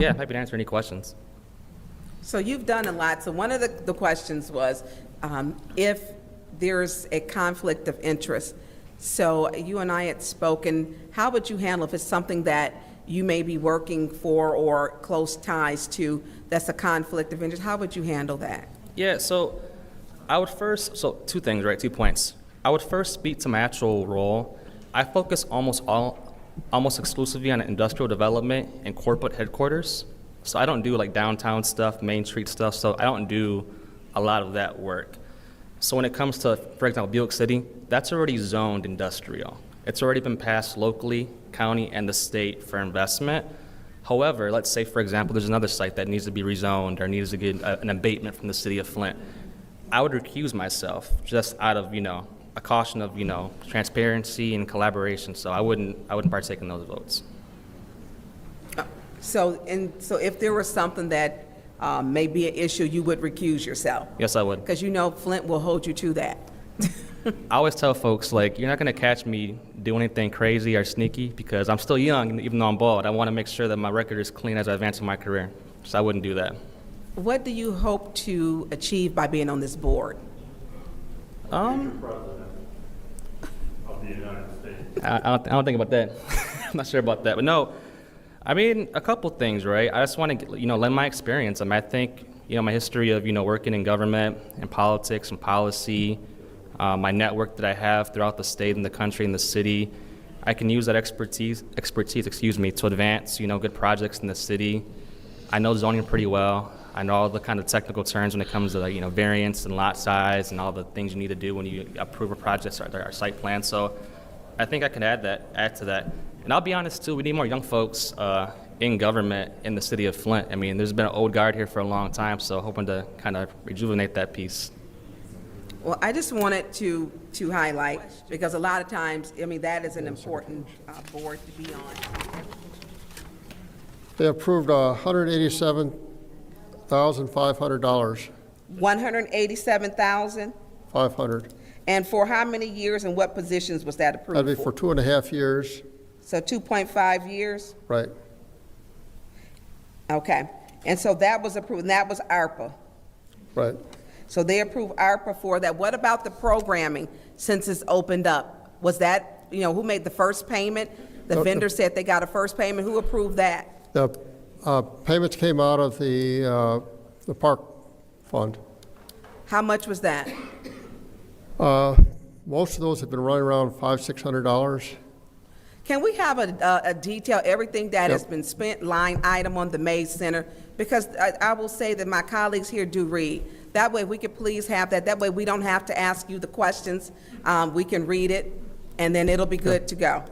Yeah, happy to answer any questions. So you've done a lot. So one of the questions was if there's a conflict of interest. So you and I had spoken, how would you handle if it's something that you may be working for or close ties to that's a conflict of interest? How would you handle that? Yeah, so I would first, so two things, right? 2 points. I would first speak to my actual role. I focus almost exclusively on industrial development and corporate headquarters. So I don't do like downtown stuff, Main Street stuff, so I don't do a lot of that work. So when it comes to, for example, Buick City, that's already zoned industrial. It's already been passed locally, county, and the state for investment. However, let's say, for example, there's another site that needs to be rezoned or needs to get an abatement from the city of Flint. I would recuse myself just out of, a caution of, transparency and collaboration. So I wouldn't partake in those votes. So if there was something that may be an issue, you would recuse yourself? Yes, I would. Because Flint will hold you to that. I always tell folks, you're not going to catch me doing anything crazy or sneaky because I'm still young, and even though I'm bald, I want to make sure that my record is clean as I advance in my career. So I wouldn't do that. What do you hope to achieve by being on this board? President of the United States. I don't think about that. I'm not sure about that. But no, I mean, a couple things, right? I just want to, lend my experience. I think, my history of, working in government and politics and policy, my network that I have throughout the state and the country and the city, I can use that expertise, to advance, good projects in the city. I know zoning pretty well. I know all the kind of technical terms when it comes to variance and lot size and all the things you need to do when you approve a project or site plan. So I think I can add to that. And I'll be honest too, we need more young folks in government in the city of Flint. I mean, there's been an old guard here for a long time, so hoping to kind of rejuvenate that piece. Well, I just wanted to highlight, because a lot of times, that is an important board to be on. They approved $187,500. $187,000? 500. And for how many years and what positions was that approved That'd be for 2.5 years. So 2.5 years? Right. Okay. And so that was approved, and that was ARPA. Right. So they approved ARPA for that. What about the programming since it's opened up? Was that, who made the first payment? The vendor said they got a first payment. Who approved that? The payments came out of the park fund. How much was that? Most of those have been running around $500-600. Can we have a detail, everything that has been spent, line item on the Mays Center? Because I will say that my colleagues here do read. That way we could please have that. That way we don't have to ask you the questions. We can read it, and then it'll be good to go.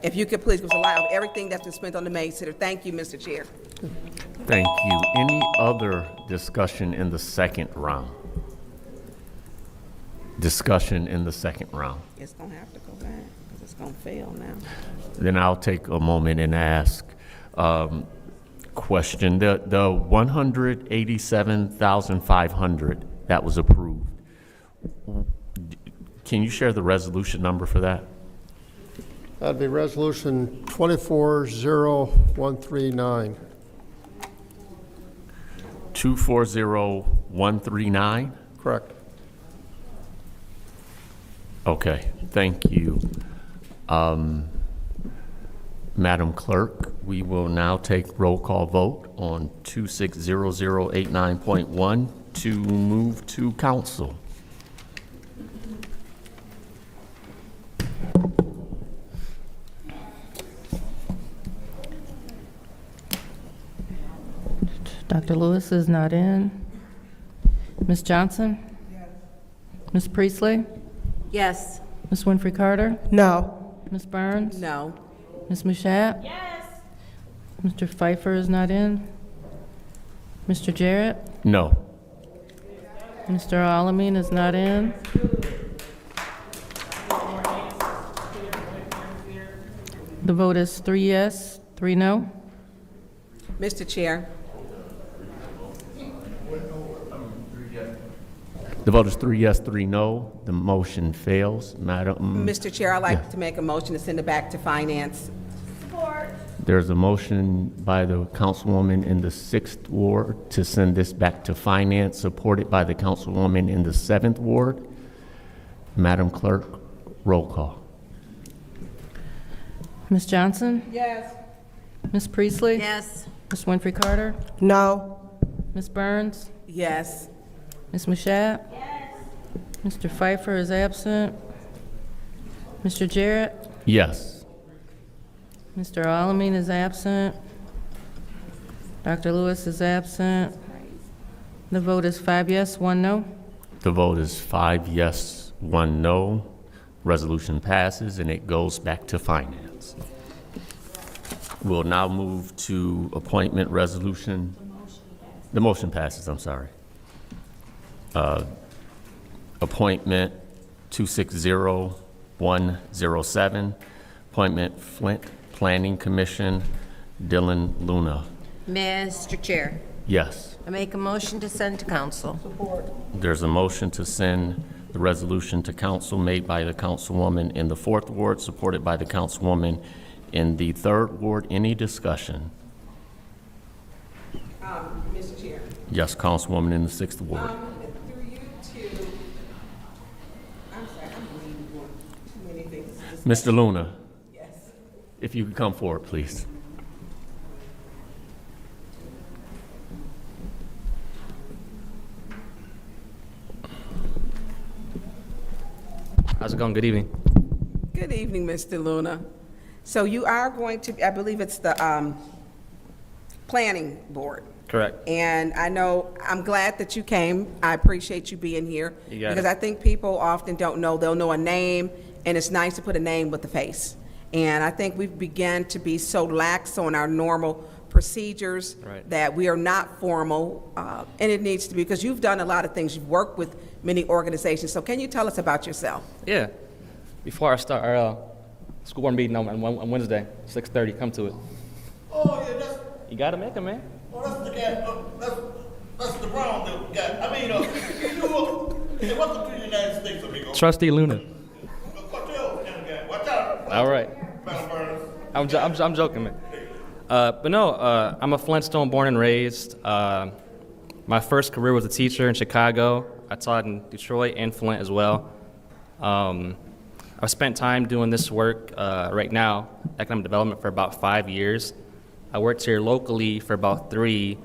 If you could please give us a line of everything that's been spent on the Mays Center. Thank you, Mr. Chair. Thank you. Any other discussion in the second round? Discussion in the second round. It's going to have to go back because it's going to fail now. Then I'll take a moment and ask question. The $187,500 that was approved, can you share the resolution number for that? That'd be resolution 240139. 240139? Correct. Okay, thank you. Madam Clerk, we will now take roll call vote on 260089.1 to move to council. Dr. Lewis is not in. Ms. Johnson? Yes. Ms. Priestley? Yes. Ms. Winfrey Carter? No. Ms. Burns? No. Ms. Mushat? Yes. Mr. Pfeiffer is not in. Mr. Jarrett? No. Mr. Alamin is not in. The vote is 3 yes, 3 no. Mr. Chair. The vote is 3 yes, 3 no. The motion fails. Madam. Mr. Chair, I'd like to make a motion to send it back to Finance. There's a motion by the councilwoman in the 6th Ward to send this back to finance, supported by the councilwoman in the 7th Ward. Madam Clerk, roll call. Ms. Johnson? Yes. Ms. Priestley? Yes. Ms. Winfrey Carter? No. Ms. Burns? Yes. Ms. Mashat? Yes. Mr. Pfeiffer is absent. Mr. Jarrett? Yes. Mr. Alamin is absent. Dr. Lewis is absent. The vote is 5 yes, 1 no. The vote is 5 yes, 1 no. Resolution passes and it goes back to finance. We'll now move to appointment resolution. The motion passes, I'm sorry. Appointment 260107, appointment Flint Planning Commission, Dylan Luna. Mr. Chair, Yes. I make a motion to send to council. There's a motion to send the resolution to council made by the councilwoman in the 4th Ward, supported by the councilwoman in the 3rd Ward. Any discussion? Mr. Chair. Yes, councilwoman in the 6th Ward. Through you to, I'm sorry, I'm reading too many things. Mr. Luna, Yes. if you could come forward, please. How's it going? Good evening. Good evening, Mr. Luna. So you are going to, I believe it's the planning board. Correct. And I know, I'm glad that you came. I appreciate you being here. You got it. Because I think people often don't know. They'll know a name, and it's nice to put a name with a face. And I think we've begun to be so lax on our normal procedures Right. that we are not formal, and it needs to be, because you've done a lot of things. You've worked with many organizations. So can you tell us about yourself? Yeah. Before I start our school board meeting on Wednesday, 6:30, come to it. Oh, yeah, that's, You got to make it, man. oh, that's the guy, that's the brown dude guy. I mean, hey, welcome to the United States, amigo. Trustee Luna. Cartel kind of guy. Watch out. All right. Madam Burns. I'm joking, man. But no, I'm a Flintstone born and raised. My first career was a teacher in Chicago. I taught in Detroit and Flint as well. I've spent time doing this work right now, economic development, for about 5 years. I worked here locally for about 3.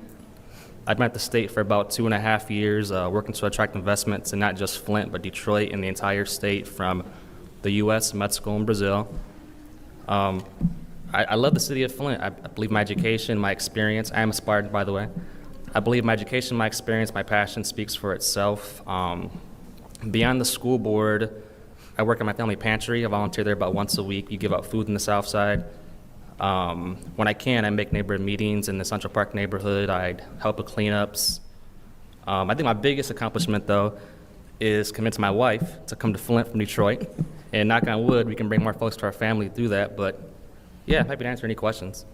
I've been at the state for about 2.5 years, working to attract investments in not just Flint, but Detroit and the entire state, from the U.S., Mexico, and Brazil. I love the city of Flint. I believe my education, my experience, I am a Spartan, by the way. I believe my education, my experience, my passion speaks for itself. Beyond the school board, I work at my family pantry. I volunteer there about once a week. You give out food in the South Side. When I can, I make neighborhood meetings in the Central Park neighborhood. I help with cleanups. I think my biggest accomplishment, though, is convince my wife to come to Flint from Detroit. And knock on wood, we can bring more folks to our family through that. But yeah, happy to answer any questions.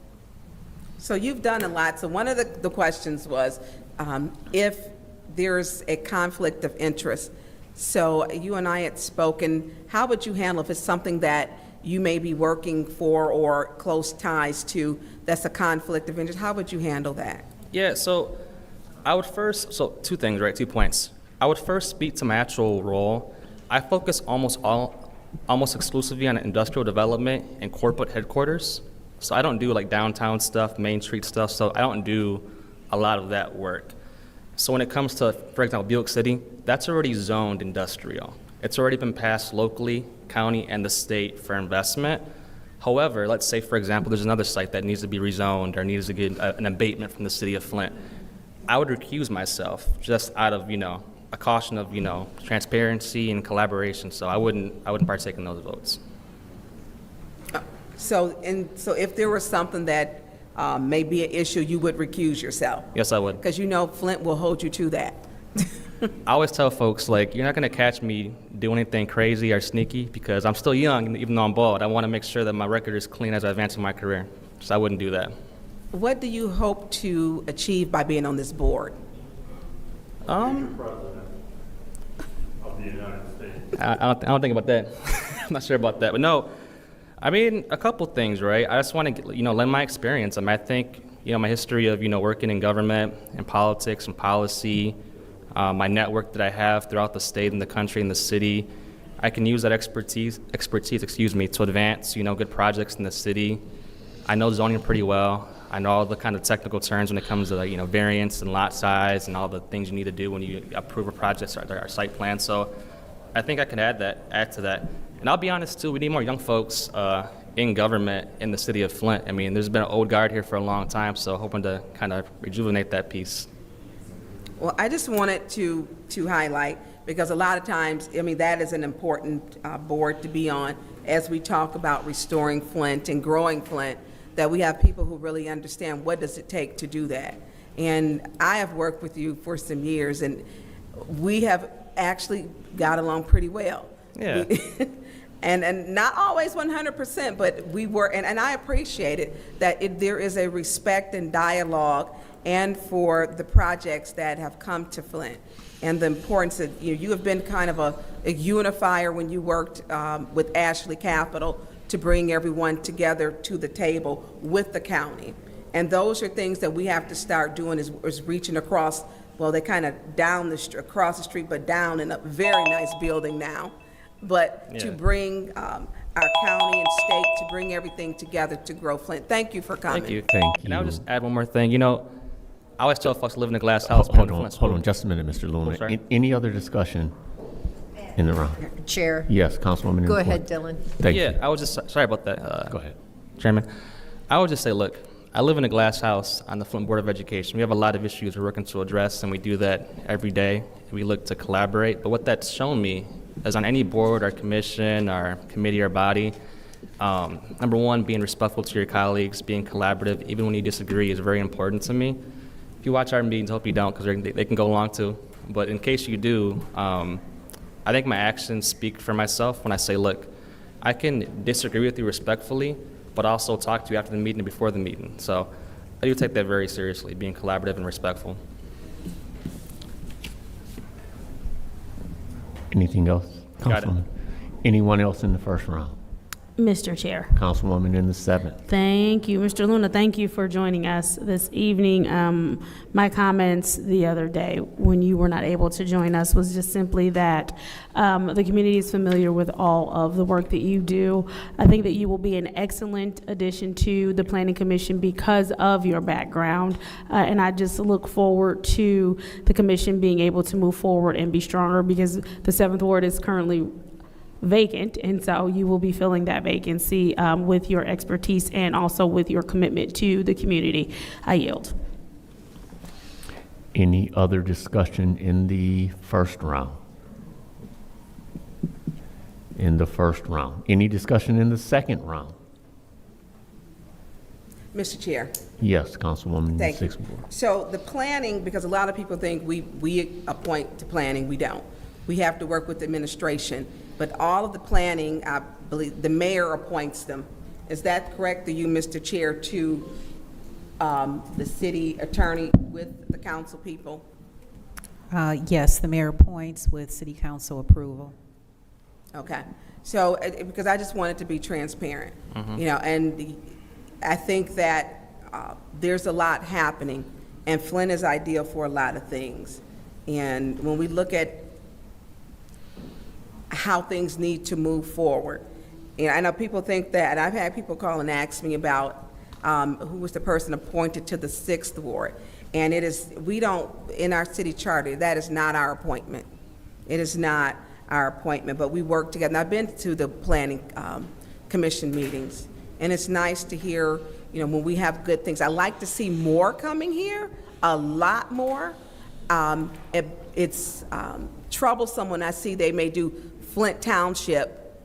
So you've done a lot. So one of the questions was if there's a conflict of interest. So you and I had spoken, how would you handle if it's something that you may be working for or close ties to that's a conflict of interest? How would you handle that? Yeah, so I would first, so 2 things, right? 2 points. I would first speak to my actual role. I focus almost exclusively on industrial development and corporate headquarters. So I don't do like downtown stuff, Main Street stuff, so I don't do a lot of that work. So when it comes to, for example, Buick City, that's already zoned industrial. It's already been passed locally, county, and the state for investment. However, let's say, for example, there's another site that needs to be rezoned or needs to get an abatement from the city of Flint. I would recuse myself just out of, a caution of, transparency and collaboration. So I wouldn't partake in those votes. So if there was something that may be an issue, you would recuse yourself? Yes, I would. Because Flint will hold you to that. I always tell folks, you're not going to catch me doing anything crazy or sneaky because I'm still young, even though I'm bald. I want to make sure that my record is clean as I advance in my career. So I wouldn't do that. What do you hope to achieve by being on this board? President of the United States. I don't think about that. I'm not sure about that. But no, I mean, a couple things, right? I just want to, lend my experience. I mean, I think, my history of, working in government and politics and policy, my network that I have throughout the state and the country and the city, I can use that expertise, to advance, good projects in the city. I know zoning pretty well. I know all the kind of technical terms when it comes to, variance and lot size and all the things you need to do when you approve a project or site plan. So I think I can add to that. And I'll be honest too, we need more young folks in government in the city of Flint. I mean, there's been an old guard here for a long time, so hoping to kind of rejuvenate that piece. Well, I just wanted to highlight, because a lot of times, I mean, that is an important board to be on as we talk about restoring Flint and growing Flint, that we have people who really understand what does it take to do that. And I have worked with you for some years, and we have actually got along pretty well. Yeah. And not always 100%, but we were, and I appreciate it, that there is a respect and dialogue and for the projects that have come to Flint. And the importance that you have been kind of a unifier when you worked with Ashley Capital to bring everyone together to the table with the county. And those are things that we have to start doing is reaching across, well, they kind of across the street, but down in a very nice building now. But to bring our county and state, to bring everything together to grow Flint. Thank you for coming. Thank you. Thank And I'll you. just add one more thing. I always tell folks to live in a glass house. Hold but on, Flint's hold on cool. just a minute, Mr. Luna. sorry. Any other discussion in the round? Chair, Yes, Councilwoman. in go the ahead, court. Dylan. Thank Yeah, you. I was just, sorry about that. Go ahead. Chairman, I would just say, look, I live in a glass house on the Flint Board of Education. We have a lot of issues we're working to address, and we do that every day. We look to collaborate, but what that's shown me is on any board or commission or committee or body, number one, being respectful to your colleagues, being collaborative, even when you disagree, is very important to me. If you watch our meetings, I hope you don't, because they can go long too. But in case you do, I think my actions speak for myself when I say, look, I can disagree with you respectfully, but also talk to you after the meeting and before the meeting. So I do take that very seriously, being collaborative and respectful. Anything else? Got it. Councilwoman? Anyone else in the first round? Mr. Chair. Councilwoman in the seventh. Thank you. Mr. Luna, thank you for joining us this evening. My comments the other day when you were not able to join us was just simply that the community is familiar with all of the work that you do. I think that you will be an excellent addition to the Planning Commission because of your background. And I just look forward to the commission being able to move forward and be stronger, because the 7th Ward is currently vacant, and so you will be filling that vacancy with your expertise and also with your commitment to the community. I yield. Any other discussion in the first round? In the first round. Any discussion in the second round? Mr. Chair. Yes, Councilwoman in the Thank you. sixth ward. So the planning, because a lot of people think we appoint to planning, we don't. We have to work with the administration, but all of the planning, I believe, the mayor appoints them. Is that correct, through you, Mr. Chair, to the city attorney with the council people? Yes, the mayor appoints with city council approval. Okay, so, because I just wanted to be transparent, and I think that there's a lot happening, and Flint is ideal for a lot of things. And when we look at how things need to move forward, and I know people think that, I've had people call and ask me about who was the person appointed to the 6th Ward, and it is, we don't, in our city charter, that is not our appointment. It is not our appointment, but we work together. And I've been to the planning commission meetings, and it's nice to hear, when we have good things. I like to see more coming here, a lot more. It's troublesome when I see they may do Flint Township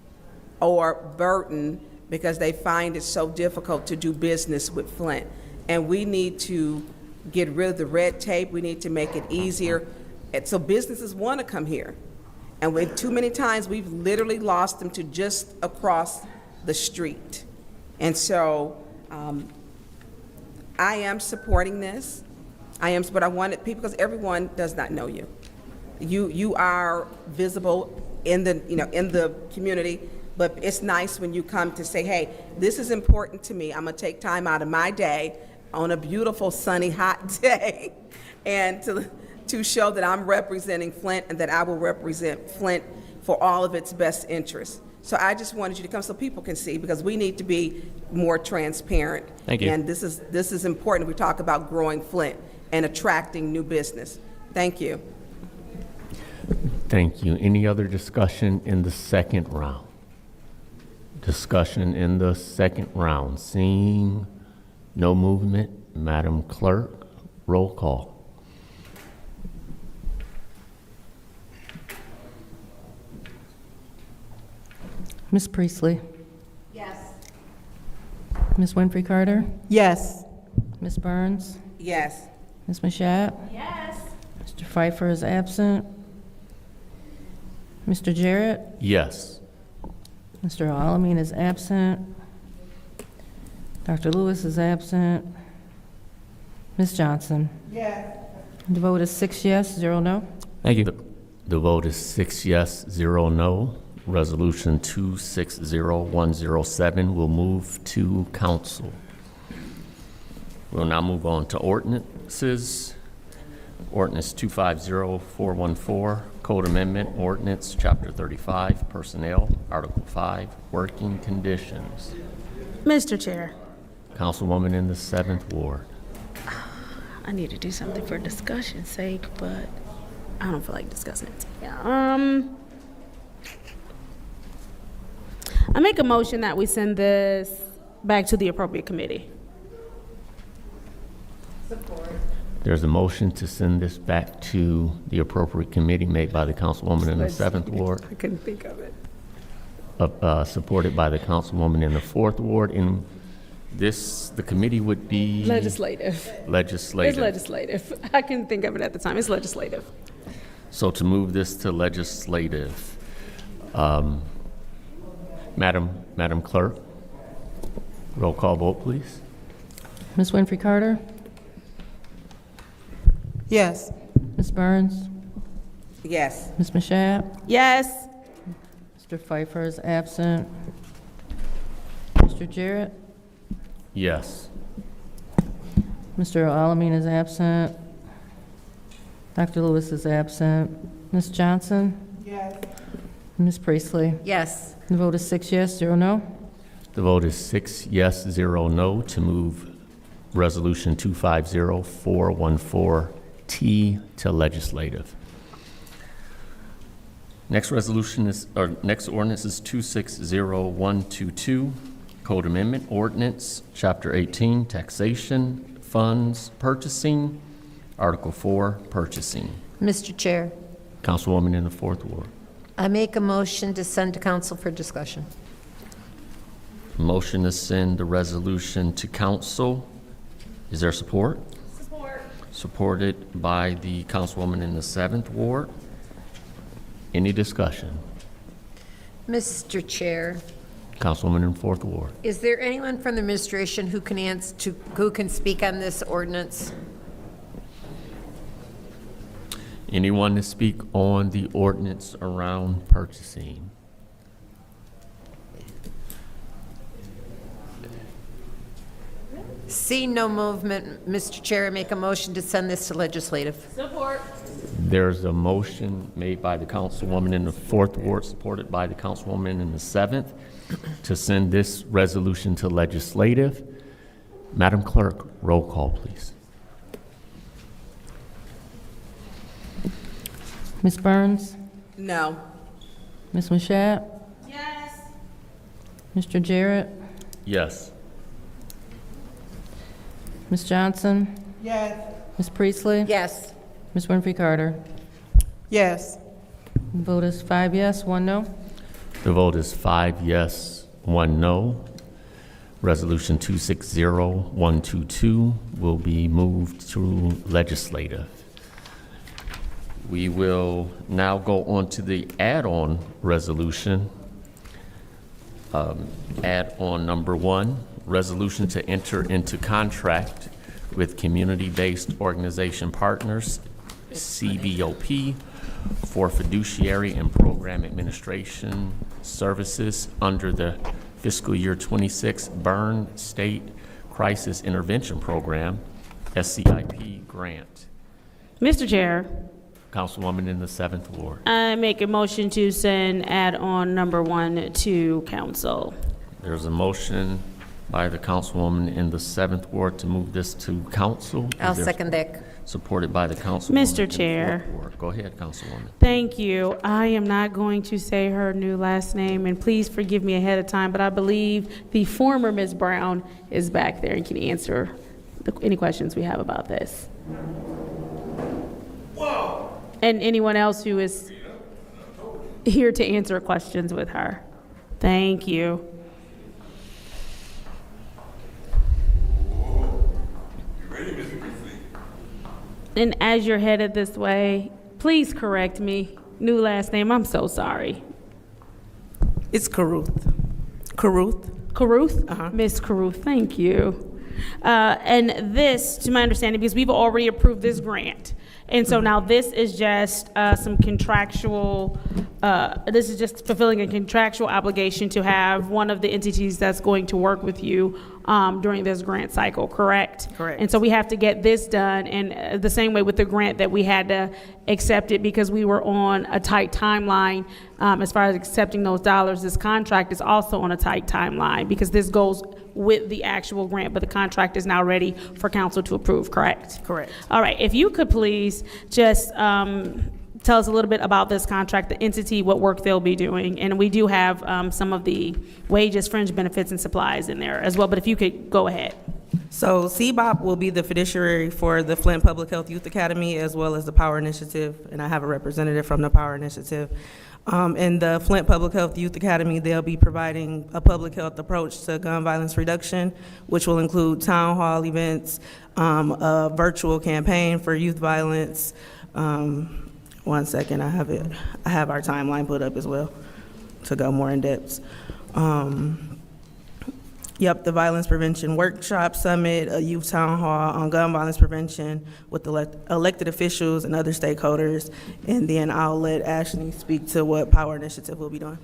or Burton because they find it so difficult to do business with Flint. And we need to get rid of the red tape. We need to make it easier. And so businesses want to come here. And with too many times, we've literally lost them to just across the street. And so I am supporting this. But I wanted people, because everyone does not know you. You are visible in the, in the community. but it's nice when you come to say, hey, this is important to me. I'm going to take time out of my day on a beautiful, sunny, hot day and to show that I'm representing Flint and that I will represent Flint for all of its best interests. So I just wanted you to come so people can see, because we need to be more transparent. Thank you. And this is important. We talk about growing Flint and attracting new business. Thank you. Thank you. Any other discussion in the second round? Discussion in the second round. Seeing no movement, Madam Clerk, roll call. Ms. Priestley? Yes. Ms. Winfrey Carter? Yes. Ms. Burns? Yes. Ms. Mashat? Yes. Mr. Pfeiffer is absent. Mr. Jarrett? Yes. Mr. Alamin is absent. Dr. Lewis is absent. Ms. Johnson? Yes. The vote is 6 yes, 0 no. Thank you. The vote is 6 yes, 0 no. Resolution 260107 will move to council. We'll now move on to ordinances. Ordinance 250414, Code Amendment Ordinance, Chapter 35, Personnel, Article 5, Working Conditions. Mr. Chair, Councilwoman in the 7th Ward. I need to do something for discussion's sake, but I don't feel like discussing it. Yeah. I make a motion that we send this back to the appropriate committee. There's a motion to send this back to the appropriate committee made by the Councilwoman in the 7th Ward, I couldn't think of it. supported by the Councilwoman in the 4th Ward. In this, the committee would be Legislative. legislative. It's legislative. I couldn't think of it at the time. It's legislative. So to move this to legislative, Madam Clerk, roll call vote, please. Ms. Winfrey Carter? Yes. Ms. Burns? Yes. Ms. Mashat? Yes. Mr. Pfeiffer is absent. Mr. Jarrett? Yes. Mr. Alamin is absent. Dr. Lewis is absent. Ms. Johnson? Yes. Ms. Priestley? Yes. The vote is 6 yes, 0 no. The vote is 6 yes, 0 no to move Resolution 250414T to legislative. Next ordinance is 260122, Code Amendment Ordinance, Chapter 18, Taxation, Funds, Purchasing, Article 4, Purchasing. Mr. Chair, Councilwoman in the 4th Ward. I make a motion to send to council for discussion. Motion to send the resolution to council. Is there support? Support. Supported by the Councilwoman in the 7th Ward. Any discussion? Mr. Chair, Councilwoman in the 4th Ward. is there anyone from the administration who can speak on this ordinance? Anyone to speak on the ordinance around purchasing? Seeing no movement, Mr. Chair, I make a motion to send this to legislative. Support. There's a motion made by the Councilwoman in the 4th Ward, supported by the Councilwoman in the 7th, to send this resolution to legislative. Madam Clerk, roll call, please. Ms. Burns? No. Ms. Mashat? Yes. Mr. Jarrett? Yes. Ms. Johnson? Yes. Ms. Priestley? Yes. Ms. Winfrey Carter? Yes. The vote is 5 yes, 1 no. The vote is 5 yes, 1 no. Resolution 260122 will be moved to legislative. We will now go on to the add-on resolution. Add-on number 1, resolution to enter into contract with Community-Based Organization Partners, CBOP, for fiduciary and program administration services under the fiscal year 26 Byrne State Crisis Intervention Program, SCIP grant. Mr. Chair, Councilwoman in the 7th Ward. I make a motion to send add-on number 1 to council. There's a motion by the Councilwoman in the 7th Ward to move this to council. I'll Is there- second that. Supported by the Councilwoman. Mr. in the Chair. 4th Ward. Go ahead, Councilwoman. Thank you. I am not going to say her new last name, and please forgive me ahead of time, but I believe the former Ms. Brown is back there and can answer any questions we have about this. And anyone else who is here to answer questions with her. Thank you. And as you're headed this way, please correct me. New last name, I'm so sorry. It's Caruth. Caruth. Caruth? Miss Caruth, thank you. And this, to my understanding, because we've already approved this grant, and so now this is just some contractual, this is just fulfilling a contractual obligation to have one of the entities that's going to work with you during this grant cycle, correct? Correct. And so we have to get this done, and the same way with the grant that we had to accept it because we were on a tight timeline as far as accepting those dollars. This contract is also on a tight timeline because this goes with the actual grant, but the contract is now ready for council to approve, correct? Correct. All right, if you could please just tell us a little bit about this contract, the entity, what work they'll be doing, and we do have some of the wages, fringe benefits, and supplies in there as well, but if you could go ahead. So CBOP will be the fiduciary for the Flint Public Health Youth Academy as well as the Power Initiative, and I have a representative from the Power Initiative. In the Flint Public Health Youth Academy, they'll be providing a public health approach to gun violence reduction, which will include town hall events, a virtual campaign for youth violence. 1 second, I have our timeline put up as well to go more in depth. Yep, the Violence Prevention Workshop Summit, a youth town hall on gun violence prevention with elected officials and other stakeholders. And then I'll let Ashley speak to what Power Initiative will be doing.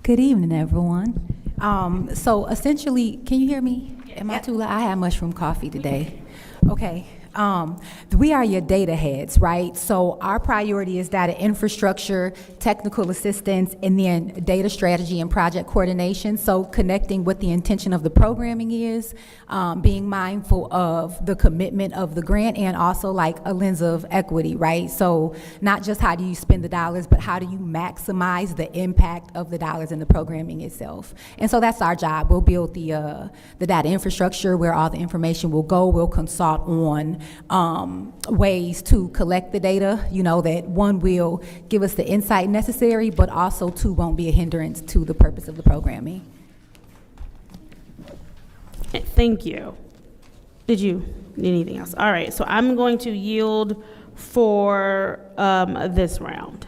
Good evening, everyone. So essentially, can you hear me? Am I too loud? I had mushroom coffee today. Okay. We are your data heads, right? So our priority is data infrastructure, technical assistance, and then data strategy and project coordination. So connecting what the intention of the programming is, being mindful of the commitment of the grant, and also like a lens of equity, right? So not just how do you spend the dollars, but how do you maximize the impact of the dollars in the programming itself. And so that's our job. We'll build the data infrastructure where all the information will go. We'll consult on ways to collect the data, that one will give us the insight necessary, but also two won't be a hindrance to the purpose of the programming. Thank you. Did you need anything else? All right, so I'm going to yield for this round.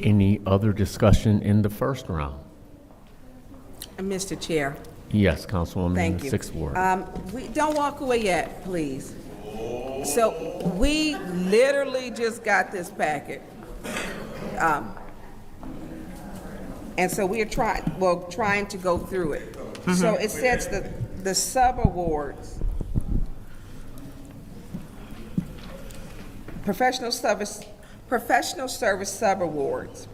Any other discussion in the first round? Mr. Chair. Yes, Councilwoman in Thank the you. 6th Ward. We don't walk away yet, please. So we literally just got this packet. And so we are trying to go through it. So it sets the sub-awards. Professional service sub-awards.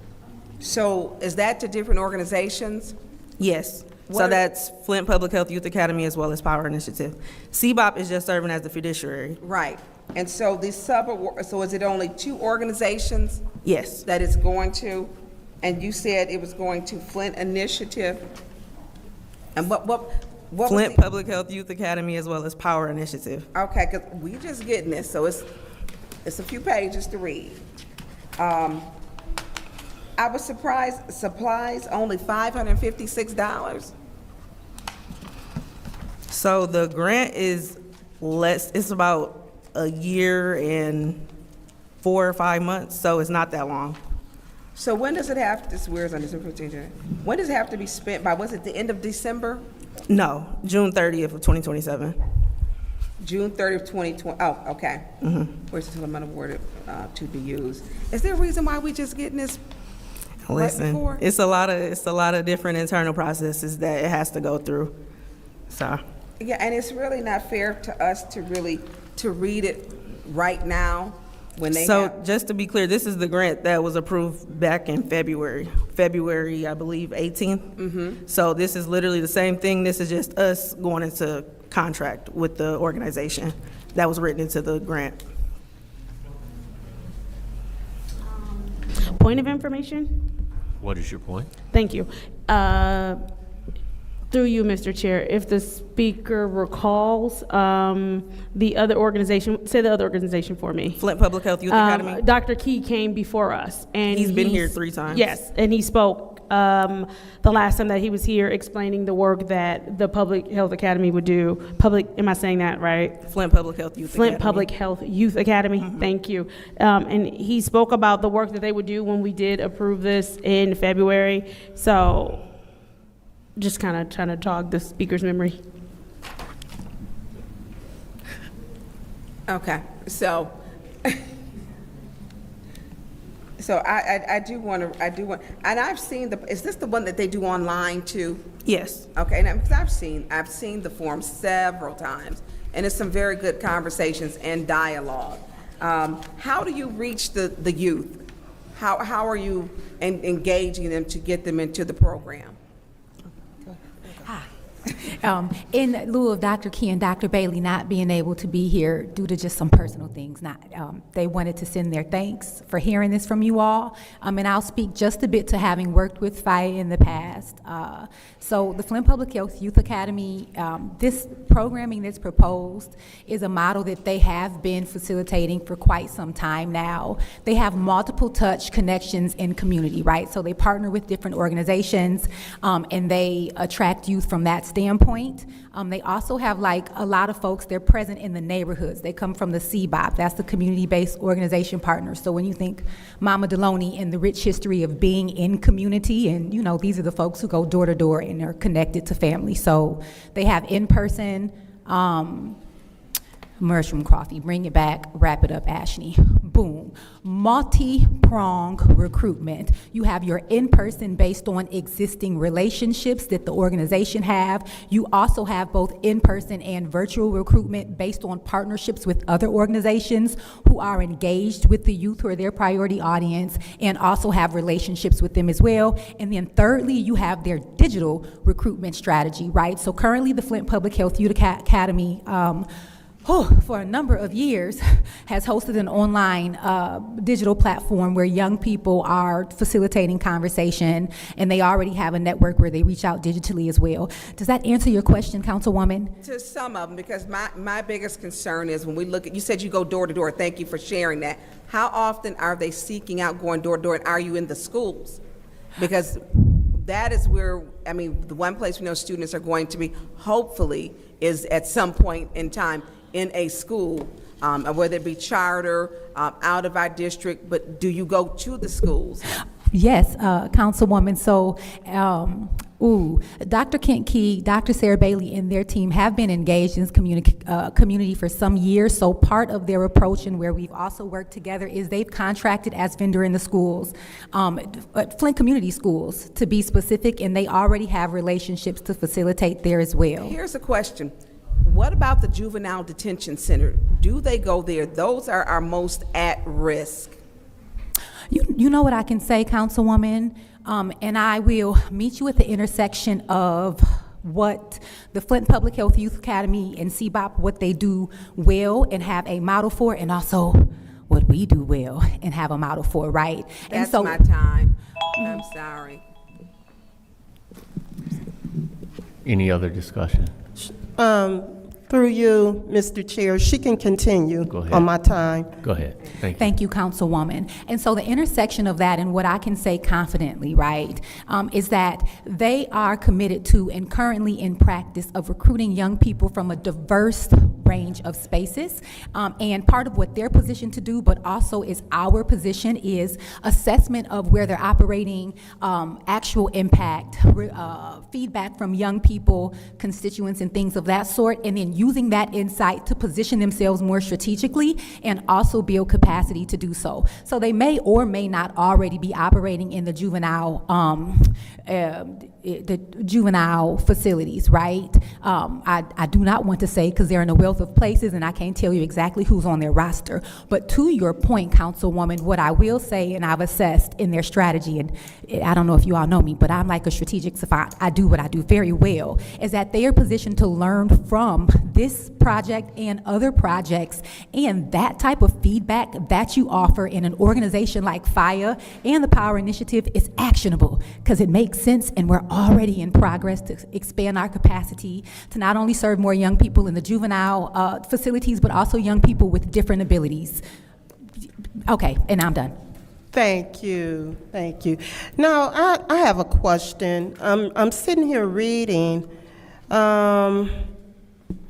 So is that to different organizations? Yes. What So are- that's Flint Public Health Youth Academy as well as Power Initiative. CBOP is just serving as the fiduciary. Right. And so these so is it only 2 organizations Yes. that it's going to? And you said it was going to Flint Initiative? And what was Flint the- Public Health Youth Academy as well as Power Initiative. Okay, because we just getting this, so it's a few pages to read. I was surprised, supplies only $556. So the grant is less, it's about a year and 4 or 5 months, so it's not that long. So when does it have, this wears on December 15th, when does it have to be spent by, was it the end of December? No, June 30th of 2027. June 30th, 2020, oh, okay. Where's the total amount awarded to be used? Is there a reason why we just getting this right Listen, before? it's a lot of different internal processes that it has to go through. So, Yeah, and it's really not fair to us to read it right now when they so have. just to be clear, this is the grant that was approved back in February, I believe, 18th. So this is literally the same thing. This is just us going into contract with the organization that was written into the grant. Point of information? What is your point? Thank you. Through you, Mr. Chair, if the speaker recalls, the other organization, say the other organization for me. Flint Public Health Youth Academy. Dr. Key came before us, and He's been here 3 times. Yes, and he spoke the last time that he was here, explaining the work that the Public Health Academy would do. Am I saying that right? Flint Public Health Youth Academy. Flint Public Health Youth Academy. Thank you. And he spoke about the work that they would do when we did approve this in February. So, just kind of trying to jog the speaker's memory. Okay, so, I do want, and I've seen is this the one that they do online too? Yes. Okay, now, because I've seen the form several times, and it's some very good conversations and dialogue. How do you reach the youth? How are you engaging them to get them into the program? In lieu of Dr. Key and Dr. Bailey not being able to be here due to just some personal things, they wanted to send their thanks for hearing this from you all. And I'll speak just a bit to having worked with FIA in the past. So the Flint Public Health Youth Academy, this programming that's proposed is a model that they have been facilitating for quite some time now. They have multiple touch connections in community, right? So they partner with different organizations, and they attract youth from that standpoint. They also have like a lot of folks, they're present in the neighborhoods. They come from the CBOP, that's the community-based organization partners. So when you think Mama Deloney and the rich history of being in community, and you know, these are the folks who go door to door and are connected to family. So they have in-person, mushroom coffee, bring it back, wrap it up, Ashley. Boom. Multi-pronged recruitment. You have your in-person based on existing relationships that the organization have. You also have both in-person and virtual recruitment based on partnerships with other organizations who are engaged with the youth, who are their priority audience, and also have relationships with them as well. And then thirdly, you have their digital recruitment strategy, right? So currently the Flint Public Health Youth Academy, for a number of years, has hosted an online digital platform where young people are facilitating conversation, and they already have a network where they reach out digitally as well. Does that answer your question, Councilwoman? To some of them, because my biggest concern is when we look at, you said you go door to door, thank you for sharing that. How often are they seeking out going door to door, and are you in the schools? Because that is where, I mean, the one place we know students are going to be, hopefully, is at some point in time in a school, whether it be charter, out of our district, but do you go to the schools? Yes, Councilwoman. So, Dr. Kent Key, Dr. Sarah Bailey, and their team have been engaged in this community for some years. So part of their approach, and where we've also worked together, is they've contracted as vendor in the schools, Flint Community Schools to be specific, and they already have relationships to facilitate there as well. Here's a question. What about the juvenile detention center? Do they go there? Those are our most at risk. You know what I can say, Councilwoman, and I will meet you at the intersection of what the Flint Public Health Youth Academy and CBOP, what they do well and have a model for, and also what we do well and have a model for, right? That's and so, my time. I'm sorry. Any other discussion? Through you, Mr. Chair, she can continue Go ahead. on my time. Go ahead. Thank you. Thank you, Councilwoman. And so the intersection of that, and what I can say confidently, right, is that they are committed to and currently in practice of recruiting young people from a diverse range of spaces. And part of what they're positioned to do, but also is our position, is assessment of where they're operating, actual impact, feedback from young people, constituents, and things of that sort, and then using that insight to position themselves more strategically and also build capacity to do so. So they may or may not already be operating in the juvenile facilities, right? I do not want to say, because they're in a wealth of places and I can't tell you exactly who's on their roster. But to your point, Councilwoman, what I will say, and I've assessed in their strategy, and I don't know if you all know me, but I'm like a strategic savant. I do what I do very well, is that they are positioned to learn from this project and other projects, and that type of feedback that you offer in an organization like FIRE and the Power Initiative is actionable, because it makes sense, and we're already in progress to expand our capacity to not only serve more young people in the juvenile facilities, but also young people with different abilities. Okay, and I'm done. Thank you, thank you. Now, I have a question. I'm sitting here reading,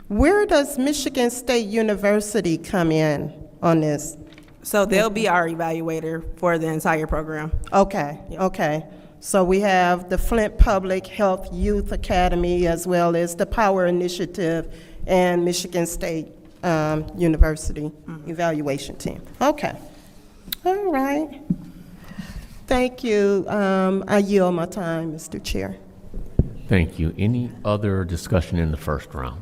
where does Michigan State University come in on this? So they'll be our evaluator for the entire program. Okay, okay. So we have the Flint Public Health Youth Academy, as well as the Power Initiative and Michigan State University evaluation team. Okay. All right. Thank you. I yield my time, Mr. Chair. Thank you. Any other discussion in the first round?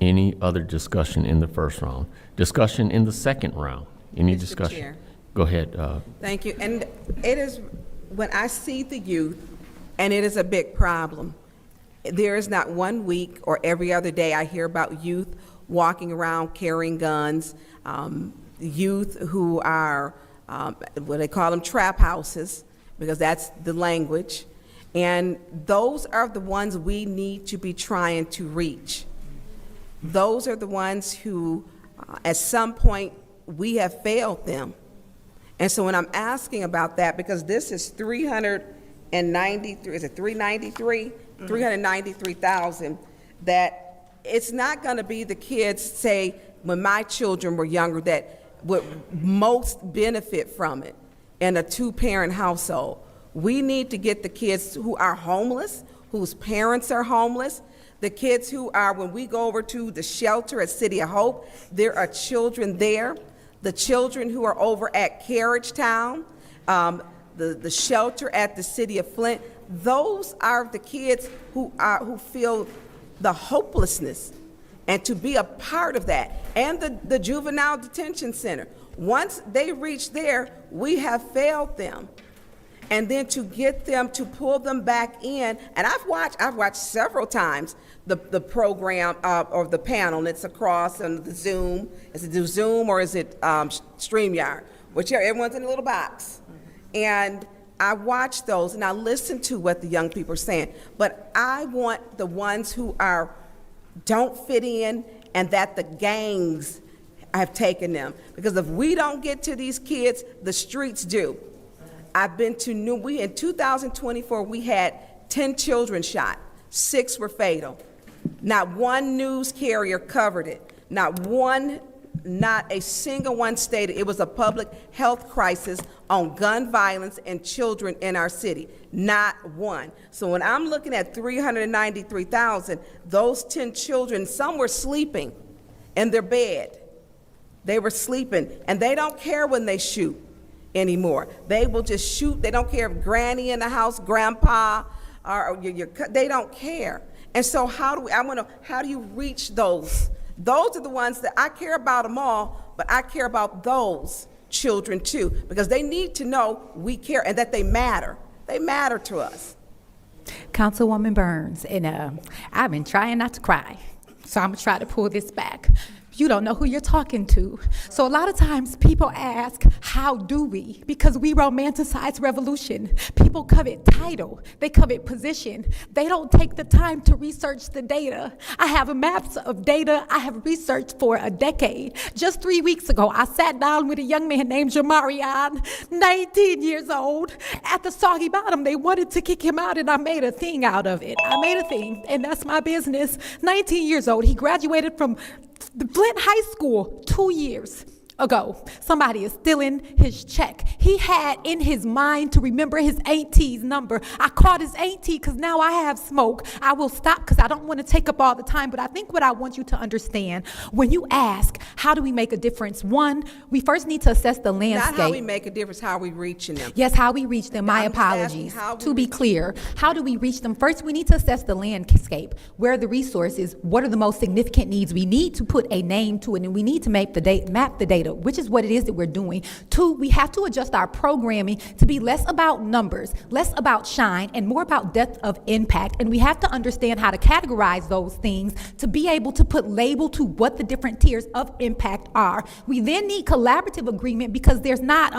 Any other discussion in the first round? Discussion in the second round? Any Mr. discussion? Chair. Go ahead. Thank you. And it is, when I see the youth, and it is a big problem, there is not 1 week or every other day I hear about youth walking around carrying guns, youth who are, what they call them, trap houses, because that's the language. And those are the ones we need to be trying to reach. Those are the ones who, at some point, we have failed them. And so when I'm asking about that, because this is 393, is it 393? 393,000, that it's not going to be the kids, say, when my children were younger, that would most benefit from it in a two-parent household. We need to get the kids who are homeless, whose parents are homeless, the kids who are, when we go over to the shelter at City of Hope, there are children there. The children who are over at Carriage Town, the shelter at the City of Flint, those are the kids who feel the hopelessness, and to be a part of that. And the juvenile detention center. Once they reach there, we have failed them. And then to get them, to pull them back in, and I've watched several times the program or the panel, and it's across on the Zoom. Is it the Zoom or is it StreamYard? Whichever, everyone's in a little box. And I watch those and I listen to what the young people are saying, but I want the ones who don't fit in and that the gangs have taken them. Because if we don't get to these kids, the streets do. I've been to in 2024, we had 10 children shot. 6 were fatal. Not one news carrier covered it. Not a single one stated it was a public health crisis on gun violence and children in our city. Not one. So when I'm looking at 393,000, those 10 children, some were sleeping in their bed. They were sleeping, and they don't care when they shoot anymore. They will just shoot. They don't care if granny in the house, grandpa, or they don't care. And so how do you reach those? Those are the ones that I care about them all, but I care about those children too, because they need to know we care and that they matter. They matter to us. Councilwoman Burns, and I've been trying not to cry, so I'm gonna try to pull this back. You don't know who you're talking to. So a lot of times people ask, how do we? Because we romanticize revolution. People covet title, they covet position. They don't take the time to research the data. I have maps of data I have researched for a decade. Just 3 weeks ago, I sat down with a young man named Jamarion, 19 years old. At the Soggy Bottom, they wanted to kick him out, and I made a thing out of it. I made a thing, and that's my business. 19 years old, he graduated from the Flint High School 2 years ago. Somebody is stealing his check. He had in his mind to remember his auntie's number. I called his auntie because now I have smoke. I will stop because I don't want to take up all the time, but I think what I want you to understand, when you ask, how do we make a difference? One, we first need to assess the landscape. Not how we make a difference, how are we reaching them? Yes, how we reach them. My I'm just asking apologies. how we To be reach- clear, how do we reach them? First, we need to assess the landscape. Where are the resources? What are the most significant needs? We need to put a name to it, and we need to map the data, which is what it is that we're doing. Two, we have to adjust our programming to be less about numbers, less about shine, and more about depth of impact. And we have to understand how to categorize those things to be able to put label to what the different tiers of impact are. We then need collaborative agreement because there's not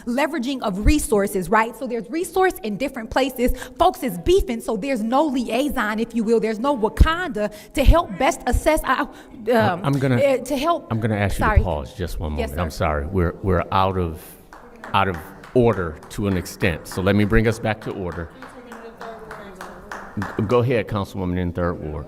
leveraging of resources, right? So there's resource in different places. Folks is beefing, so there's no liaison, if you will. There's no Wakanda to help best assess our, I'm gonna to help. I'm gonna ask you Sorry. to pause just one moment. Yes, sir. I'm sorry. We're out of order to an extent. So let me bring us back to order. Go ahead, Councilwoman in Third Ward.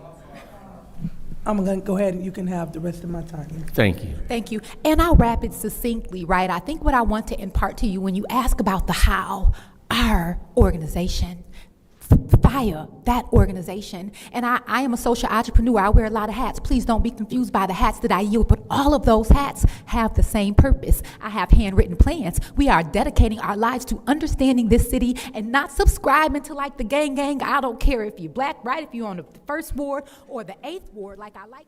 I'm going to go ahead and you can have the rest of my time. Thank you. Thank you. And I'll wrap it succinctly, right? I think what I want to impart to you when you ask about the how, our organization, fire that organization. And I am a social entrepreneur. I wear a lot of hats. Please don't be confused by the hats that I use, but all of those hats have the same purpose. I have handwritten plans. We are dedicating our lives to understanding this city and not subscribing to like the gang. I don't care if you're black, right? If you're on the 1st ward or the 8th ward, like I like.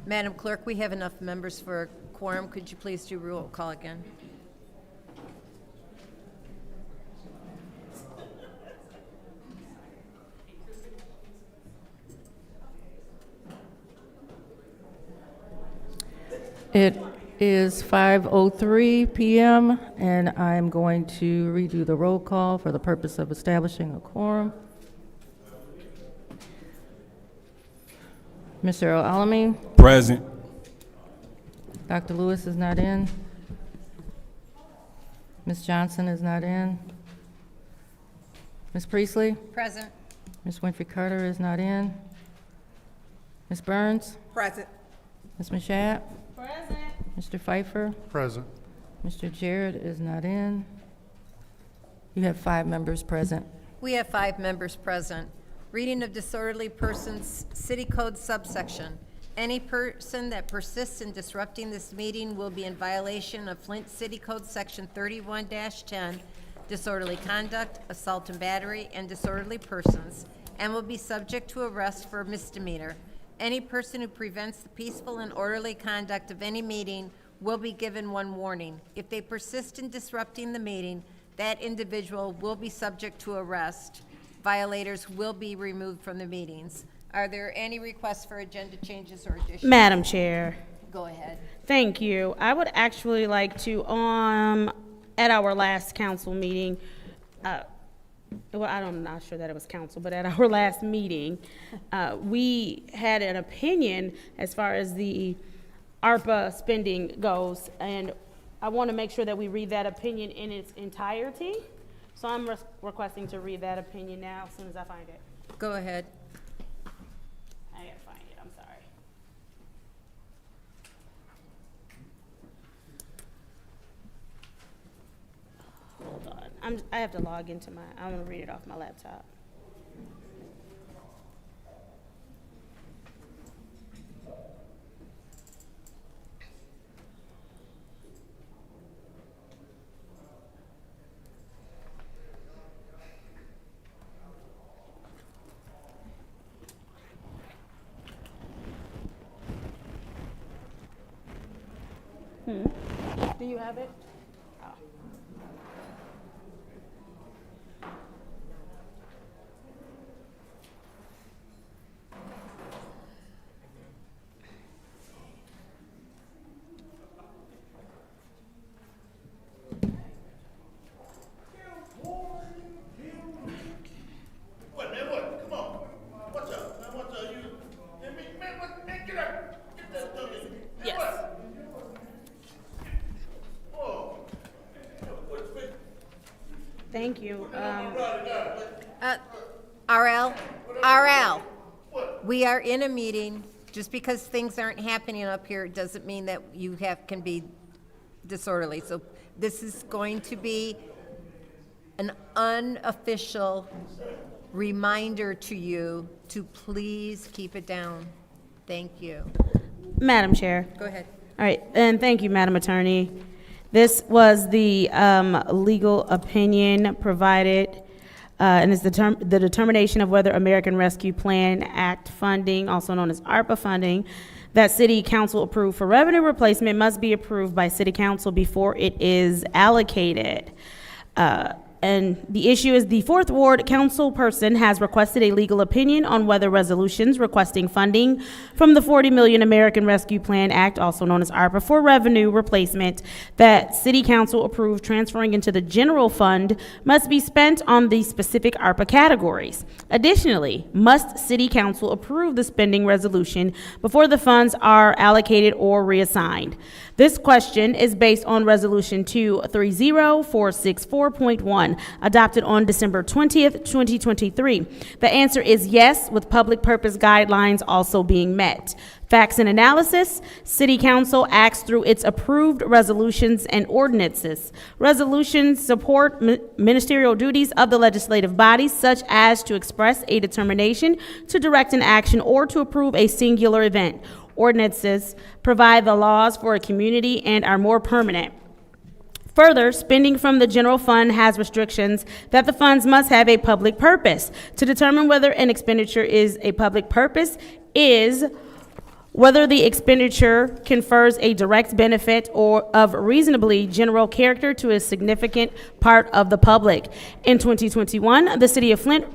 Madam Clerk, we have enough members for a quorum. Could you please do roll call again? It is 5:03 p.m., and I'm going to redo the roll call for the purpose of establishing a quorum. Mr. Alamin? Present. Dr. Lewis is not in. Ms. Johnson is not in. Ms. Priestley? Present. Ms. Winfrey Carter is not in. Ms. Burns? Present. Ms. Mashat? Present. Mr. Pfeiffer? Present. Mr. Jarrett is not in. You have 5 members present. We have 5 members present. Reading of disorderly persons, City Code subsection. Any person that persists in disrupting this meeting will be in violation of Flint City Code Section 31-10, disorderly conduct, assault and battery, and disorderly persons, and will be subject to arrest for misdemeanor. Any person who prevents the peaceful and orderly conduct of any meeting will be given 1 warning. If they persist in disrupting the meeting, That individual will be subject to arrest. Violators will be removed from the meetings. Are there any requests for agenda changes or additions? Madam Chair. Go ahead. Thank you. I would actually like to, at our last council meeting, well, I'm not sure that it was council, but at our last meeting, we had an opinion as far as the ARPA spending goes, and I want to make sure that we read that opinion in its entirety. So I'm requesting to read that opinion now as soon as I find it. Go ahead. I gotta find it, I'm sorry. Hold on, I have to log into I'm gonna read it off my laptop. Do you have it? Oh. What, man, what? Come on. What's up, man? What's up? Man, what? Man, get up. Get that stuff in. Man, Yes. what? Oh. Thank you. RL, we are in a meeting. Just because things aren't happening up here doesn't mean that you can be disorderly. So this is going to be an unofficial reminder to you to please keep it down. Thank you. Madam Chair. Go ahead. All right, and thank you, Madam Attorney. This was the legal opinion provided, and it's the determination of whether American Rescue Plan Act funding, also known as ARPA funding, that City Council approved for revenue replacement must be approved by City Council before it is allocated. And the issue is the Fourth Ward council person has requested a legal opinion on whether resolutions requesting funding from the 40 Million American Rescue Plan Act, also known as ARPA, for revenue replacement that City Council approved transferring into the general fund must be spent on the specific ARPA categories. Additionally, must City Council approve the spending resolution before the funds are allocated or reassigned? This question is based on Resolution 230464.1, adopted on December 20th, 2023. The answer is yes, with public purpose guidelines also being met. Facts and analysis: City Council acts through its approved resolutions and ordinances. Resolutions support ministerial duties of the legislative body, such as to express a determination, to direct an action, or to approve a singular event. Ordinances provide the laws for a community and are more permanent. Further, spending from the general fund has restrictions that the funds must have a public purpose. To determine whether an expenditure is a public purpose is whether the expenditure confers a direct benefit or of reasonably general character to a significant part of the public. In 2021, the City of Flint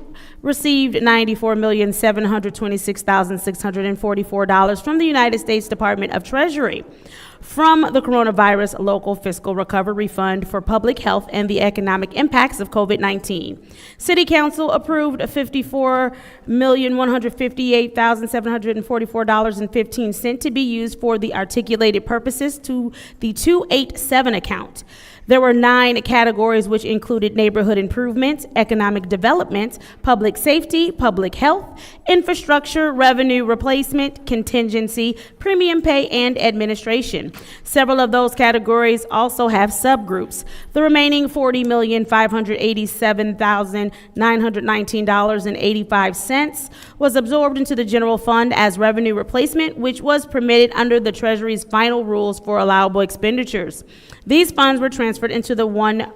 received $94,726,644 from the United States Department of Treasury from the Coronavirus Local Fiscal Recovery Fund for public health and the economic impacts of COVID-19. City Council approved $54,158,744.15 to be used for the articulated purposes to the 287 account. There were 9 categories, which included neighborhood improvement, economic development, public safety, public health, infrastructure, revenue replacement, contingency, premium pay, and administration. Several of those categories also have subgroups. The remaining $40,587,919.85 was absorbed into the general fund as revenue replacement, which was permitted under the Treasury's final rules for allowable expenditures. These funds were transferred into the $1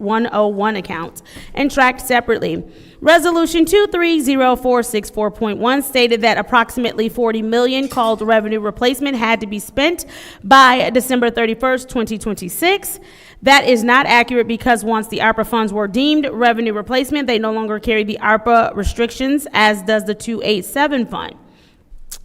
101 account and tracked separately. Resolution 230464.1 stated that approximately $40 million called revenue replacement had to be spent by December 31st, 2026. That is not accurate because once the ARPA funds were deemed revenue replacement, they no longer carry the ARPA restrictions, as does the 287 fund.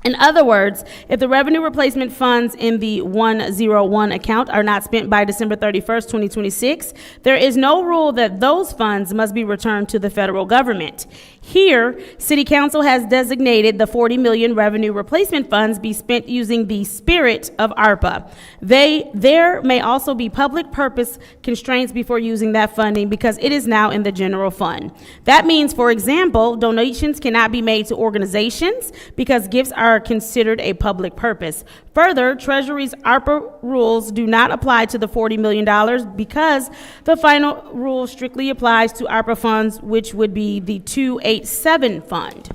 In other words, if the revenue replacement funds in the 101 account are not spent by December 31st, 2026, there is no rule that those funds must be returned to the federal government. Here, City Council has designated the $40 million revenue replacement funds be spent using the spirit of ARPA. There may also be public purpose constraints before using that funding because it is now in the general fund. That means, for example, donations cannot be made to organizations because gifts are considered a public purpose. Further, Treasury's ARPA rules do not apply to the $40 million because the final rule strictly applies to ARPA funds, which would be the 287 fund.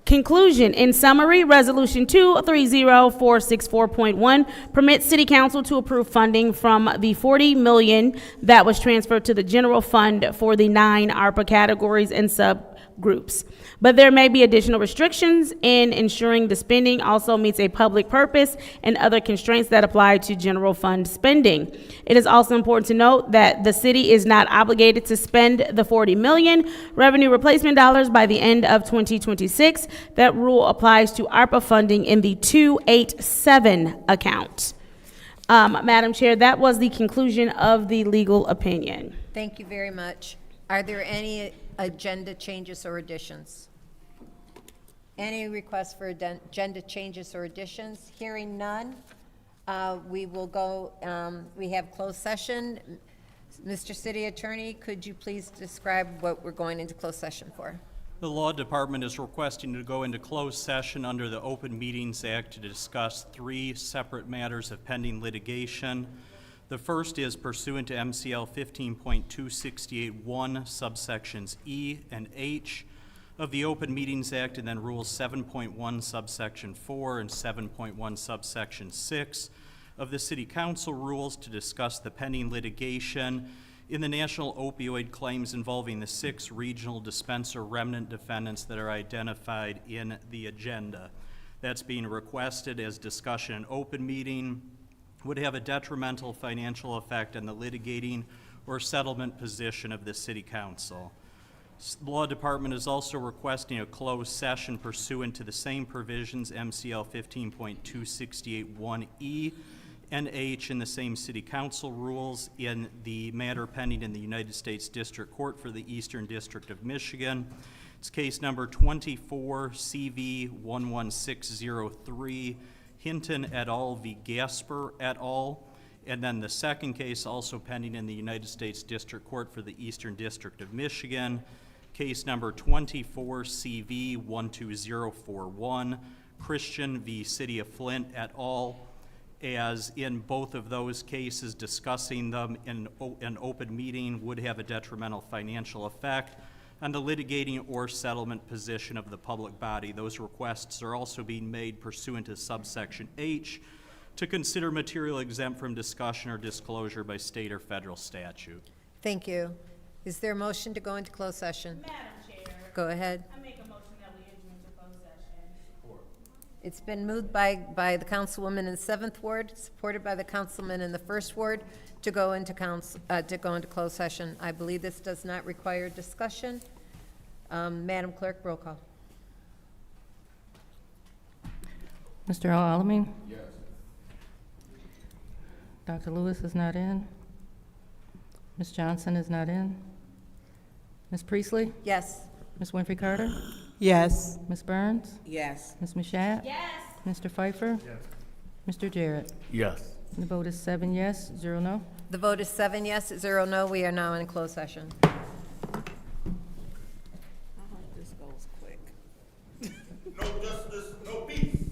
Conclusion. In summary, Resolution 230464.1 permits City Council to approve funding from the $40 million that was transferred to the general fund for the 9 ARPA categories and subgroups. But there may be additional restrictions in ensuring the spending also meets a public purpose and other constraints that apply to general fund spending. It is also important to note that the city is not obligated to spend the $40 million revenue replacement dollars by the end of 2026. That rule applies to ARPA funding in the 287 account. Madam Chair, that was the conclusion of the legal opinion. Thank you very much. Are there any agenda changes or additions? Any requests for agenda changes or additions? Hearing none, we will go, we have closed session. Mr. City Attorney, could you please describe what we're going into closed session for? The Law Department is requesting to go into closed session under the Open Meetings Act to discuss 3 separate matters of pending litigation. The first is pursuant to MCL 15.268(1) subsections E and H of the Open Meetings Act, and then Rules 7.1 subsection 4 and 7.1 subsection 6 of the City Council rules to discuss the pending litigation in the national opioid claims involving the 6 regional dispenser remnant defendants that are identified in the agenda. That's being requested as discussion in open meeting would have a detrimental financial effect on the litigating or settlement position of the City Council. The Law Department is also requesting a closed session pursuant to the same provisions, MCL 15.268(1)(e) and H in the same City Council rules in the matter pending in the United States District Court for the Eastern District of Michigan. It's case number 24CV11603, Hinton et al. V. Gasper et al. And then the second case also pending in the United States District Court for the Eastern District of Michigan, case number 24CV12041, Christian v. City of Flint et al. As in both of those cases, discussing them in an open meeting would have a detrimental financial effect on the litigating or settlement position of the public body. Those requests are also being made pursuant to subsection H to consider material exempt from discussion or disclosure by state or federal statute. Thank you. Is there a motion to go into closed session? Madam Chair, Go ahead. I make a motion that we enter into closed session. It's been moved by the councilwoman in the 7th ward, supported by the councilman in the 1st ward, to go into closed session. I believe this does not require discussion. Madam Clerk, roll call. Mr. Alamin? Yes. Dr. Lewis is not in. Ms. Johnson is not in. Ms. Priestley? Yes. Ms. Winfrey Carter? Yes. Ms. Burns? Yes. Ms. Mashat? Yes. Mr. Pfeiffer? Yes. Mr. Jarrett? Yes. The vote is 7 yes, 0 no. The vote is 7 yes, 0 no. We are now in closed session. This goes quick. No justice, no peace.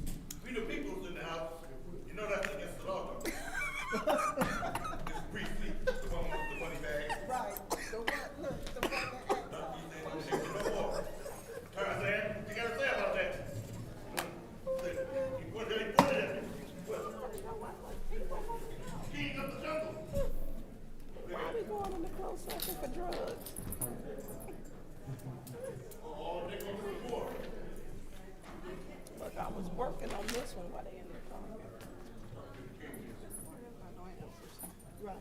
We the people's in the house. You know that's against the law. It's Priestley, the one with the money bag. Right. The one, look, the one that No more. Tarzan, what you gotta say about that? What did he put it at? King of the jungle. Why are we going in the closed no sucker for drugs. Look, I was working on this one while they in there talking. Right.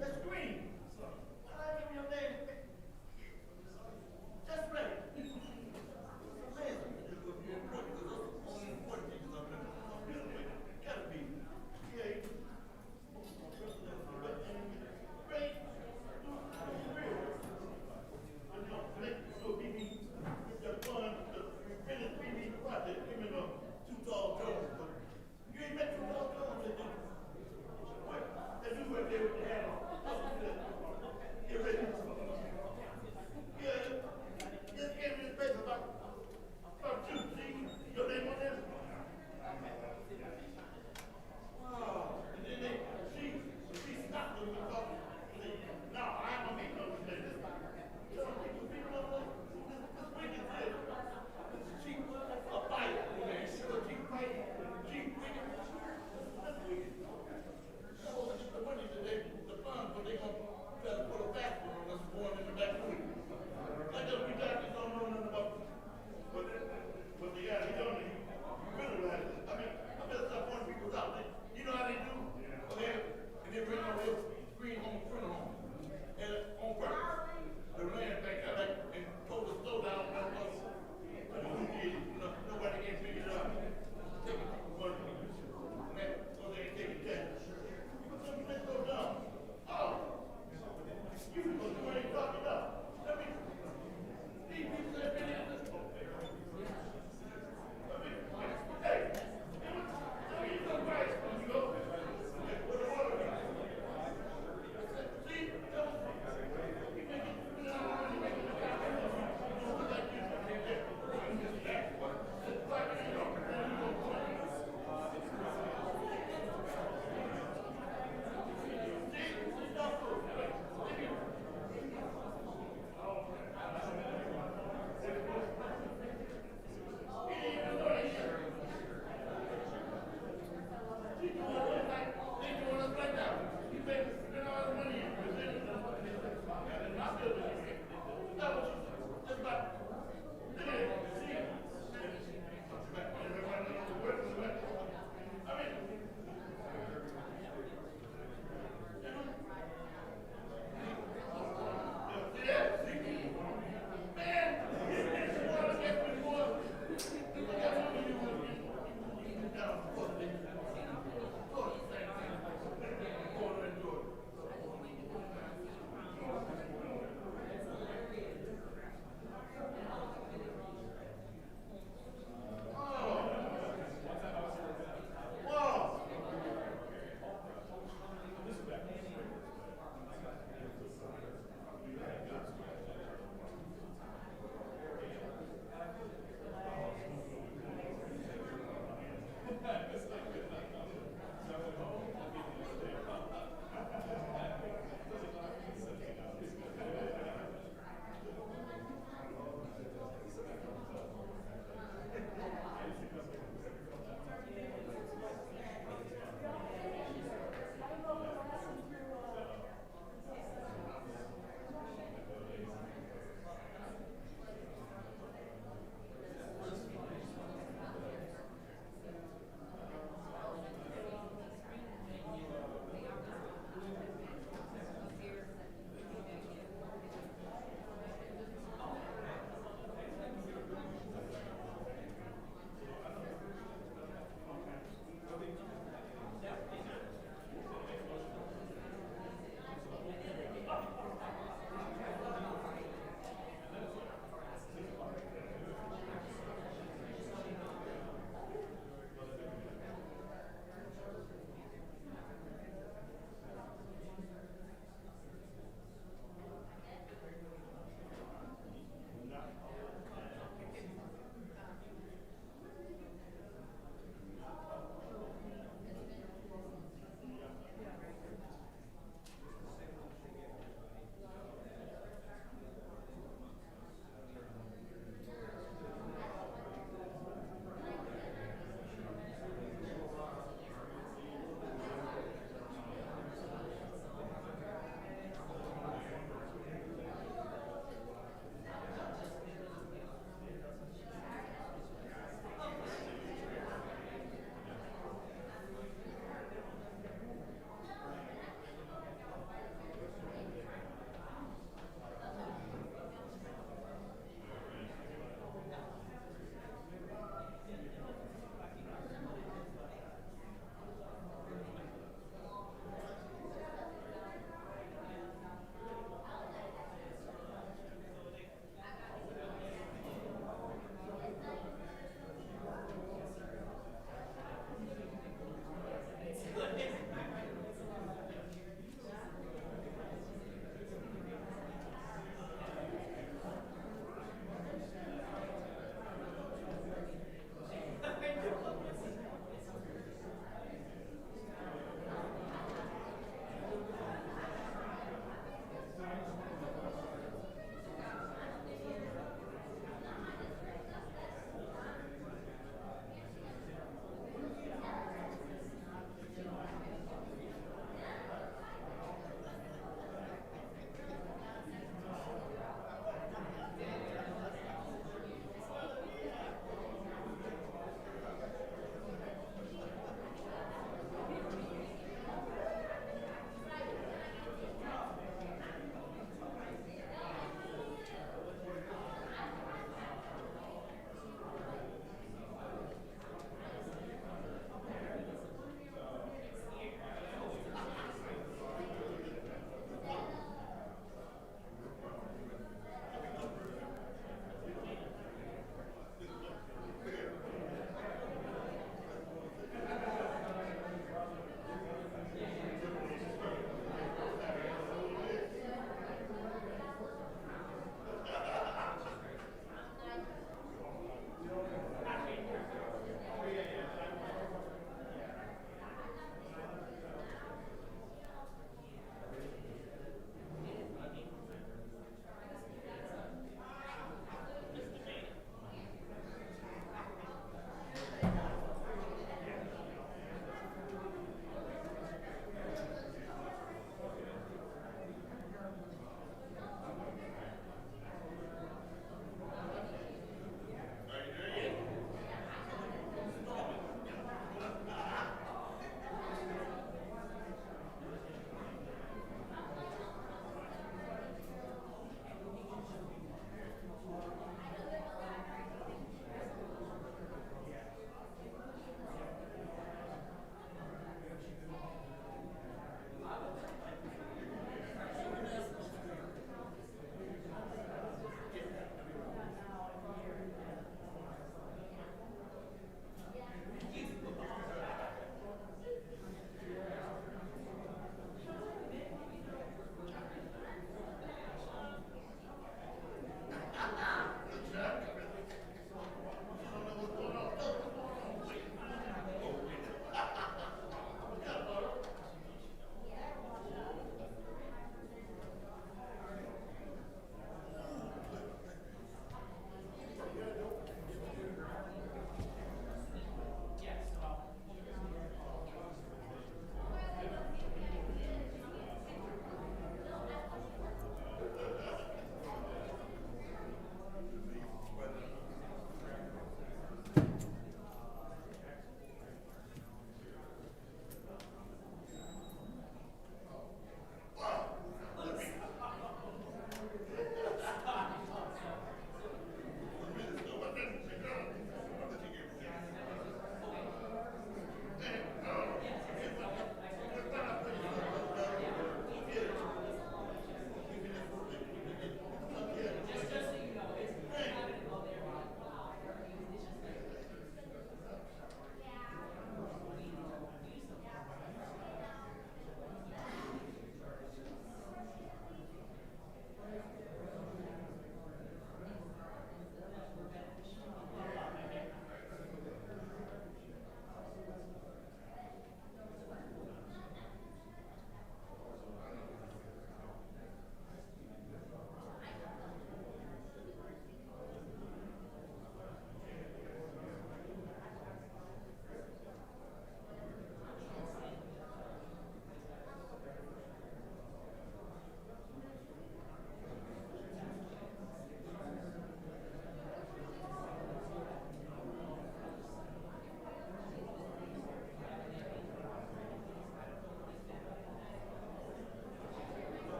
That's green. I give me your name. That's right. It's amazing. Gotta be. Yeah,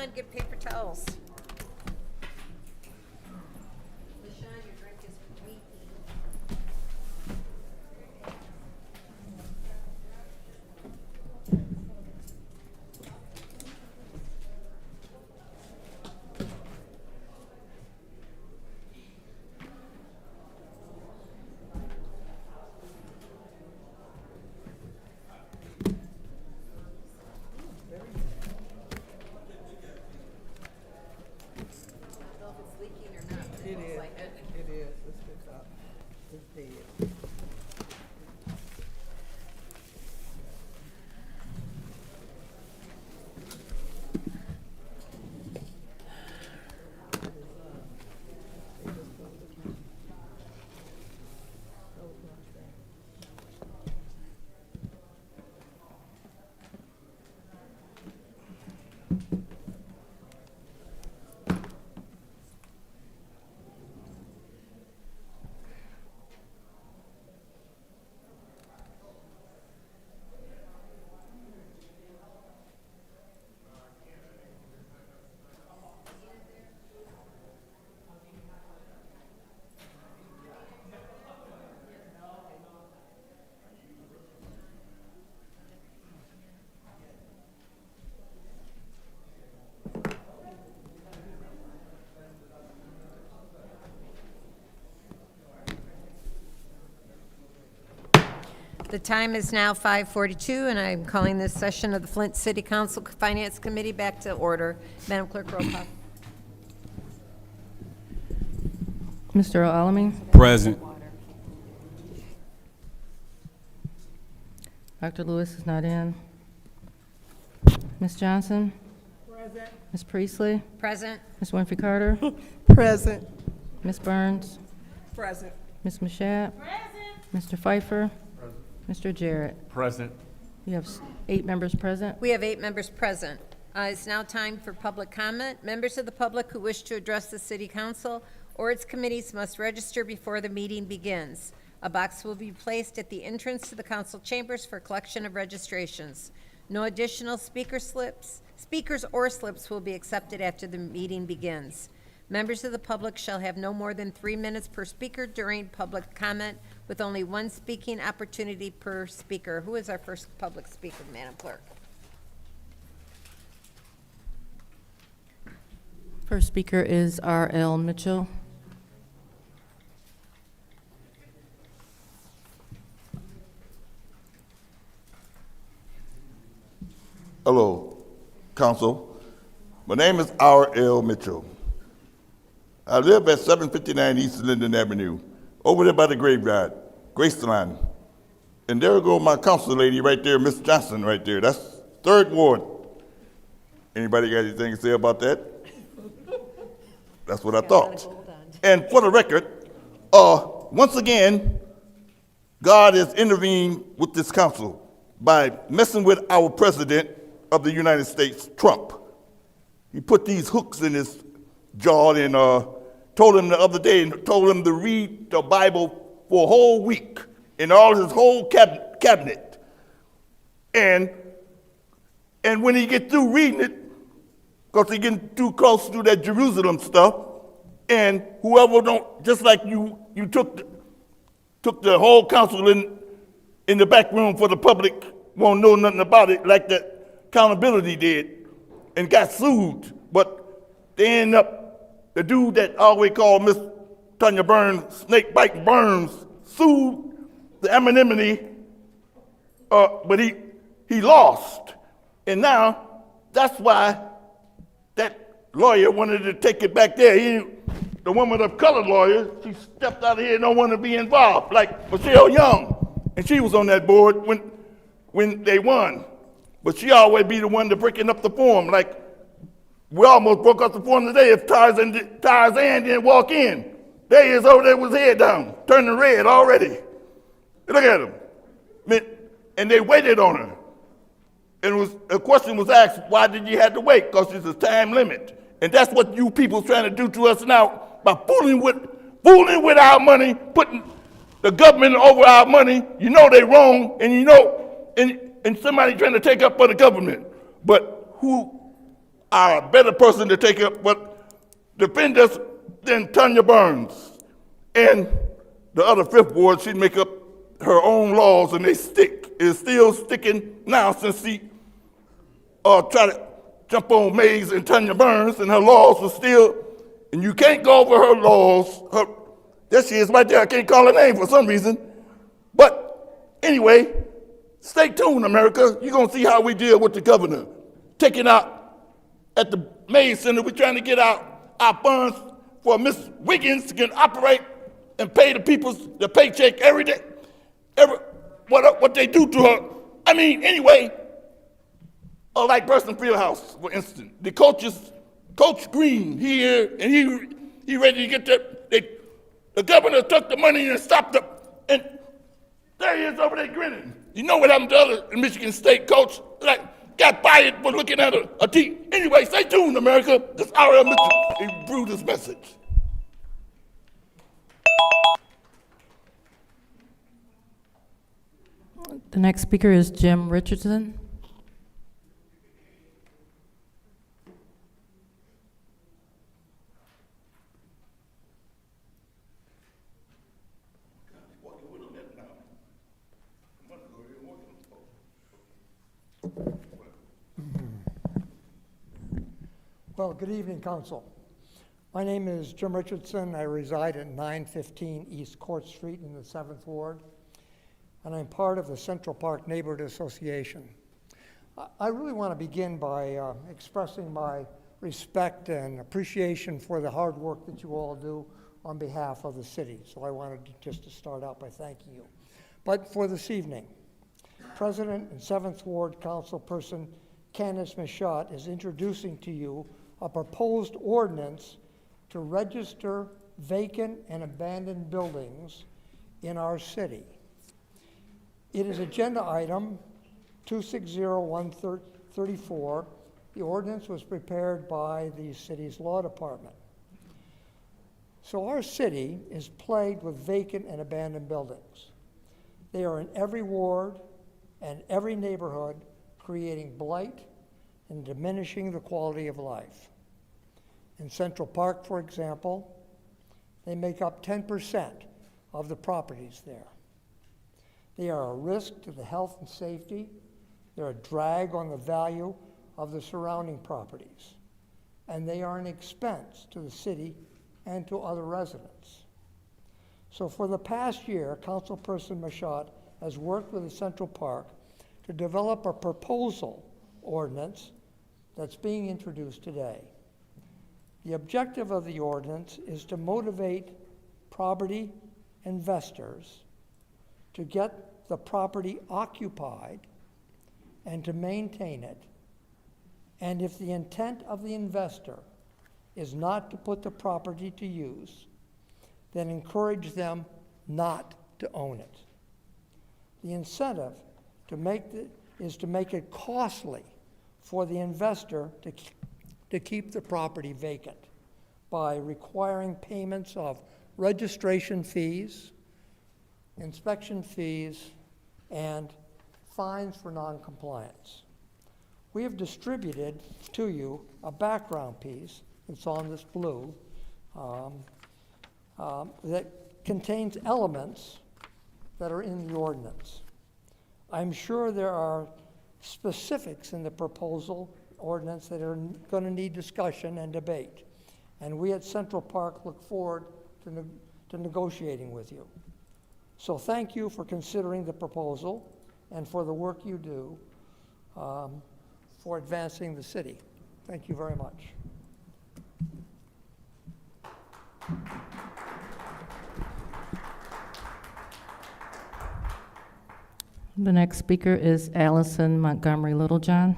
LaShawn, get paper towels. LaShawn, your drink is weak. It is. It is. It's picked up. It's dead. The time is now 5:42, and I'm calling this session of the Flint City Council Finance Committee back to order. Madam Clerk, roll call. Mr. Alamin? Present. Dr. Lewis is not in. Ms. Johnson? Present. Ms. Priestley? Present. Ms. Winfrey Carter? Present. Ms. Burns? Present. Ms. Mashat? Mr. Pfeiffer? Mr. Jarrett? Present. You have 8 members present. We have 8 members present. It's now time for public comment. Members of the public who wish to address the City Council or its committees must register before the meeting begins. A box will be placed at the entrance to the council chambers for collection of registrations. No additional speakers or slips will be accepted after the meeting begins. Members of the public shall have no more than 3 minutes per speaker during public comment, with only 1 speaking opportunity per speaker. Who is our first public speaker, Madam Clerk? First speaker is R.L. Mitchell. Hello, Council. My name is R.L. Mitchell. I live at 759 East Linden Avenue, over there by the graveyard, Graceland. And there go my council lady right there, Miss Johnson right there. That's 3rd Ward. Anybody got anything to say about that? That's what I thought. And for the record, once again, God has intervened with this council by messing with our president of the United States, Trump. He put these hooks in his jaw and told him the other day, told him to read the Bible for a whole week in all his whole cabinet. And when he get through reading it, because he getting too close to that Jerusalem stuff, and whoever don't, just like you took the whole council in the back room for the public won't know nothing about it, like the accountability did, and got sued. But they end up, the dude that I always call Miss Tanya Burns, Snake Bite Burns, sued the anonymity, but he lost. And now, that's why that lawyer wanted to take it back there. The woman of color lawyer, she stepped out of here and don't want to be involved, like Michelle Young. And she was on that board when they won. But she always be the one to breaking up the form. Like, we almost broke up the form today if Tarzan didn't walk in. There he is over there with his head down, turning red already. Look at him. And they waited on her. And a question was asked, why did you have to wait? Because there's a time limit. And that's what you people trying to do to us now by fooling with our money, putting the government over our money. You know they're wrong, and and somebody trying to take up for the government. But are a better person to take up what defend us than Tanya Burns. And the other fifth ward, she'd make up her own laws, and they stick. It's still sticking now since she tried to jump on Mays and Tanya Burns, and her laws are still, and you can't go over her laws. There she is right there. I can't call her name for some reason. But anyway, stay tuned, America. You're going to see how we deal with the governor. Taking out at the Mays Center, we're trying to get out our funds for Miss Wiggins to can operate and pay the people the paycheck every day. What they do to her. I mean, anyway, like Burston Fieldhouse, for instance, the coaches, Coach Green here, and he ready to get the governor took the money and stopped up, and there he is over there grinning. You know what happened to other Michigan State coach? Like, got fired for looking at a team. Anyway, stay tuned, America. This is R.L. Mitchell. He brewed this message. The next speaker is Jim Richardson. Well, good evening, Council. My name is Jim Richardson. I reside at 915 East Court Street in the 7th Ward, and I'm part of the Central Park Neighborhood Association. I really want to begin by expressing my respect and appreciation for the hard work that you all do on behalf of the city. So I wanted just to start out by thanking you. But for this evening, President and 7th Ward Councilperson Candace Michaud is introducing to you a proposed ordinance to register vacant and abandoned buildings in our city. It is agenda item 260134. The ordinance was prepared by the city's law department. So our city is plagued with vacant and abandoned buildings. They are in every ward and every neighborhood, creating blight and diminishing the quality of life. In Central Park, for example, they make up 10% of the properties there. They are a risk to the health and safety. They're a drag on the value of the surrounding properties. And they are an expense to the city and to other residents. So for the past year, Councilperson Michaud has worked with the Central Park to develop a proposal ordinance that's being introduced today. The objective of the ordinance is to motivate property investors to get the property occupied and to maintain it. And if the intent of the investor is not to put the property to use, then encourage them not to own it. The incentive is to make it costly for the investor to keep the property vacant by requiring payments of registration fees, inspection fees, and fines for noncompliance. We have distributed to you a background piece, it's on this blue, that contains elements that are in the ordinance. I'm sure there are specifics in the proposal ordinance that are going to need discussion and debate. And we at Central Park look forward to negotiating with you. So thank you for considering the proposal and for the work you do for advancing the city. Thank you very much. The next speaker is Allison Montgomery Littlejohn.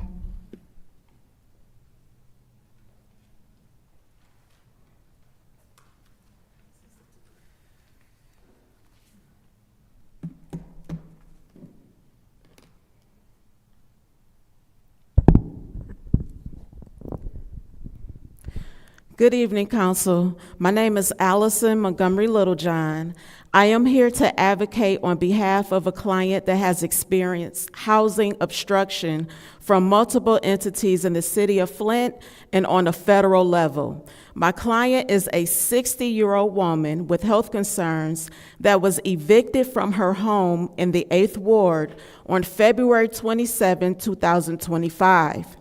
Good evening, Council. My name is Allison Montgomery Littlejohn. I am here to advocate on behalf of a client that has experienced housing obstruction from multiple entities in the city of Flint and on a federal level. My client is a 60-year-old woman with health concerns that was evicted from her home in the 8th Ward on February 27, 2025.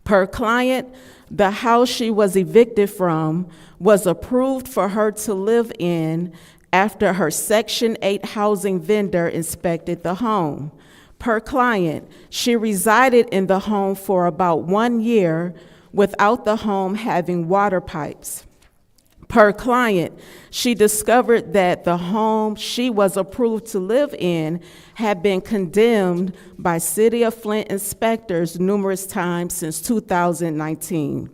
Per client, the house she was evicted from was approved for her to live in after her Section 8 housing vendor inspected the home. Per client, she resided in the home for about 1 year without the home having water pipes. Per client, she discovered that the home she was approved to live in had been condemned by City of Flint inspectors numerous times since 2019.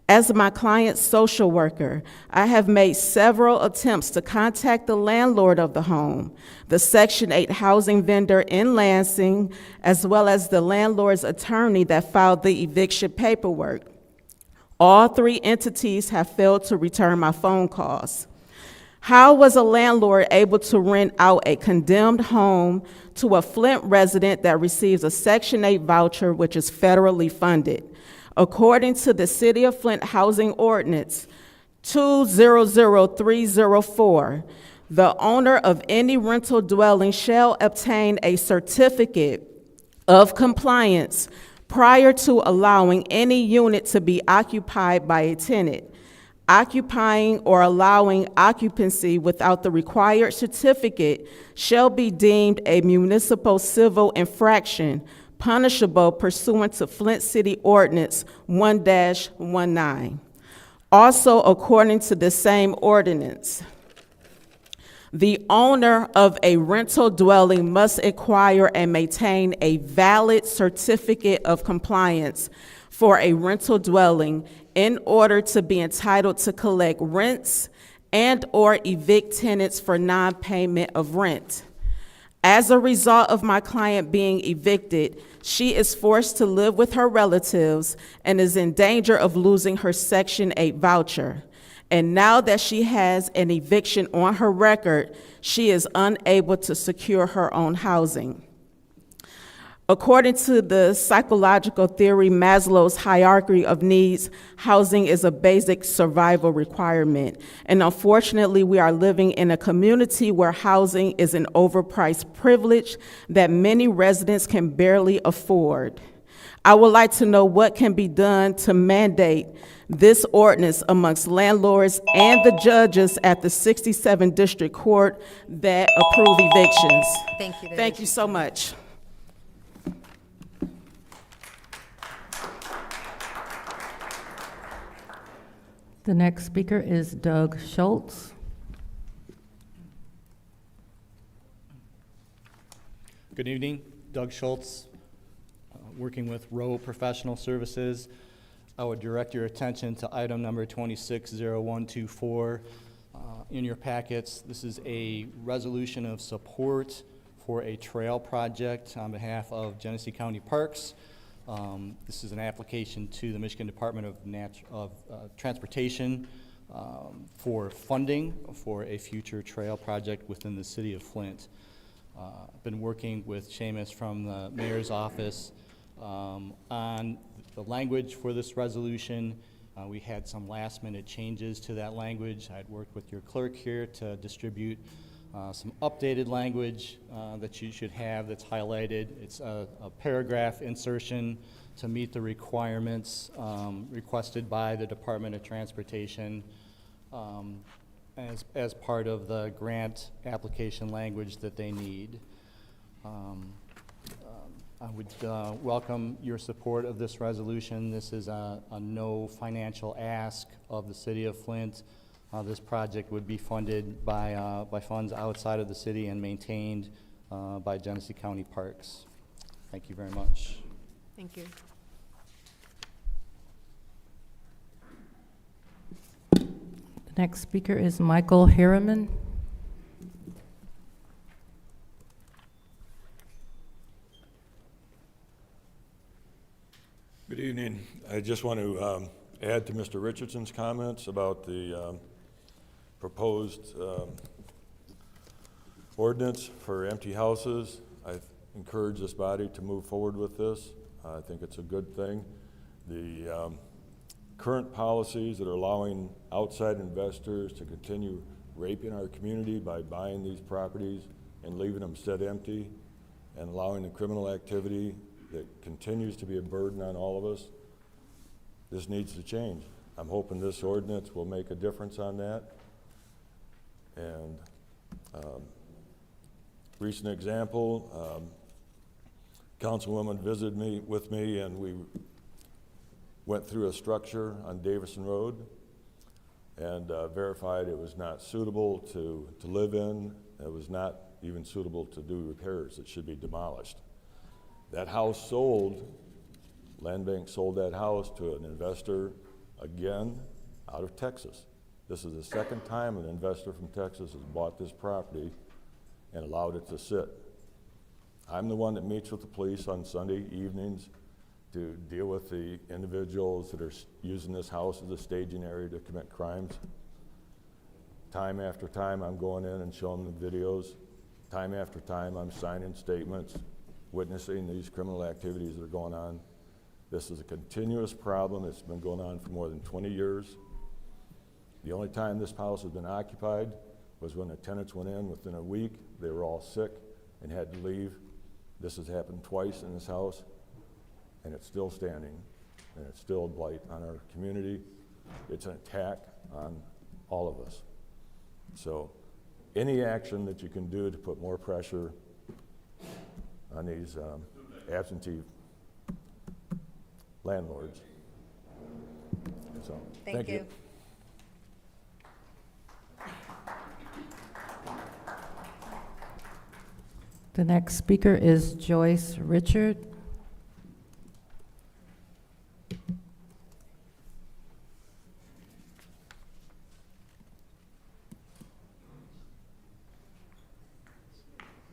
As my client's social worker, I have made several attempts to contact the landlord of the home, the Section 8 housing vendor in Lansing, as well as the landlord's attorney that filed the eviction paperwork. All three entities have failed to return my phone calls. How was a landlord able to rent out a condemned home to a Flint resident that receives a Section 8 voucher, which is federally funded? According to the City of Flint Housing Ordinance 200304, the owner of any rental dwelling shall obtain a certificate of compliance prior to allowing any unit to be occupied by a tenant. Occupying or allowing occupancy without the required certificate shall be deemed a municipal civil infraction punishable pursuant to Flint City Ordinance 1-19. Also, according to the same ordinance, the owner of a rental dwelling must acquire and maintain a valid certificate of compliance for a rental dwelling in order to be entitled to collect rents and or evict tenants for non-payment of rent. As a result of my client being evicted, she is forced to live with her relatives and is in danger of losing her Section 8 voucher. And now that she has an eviction on her record, she is unable to secure her own housing. According to the psychological theory Maslow's hierarchy of needs, housing is a basic survival requirement. And unfortunately, we are living in a community where housing is an overpriced privilege that many residents can barely afford. I would like to know what can be done to mandate this ordinance amongst landlords and the judges at the 67th District Court that approve evictions. Thank you. Thank you so much. The next speaker is Doug Schultz. Good evening, Doug Schultz, working with Rowe Professional Services. I would direct your attention to item number 260124 in your packets. This is a resolution of support for a trail project on behalf of Genesee County Parks. This is an application to the Michigan Department of Transportation for funding for a future trail project within the city of Flint. I've been working with Seamus from the mayor's office on the language for this resolution. We had some last minute changes to that language. I'd worked with your clerk here to distribute some updated language that you should have that's highlighted. It's a paragraph insertion to meet the requirements requested by the Department of Transportation as part of the grant application language that they need. I would welcome your support of this resolution. This is a no financial ask of the city of Flint. This project would be funded by funds outside of the city and maintained by Genesee County Parks. Thank you very much. Thank you. The next speaker is Michael Harriman. Good evening. I just want to add to Mr. Richardson's comments about the proposed ordinance for empty houses. I encourage this body to move forward with this. I think it's a good thing. The current policies that are allowing outside investors to continue raping our community by buying these properties and leaving them set empty and allowing the criminal activity that continues to be a burden on all of us, this needs to change. I'm hoping this ordinance will make a difference on that. And recent example, Councilwoman visited with me and we went through a structure on Davison Road and verified it was not suitable to live in. It was not even suitable to do repairs. It should be demolished. That house sold, Land Bank sold that house to an investor, again, out of Texas. This is the second time an investor from Texas has bought this property and allowed it to sit. I'm the one that meets with the police on Sunday evenings to deal with the individuals that are using this house as a staging area to commit crimes. Time after time, I'm going in and showing them the videos. Time after time, I'm signing statements, witnessing these criminal activities that are going on. This is a continuous problem. It's been going on for more than 20 years. The only time this house has been occupied was when the tenants went in within a week. They were all sick and had to leave. This has happened twice in this house, and it's still standing, and it's still a blight on our community. It's an attack on all of us. So any action that you can do to put more pressure on these absentee landlords. So, thank you. The next speaker is Joyce Richard.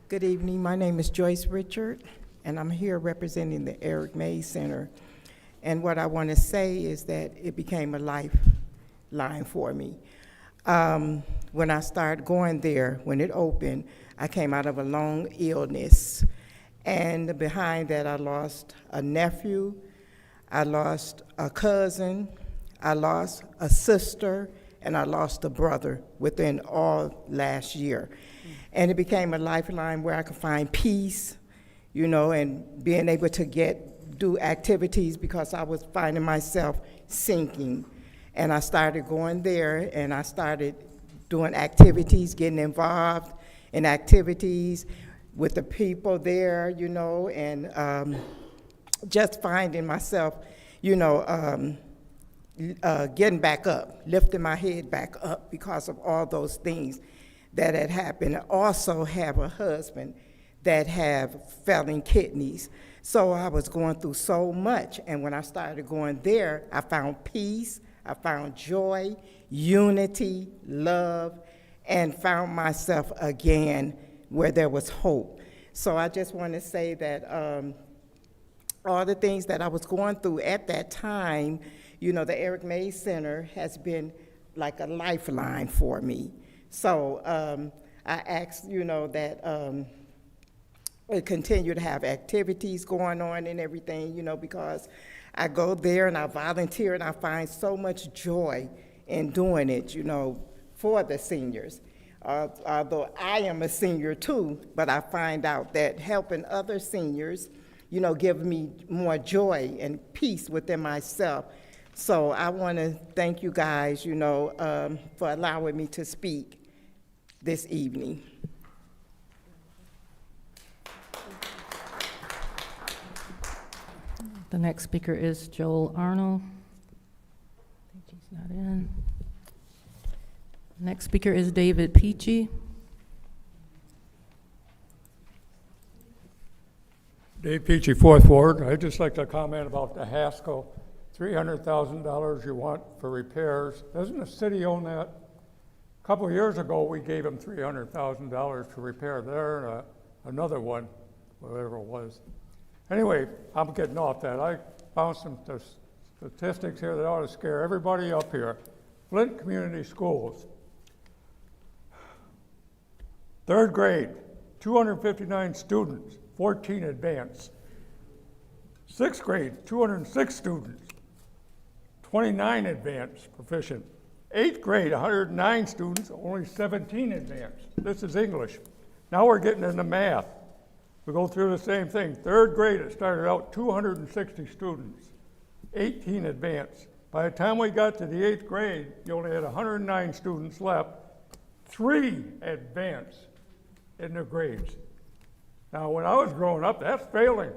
Good evening. My name is Joyce Richard, and I'm here representing the Eric May Center. And what I want to say is that it became a lifeline for me. When I started going there, when it opened, I came out of a long illness. And behind that, I lost a nephew, I lost a cousin, I lost a sister, and I lost a brother within all last year. And it became a lifeline where I could find peace, you know, and being able to do activities because I was finding myself sinking. And I started going there and I started doing activities, getting involved in activities with the people there, you know, and just finding myself, you know, getting back up, lifting my head back up because of all those things that had happened. I also have a husband that have failing kidneys. So I was going through so much, and when I started going there, I found peace, I found joy, unity, love, and found myself again where there was hope. So I just want to say that all the things that I was going through at that time, you know, the Eric May Center has been like a lifeline for me. So I asked, you know, that we continue to have activities going on and everything, you know, because I go there and I volunteer and I find so much joy in doing it, you know, for the seniors. Although I am a senior too, but I find out that helping other seniors, you know, give me more joy and peace within myself. So I want to thank you guys, you know, for allowing me to speak this evening. The next speaker is Joel Arnold. I think he's not in. Next speaker is David Peachy. Dave Peachy, 4th Ward. I'd just like to comment about the Haskell. $300,000 you want for repairs. Doesn't the city own that? A couple of years ago, we gave them $300,000 to repair there and another one, whatever it was. Anyway, I'm getting off that. I bounced them to statistics here that ought to scare everybody up here. Flint Community Schools. 3rd grade, 259 students, 14 advanced. 6th grade, 206 students, 29 advanced proficient. 8th grade, 109 students, only 17 advanced. This is English. Now we're getting into math. We go through the same thing. 3rd grade, it started out 260 students, 18 advanced. By the time we got to the 8th grade, you only had 109 students left, 3 advanced in their grades. Now, when I was growing up, that's failing.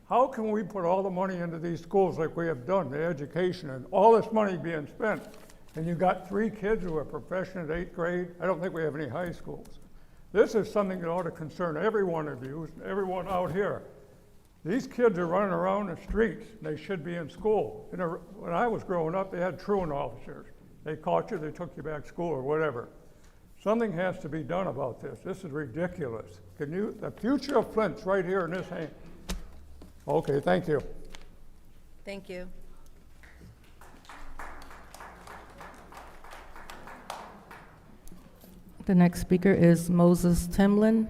How can we put all the money into these schools like we have done, the education, and all this money being spent, and you got 3 kids who are proficient at 8th grade? I don't think we have any high schools. This is something that ought to concern every one of you, everyone out here. These kids are running around the streets. They should be in school. When I was growing up, they had truant officers. They caught you, they took you back to school or whatever. Something has to be done about this. This is ridiculous. The future of Flint's right here in this hand. Okay, thank you. Thank you. The next speaker is Moses Timlin.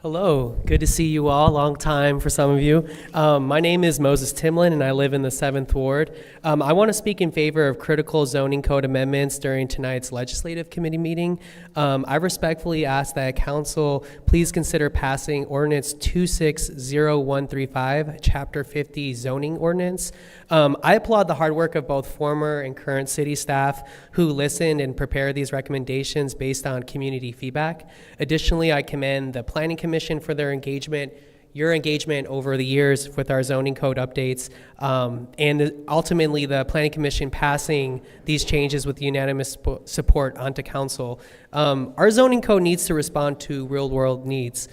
Hello, good to see you all, long time for some of you. My name is Moses Timlin and I live in the 7th Ward. I want to speak in favor of critical zoning code amendments during tonight's legislative committee meeting. I respectfully ask that council please consider passing ordinance 260135, chapter 50 zoning ordinance. I applaud the hard work of both former and current city staff who listened and prepared these recommendations based on community feedback. Additionally, I commend the Planning Commission for their engagement, your engagement over the years with our zoning code updates, and ultimately the Planning Commission passing these changes with unanimous support onto council. Our zoning code needs to respond to real world needs.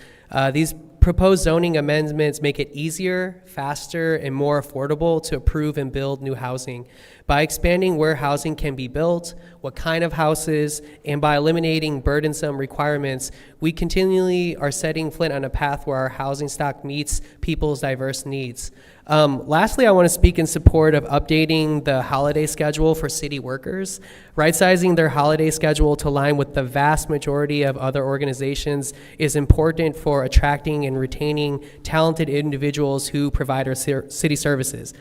These proposed zoning amendments make it easier, faster, and more affordable to approve and build new housing. By expanding where housing can be built, what kind of houses, and by eliminating burdensome requirements, we continually are setting Flint on a path where our housing stock meets people's diverse needs. Lastly, I want to speak in support of updating the holiday schedule for city workers. Right-sizing their holiday schedule to align with the vast majority of other organizations is important for attracting and retaining talented individuals who provide our city services,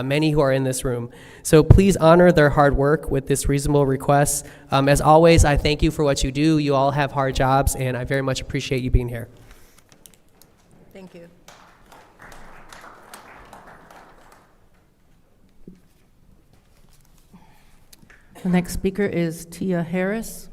many who are in this room. So please honor their hard work with this reasonable request. As always, I thank you for what you do. You all have hard jobs, and I very much appreciate you being here. Thank you. The next speaker is Tia Harris.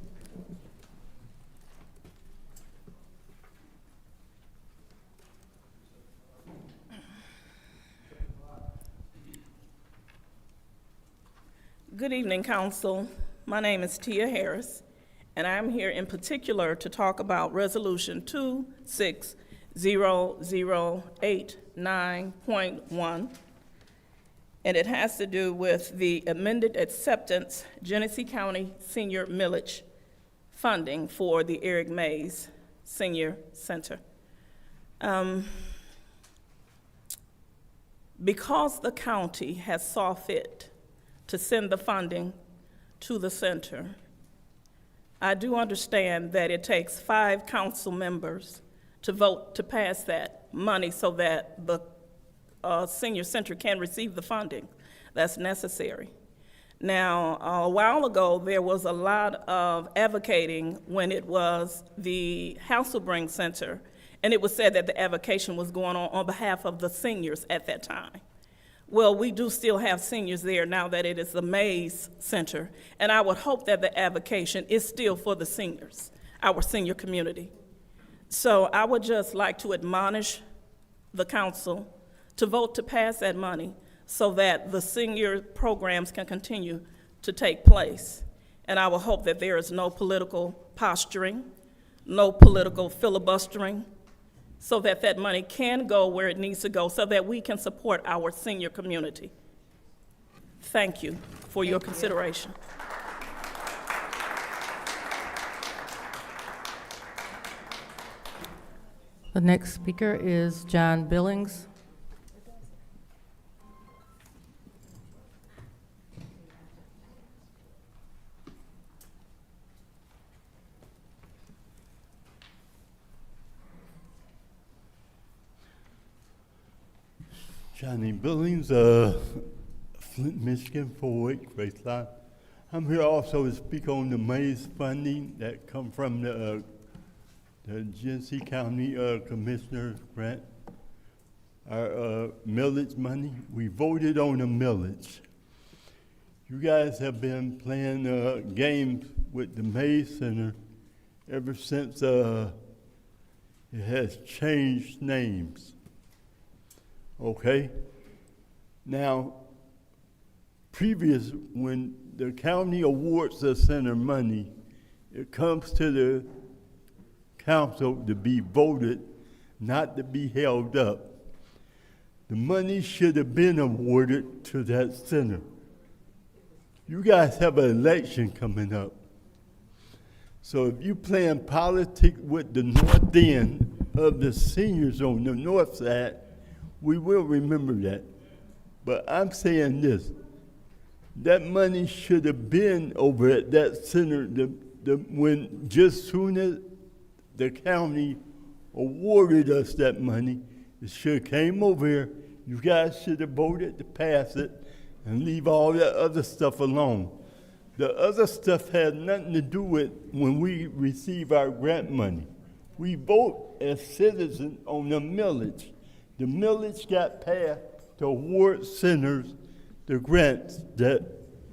Good evening, Council. My name is Tia Harris, and I'm here in particular to talk about Resolution 260089.1, and it has to do with the amended acceptance Genesee County Senior Millage funding for the Eric Mays Senior Center. Because the county has saw fit to send the funding to the center, I do understand that it takes 5 council members to vote to pass that money so that the senior center can receive the funding that's necessary. Now, a while ago, there was a lot of advocating when it was the Hasselbring Center, and it was said that the advocation was going on behalf of the seniors at that time. Well, we do still have seniors there now that it is the Mays Center, and I would hope that the advocation is still for the seniors, our senior community. So I would just like to admonish the council to vote to pass that money so that the senior programs can continue to take place. And I will hope that there is no political posturing, no political filibustering, so that that money can go where it needs to go so that we can support our senior community. Thank you for your consideration. The next speaker is John Billings. Johnny Billings, Flint, Michigan, 408 Graceline. I'm here also to speak on the maize funding that come from the Genesee County Commissioner's grant. Our millage money, we voted on the millage. You guys have been playing games with the Maize Center ever since it has changed names. Okay? Now, previous, when the county awards the center money, it comes to the council to be voted, not to be held up. The money should have been awarded to that center. You guys have an election coming up. So if you playing politics with the north end of the seniors on the north side, we will remember that. But I'm saying this, that money should have been over at that center when just soon as the county awarded us that money, it should have came over here. You guys should have voted to pass it and leave all that other stuff alone. The other stuff had nothing to do with when we receive our grant money. We vote as citizens on the millage. The millage got passed to award centers the grants that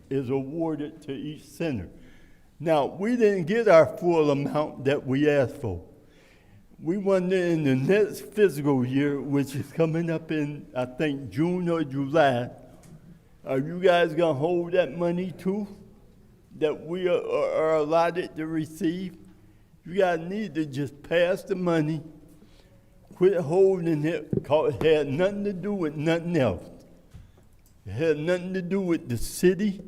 is awarded to each center. Now, we didn't get our full amount that we asked for. We want in the next fiscal year, which is coming up in, I think, June or July, are you guys gonna hold that money too, that we are allotted to receive? You guys need to just pass the money, quit holding it, cause it had nothing to do with nothing else. It had nothing to do with the city.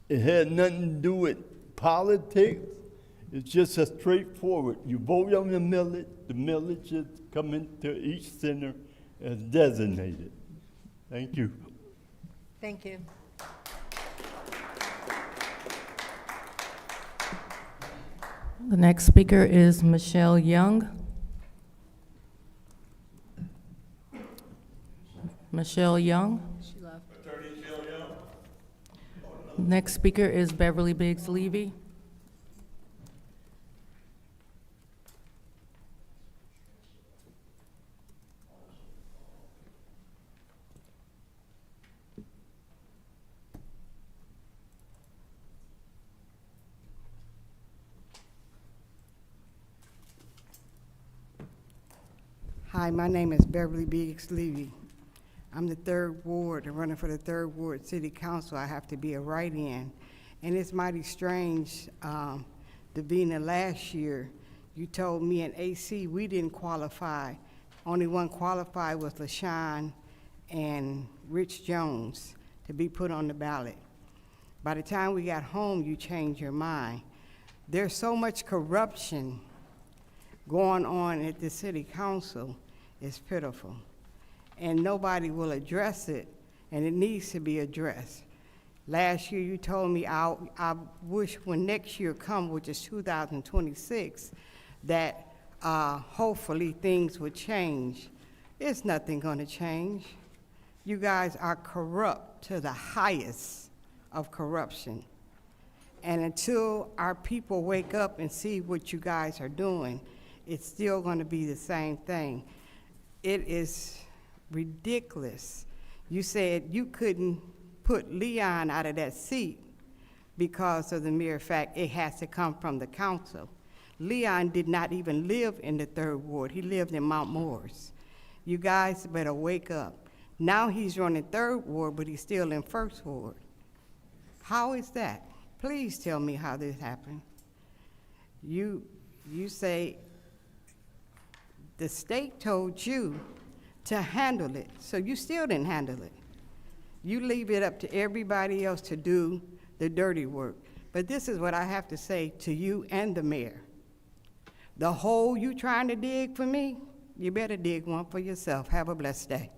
It had nothing to do with politics. It's just a straightforward. You vote on the millage is coming to each center as designated. Thank you. Thank you. The next speaker is Michelle Young. Michelle Young. She left. Attorney Michelle Young. Next speaker is Beverly Biggs Levy. Hi, my name is Beverly Biggs Levy. I'm the 3rd Ward, running for the 3rd Ward City Council. I have to be a write-in. And it's mighty strange to be in the last year. You told me and AC we didn't qualify. Only one qualified was LaShawn and Rich Jones to be put on the ballot. By the time we got home, you changed your mind. There's so much corruption going on at the city council, it's pitiful. And nobody will address it, and it needs to be addressed. Last year you told me I wish when next year come, which is 2026, that hopefully things would change. It's nothing gonna change. You guys are corrupt to the highest of corruption. And until our people wake up and see what you guys are doing, it's still going to be the same thing. It is ridiculous. You said you couldn't put Leon out of that seat because of the mere fact it has to come from the council. Leon did not even live in the 3rd Ward. He lived in Mount Morris. You guys better wake up. Now he's running 3rd Ward, but he's still in 1st Ward. How is that? Please tell me how this happened. You say the state told you to handle it, so you still didn't handle it. You leave it up to everybody else to do the dirty work. But this is what I have to say to you and the mayor. The hole you trying to dig for me, you better dig one for yourself. Have a blessed day.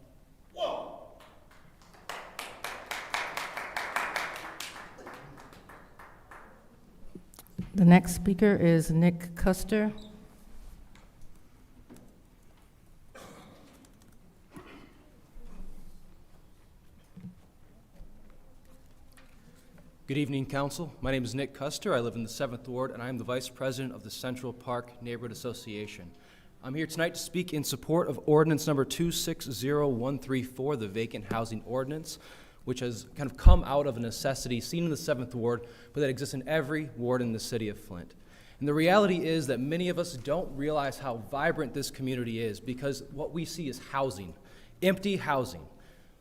The next speaker is Nick Custer. Good evening, Council. My name is Nick Custer. I live in the 7th Ward, and I am the Vice President of the Central Park Neighborhood Association. I'm here tonight to speak in support of Ordinance Number 260134, the Vacant Housing Ordinance, which has kind of come out of a necessity seen in the 7th Ward, but that exists in every ward in the city of Flint. And the reality is that many of us don't realize how vibrant this community is because what we see is housing, empty housing.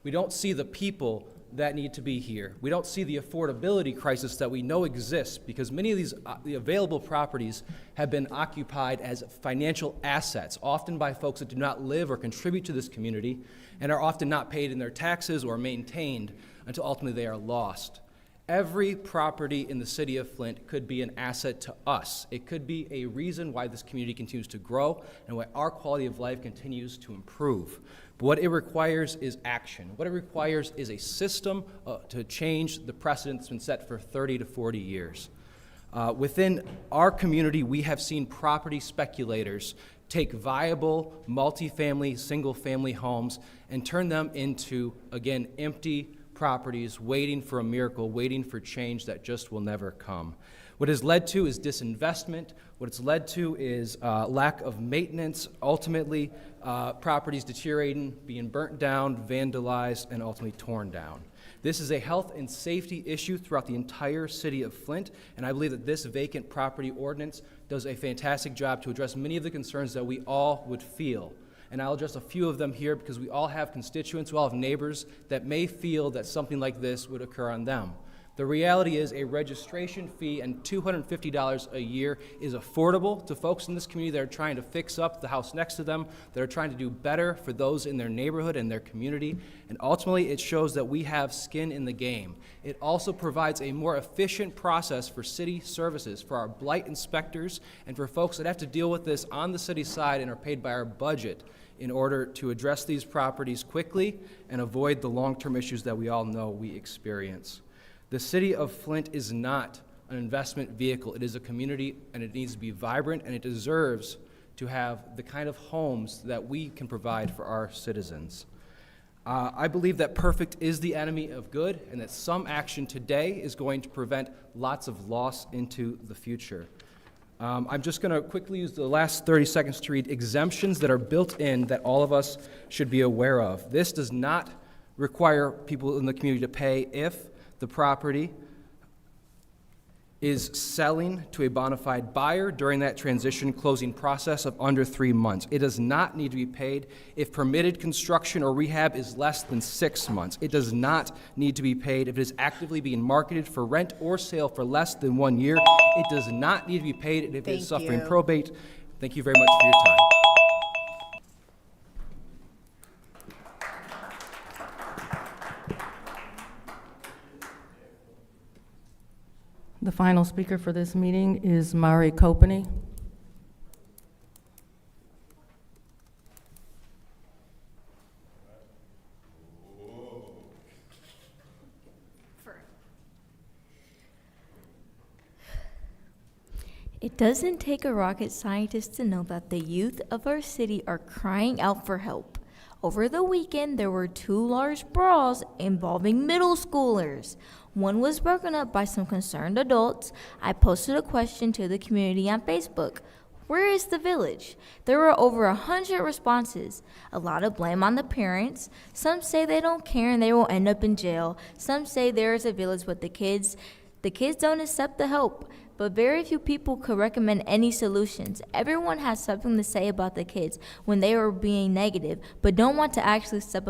We don't see the people that need to be here. We don't see the affordability crisis that we know exists because many of these the available properties have been occupied as financial assets, often by folks that do not live or contribute to this community and are often not paid in their taxes or maintained until ultimately they are lost. Every property in the city of Flint could be an asset to us. It could be a reason why this community continues to grow and why our quality of life continues to improve. But what it requires is action. What it requires is a system to change the precedent that's been set for 30 to 40 years. Within our community, we have seen property speculators take viable multifamily, single-family homes and turn them into, again, empty properties, waiting for a miracle, waiting for change that just will never come. What has led to is disinvestment. What it's led to is lack of maintenance, ultimately properties deteriorating, being burnt down, vandalized, and ultimately torn down. This is a health and safety issue throughout the entire city of Flint, and I believe that this vacant property ordinance does a fantastic job to address many of the concerns that we all would feel. And I'll address a few of them here because we all have constituents, we all have neighbors that may feel that something like this would occur on them. The reality is a registration fee and $250 a year is affordable to folks in this community that are trying to fix up the house next to them, that are trying to do better for those in their neighborhood and their community, and ultimately it shows that we have skin in the game. It also provides a more efficient process for city services, for our blight inspectors, and for folks that have to deal with this on the city side and are paid by our budget in order to address these properties quickly and avoid the long-term issues that we all know we experience. The city of Flint is not an investment vehicle. It is a community, and it needs to be vibrant, and it deserves to have the kind of homes that we can provide for our citizens. I believe that perfect is the enemy of good, and that some action today is going to prevent lots of loss into the future. I'm just going to quickly use the last 30 seconds to read exemptions that are built in that all of us should be aware of. This does not require people in the community to pay if the property is selling to a bona fide buyer during that transition closing process of under 3 months. It does not need to be paid if permitted construction or rehab is less than 6 months. It does not need to be paid if it is actively being marketed for rent or sale for less than 1 year. It does not need to be paid if it is suffering probate. Thank you very much for your time. The final speaker for this meeting is Mari Kopany. It doesn't take a rocket scientist to know that the youth of our city are crying out for help. Over the weekend, there were 2 large brawls involving middle schoolers. One was broken up by some concerned adults. I posted a question to the community on Facebook. Where is the village? There were over 100 responses. A lot of blame on the parents. Some say they don't care and they will end up in jail. Some say there is a village with the kids don't accept the help. But very few people could recommend any solutions. Everyone has something to say about the kids when they are being negative, but don't want to actually step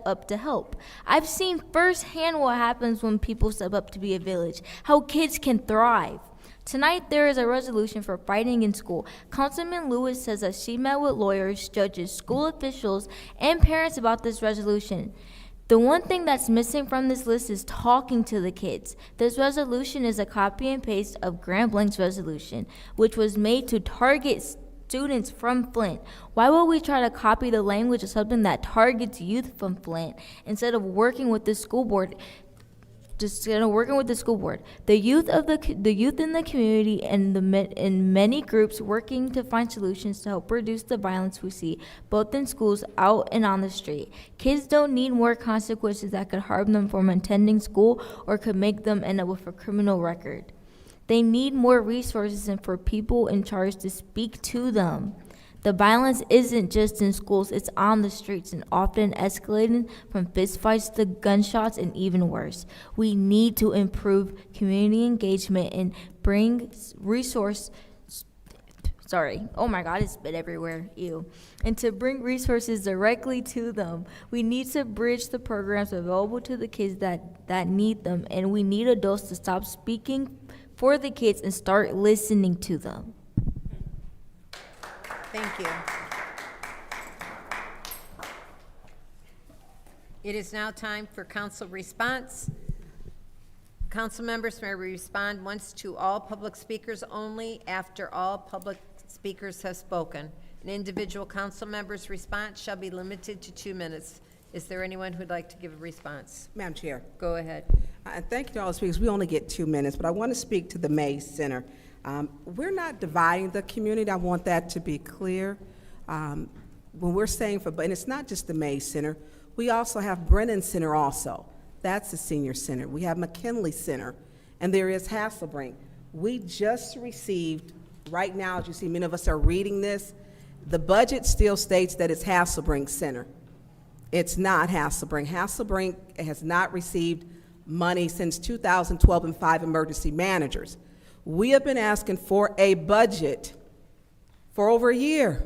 up to help. I've seen firsthand what happens when people step up to be a village, how kids can thrive. Tonight, there is a resolution for fighting in school. Councilman Lewis says that she met with lawyers, judges, school officials, and parents about this resolution. The one thing that's missing from this list is talking to the kids. This resolution is a copy and paste of Grant Blank's resolution, which was made to target students from Flint. Why would we try to copy the language of something that targets youth from Flint instead of working with the school board? Working with the school board, the youth in the community, and in many groups working to find solutions to help reduce the violence we see both in schools, out and on the street. Kids don't need more consequences that could harm them from attending school or could make them end up with a criminal record. They need more resources and for people in charge to speak to them. The violence isn't just in schools, it's on the streets and often escalating from fistfights to gunshots and even worse. We need to improve community engagement and bring oh my God, it's spit everywhere, ew. And to bring resources directly to them. We need to bridge the programs available to the kids that need them, and we need adults to stop speaking for the kids and start listening to them. Thank you. It is now time for council response. Council members may respond once to all public speakers only after all public speakers have spoken. An individual council member's response shall be limited to 2 minutes. Is there anyone who'd like to give a response? Madam Chair. Go ahead. Thank you to all the speakers. We only get 2 minutes, but I want to speak to the Mays Center. We're not dividing the community. I want that to be clear. When we're saying and it's not just the Mays Center, we also have Brennan Center also. That's the senior center. We have McKinley Center, and there is Hasselbrink. We just received, right now, as you see, many of us are reading this, the budget still states that it's Hasselbrink Center. It's not Hasselbrink. Hasselbrink has not received money since 2012 and 5 emergency managers. We have been asking for a budget for over a year.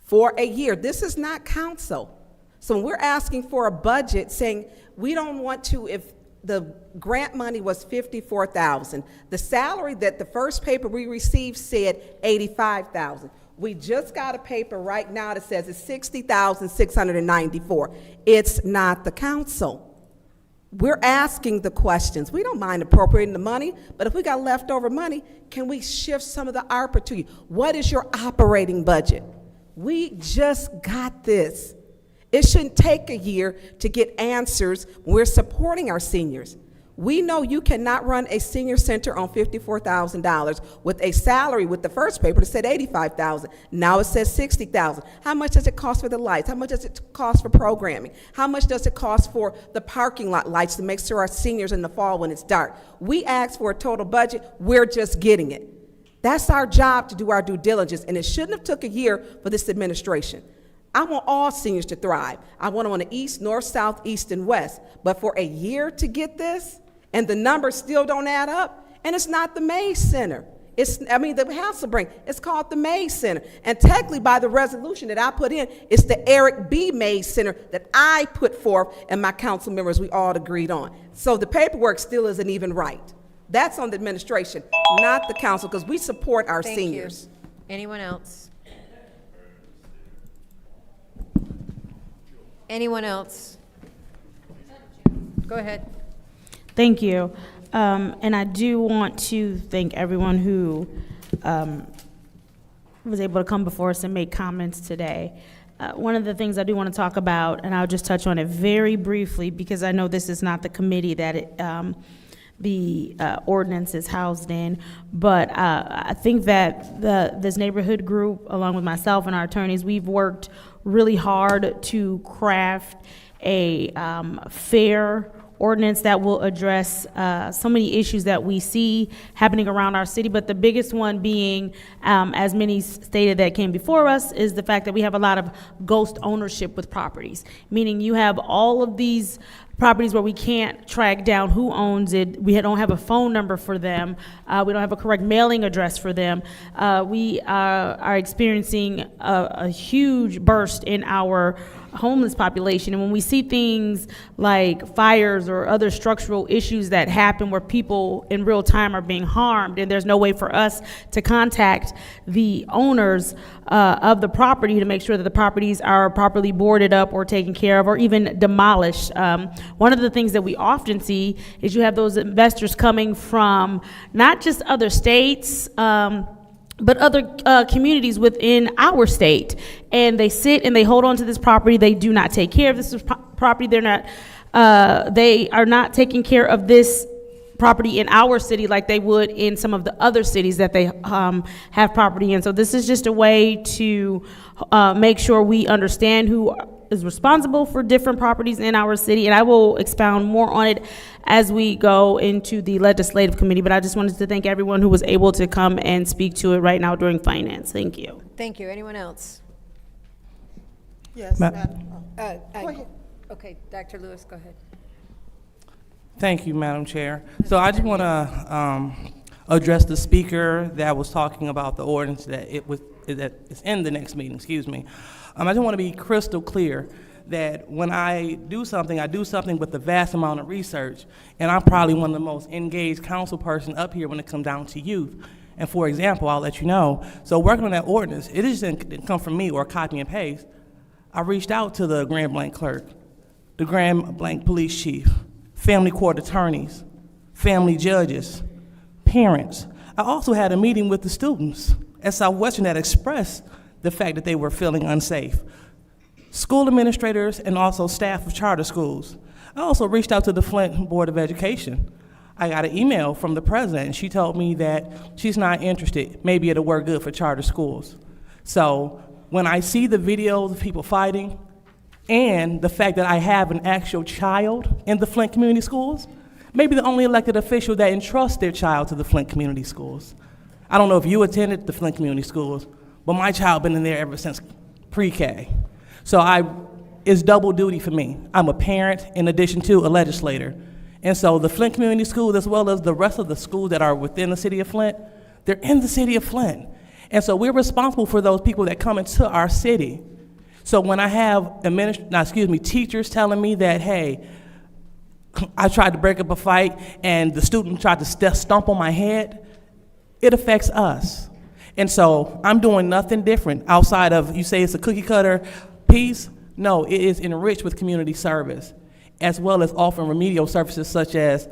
For a year. This is not council. So when we're asking for a budget saying we don't want to, if the grant money was $54,000, the salary that the first paper we received said $85,000. We just got a paper right now that says it's $60,694. It's not the council. We're asking the questions. We don't mind appropriating the money, but if we got leftover money, can we shift some of the ARPA to you? What is your operating budget? We just got this. It shouldn't take a year to get answers when we're supporting our seniors. We know you cannot run a senior center on $54,000 with a salary with the first paper that said $85,000. Now it says $60,000. How much does it cost for the lights? How much does it cost for programming? How much does it cost for the parking lot lights to make sure our seniors in the fall when it's dark? We asked for a total budget. We're just getting it. That's our job, to do our due diligence, and it shouldn't have took a year for this administration. I want all seniors to thrive. I want them on the east, north, south, east, and west. But for a year to get this, and the numbers still don't add up, and it's not the Mays Center. The Hasselbrink, it's called the Mays Center. And technically, by the resolution that I put in, it's the Eric B. Mays Center that I put forth and my council members, we all agreed on. So the paperwork still isn't even right. That's on the administration, not the council, because we support our seniors. You. Anyone else? Anyone else? Go ahead. Thank you. And I do want to thank everyone who was able to come before us and make comments today. One of the things I do want to talk about, and I'll just touch on it very briefly because I know this is not the committee that the ordinance is housed in, but I think that this neighborhood group, along with myself and our attorneys, we've worked really hard to craft a fair ordinance that will address so many issues that we see happening around our city, but the biggest one being, as many stated that came before us, is the fact that we have a lot of ghost ownership with properties, meaning you have all of these properties where we can't track down who owns it. We don't have a phone number for them. We don't have a correct mailing address for them. We are experiencing a huge burst in our homeless population. And when we see things like fires or other structural issues that happen where people in real time are being harmed, and there's no way for us to contact the owners of the property to make sure that the properties are properly boarded up or taken care of or even demolished. One of the things that we often see is you have those investors coming from not just other states, but other communities within our state. And they sit and they hold on to this property. They do not take care of this property. They are not taking care of this property in our city like they would in some of the other cities that they have property in. So this is just a way to make sure we understand who is responsible for different properties in our city, and I will expound more on it as we go into the legislative committee, but I just wanted to thank everyone who was able to come and speak to it right now during finance. Thank you. Thank you. Anyone else? Yes, Madam. Go ahead. Okay, Dr. Lewis, go ahead. Thank you, Madam Chair. So I just want to address the speaker that was talking about the ordinance that is in the next meeting, excuse me. I just want to be crystal clear that when I do something with a vast amount of research, and I'm probably one of the most engaged council person up here when it comes down to youth. And for example, I'll let you know, so working on that ordinance, it just didn't come from me or copy and paste. I reached out to the Grand Blanc clerk, the Grand Blanc police chief, family court attorneys, family judges, parents. I also had a meeting with the students at Southwestern that expressed the fact that they were feeling unsafe. School administrators and also staff of charter schools. I also reached out to the Flint Board of Education. I got an email from the president, and she told me that she's not interested. Maybe it'll work good for charter schools. So when I see the videos of people fighting and the fact that I have an actual child in the Flint community schools, maybe the only elected official that entrusts their child to the Flint community schools. I don't know if you attended the Flint community schools, but my child been in there ever since pre-K. So it's double duty for me. I'm a parent in addition to a legislator. And so the Flint community schools, as well as the rest of the schools that are within the city of Flint, they're in the city of Flint. And so we're responsible for those people that come into our city. So when I have teachers telling me that, hey, I tried to break up a fight and the student tried to stomp on my head, it affects us. And so I'm doing nothing different outside of, you say it's a cookie cutter piece. No, it is enriched with community service, as well as offering remedial services such as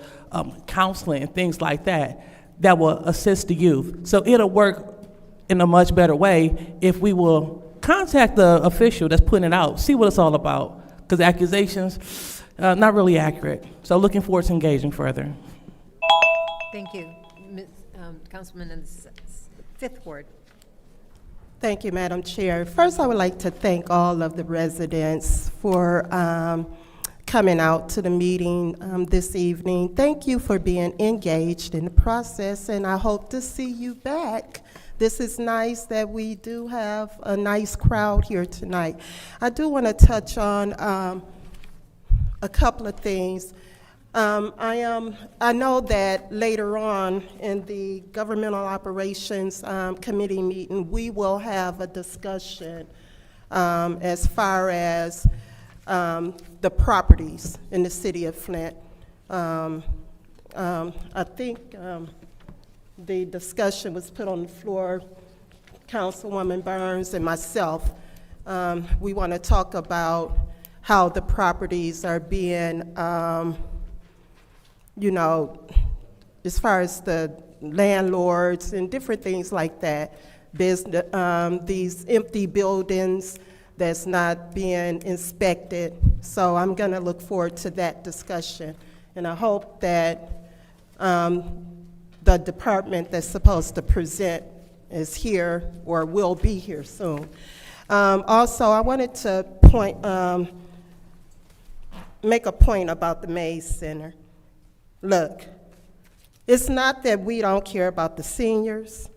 counseling and things like that will assist the youth. So it'll work in a much better way if we will contact the official that's putting it out, see what it's all about, because accusations, not really accurate. So looking forward to engaging further. Thank you. Councilman in the Fifth Ward. Thank you, Madam Chair. First, I would like to thank all of the residents for coming out to the meeting this evening. Thank you for being engaged in the process, and I hope to see you back. This is nice that we do have a nice crowd here tonight. I do want to touch on a couple of things. I know that later on in the Governmental Operations Committee meeting, we will have a discussion as far as the properties in the city of Flint. I think the discussion was put on the floor, Councilwoman Burns and myself. We want to talk about how the properties are being as far as the landlords and different things like that, these empty buildings that's not being inspected. So I'm going to look forward to that discussion. And I hope that the department that's supposed to present is here or will be here soon. Also, I wanted to make a point about the Mays Center. Look, it's not that we don't care about the seniors,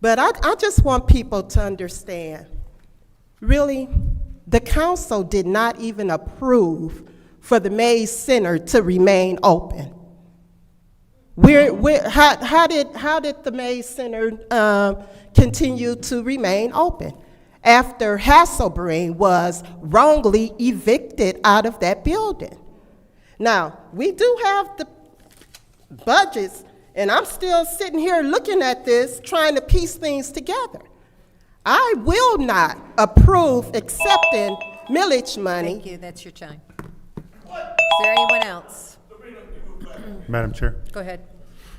but I just want people to understand, really, the council did not even approve for the Mays Center to remain open? How did the Mays Center continue to remain open after Hasselbreen was wrongly evicted out of that building? Now, we do have the budgets, and I'm still sitting here looking at this, trying to piece things together. I will not approve accepting millage money. Thank you, that's your time. Is there anyone else? Madam Chair? Go ahead.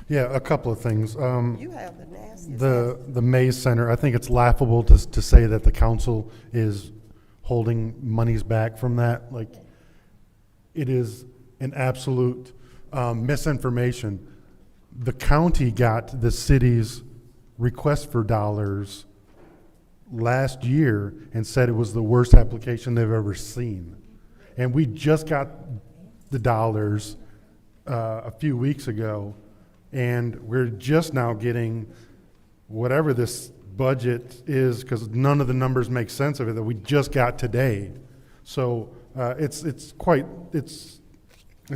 Yeah, a couple of things. You have the nastiest. The Mays Center, I think it's laughable to say that the council is holding monies back from that. Like, it is an absolute misinformation. The county got the city's request for dollars last year and said it was the worst application they've ever seen. And we just got the dollars a few weeks ago, and we're just now getting whatever this budget is, because none of the numbers make sense of it, that we just got today. So it's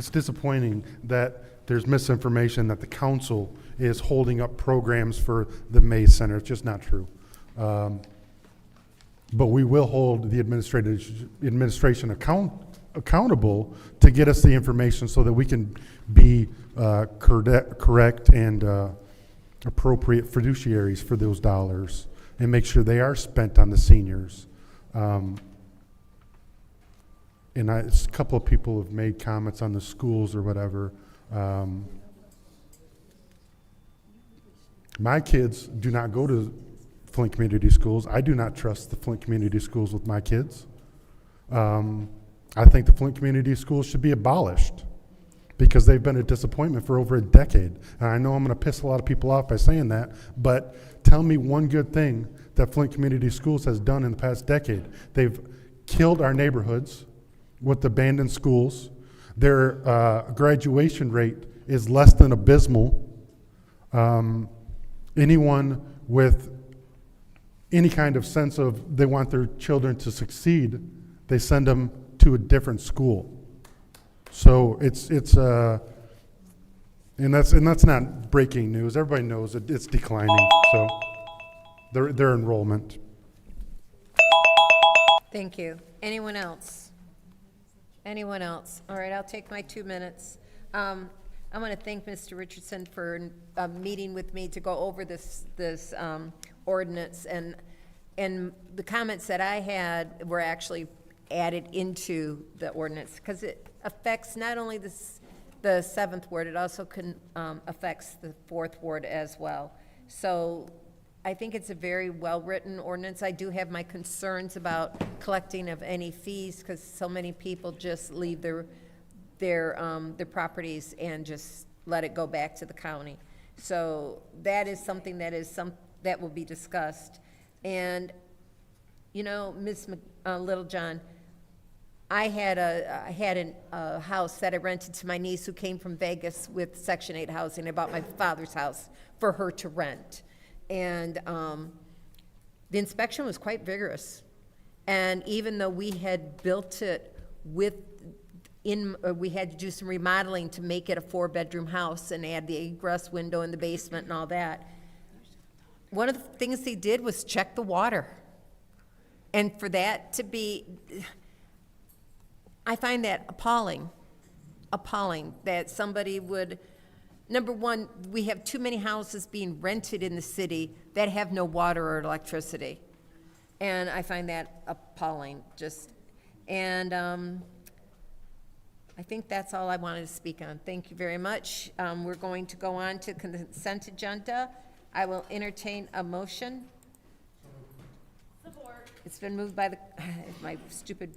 disappointing that there's misinformation that the council is holding up programs for the Mays Center. It's just not true. But we will hold the administration accountable to get us the information so that we can be correct and appropriate fiduciaries for those dollars and make sure they are spent on the seniors. And a couple of people have made comments on the schools or whatever. My kids do not go to Flint Community Schools. I do not trust the Flint Community Schools with my kids. I think the Flint Community Schools should be abolished because they've been a disappointment for over a decade. And I know I'm going to piss a lot of people off by saying that, but tell me one good thing that Flint Community Schools has done in the past decade. They've killed our neighborhoods with abandoned schools. Their graduation rate is less than abysmal. Anyone with any kind of sense of they want their children to succeed, they send them to a different school. So it's and that's not breaking news. Everybody knows it's declining. So their enrollment. Thank you. Anyone else? Anyone else? All right, I'll take my 2 minutes. I want to thank Mr. Richardson for meeting with me to go over this ordinance, and the comments that I had were actually added into the ordinance because it affects not only the 7th ward, it also affects the 4th ward as well. So I think it's a very well-written ordinance. I do have my concerns about collecting of any fees because so many people just leave their properties and just let it go back to the county. So that is something that will be discussed. And you know, Ms. Littlejohn, I had a house that I rented to my niece who came from Vegas with Section 8 housing. I bought my father's house for her to rent. And the inspection was quite vigorous. And even though we had built it we had to do some remodeling to make it a 4-bedroom house and add the egress window in the basement and all that. One of the things they did was check the water. And for that to be, I find that appalling that somebody would, number one, we have too many houses being rented in the city that have no water or electricity. And I find that appalling, and I think that's all I wanted to speak on. Thank you very much. We're going to go on to consent agenda. I will entertain a motion. Support. It's been moved by if my stupid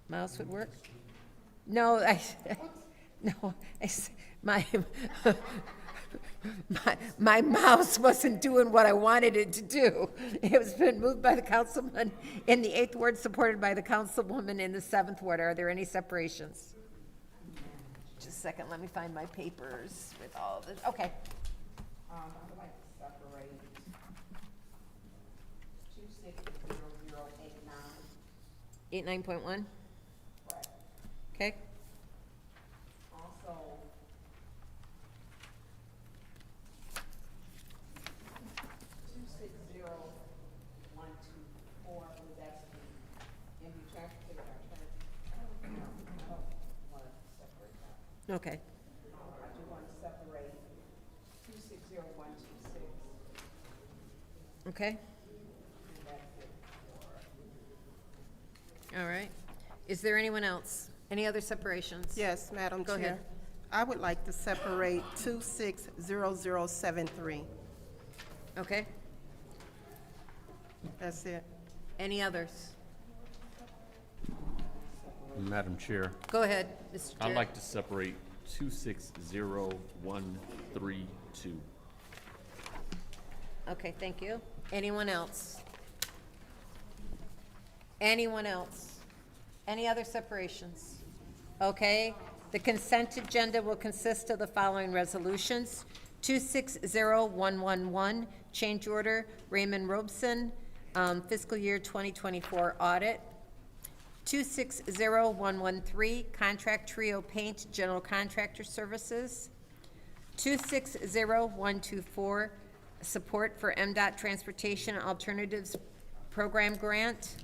mouse would work. No, my mouse wasn't doing what I wanted it to do. It was been moved by the councilman in the 8th ward, supported by the councilwoman in the 7th ward. Are there any separations? Just a second, let me find my papers with all this. Okay. I would like to separate 260089. 89.1? Okay. Also, 260124, that's the MU traffic ticket, our turn. I don't want to separate that. Okay. I do want to separate 260126. Okay. All right. Is there anyone else? Any other separations? Yes, Madam Go Chair. ahead. I would like to separate 260073. Okay. That's it. Any others? Madam Chair, Go ahead, Mr. I'd Chair. like to separate 260132. Okay, thank you. Anyone else? Anyone else? Any other separations? Okay, the consent agenda will consist of the following resolutions. 260111, change order, Raymond Robeson, fiscal year 2024 audit. 260113, contract Trio Paint, general contractor services. 260124, support for MDOT Transportation Alternatives Program Grant.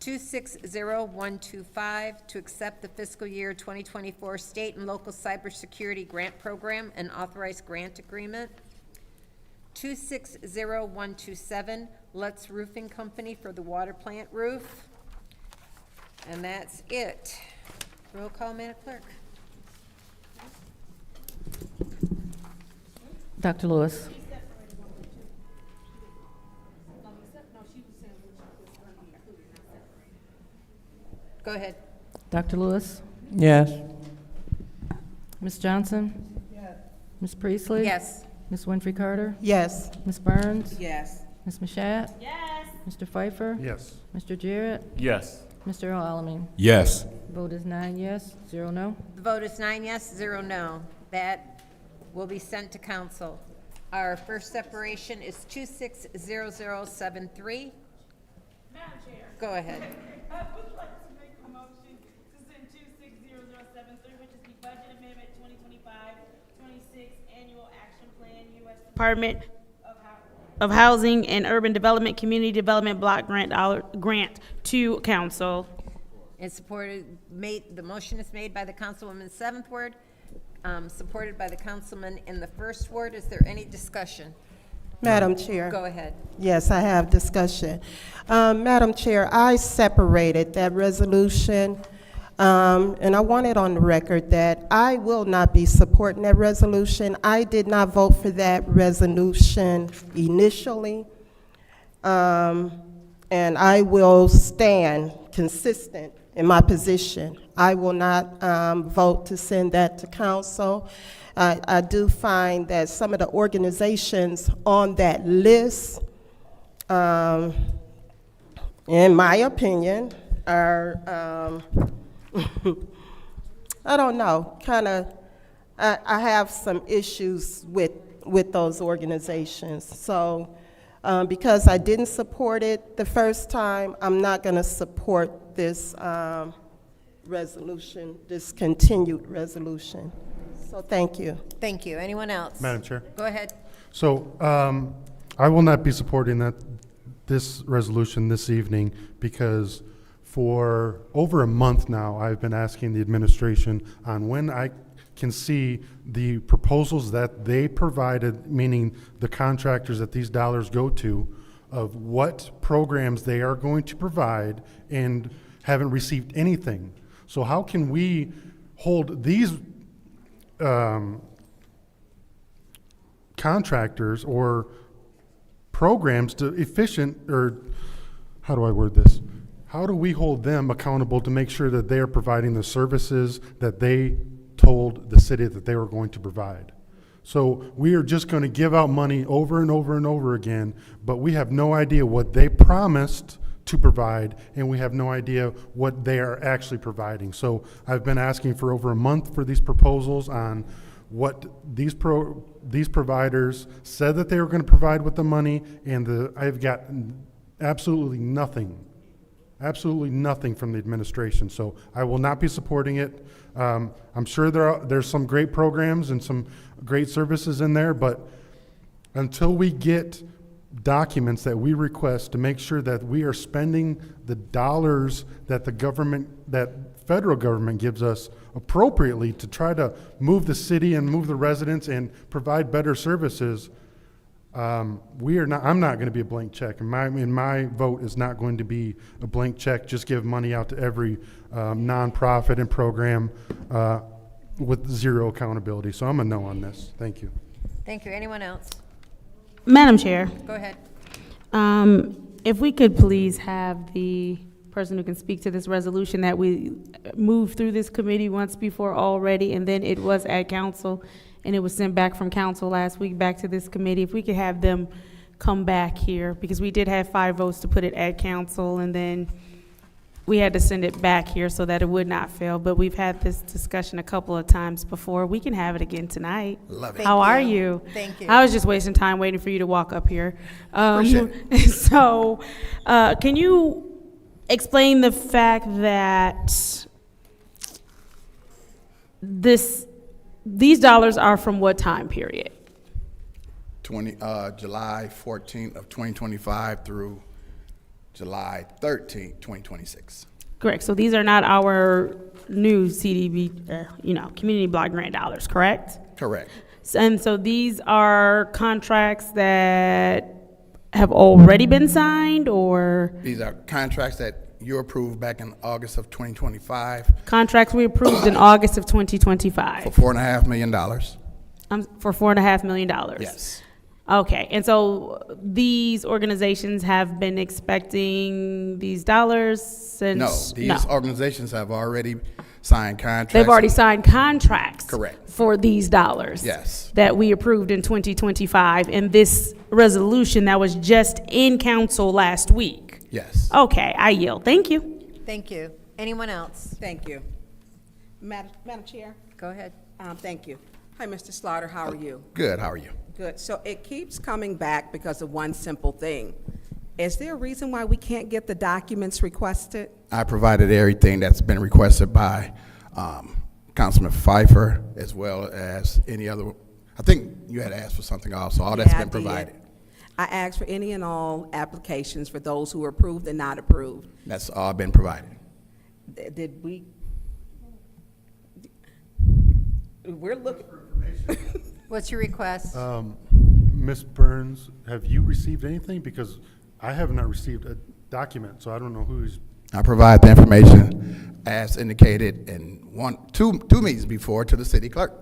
260125, to accept the fiscal year 2024 state and local cybersecurity grant program and authorized grant agreement. 260127, Lutz Roofing Company for the water plant roof. And that's it. Roll call, Madam Clerk. Dr. Lewis. Go ahead. Dr. Lewis. Yes. Ms. Johnson. Yes. Ms. Priestley. Yes. Ms. Winfrey Carter. Yes. Ms. Burns. Yes. Ms. Mashat. Yes. Mr. Pfeiffer. Yes. Mr. Jarrett. Yes. Mr. Alamin. Yes. Vote is 9 yes, 0 no. The vote is 9 yes, 0 no. That will be sent to council. Our first separation is 260073. Madam Chair. Go ahead. I would like to make a motion to send 260073, which is the Budget Amendment 2025-26 Annual Action Plan, U.S. Department of Housing and Urban Development, Community Development Block Grant to council. It's supported, the motion is made by the councilwoman in the 7th ward, supported by the councilman in the 1st ward. Is there any discussion? Madam Chair. Go ahead. Yes, I have discussion. Madam Chair, I separated that resolution, and I want it on the record that I will not be supporting that resolution. I did not vote for that resolution initially, and I will stand consistent in my position. I will not vote to send that to council. I do find that some of the organizations on that list, in my opinion, are, I don't know, kind of, I have some issues with those organizations. So because I didn't support it the first time, I'm not going to support this resolution, this continued resolution. So thank you. Thank you. Anyone else? Madam Chair. Go ahead. So I will not be supporting this resolution this evening because for over a month now, I've been asking the administration on when I can see the proposals that they provided, meaning the contractors that these dollars go to, of what programs they are going to provide, and haven't received anything. So how can we hold these contractors or programs to efficient, or how do I word this? How do we hold them accountable to make sure that they are providing the services that they told the city that they were going to provide? So we are just going to give out money over and over and over again, but we have no idea what they promised to provide, and we have no idea what they are actually providing. So I've been asking for over a month for these proposals on what these providers said that they were going to provide with the money, and I've gotten absolutely nothing. absolutely nothing from the administration. So I will not be supporting it. I'm sure there's some great programs and some great services in there, but until we get documents that we request to make sure that we are spending the dollars that the government, that federal government gives us appropriately to try to move the city and move the residents and provide better services, I'm not going to be a blank check. And my vote is not going to be a blank check, just give money out to every nonprofit and program with zero accountability. So I'm a no on this. Thank you. Thank you. Anyone else? Madam Chair, Go ahead. if we could please have the person who can speak to this resolution that we moved through this committee once before already, and then it was at council, and it was sent back from council last week back to this committee. If we could have them come back here, because we did have 5 votes to put it at council, and then we had to send it back here so that it would not fail. But we've had this discussion a couple of times before. We can have it again tonight. Love it. How are you? Thank you. I was just wasting time waiting for you to walk up here. Appreciate So, can you explain the fact that these dollars are from what time period? July 14th of 2025 through July 13th, 2026. Correct. So these are not our new CDB, community block grant dollars, correct? Correct. And so these are contracts that have already been signed, or These are contracts that you approved back in August of 2025 contracts we approved in August of 2025? for $4.5 million. For $4.5 million? Yes. Okay, and so these organizations have been expecting these dollars since? No, these organizations have already signed contracts. They've already signed contracts? Correct. For these dollars? Yes. That we approved in 2025, and this resolution that was just in council last week? Yes. Okay, I yield. Thank you. Thank you. Anyone else? Thank you. Madam Chair? Go ahead. Thank you. Hi, Mr. Slaughter, how are you? Good, how are you? Good. So it keeps coming back because of one simple thing. Is there a reason why we can't get the documents requested? I provided everything that's been requested by Councilman Pfeiffer, as well as any other. I think you had asked for something also. All that's Yeah, been I did. provided. I asked for any and all applications for those who were approved and not approved. That's all been provided. Did we? We're looking. What's your request? Ms. Burns, have you received anything? Because I have not received a document, so I don't know who's. I provide the information as indicated in two meetings before to the city clerk.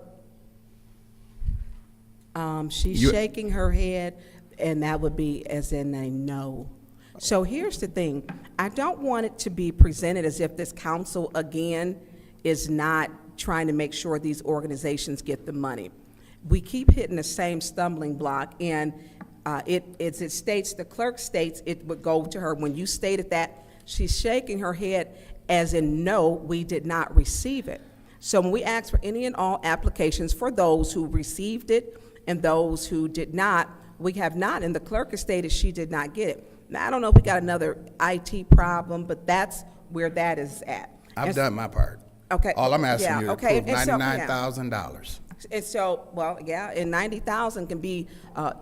She's shaking her head, and that would be as in a no. So here's the thing. I don't want it to be presented as if this council, again, is not trying to make sure these organizations get the money. We keep hitting the same stumbling block, and it states, the clerk states it would go to her. When you stated that, she's shaking her head as in no, we did not receive it. So when we ask for any and all applications for those who received it and those who did not, we have not, and the clerk has stated she did not get it. Now, I don't know if we got another IT problem, but that's where that is at. I've done my part. Okay. All I'm asking Yeah, you to okay, approve and so- $99,000. And so, well, yeah, and 90,000 can be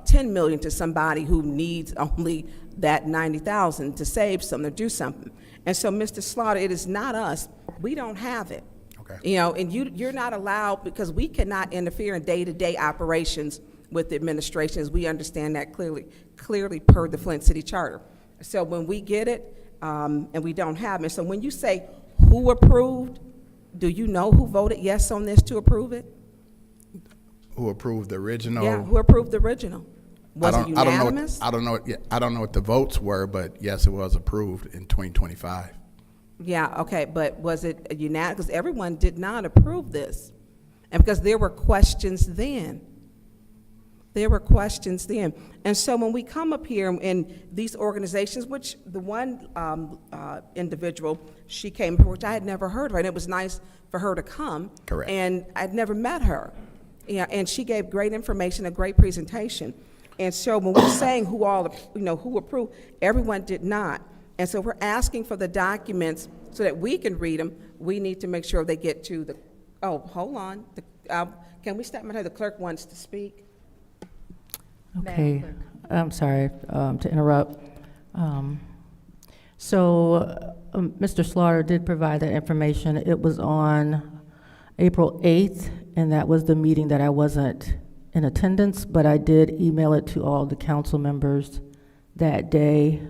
10 million to somebody who needs only that 90,000 to save something, to do something. And so, Mr. Slaughter, it is not us. We don't have it. Okay. And you're not allowed, because we cannot interfere in day-to-day operations with the administration, as we understand that clearly per the Flint City Charter. So when we get it, and we don't have it, so when you say who approved, do you know who voted yes on this to approve it? Who approved the original? Yeah, who approved the original? Was it unanimous? I don't know what the votes were, but yes, it was approved in 2025. Yeah, okay, but was it unanimous? Because everyone did not approve this. And because there were questions then. And so when we come up here in these organizations, which the one individual, she came, which I had never heard of, and it was nice for her to come. Correct. And I'd never met her. Yeah, and she gave great information, a great presentation. And so when we're saying who approved, everyone did not. And so we're asking for the documents so that we can read them. We need to make sure they get to the, oh, hold on. Can we stop? The clerk wants to speak. Okay, I'm sorry to interrupt. Mr. Slaughter did provide that information. It was on April 8th, and that was the meeting that I wasn't in attendance, but I did email it to all the council members that day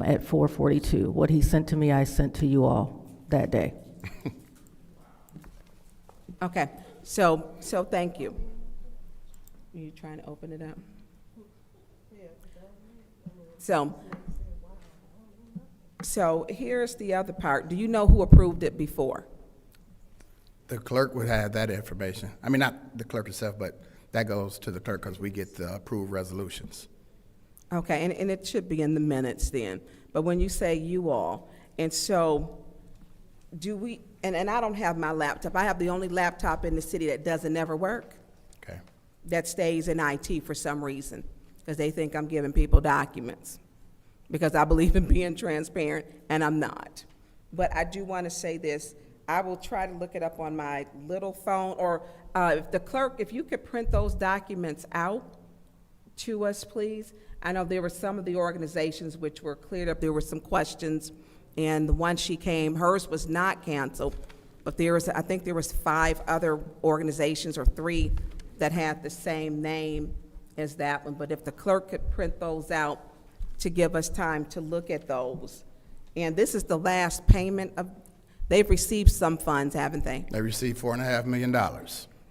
at 4:42. What he sent to me, I sent to you all that day. Okay, so thank you. Are you trying to open it up? So here's the other part. Do you know who approved it before? The clerk would have that information. I mean, not the clerk herself, but that goes to the clerk because we get the approved resolutions. Okay, and it should be in the minutes then. But when you say you all, and so do we, and I don't have my laptop. I have the only laptop in the city that doesn't ever work. Okay. That stays in IT for some reason, because they think I'm giving people documents, because I believe in being transparent, and I'm not. But I do want to say this. I will try to look it up on my little phone, or if the clerk, if you could print those documents out to us, please. I know there were some of the organizations which were cleared up. There were some questions, and the one she came, hers was not canceled, but there was, I think there was 5 other organizations or 3 that had the same name as that one. But if the clerk could print those out to give us time to look at those. And this is the last payment of, they've received some funds, haven't they? They received $4.5 million.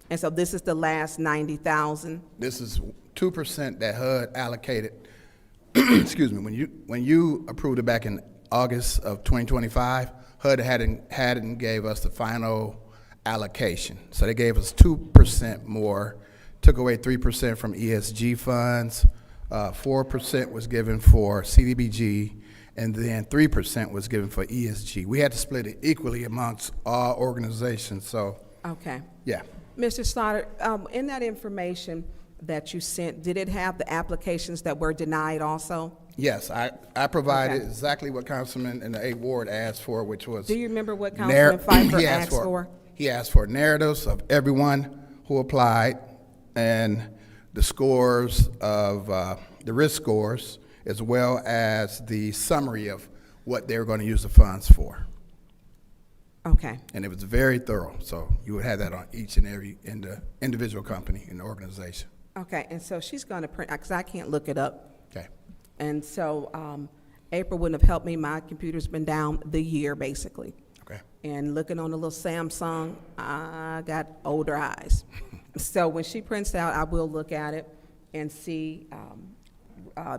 And so this is the last 90,000? This is 2% that HUD allocated. Excuse me, when you approved it back in August of 2025, HUD hadn't gave us the final allocation. So they gave us 2% more, took away 3% from ESG funds, 4% was given for CDBG, and then 3% was given for ESG. We had to split it equally amongst all organizations, so. Okay. Yeah. Mr. Slaughter, in that information that you sent, did it have the applications that were denied also? Yes, I provided Okay. exactly what Councilman in the 8th Ward asked for, which was. Do you remember what Councilman Pfeiffer asked for? He asked for narratives of everyone who applied and the scores of, the risk scores, as well as the summary of what they were going to use the funds for. Okay. And it was very thorough, so you would have that on each and every individual company in the organization. Okay, and so she's going to print, because I can't look it up. Okay. And so April wouldn't have helped me. My computer's been down the year, basically. Okay. And looking on the little Samsung, I got older eyes. So when she prints out, I will look at it and see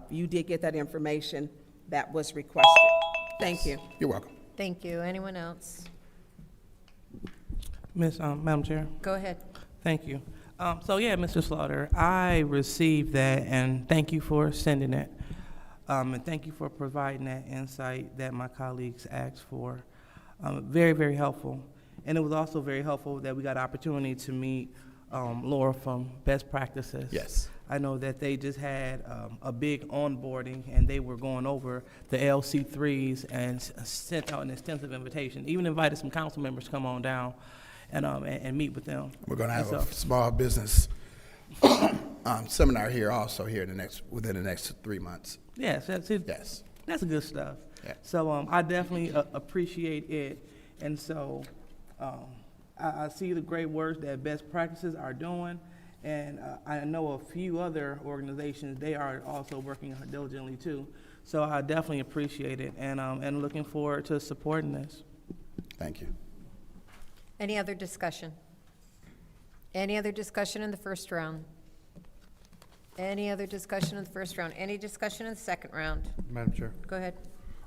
you did get that information that was requested. Thank you. You're welcome. Thank you. Anyone else? Madam Chair. Go ahead. Thank you. So yeah, Mr. Slaughter, I received that, and thank you for sending it. And thank you for providing that insight that my colleagues asked for. Very, very helpful. And it was also very helpful that we got an opportunity to meet Laura from Best Practices. Yes. I know that they just had a big onboarding, and they were going over the LC3s and sent out an extensive invitation, even invited some council members to come on down and meet with them. We're going to have a small business seminar here also here within the next 3 months. Yes, that's it. Yes. That's good stuff. Yeah. So I definitely appreciate it. And so I see the great work that Best Practices are doing. And I know a few other organizations, they are also working diligently too. So I definitely appreciate it, and looking forward to supporting this. Thank you. Any other discussion? Any other discussion in the first round? Any other discussion in the first round? Any discussion in the second round? Madam Chair. Go ahead.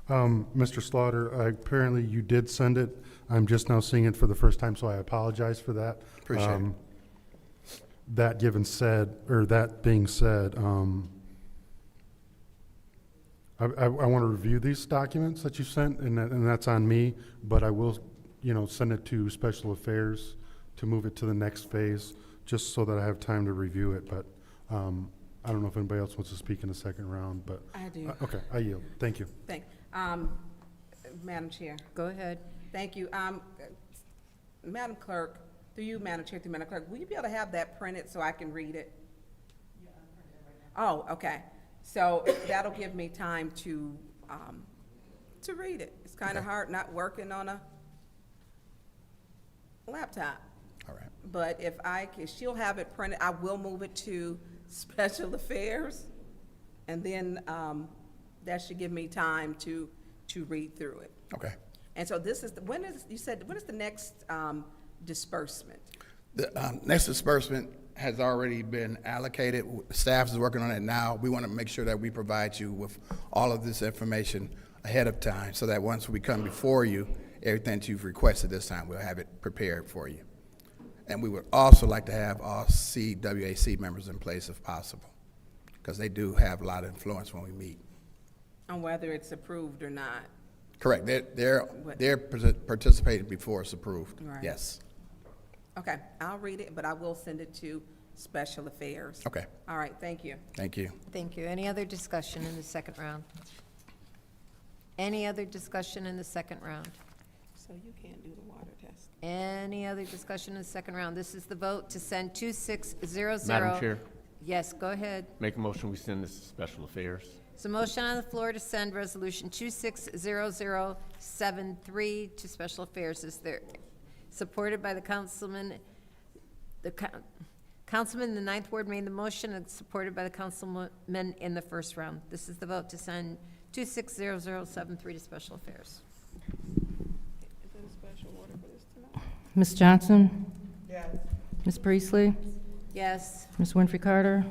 Mr. Slaughter, apparently you did send it. I'm just now seeing it for the first time, so I apologize for that. Appreciate it. That being said, I want to review these documents that you sent, and that's on me, but I will, send it to Special Affairs to move it to the next phase, just so that I have time to review it, but I don't know if anybody else wants to speak in the second round, but. I do. Okay, I yield. Thank you. Madam Chair. Go ahead. Thank you. Madam Clerk, through you, Madam Chair, through Madam Clerk, will you be able to have that printed so I can read it? Yeah, I'm printing it right now. Oh, okay. So that'll give me time to read it. It's kind of hard not working on a laptop. All right. But if she'll have it printed, I will move it to Special Affairs. And then that should give me time to read through it. Okay. And so this is, when is the next disbursement? The next disbursement has already been allocated. Staff is working on it now. We want to make sure that we provide you with all of this information ahead of time so that once we come before you, everything that you've requested this time, we'll have it prepared for you. And we would also like to have all CWAC members in place if possible, because they do have a lot of influence when we meet. On whether it's approved or not? Correct. They're participating before it's approved. Right. Yes. Okay, I'll read it, but I will send it to Special Affairs. Okay. All right, thank you. Thank you. Thank you. Any other discussion in the second round? Any other discussion in the second round? So you can't do the water test? Any other discussion in the second round? This is the vote to send 2600. Madam Chair, Yes, go ahead. make a motion, we send this to Special Affairs. So motion on the floor to send resolution 260073 to Special Affairs. Is there, supported by the councilman, councilman in the Ninth Ward made the motion and supported by the councilman in the first round. This is the vote to send 260073 to Special Affairs. Ms. Johnson? Yes. Ms. Priestley? Yes. Ms. Winfrey Carter?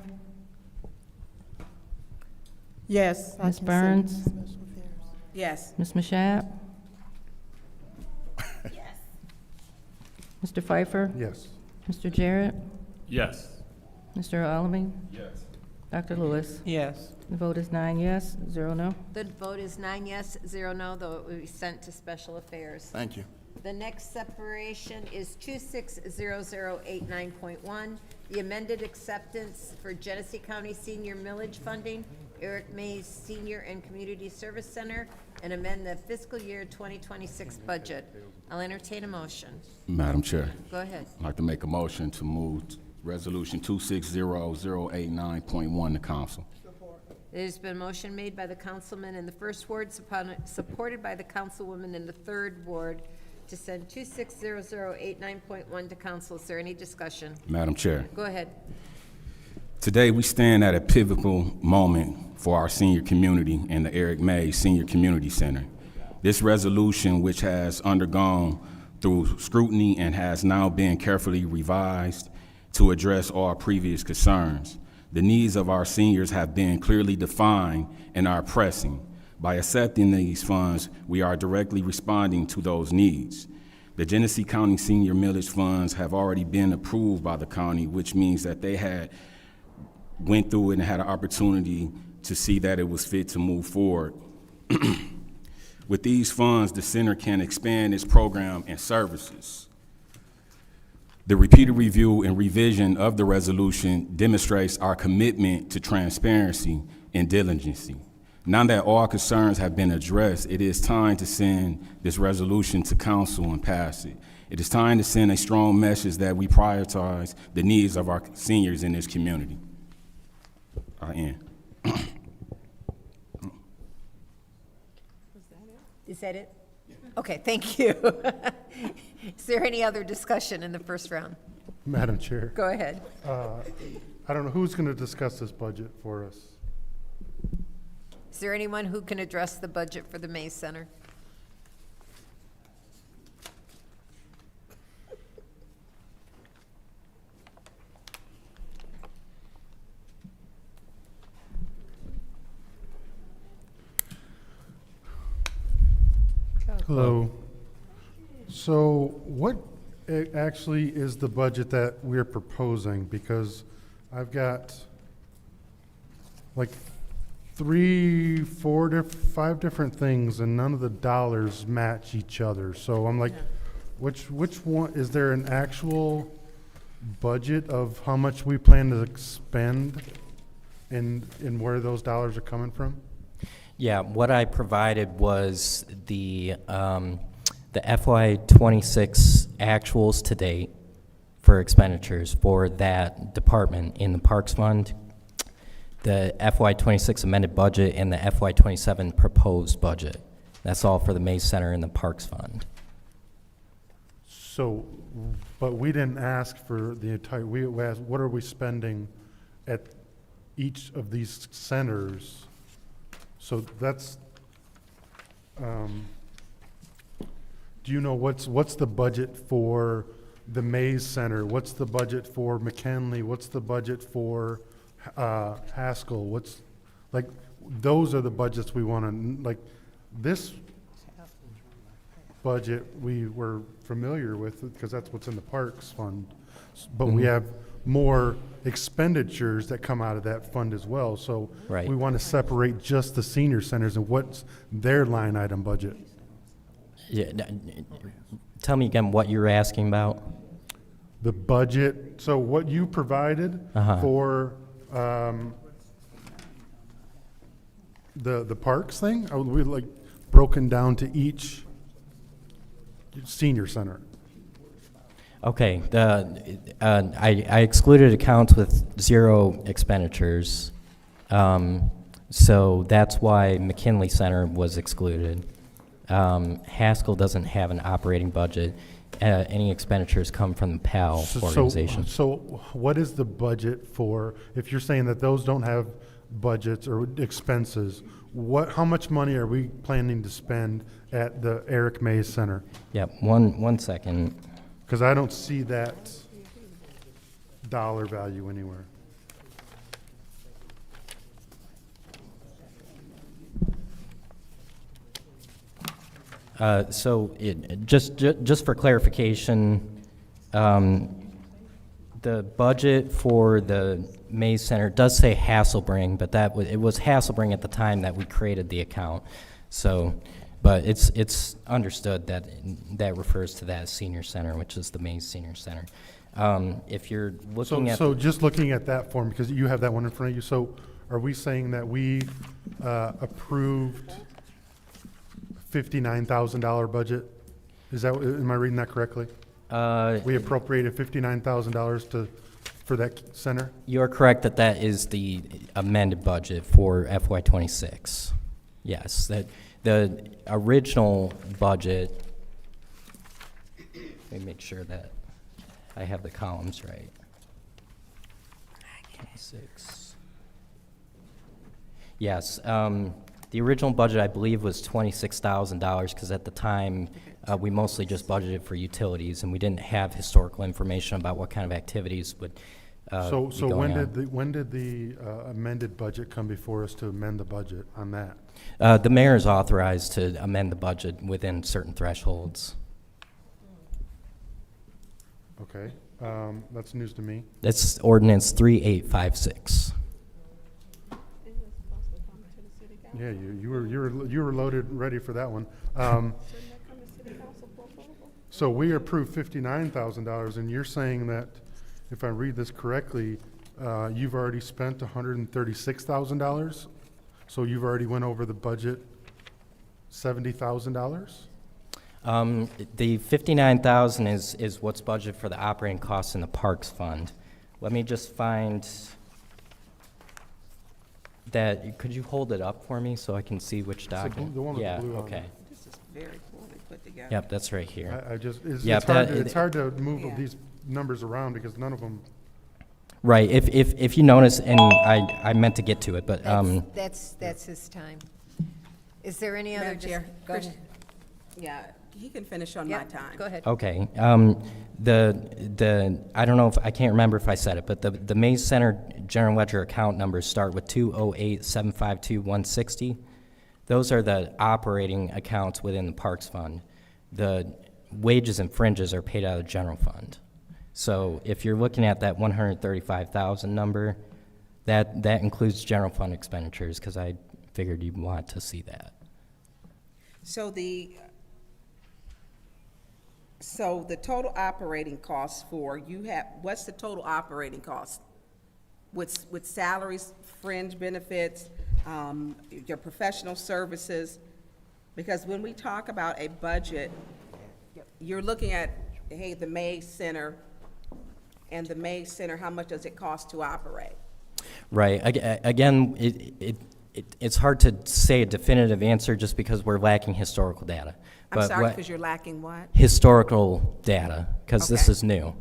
Yes. I Ms. can send Burns? it to Special Affairs. Yes. Ms. Mashat? Yes. Mr. Pfeiffer? Yes. Mr. Jarrett? Yes. Mr. Alamin? Yes. Dr. Lewis? Yes. The vote is 9 yes, 0 no. The vote is 9 yes, 0 no, though it will be sent to Special Affairs. Thank you. The next separation is 260089.1, the amended acceptance for Genesee County Senior Millage Funding, Eric Mays Senior and Community Service Center, and amend the fiscal year 2026 budget. I'll entertain a motion. Madam Chair, Go ahead. I'd like to make a motion to move Resolution 260089.1 to council. It has been motion made by the councilman in the first ward, supported by the councilwoman in the third ward, to send 260089.1 to council. Is there any discussion? Madam Chair, Go ahead. today we stand at a pivotal moment for our senior community and the Eric May Senior Community Center. This resolution, which has undergone through scrutiny and has now been carefully revised to address all previous concerns. The needs of our seniors have been clearly defined and are pressing. By accepting these funds, we are directly responding to those needs. The Genesee County Senior Millage Funds have already been approved by the county, which means that they had went through it and had an opportunity to see that it was fit to move forward. With these funds, the center can expand its program and services. The repeated review and revision of the resolution demonstrates our commitment to transparency and diligence. Now that all concerns have been addressed, it is time to send this resolution to council and pass it. It is time to send a strong message that we prioritize the needs of our seniors in this community. I end. Is that it? Okay, thank you. Is there any other discussion in the first round? Madam Chair. Go ahead. I don't know who's going to discuss this budget for us. Is there anyone who can address the budget for the Mays Center? Hello. So what actually is the budget that we're proposing? Because I've got like 3, 4, 5 different things and none of the dollars match each other. So I'm like, which one, is there an actual budget of how much we plan to spend and where those dollars are coming from? Yeah, what I provided was the FY26 actuals to date for expenditures for that department in the Parks Fund, the FY26 amended budget, and the FY27 proposed budget. That's all for the Mays Center and the Parks Fund. So, but we didn't ask for the entire, we asked, what are we spending at each of these centers? So that's, do you know what's the budget for the Mays Center? What's the budget for McKinley? What's the budget for Haskell? What's, like, those are the budgets we want to, like, this budget we were familiar with because that's what's in the Parks Fund. But we have more expenditures that come out of that fund as well. So Right. we want to separate just the senior centers and what's their line item budget. Yeah, tell me again what you're asking about. The budget, so what you provided for the parks thing, we like broken down to each senior center. Okay, I excluded accounts with 0 expenditures, so that's why McKinley Center was excluded. Haskell doesn't have an operating budget. Any expenditures come from the PAL organization. So what is the budget for, if you're saying that those don't have budgets or expenses, how much money are we planning to spend at the Eric Mays Center? Yeah, one second. Because I don't see that dollar value anywhere. Just for clarification, the budget for the Mays Center does say Hasselbring, but it was Hasselbring at the time that we created the account. So, but it's understood that that refers to that senior center, which is the Mays Senior Center. If you're looking at So just looking at that form, because you have that one in front of you, so are we saying that we approved $59,000 budget? Am I reading that correctly? We appropriated $59,000 for that center? You're correct that is the amended budget for FY26. Yes, the original budget, let me make sure that I have the columns right. 26. Yes, the original budget, I believe, was $26,000 because at the time, we mostly just budgeted for utilities and we didn't have historical information about what kind of activities would So be going on. when did the amended budget come before us to amend the budget on that? The mayor is authorized to amend the budget within certain thresholds. Okay, that's news to me. That's ordinance 3856. Yeah, you were loaded, ready for that one. So we approved $59,000, and you're saying that, if I read this correctly, you've already spent $136,000? So you've already went over the budget $70,000? The $59,000 is what's budgeted for the operating costs in the Parks Fund. Let me just find that. Could you hold it up for me so I can see which document? The one with yeah, the blue on okay. it. This is very poorly put together. Yep, that's right here. It's hard to move these numbers around because none of them. Right. If you notice, and I meant to get to it, but That's his time. Is there any other? Madam Chair, Go ahead. Yeah, he can finish on my time. Go ahead. Okay. I don't know if I can't remember if I said it, but the Mays Center General Ledger account numbers start with 208-752-160. Those are the operating accounts within the Parks Fund. The wages and fringes are paid out of the general fund. So if you're looking at that 135,000 number, that includes general fund expenditures because I figured you'd want to see that. So the total operating costs what's the total operating cost? With salaries, fringe benefits, your professional services, because when we talk about a budget, you're looking at, hey, the Mays Center, and the Mays Center, how much does it cost to operate? Right. Again, it's hard to say a definitive answer just because we're lacking historical data. I'm But sorry, what- because you're lacking what? Historical data, because this Okay. is new.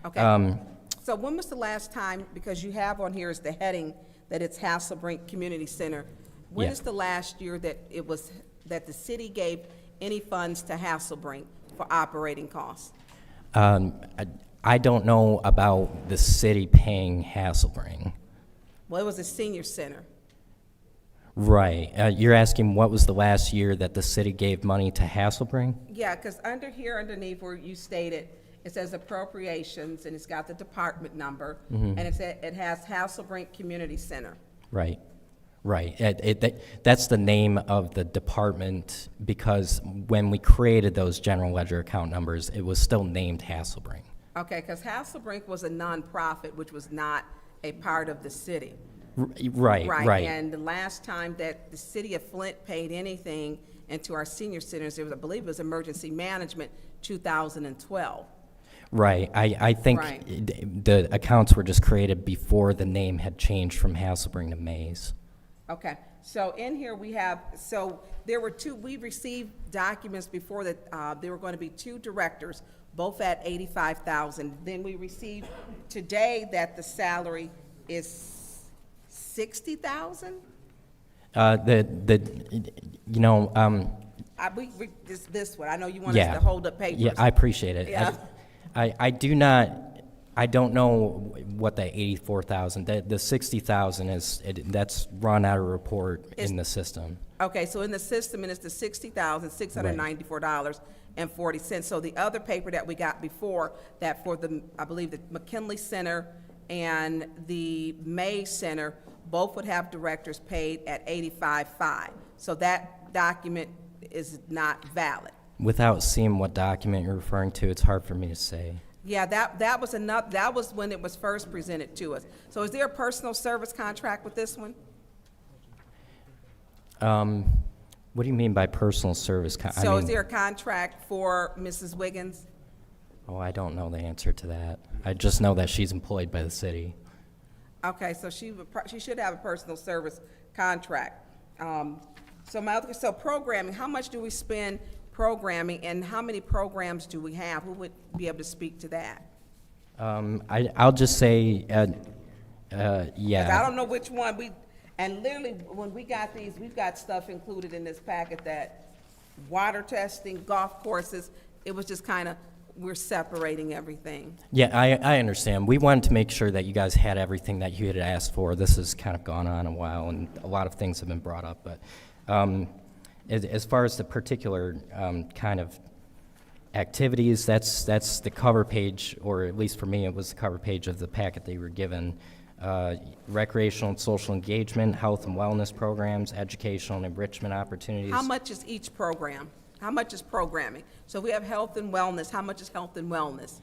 Okay. So when was the last time, because you have on here as the heading that it's Hasselbrink Community Center, when Yeah. is the last year that it was, that the city gave any funds to Hasselbrink for operating costs? I don't know about the city paying Hasselbrink. Well, it was a senior center. Right. You're asking what was the last year that the city gave money to Hasselbrink? Yeah, because under here, underneath where you stated, it says appropriations, and it's got the department number, Mhm. and it has Hasselbrink Community Center. Right. Right. That's the name of the department because when we created those general ledger account numbers, it was still named Hasselbrink. Okay, because Hasselbrink was a nonprofit, which was not a part of the city. Right. And the last time that the city of Flint paid anything into our senior centers, it was, I believe it was emergency management, 2012. Right. I think Right. the accounts were just created before the name had changed from Hasselbrink to Mays. Okay, so in here we have, so there were two, we received documents before that there were going to be two directors, both at 85,000. Then we received today that the salary is 60,000? This one, I know you want us to hold up papers. Yeah, I appreciate it. Yeah. I don't know what the 84,000, the 60,000 that's run out of report in the system. Okay, so in the system, and it's the $60,694.40. So the other paper that we got before, that for the, I believe the McKinley Center and the May Center, both would have directors paid at 85.5. So that document is not valid. Without seeing what document you're referring to, it's hard for me to say. Yeah, that was enough, that was when it was first presented to us. So is there a personal service contract with this one? What do you mean by personal service? So is there a contract for Mrs. Wiggins? Oh, I don't know the answer to that. I just know that she's employed by the city. Okay, so she should have a personal service contract. So programming, how much do we spend programming, and how many programs do we have? Who would be able to speak to that? I'll just say, yeah. 'Cause I don't know which one and literally, when we got these, we've got stuff included in this packet that water testing, golf courses, it was just kind of, we're separating everything. Yeah, I understand. We wanted to make sure that you guys had everything that you had asked for. This has kind of gone on a while, and a lot of things have been brought up. But as far as the particular kind of activities, that's the cover page, or at least for me, it was the cover page of the packet they were given. Recreational and social engagement, health and wellness programs, educational and enrichment opportunities. How much is each program? How much is programming? So we have health and wellness. How much is health and wellness?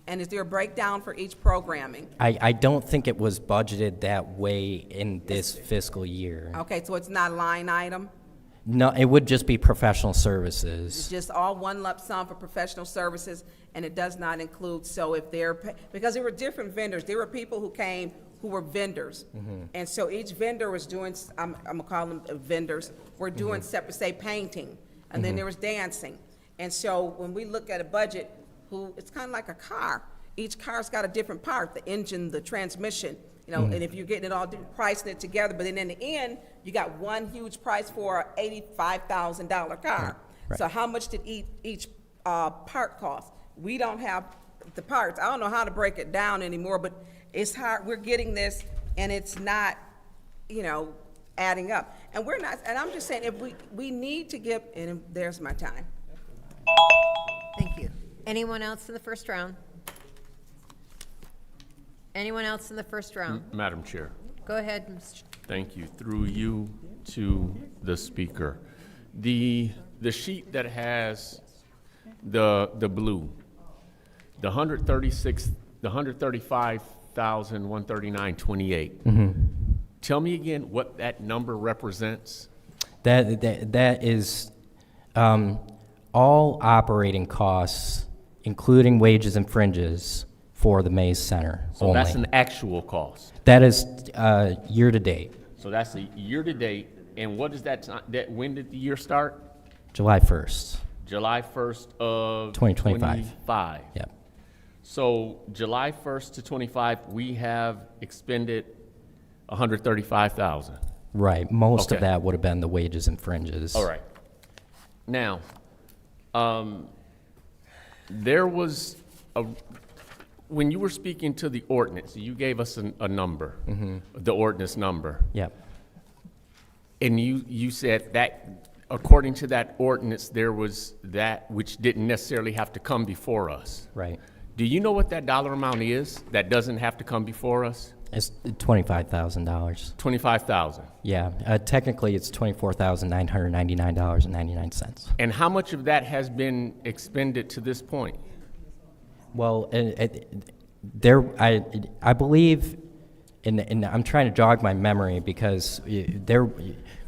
And is there a breakdown for each programming? I don't think it was budgeted that way in this fiscal year. Okay, so it's not a line item? No, it would just be professional services. It's just all one lump sum for professional services, and it does not include, so if they're, because there were different vendors. There were people who came who were vendors. And so each vendor was doing, I'm gonna call them vendors, were doing separate, say, painting, and then there was dancing. And so when we look at a budget, it's kind of like a car. Each car's got a different part, the engine, the transmission, and if you're getting it all, pricing it together, but then in the end, you got one huge price for an $85,000 car. Right. So how much did each part cost? We don't have the parts. I don't know how to break it down anymore, but it's hard. We're getting this, and it's not, adding up. And we're not, and I'm just saying, if we need to give, and there's my time. Thank you. Anyone else in the first round? Anyone else in the first round? Madam Chair, Go ahead, Mr. thank you. Through you to the speaker. The sheet that has the blue, the 135,139.28. Tell me again what that number represents. That is all operating costs, including wages and fringes for the Mays Center So only. that's an actual cost. That is year to date, So that's a year-to-date, and what is that, when did the year start? July 1st. July 1st of 2025. 25. Yep. So July 1st to 25, we have expended 135,000. Right. Most of Okay. that would have been the wages and fringes. All right. Now, there was when you were speaking to the ordinance, you gave us a number, the ordinance number. Yep. And you said that according to that ordinance, there was that which didn't necessarily have to come before us. Right. Do you know what that dollar amount is that doesn't have to come before us? It's $25,000. 25,000. Yeah. Technically, it's $24,999.99. And how much of that has been expended to this point? Well, I believe, and I'm trying to jog my memory because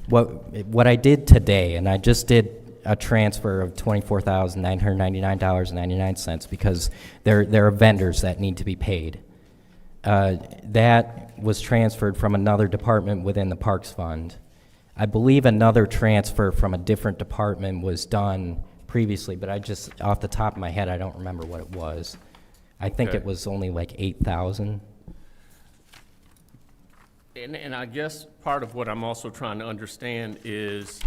what I did today, and I just did a transfer of $24,999.99 because there are vendors that need to be paid. That was transferred from another department within the Parks Fund. I believe another transfer from a different department was done previously, but I just, off the top of my head, I don't remember what it was. I think Okay. it was only like 8,000. And I guess part of what I'm also trying to understand is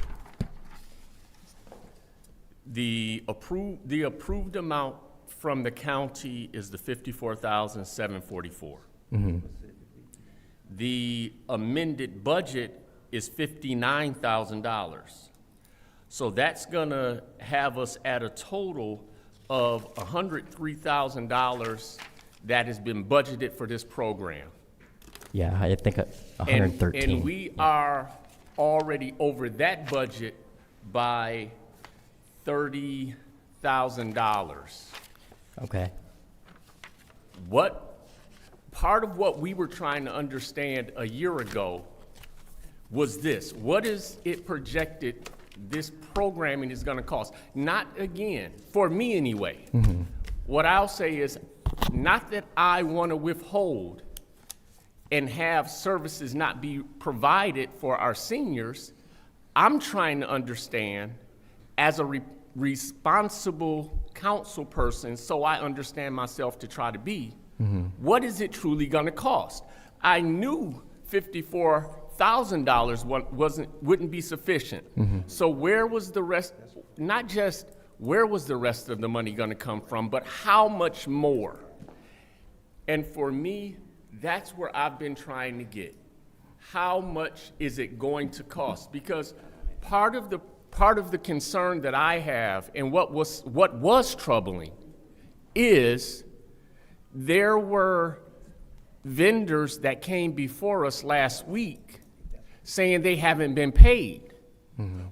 the approved amount from the county is the $54,744. The amended budget is $59,000. So that's gonna have us at a total of $103,000 that has been budgeted for this program. Yeah, I think And 113. we are already over that budget by $30,000. Okay. Part of what we were trying to understand a year ago was this: what is it projected this programming is gonna cost? Not, again, for me anyway. What I'll say is, not that I wanna withhold and have services not be provided for our seniors. I'm trying to understand, as a responsible council person, so I understand myself to try to be, what is it truly gonna cost? I knew $54,000 wouldn't be sufficient. So where was the rest, not just where was the rest of the money gonna come from, but how much more? And for me, that's where I've been trying to get. How much is it going to cost? Because part of the concern that I have, and what was troubling, is there were vendors that came before us last week saying they haven't been paid.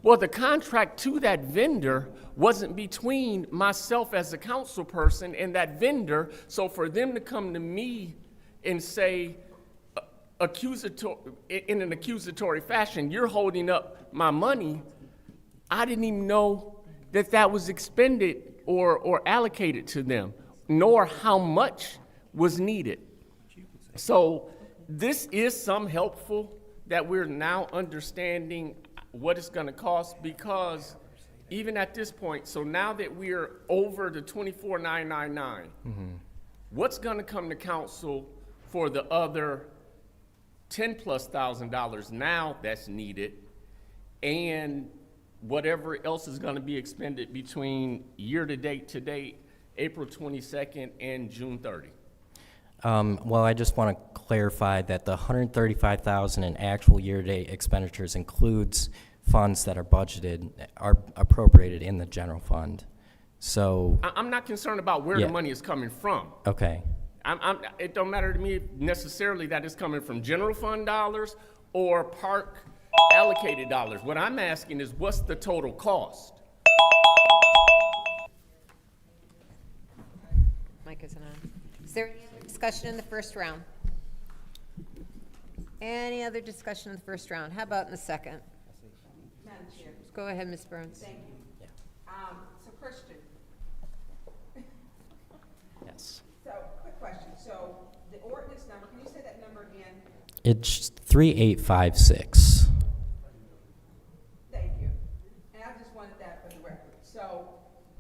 Well, the contract to that vendor wasn't between myself as a council person and that vendor, so for them to come to me and say, in an accusatory fashion, you're holding up my money, I didn't even know that was expended or allocated to them, nor how much was needed. So this is some helpful that we're now understanding what it's gonna cost, because even at this point, so now that we're over the $24,999, what's gonna come to council for the other $10,000+ now that's needed, and whatever else is gonna be expended between year-to-date to date, April 22nd and June 30? Well, I just want to clarify that the $135,000 in actual year-to-date expenditures includes funds that are budgeted, are appropriated in the general fund. So, I'm not concerned about where Yeah. the money is coming from. okay. It don't matter to me necessarily that it's coming from general fund dollars or park allocated dollars. What I'm asking is, what's the total cost? Mic isn't on. Is there any other discussion in the first round? Any other discussion in the first round? How about in the second? Madam Chair. Go ahead, Ms. Burns. Thank you. So Christian, Yes. so quick question. So the ordinance number, can you say that number again? It's 3856. Thank you. And I just wanted that for the record. So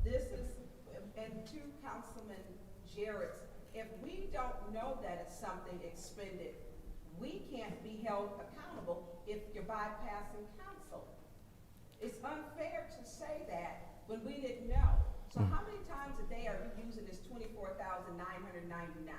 this is, and to Councilman Jarrett's, if we don't know that it's something expended, we can't be held accountable if you're bypassing council. It's unfair to say that when we didn't know. So how many times a day are you using this 24,999?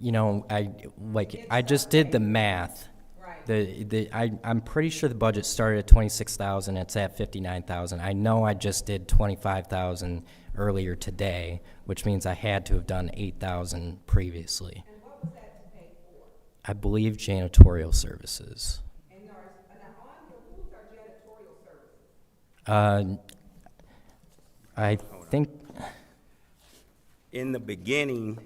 You know, I just did the math. Right. I'm pretty sure the budget started at 26,000. It's at 59,000. I know I just did 25,000 earlier today, which means I had to have done 8,000 previously. And what was that to pay for? I believe janitorial services. And on your, who's our janitorial services? I think In the beginning,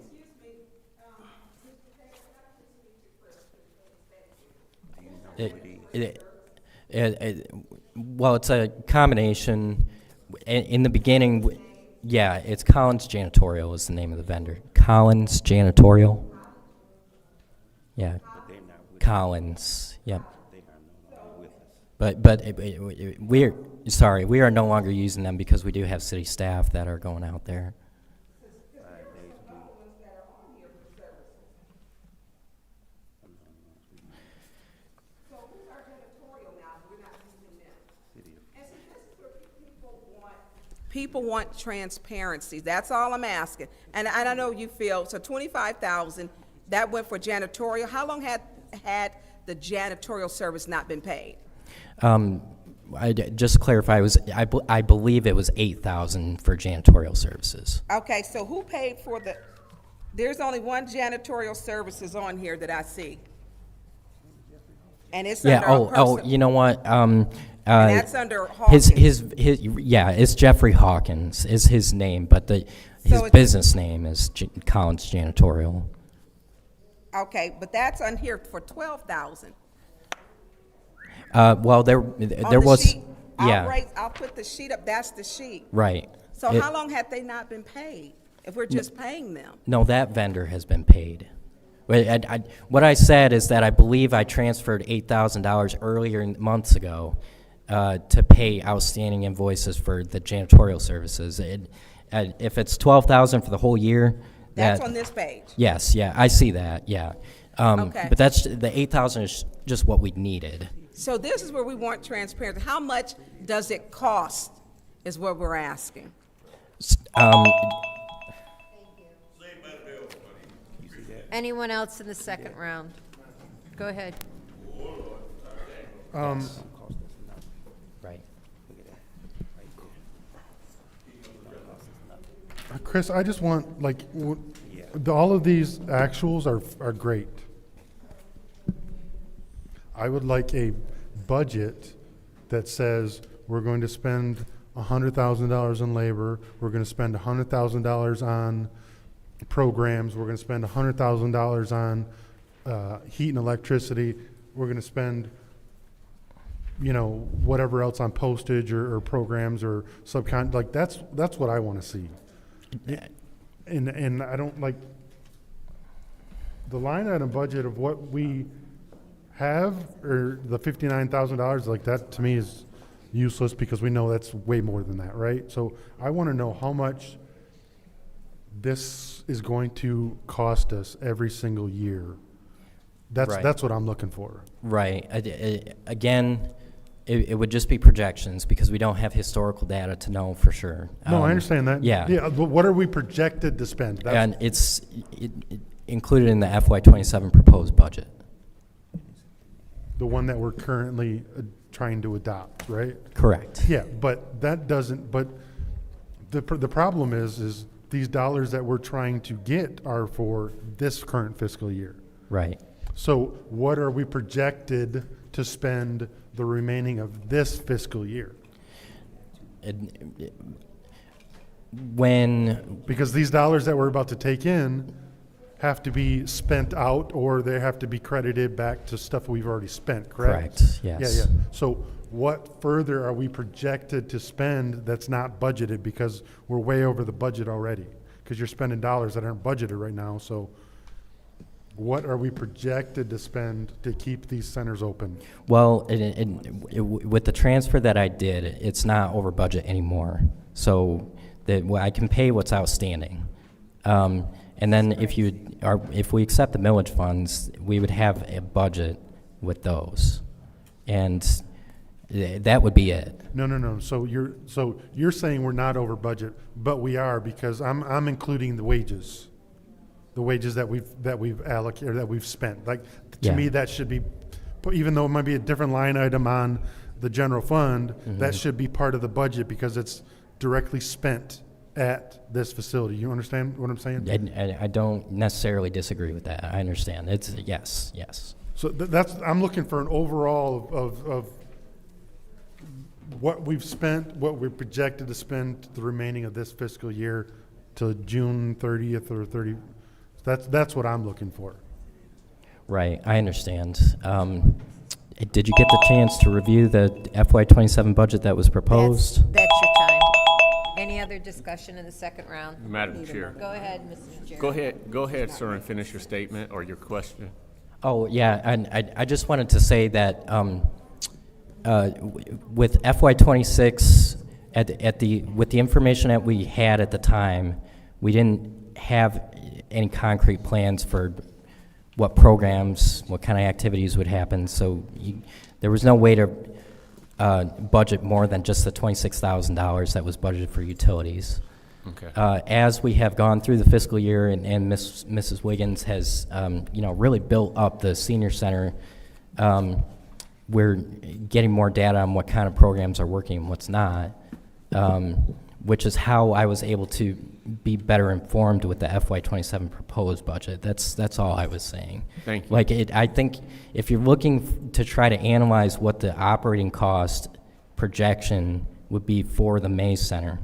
well, it's a combination. In the beginning, yeah, it's Collins Janitorial is the name of the vendor. Collins Janitorial. Yeah, Collins. Yep. But we are no longer using them because we do have city staff that are going out there. People want transparency. That's all I'm asking. And I know you feel, so 25,000, that went for janitorial. How long had the janitorial service not been paid? Just to clarify, I believe it was 8,000 for janitorial services. Okay, so who paid for there's only one janitorial services on here that I see. And it's Yeah. under a person. You know what? And that's under Hawkins. Yeah, it's Jeffrey Hawkins is his name, but his business name is Collins Janitorial. Okay, but that's on here for 12,000. Well, there was, sheet, yeah, I'll put the sheet up. That's the sheet. right. So how long have they not been paid? If we're just paying them. No, that vendor has been paid. What I said is that I believe I transferred $8,000 earlier months ago to pay outstanding invoices for the janitorial services. If it's $12,000 for the whole year, That's on this page. Yes, yeah, I see that. Yeah, Okay. but that's the 8,000 is just what we needed. So this is where we want transparency. How much does it cost is what we're asking. Anyone else in the second round? Go ahead. Right. Chris, I just want, all of these actuals are great. I would like a budget that says we're going to spend $100,000 in labor, we're going to spend $100,000 on programs, we're going to spend $100,000 on heat and electricity, we're going to spend, whatever else on postage or programs or that's what I want to see. And I don't like the line item budget of what we have, or the $59,000, that to me is useless because we know that's way more than that, right? So I want to know how much this is going to cost us every single year. That's what I'm looking for. Right. Again, it would just be projections because we don't have historical data to know for sure. No, I understand that. Yeah. Yeah, but what are we projected to spend? And it's included in the FY27 proposed budget. The one that we're currently trying to adopt, right? Correct. Yeah, but that doesn't, but the problem is these dollars that we're trying to get are for this current fiscal year. Right. So what are we projected to spend the remaining of this fiscal year? Because these dollars that we're about to take in have to be spent out, or they have to be credited back to stuff we've already spent, correct? Correct, yes. Yeah, yeah. So what further are we projected to spend that's not budgeted, because we're way over the budget already? Because you're spending dollars that aren't budgeted right now, so what are we projected to spend to keep these centers open? Well, with the transfer that I did, it's not over budget anymore. So I can pay what's outstanding. And then if we accept the millage funds, we would have a budget with those. And that would be it. No. So you're saying we're not over budget, but we are, because I'm including the wages that we've allocated, that we've spent. Like, to Yeah. me, that should be, even though it might be a different line item on the general fund, that should be part of the budget, because it's directly spent at this facility. You understand what I'm saying? I don't necessarily disagree with that. I understand. It's yes. So I'm looking for an overall of what we've spent, what we're projected to spend the remaining of this fiscal year to June 30th or 30. That's what I'm looking for. Right, I understand. Did you get the chance to review the FY27 budget that was proposed? That's your time. Any other discussion in the second round? Madam Chair. Go ahead, Mr. Chair. Go ahead, sir, and finish your statement or your question. Oh, yeah, and I just wanted to say that with FY26, with the information that we had at the time, we didn't have any concrete plans for what programs, what kind of activities would happen. So there was no way to budget more than just the $26,000 that was budgeted for utilities. Okay. As we have gone through the fiscal year, and Mrs. Wiggins has, really built up the senior center, we're getting more data on what kind of programs are working and what's not, which is how I was able to be better informed with the FY27 proposed budget. That's all I was saying. Thank you. I think if you're looking to try to analyze what the operating cost projection would be for the Mays Center,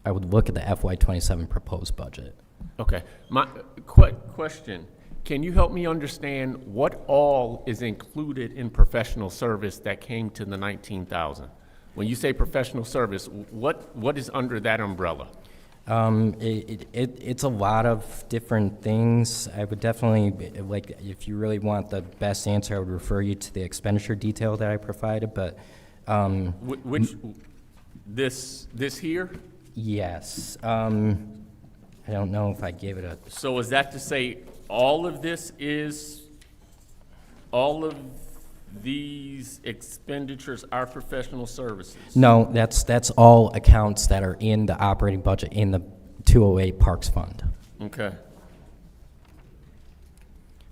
I would look at the FY27 proposed budget. Okay. My question, can you help me understand what all is included in professional service that came to the 19,000? When you say professional service, what is under that umbrella? It's a lot of different things. I would definitely, if you really want the best answer, I would refer you to the expenditure detail that I provided, but... This here? Yes. I don't know if I gave it a... So is that to say all of these expenditures are professional services? No, that's all accounts that are in the operating budget in the 208 Parks Fund. Okay.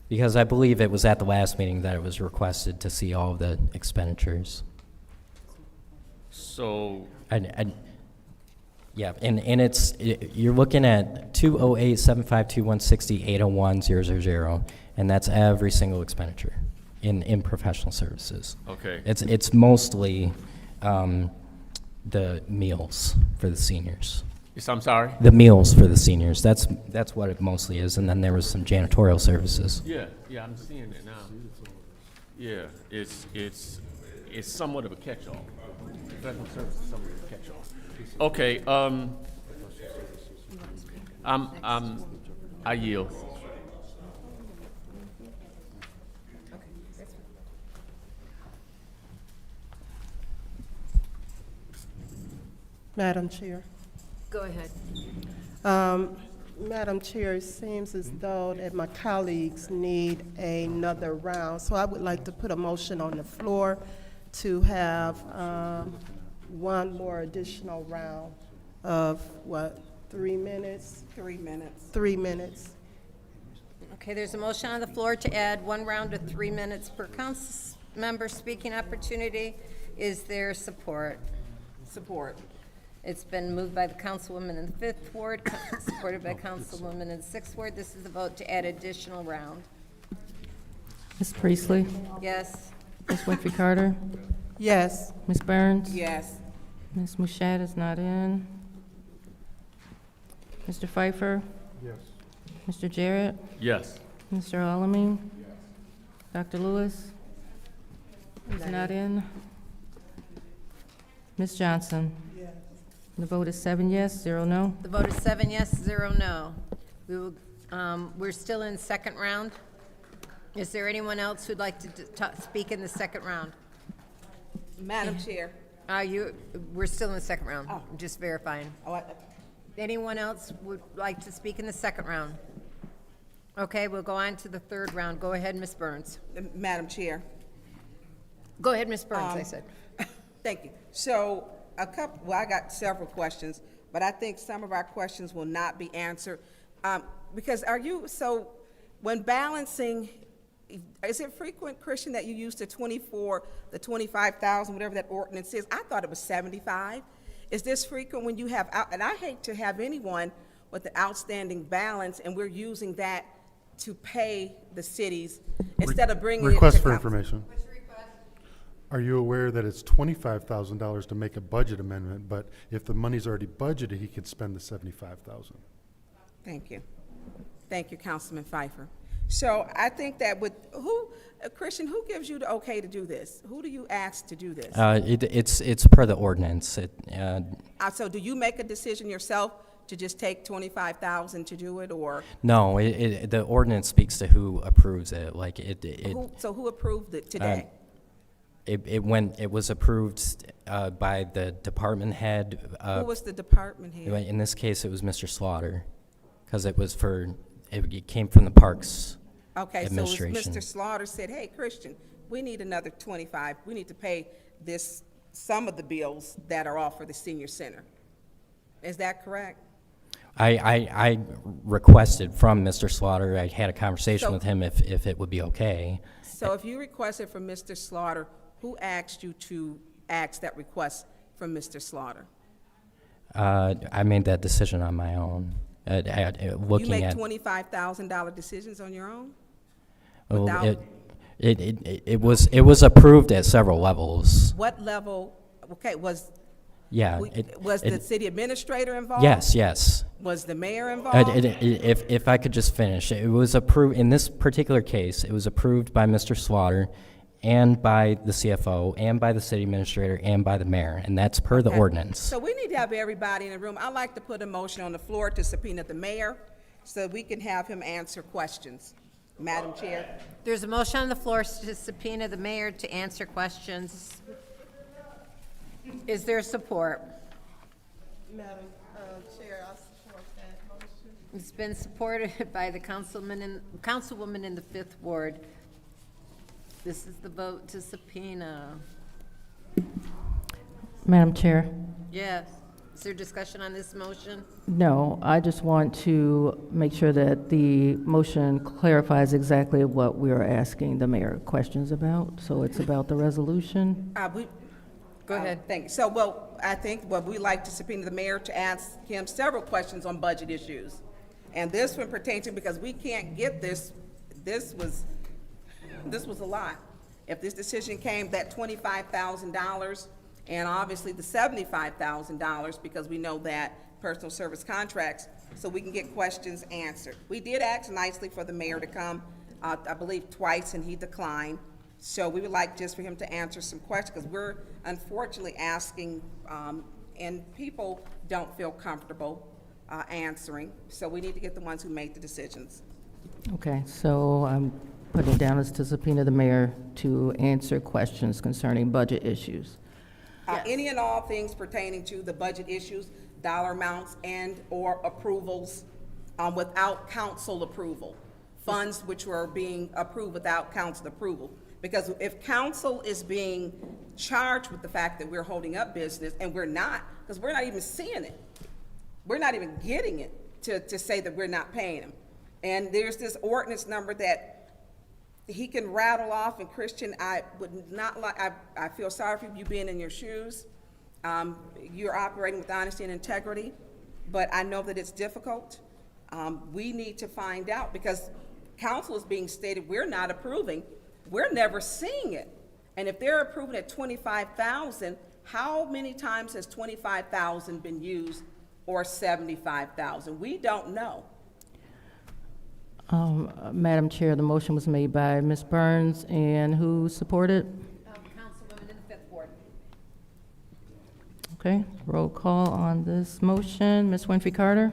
Because I believe it was at the last meeting that it was requested to see all of the expenditures. So... Yeah, and you're looking at 208-752-160-801-000, and that's every single expenditure in professional services. Okay. It's mostly the meals for the seniors. Yes, I'm sorry? The meals for the seniors. That's what it mostly is, and then there was some janitorial services. Yeah, I'm seeing it now. Yeah, it's somewhat of a catch-all. Professional services is somewhat of a catch-all. Okay, I yield. Madam Chair. Go ahead. Madam Chair, it seems as though that my colleagues need another round, so I would like to put a motion on the floor to have one more additional round of, 3 minutes? 3 minutes. 3 minutes. Okay, there's a motion on the floor to add one round of 3 minutes per council member speaking opportunity. Is there support? Support. It's been moved by the councilwoman in the 5th ward, supported by councilwoman in the 6th ward. This is the vote to add additional round. Ms. Priestley? Yes. Ms. Winfrey Carter? Yes. Ms. Burns? Yes. Ms. Mushat is not in. Mr. Pfeiffer? Yes. Mr. Jarrett? Yes. Mr. Alamin? Dr. Lewis? Is not in. Ms. Johnson? The vote is 7 yes, 0 no. The vote is 7 yes, 0 no. We're still in second round. Is there anyone else who'd like to speak in the second round? Madam Chair. We're still in the second round. I'm just verifying. Anyone else would like to speak in the second round? Okay, we'll go on to the third round. Go ahead, Ms. Burns. Madam Chair. Go ahead, Ms. Burns, I said. Thank you. So I got several questions, but I think some of our questions will not be answered. Because when balancing, is it frequent, Christian, that you use the 25,000, whatever that ordinance is? I thought it was 75. Is this frequent when you have, and I hate to have anyone with an outstanding balance and we're using that to pay the cities instead of bringing it to Request for council. information. Are you aware that it's $25,000 to make a budget amendment, but if the money's already budgeted, he could spend the $75,000? Thank you. Thank you, Councilman Pfeiffer. So I think that Christian, who gives you the okay to do this? Who do you ask to do this? It's per the ordinance. So do you make a decision yourself to just take 25,000 to do it, or? No, the ordinance speaks to who approves it. So who approved it today? It was approved by the department head. Who was the department head? In this case, it was Mr. Slaughter, because it came from the Parks Administration. So Mr. Slaughter said, hey, Christian, we need another 25. We need to pay some of the bills that are off for the senior center. Is that correct? I requested from Mr. Slaughter, I had a conversation with him if it would be okay. So if you requested from Mr. Slaughter, who asked you to ask that request from Mr. Slaughter? I made that decision on my own. You make $25,000 decisions on your own? It was approved at several levels. What level? Okay, was the city administrator involved? Yes. Was the mayor involved? If I could just finish, it was approved in this particular case. It was approved by Mr. Slaughter, and by the CFO, and by the city administrator, and by the mayor, and that's per the ordinance. So we need to have everybody in the room. I'd like to put a motion on the floor to subpoena the mayor so we can have him answer questions. Madam Chair. There's a motion on the floor to subpoena the mayor to answer questions. Is there support? Madam Chair, I support that motion. It's been supported by the councilwoman in the 5th Ward. This is the vote to subpoena. Madam Chair? Yes. Is there discussion on this motion? No, I just want to make sure that the motion clarifies exactly what we are asking the mayor questions about. So it's about the resolution. Go ahead. Thank you. So, I think we'd like to subpoena the mayor to ask him several questions on budget issues. And this one pertains to, because we can't get this was a lot. If this decision came, that $25,000, and obviously the $75,000, because we know that personal service contracts, so we can get questions answered. We did ask nicely for the mayor to come, I believe twice, and he declined. So we would like just for him to answer some questions, because we're unfortunately asking, and people don't feel comfortable answering. So we need to get the ones who made the decisions. Okay, so I'm putting it down as to subpoena the mayor to answer questions concerning budget issues. Any and all things pertaining to the budget issues, dollar amounts and/or approvals without council approval, funds which were being approved without council approval. Because if council is being charged with the fact that we're holding up business, and we're not, because we're not even seeing it, we're not even getting it to say that we're not paying them. And there's this ordinance number that he can rattle off, and Christian, I would not like, I feel sorry for you being in your shoes. You're operating with honesty and integrity, but I know that it's difficult. We need to find out, because council is being stated we're not approving. We're never seeing it. And if they're approving at $25,000, how many times has $25,000 been used, or $75,000? We don't know. Madam Chair, the motion was made by Ms. Burns, and who supported? Councilwoman in the 5th Ward. Okay, roll call on this motion. Ms. Winfrey Carter?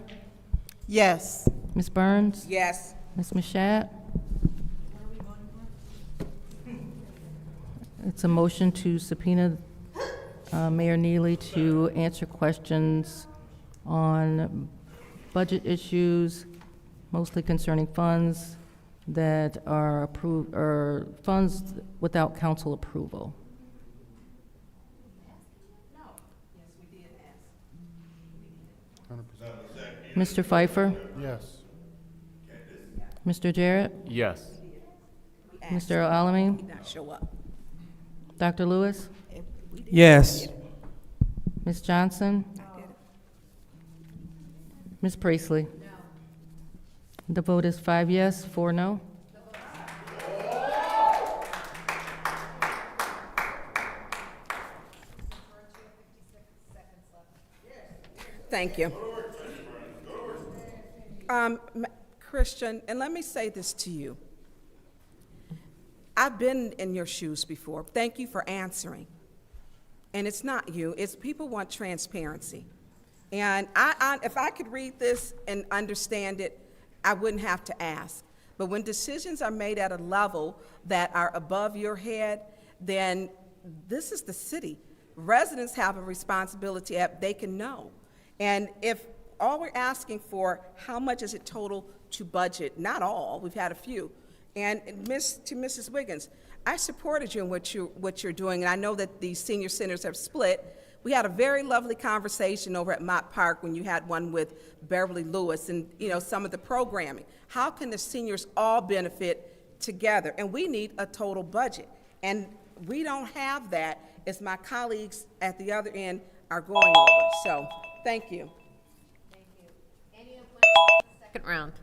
Yes. Ms. Burns? Yes. Ms. Mashat? It's a motion to subpoena Mayor Neely to answer questions on budget issues, mostly concerning funds that are approved, or funds without council approval. Mr. Pfeiffer? Yes. Mr. Jarrett? Yes. Mr. Alamin? Did not show up. Dr. Lewis? Yes. Ms. Johnson? Ms. Priestley? The vote is 5 yes, 4 no. Thank you. Christian, and let me say this to you. I've been in your shoes before. Thank you for answering. And it's not you, it's people want transparency. And if I could read this and understand it, I wouldn't have to ask. But when decisions are made at a level that are above your head, then this is the city. Residents have a responsibility that they can know. And if all we're asking for, how much is it total to budget? Not all, we've had a few. And to Mrs. Wiggins, I supported you in what you're doing, and I know that the senior centers have split. We had a very lovely conversation over at Mott Park when you had one with Beverly Lewis and some of the programming. How can the seniors all benefit together? And we need a total budget. And we don't have that as my colleagues at the other end are going over. So, thank you. Thank you. Any opponents? Second round.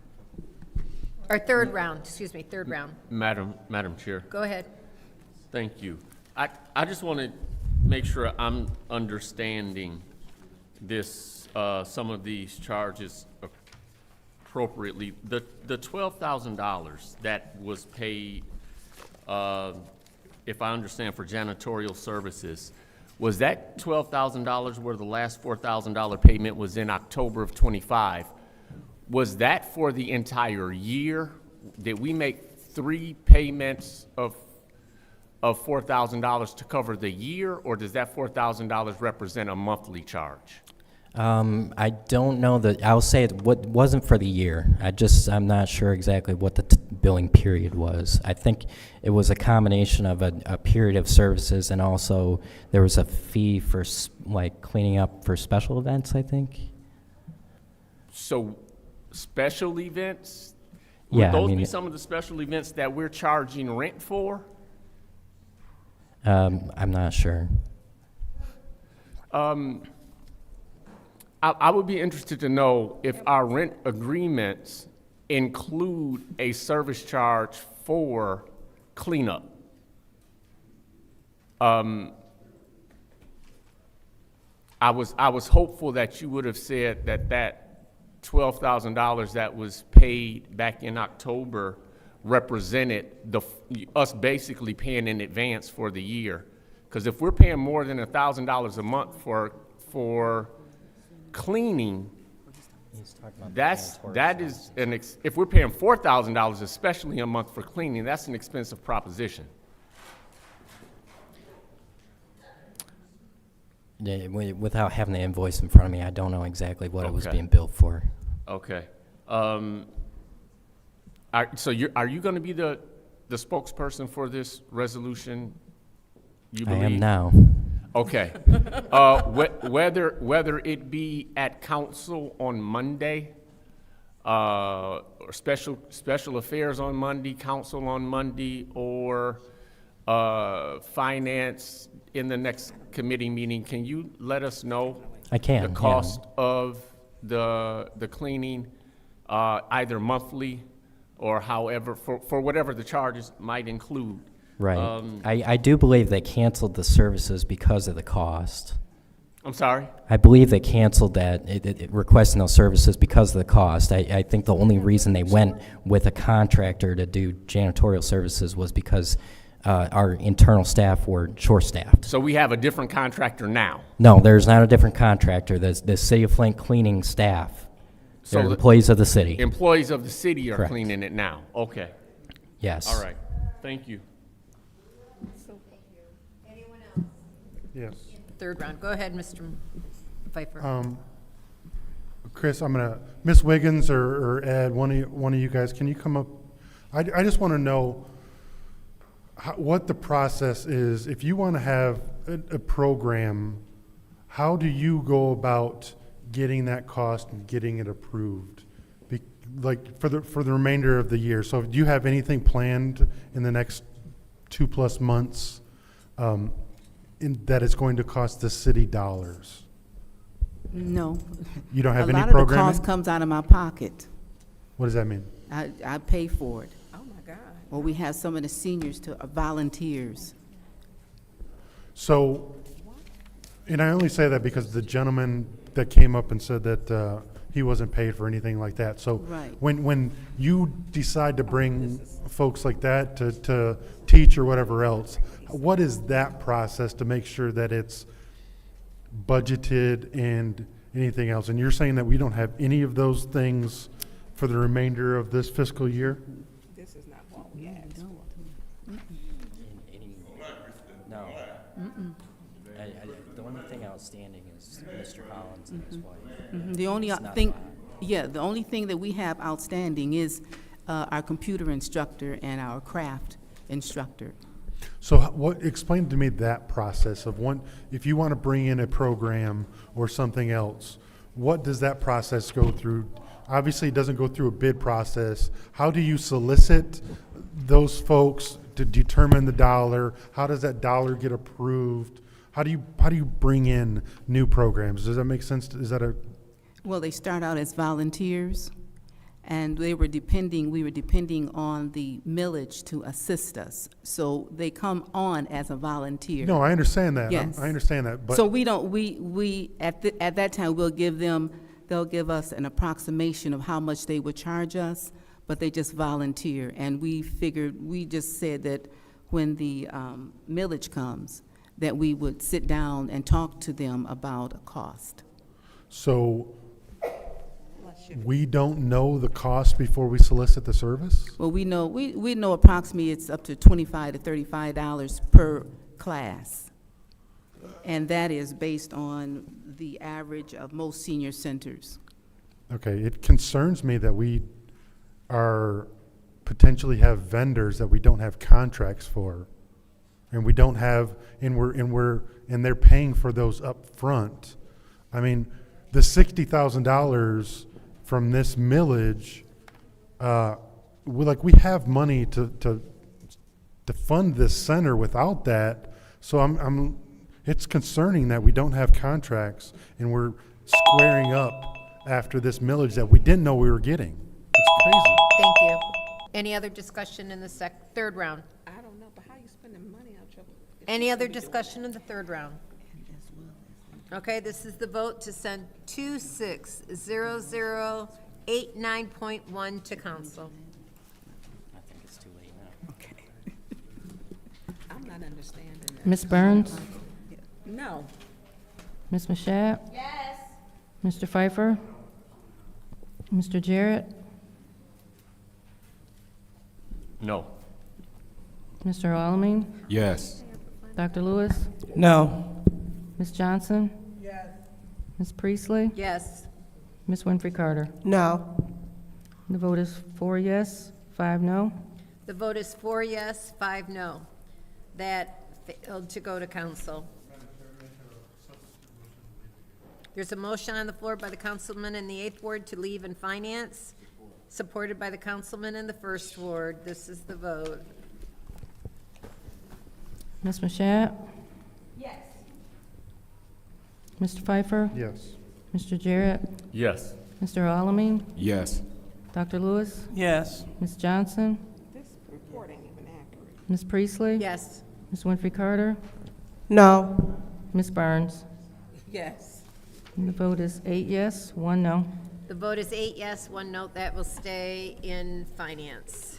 Or third round, excuse me, third round. Madam Chair. Go ahead. Thank you. I just want to make sure I'm understanding this, some of these charges appropriately. The $12,000 that was paid, if I understand, for janitorial services, was that $12,000 where the last $4,000 payment was in October of '25? Was that for the entire year? Did we make 3 payments of $4,000 to cover the year, or does that $4,000 represent a monthly charge? I don't know that, I'll say it wasn't for the year. I'm not sure exactly what the billing period was. I think it was a combination of a period of services, and also there was a fee for like cleaning up for special events, I think. So special events? Yeah, Would those be some of the special events that we're charging rent for? I'm not sure. I would be interested to know if our rent agreements include a service charge for cleanup. I was hopeful that you would have said that $12,000 that was paid back in October represented us basically paying in advance for the year. Because if we're paying more than $1,000 a month for cleaning, if we're paying $4,000 especially a month for cleaning, that's an expensive proposition. Yeah, without having the invoice in front of me, I don't know exactly what it was being billed for. Okay. So are you going to be the spokesperson for this resolution, you believe? I am now. Okay. Whether it be at council on Monday, or special affairs on Monday, council on Monday, or finance in the next committee meeting, can you let us know? I can. The cost of the cleaning, either monthly or however, for whatever the charges might include. Right. I do believe they canceled the services because of the cost. I'm sorry? I believe they canceled that, requesting those services because of the cost. I think the only reason they went with a contractor to do janitorial services was because our internal staff were short-staffed. So we have a different contractor now. No, there's not a different contractor. The City of Flint cleaning staff. So They're the employees of the city. Employees of the city are Correct. cleaning it now. Okay. Yes. All right. Thank you. Anyone else? Yes. Third round. Go ahead, Mr. Pfeiffer. Chris, I'm gonna, Miss Wiggins or Ed, one of you guys, can you come up? I just want to know what the process is. If you want to have a program, how do you go about getting that cost and getting it approved? Like for the remainder of the year. So do you have anything planned in the next 2+ months that it's going to cost the city dollars? No. You don't have any A lot of the programming? cost comes out of my pocket. What does that mean? I pay for it. Oh, my God. Or we have some of the seniors to volunteers. So, and I only say that because the gentleman that came up and said that he wasn't paid for anything like that. So Right. when you decide to bring folks like that to teach or whatever else, what is that process to make sure that it's budgeted and anything else? And you're saying that we don't have any of those things for the remainder of this fiscal year? This is not what we asked for. No. The only thing outstanding is Mr. Collins and his wife. The only It's not thing, mine. the only thing that we have outstanding is our computer instructor and our craft instructor. So explain to me that process of if you want to bring in a program or something else, what does that process go through? Obviously, it doesn't go through a bid process. How do you solicit those folks to determine the dollar? How does that dollar get approved? How do you bring in new programs? Does that make sense? Is that a? Well, they start out as volunteers, and we were depending on the millage to assist us. So they come on as a volunteer. No, I understand that. Yes. I understand that. But So we don't, we, at that time, they'll give us an approximation of how much they would charge us, but they just volunteer. And we just said that when the millage comes, that we would sit down and talk to them about a cost. So we don't know the cost before we solicit the service? Well, we know approximately it's up to $25 to $35 per class. And that is based on the average of most senior centers. Okay, it concerns me that we are potentially have vendors that we don't have contracts for. And we don't have, and they're paying for those up front. I mean, the $60,000 from this millage, we have money to fund this center without that. So it's concerning that we don't have contracts and we're squaring up after this millage that we didn't know we were getting. It's crazy. Thank you. Any other discussion in the third round? I don't know, but how you spending money out your? Any other discussion in the third round? Okay, this is the vote to send 260089.1 to council. I think it's too late now. I'm not understanding that. Ms. Burns? No. Ms. Mashat? Yes. Mr. Pfeiffer? Mr. Jarrett? No. Mr. Alamin? Yes. Dr. Lewis? No. Ms. Johnson? Yes. Ms. Priestley? Yes. Ms. Winfrey Carter? No. The vote is 4 yes, 5 no. The vote is 4 yes, 5 no. That failed to go to council. There's a motion on the floor by the councilman in the 8th ward to leave in finance, supported by the councilman in the 1st ward. This is the vote. Ms. Mashat? Yes. Mr. Pfeiffer? Yes. Mr. Jarrett? Yes. Mr. Alamin? Yes. Dr. Lewis? Yes. Ms. Johnson? This report ain't even accurate. Ms. Priestley? Yes. Ms. Winfrey Carter? No. Ms. Burns? Yes. And the vote is 8 yes, 1 no. The vote is 8 yes, 1 no. That will stay in finance.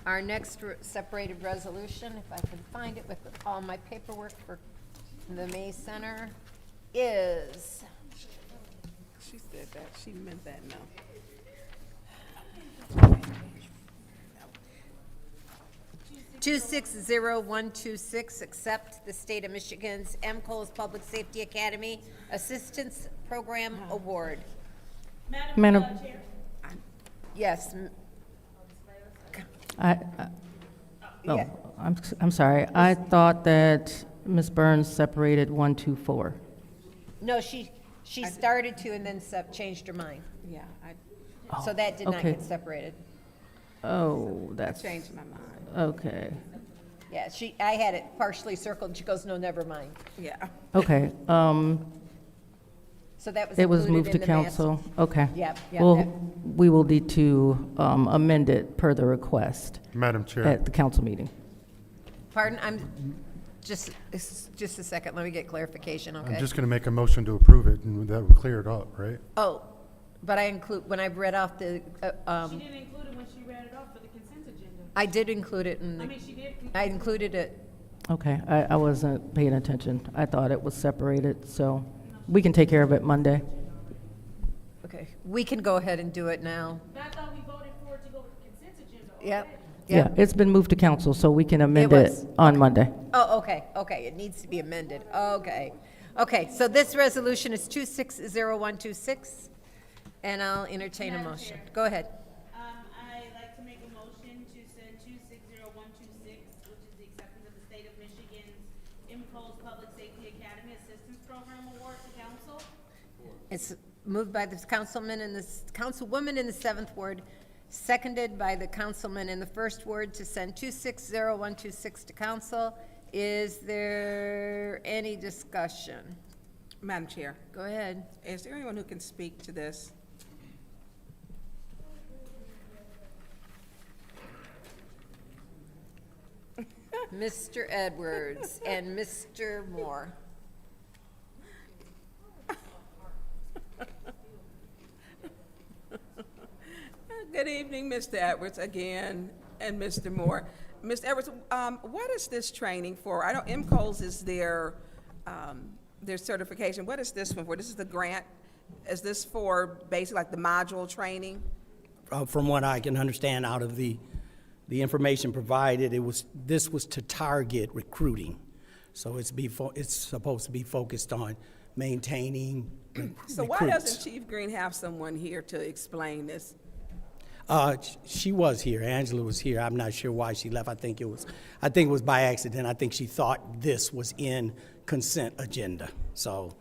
Our next separated resolution, if I can find it with all my paperwork for the May Center, is She said that, she meant that, no. 260126, accept the State of Michigan's MCOL's Public Safety Academy Assistance Program Award. Madam, Yes, oh, I'm sorry. I thought that Ms. Burns separated 1, 2, 4. no, she started to and then changed her mind. Yeah, So that did not okay. get separated. Oh, I that's, changed my mind. okay. Yeah, I had it partially circled, and she goes, no, never mind. Yeah. Okay, So that was it was included moved to in the master- council, okay. Yep, yep, Well, that- we will need to amend it per the request Madam Chair. at the council meeting. Pardon, it's just a second, let me get clarification, okay? I'm just going to make a motion to approve it, and that will clear it up, right? Oh, but when I read off the, She didn't include it when she read it off for the consent agenda. I did include it in the. I mean, she did. I included it. Okay, I wasn't paying attention. I thought it was separated, so we can take care of it Monday. Okay, we can go ahead and do it now. I thought we voted for it to go with the consent agenda. Yep. Yeah, it's been moved to council, so we can amend It it was. on Monday. Oh, okay, it needs to be amended, okay. Okay, so this resolution is 260126, and I'll entertain a motion. Go ahead. I'd like to make a motion to send 260126, which is the acceptance of the State of Michigan's MCOL's Public Safety Academy Assistance Program Award to council. It's moved by the councilman and the councilwoman in the 7th Ward, seconded by the councilman in the 1st Ward to send 260126 to council. Is there any discussion? Madam Chair, Go ahead. is there anyone who can speak to this? Mr. Edwards and Mr. Moore. Good evening, Mr. Edwards again, and Mr. Moore. Mr. Edwards, what is this training for? I know MCOLS is their certification. What is this one for? This is the grant. Is this for basically like the module training? From what I can understand out of the information provided, this was to target recruiting. So it's supposed to be focused on maintaining So why recruits. doesn't Chief Green have someone here to explain this? She was here. Angela was here. I'm not sure why she left. I think it was by accident. I think she thought this was in consent agenda. So.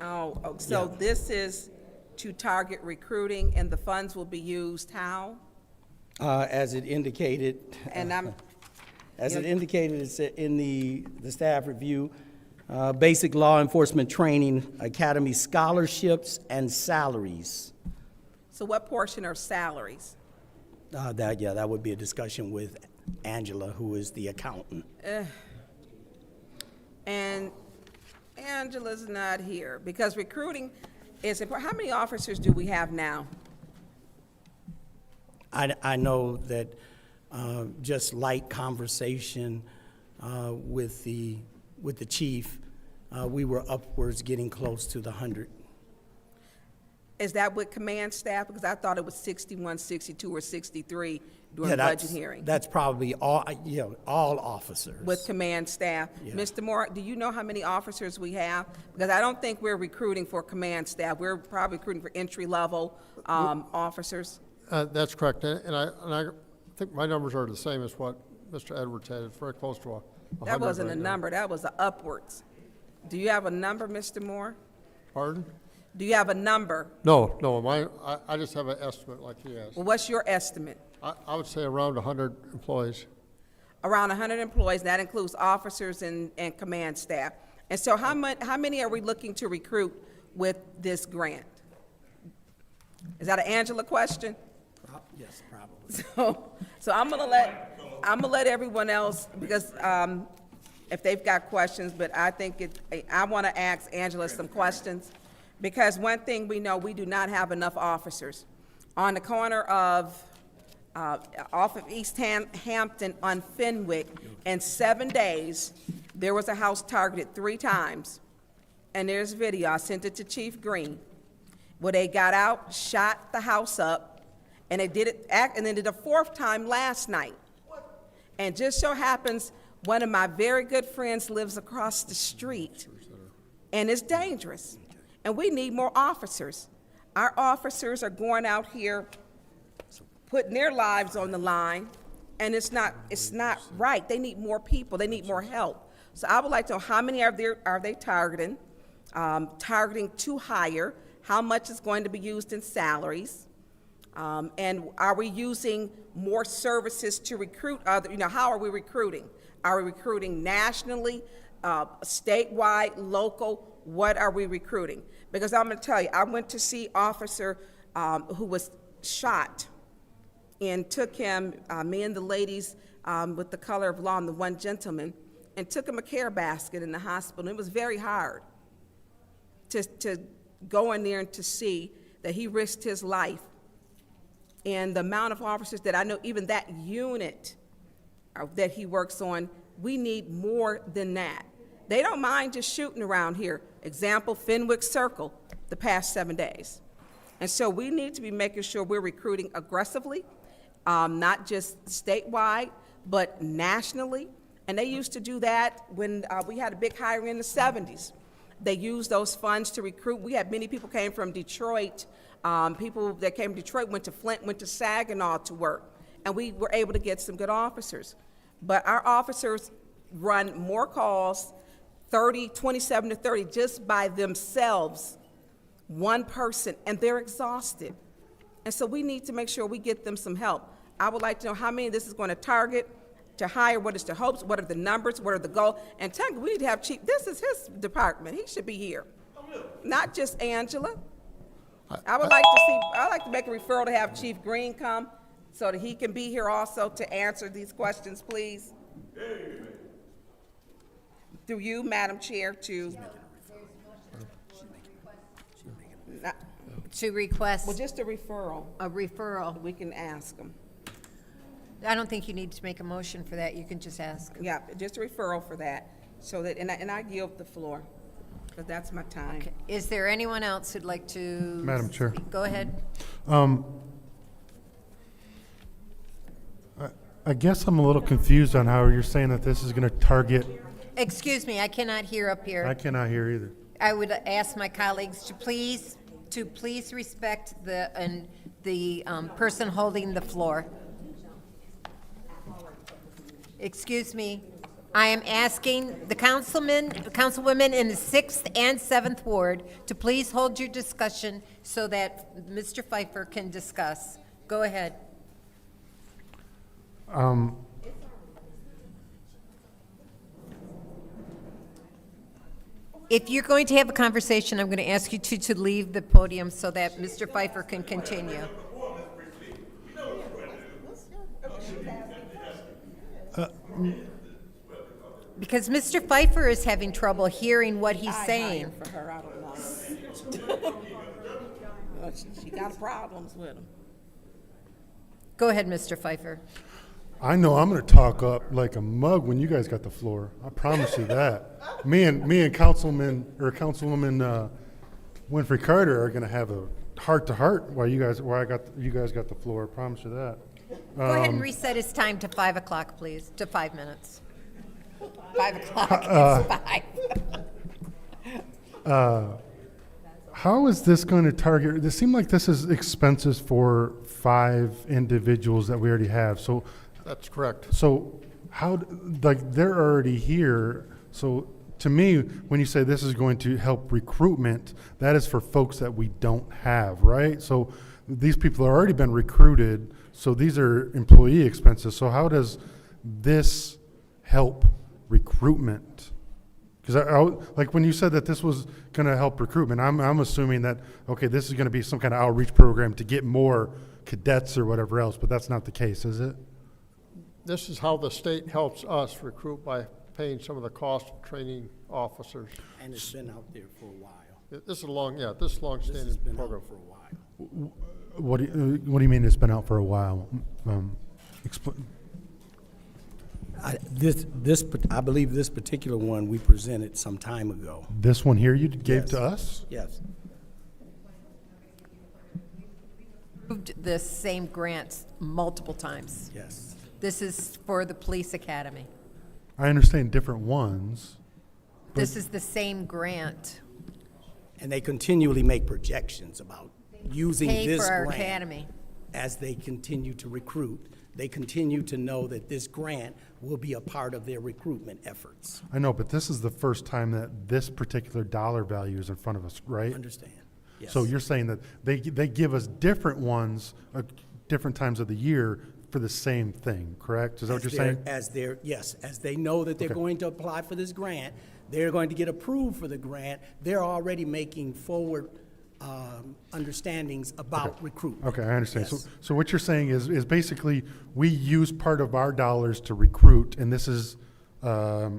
So yeah. this is to target recruiting, and the funds will be used how? As it indicated. And As it indicated, it's in the staff review, basic law enforcement training, academy scholarships and salaries. So what portion are salaries? That would be a discussion with Angela, who is the accountant. And Angela's not here, because recruiting is important. How many officers do we have now? I know that just light conversation with the chief, we were upwards getting close to the 100. Is that with command staff? Because I thought it was 61, 62, or 63 during budget hearing. That's probably all officers. With command staff. Yeah. Mr. Moore, do you know how many officers we have? Because I don't think we're recruiting for command staff. We're probably recruiting for entry-level officers. That's correct, and I think my numbers are the same as what Mr. Edwards had. It's very close to 100. That wasn't a right now. number, that was a upwards. Do you have a number, Mr. Moore? Pardon? Do you have a number? No, I just have an estimate like he has. Well, what's your estimate? I would say around 100 employees. Around 100 employees, that includes officers and command staff. And so how many are we looking to recruit with this grant? Is that an Angela question? Yes, probably. So I'm gonna let everyone else, because if they've got questions, but I think I want to ask Angela some questions, because one thing we know, we do not have enough officers. On the corner of, off of East Hampton on Fenwick, in 7 days, there was a house targeted 3 times. And there's video, I sent it to Chief Green, where they got out, shot the house up, and they did it, and then did a 4th time last night. And just so happens, one of my very good friends lives across the street, and it's dangerous. And we need more officers. Our officers are going out here, putting their lives on the line, and it's not right. They need more people. They need more help. So I would like to know, how many are they targeting? Targeting to hire, how much is going to be used in salaries, and are we using more services to recruit other, how are we recruiting? Are we recruiting nationally, statewide, local? What are we recruiting? Because I'm going to tell you, I went to see officer who was shot, and took him, me and the ladies with the color of law and the one gentleman, and took him a care basket in the hospital. It was very hard to go in there and to see that he risked his life. And the amount of officers that I know, even that unit that he works on, we need more than that. They don't mind just shooting around here. Example, Fenwick Circle, the past 7 days. And so we need to be making sure we're recruiting aggressively, not just statewide, but nationally. And they used to do that when we had a big hiring in the 70s. They used those funds to recruit. We had many people came from Detroit. People that came from Detroit went to Flint, went to Saginaw to work. And we were able to get some good officers. But our officers run more calls, 27 to 30, just by themselves, one person, and they're exhausted. And so we need to make sure we get them some help. I would like to know how many this is going to target, to hire, what is the hopes, what are the numbers, what are the goals, and tell me, we need to have Chief, this is his department, he should be here, not just Angela. I'd like to make a referral to have Chief Green come, so that he can be here also to answer these questions, please. Through you, Madam Chair, to request. Well, just a referral. A referral. We can ask them. I don't think you need to make a motion for that. You can just ask. Yeah, just a referral for that, so that, and I yield the floor, because that's my time. Okay. Is there anyone else who'd like to? Madam Chair. Speak? Go ahead. I guess I'm a little confused on how you're saying that this is going to target. Excuse me, I cannot hear up here. I cannot hear either. I would ask my colleagues to please respect the person holding the floor. Excuse me. I am asking the councilwomen in the 6th and 7th Ward to please hold your discussion so that Mr. Pfeiffer can discuss. Go ahead. If you're going to have a conversation, I'm going to ask you to leave the podium so that Mr. Pfeiffer can continue. Because Mr. Pfeiffer is having trouble hearing what he's saying. For her, I don't know. She got problems with him. Go ahead, Mr. Pfeiffer. I know I'm going to talk up like a mug when you guys got the floor. I promise you that. Me and Councilwoman Winfrey Carter are going to have a heart-to-heart while you guys got the floor. I promise you that. Go ahead and reset his time to 5 o'clock, please, to 5 minutes. 5 o'clock, it's 5. How is this going to target? It seems like this is expenses for 5 individuals that we already have. So That's correct. So they're already here. So to me, when you say this is going to help recruitment, that is for folks that we don't have, right? So these people have already been recruited. So these are employee expenses. So how does this help recruitment? Because like when you said that this was going to help recruitment, I'm assuming that, okay, this is going to be some kind of outreach program to get more cadets or whatever else, but that's not the case, is it? This is how the state helps us recruit by paying some of the cost of training officers. And it's been out there for a while. This is a long-standing This has been program. out for a while. What do you mean it's been out for a while? I believe this particular one we presented some time ago. This one here you gave Yes. to us? Yes. Approved this same grant multiple times. Yes. This is for the police academy. I understand different ones. This is the same grant. And they continually make projections about using Pay this for our grant academy. as they continue to recruit. They continue to know that this grant will be a part of their recruitment efforts. I know, but this is the first time that this particular dollar value is in front of us, right? Understand? Yes. So you're saying that they give us different ones at different times of the year for the same thing, correct? Is that what you're saying? Yes, as they know that they're Okay. going to apply for this grant, they're going to get approved for the grant, they're already making forward understandings about recruitment. Okay, I understand. Yes. So what you're saying is basically, we use part of our dollars to recruit, and this is a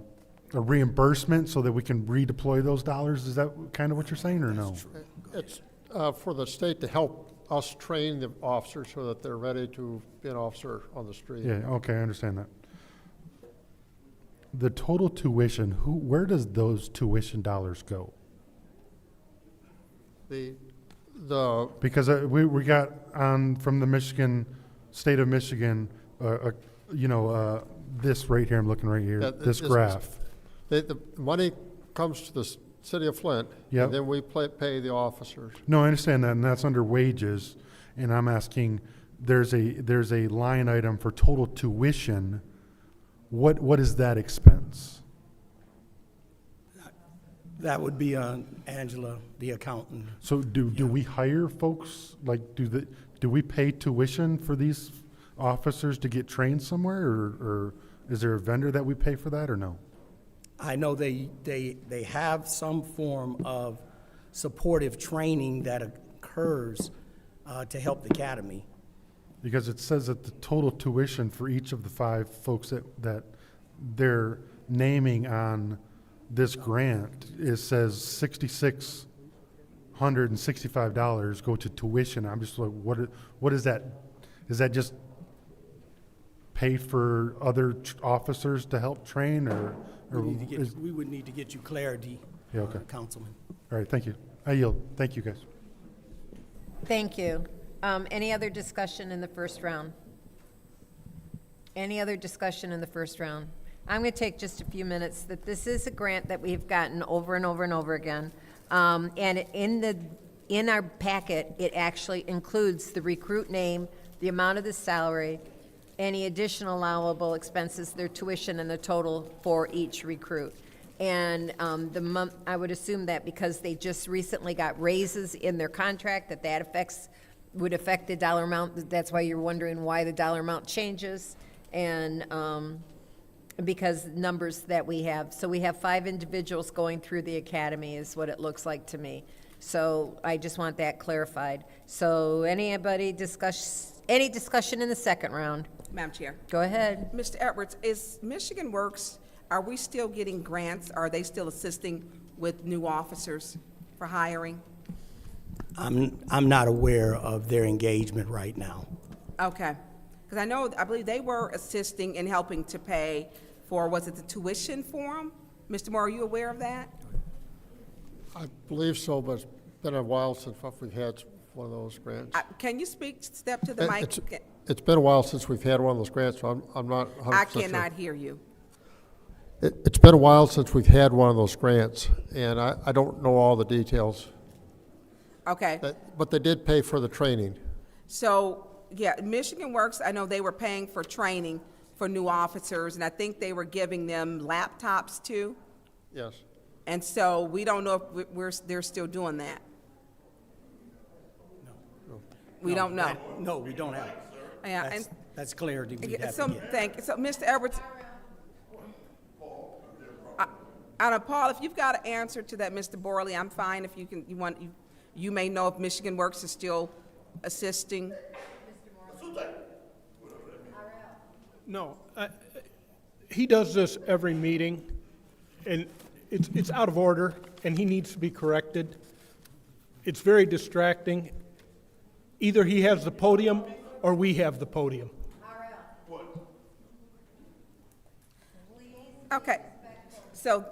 reimbursement so that we can redeploy those dollars? Is that kind of what you're saying, or no? It's for the state to help us train the officers so that they're ready to be an officer on the street. Yeah, okay, I understand that. The total tuition, where does those tuition dollars go? Because we got on from the state of Michigan, this right here, I'm looking right here, this graph. The money comes to the city of Flint, Yep. and then we pay the officers. No, I understand that, and that's under wages, and I'm asking, there's a line item for total tuition. What is that expense? That would be Angela, the accountant. So do we hire folks, like, do we pay tuition for these officers to get trained somewhere, or is there a vendor that we pay for that, or no? I know they have some form of supportive training that occurs to help the academy. Because it says that the total tuition for each of the 5 folks that they're naming on this grant, it says $6,665 go to tuition. I'm just like, what is that? Is that just pay for other officers to help train, or We would need to get you clarity, Yeah, okay. Councilman. All right, thank you. I yield. Thank you, guys. Thank you. Any other discussion in the first round? Any other discussion in the first round? I'm going to take just a few minutes. That this is a grant that we've gotten over and over and over again. And in our packet, it actually includes the recruit name, the amount of the salary, any additional allowable expenses, their tuition, and the total for each recruit. And I would assume that because they just recently got raises in their contract, that would affect the dollar amount. That's why you're wondering why the dollar amount changes. And because numbers that we have. So we have 5 individuals going through the academy is what it looks like to me. So I just want that clarified. So any discussion in the second round? Madam Chair. Go ahead. Mr. Edwards, is Michigan Works, are we still getting grants? Are they still assisting with new officers for hiring? I'm not aware of their engagement right now. Okay. Because I believe they were assisting in helping to pay for, was it the tuition for them? Mr. Moore, are you aware of that? I believe so, but it's been a while since we've had one of those grants. Can you step to the mic? It's been a while since we've had one of those grants, so I'm not 100% I sure. cannot hear you. It's been a while since we've had one of those grants, and I don't know all the details. Okay. But they did pay for the training. So, yeah, Michigan Works, I know they were paying for training for new officers, and I think they were giving them laptops too. Yes. And so we don't know if they're still doing that. We don't know. No, we don't have it. Yeah, That's clarity we have so to get. thank you. So, Mr. Edwards, Paul, if you've got an answer to that, Mr. Borley, I'm fine. If you may know if Michigan Works is still assisting. No, he does this every meeting, and it's out of order, and he needs to be corrected. It's very distracting. Either he has the podium or we have the podium. Okay, so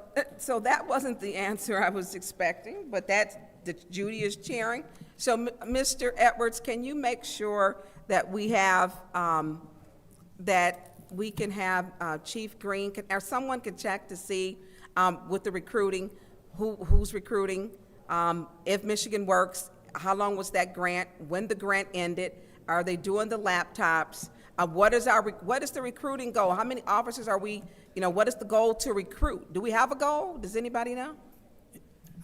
that wasn't the answer I was expecting, but that Judy is chairing. So, Mr. Edwards, can you make sure that we have, that we can have Chief Green, or someone can check to see with the recruiting, who's recruiting, if Michigan Works, how long was that grant, when the grant ended, are they doing the laptops? What is the recruiting goal? How many officers are we, what is the goal to recruit? Do we have a goal? Does anybody know?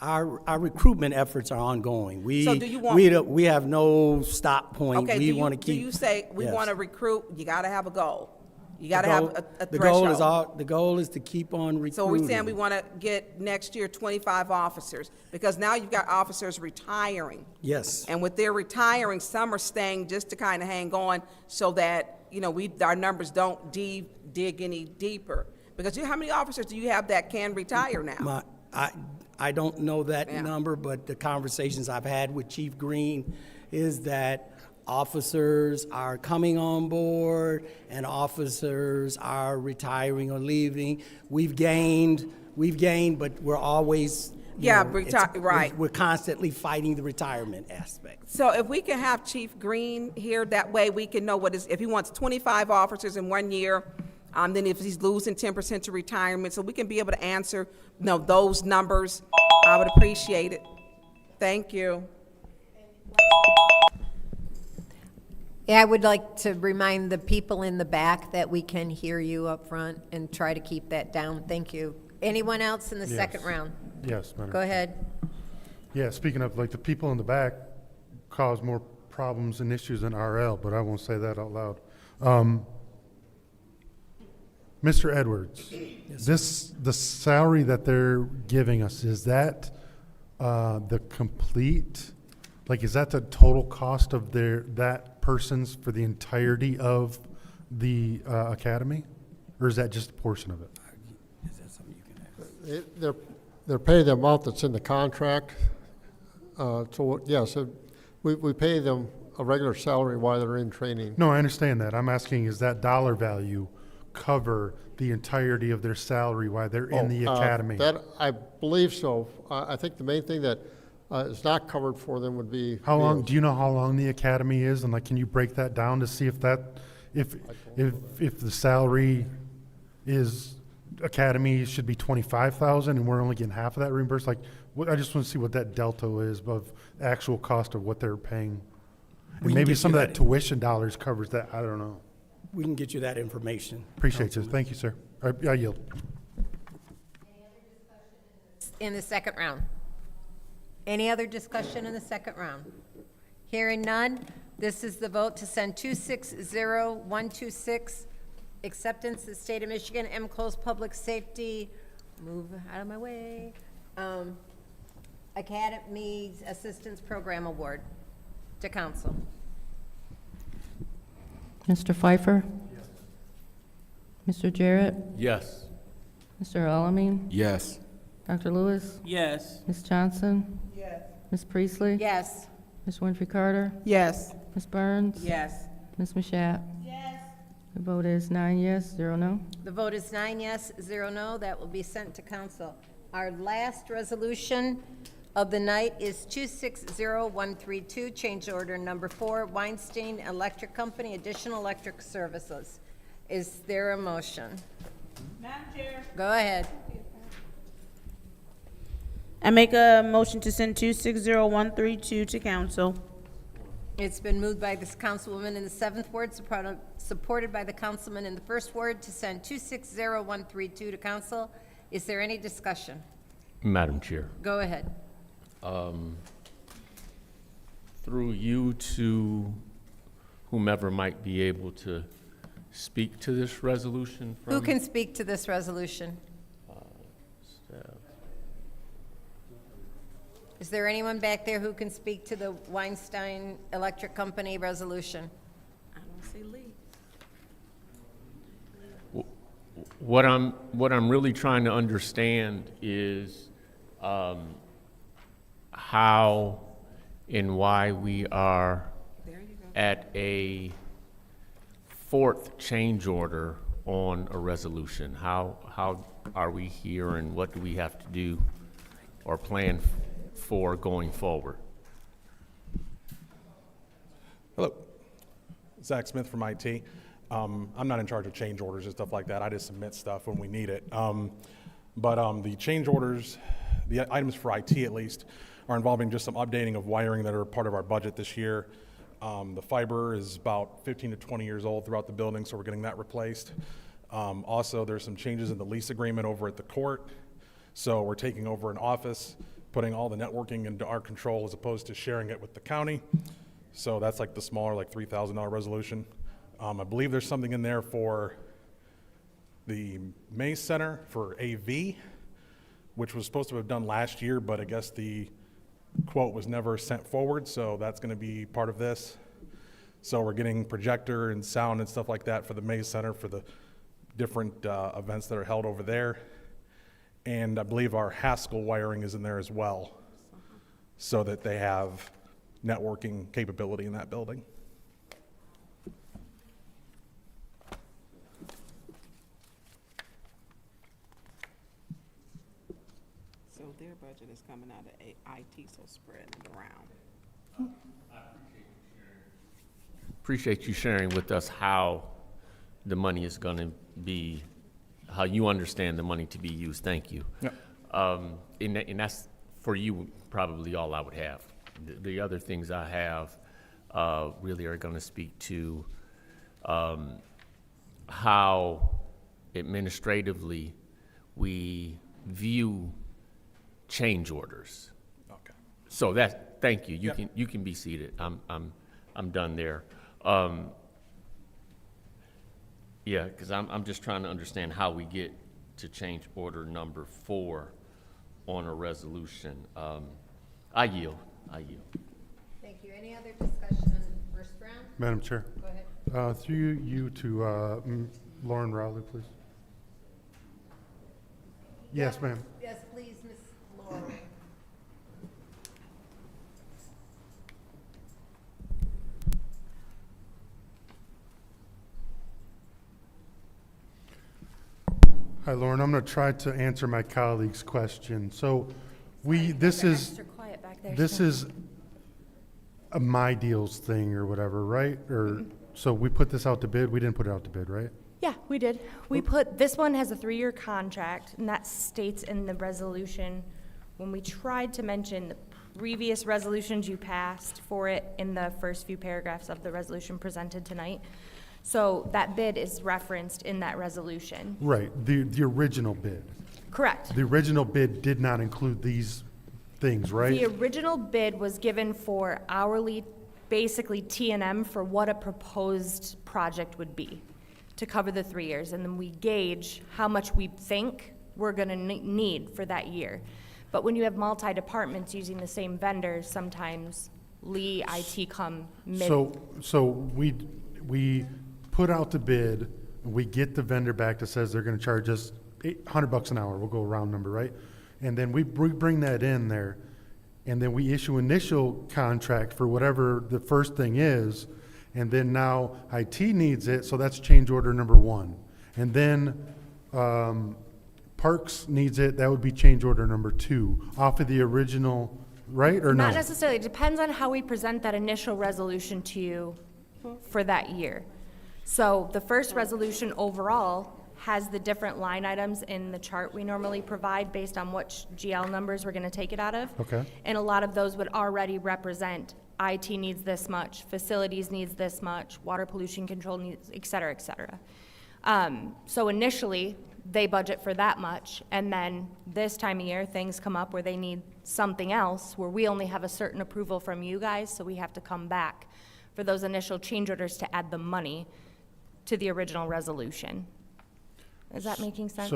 Our recruitment efforts are ongoing. So do you want- We have no stop point. Okay, We want to do keep. you say we Yes. want to recruit, you got to have a goal? You got to The have goal- a the goal is threshold? the goal is to keep on recruiting. So we're saying we want to get next year 25 officers, because now you've got officers retiring. Yes. And with their retiring, some are staying just to kind of hang on so that, our numbers don't dig any deeper. Because how many officers do you have that can retire now? I don't know that Yeah. number, but the conversations I've had with Chief Green is that officers are coming on board and officers are retiring or leaving. We've gained, but we're always, right. We're constantly fighting the retirement aspect. So if we can have Chief Green here, that way we can know if he wants 25 officers in 1 year, then if he's losing 10% to retirement, so we can be able to answer, those numbers, I would appreciate it. Thank you. Yeah, I would like to remind the people in the back that we can hear you up front and try to keep that down. Thank you. Anyone else in the second round? Yes, Madam. Go ahead. Yeah, speaking of, the people in the back cause more problems and issues than RL, but I won't say that out loud. Mr. Edwards, the salary that they're giving us, is that the complete, is that the total cost of that person's for the entirety of the academy? Or is that just a portion of it? They're paying the amount that's in the contract. So we pay them a regular salary while they're in training. No, I understand that. I'm asking, is that dollar value cover the entirety of their salary while they're in the academy? That, I believe so. I think the main thing that is not covered for them would be How long, meals. do you know how long the academy is? And can you break that down to see if the salary is, academy should be 25,000 and we're only getting half of that reimbursed? I just want to see what that delta is of actual cost of what they're paying. And maybe some of that tuition dollars covers that, I don't know. We can get you that information. Appreciate you. Thank you, sir. I yield. In the second round? Any other discussion in the second round? Hearing none, this is the vote to send 260126, acceptance to the state of Michigan, MCLOS Public Safety, move out of my way, Academy Assistance Program Award to council. Mr. Pfeiffer? Mr. Jarrett? Yes. Mr. Alamin? Yes. Dr. Lewis? Yes. Ms. Johnson? Yes. Ms. Priestley? Yes. Ms. Winfrey Carter? Yes. Ms. Burns? Yes. Ms. Mashat? Yes. The vote is 9 yes, 0 no. The vote is 9 yes, 0 no. That will be sent to council. Our last resolution of the night is 260132, change order number 4, Weinstein Electric Company, additional electric services. Is there a motion? Madam Chair. Go ahead. I make a motion to send 260132 to council. It's been moved by this councilwoman in the 7th ward, supported by the councilman in the 1st ward to send 260132 to council. Is there any discussion? Madam Chair. Go ahead. Through you to whomever might be able to speak to this resolution from Who can speak to this resolution? staff. Is there anyone back there who can speak to the Weinstein Electric Company resolution? I don't see Lee. What I'm really trying to understand is how and why we are at a fourth change order on a resolution. How are we here, and what do we have to do or plan for going forward? Hello, Zach Smith from IT. I'm not in charge of change orders and stuff like that. I just submit stuff when we need it. But the change orders, the items for IT at least, are involving just some updating of wiring that are part of our budget this year. The fiber is about 15 to 20 years old throughout the building, so we're getting that replaced. Also, there's some changes in the lease agreement over at the court. So we're taking over an office, putting all the networking into our control as opposed to sharing it with the county. So that's like the smaller, like $3,000 resolution. I believe there's something in there for the Mays Center for AV, which was supposed to have done last year, but I guess the quote was never sent forward, so that's going to be part of this. So we're getting projector and sound and stuff like that for the Mays Center for the different events that are held over there. And I believe our Haskell wiring is in there as well, so that they have networking capability in that building. So their budget is coming out of IT, so spreading it around. Appreciate you sharing with us how the money is going to be, how you understand the money to be used. Thank you. Yep. And that's for you probably all I would have. The other things I have really are going to speak to how administratively we view change orders. Okay. So that, thank you. You can be seated. I'm done there. Yeah, because I'm just trying to understand how we get to change order number 4 on a resolution. I yield. Thank you. Any other discussion on the first round? Madam Chair. Go ahead. Through you to Lauren Rowley, please. Yes, ma'am. Yes, please, Ms. Laura. Hi, Lauren. I'm going to try to answer my colleague's question. So this is a My Deals thing or whatever, right? Or so we put this out to bid. We didn't put it out to bid, right? Yeah, we did. We put, this one has a 3-year contract, and that states in the resolution, when we tried to mention the previous resolutions you passed for it in the first few paragraphs of the resolution presented tonight. So that bid is referenced in that resolution. Right, the original bid. Correct. The original bid did not include these things, right? The original bid was given for hourly, basically T&M for what a proposed project would be to cover the 3 years. And then we gauge how much we think we're gonna need for that year. But when you have multi-departments using the same vendors, sometimes Lee, IT come mid. So we put out the bid, and we get the vendor back that says they're gonna charge us $100 an hour, we'll go round number, right? And then we bring that in there, and then we issue initial contract for whatever the first thing is, and then now IT needs it, so that's change order number 1. And then Parks needs it, that would be change order number 2, off of the original, right, or no? Not necessarily, it depends on how we present that initial resolution to you for that year. So the first resolution overall has the different line items in the chart we normally provide based on which GL numbers we're gonna take it out of. Okay. And a lot of those would already represent IT needs this much, facilities needs this much, water pollution control needs, et cetera, et cetera. So initially, they budget for that much, and then this time of year, things come up where they need something else, where we only have a certain approval from you guys, so we have to come back for those initial change orders to add the money to the original resolution. Is that making sense?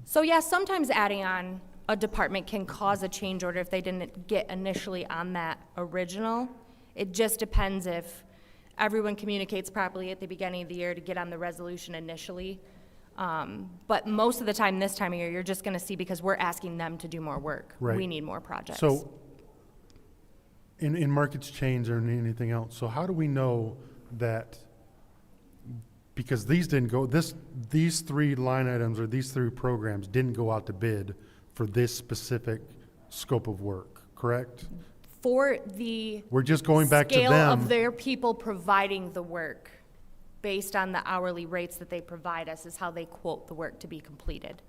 So yeah, sometimes adding on a department can cause a change order if they didn't get initially on that original. It just depends if everyone communicates properly at the beginning of the year to get on the resolution initially. But most of the time, this time of year, you're just gonna see because we're asking them to do more work. Right. We need more projects. So, in markets change or in anything else, so how do we know that, because these didn't go, these three line items or these three programs didn't go out to bid for this specific scope of work, correct? For the We're just going back to scale them. of their people providing the work, based on the hourly rates that they provide us, is how they quote the work to be completed.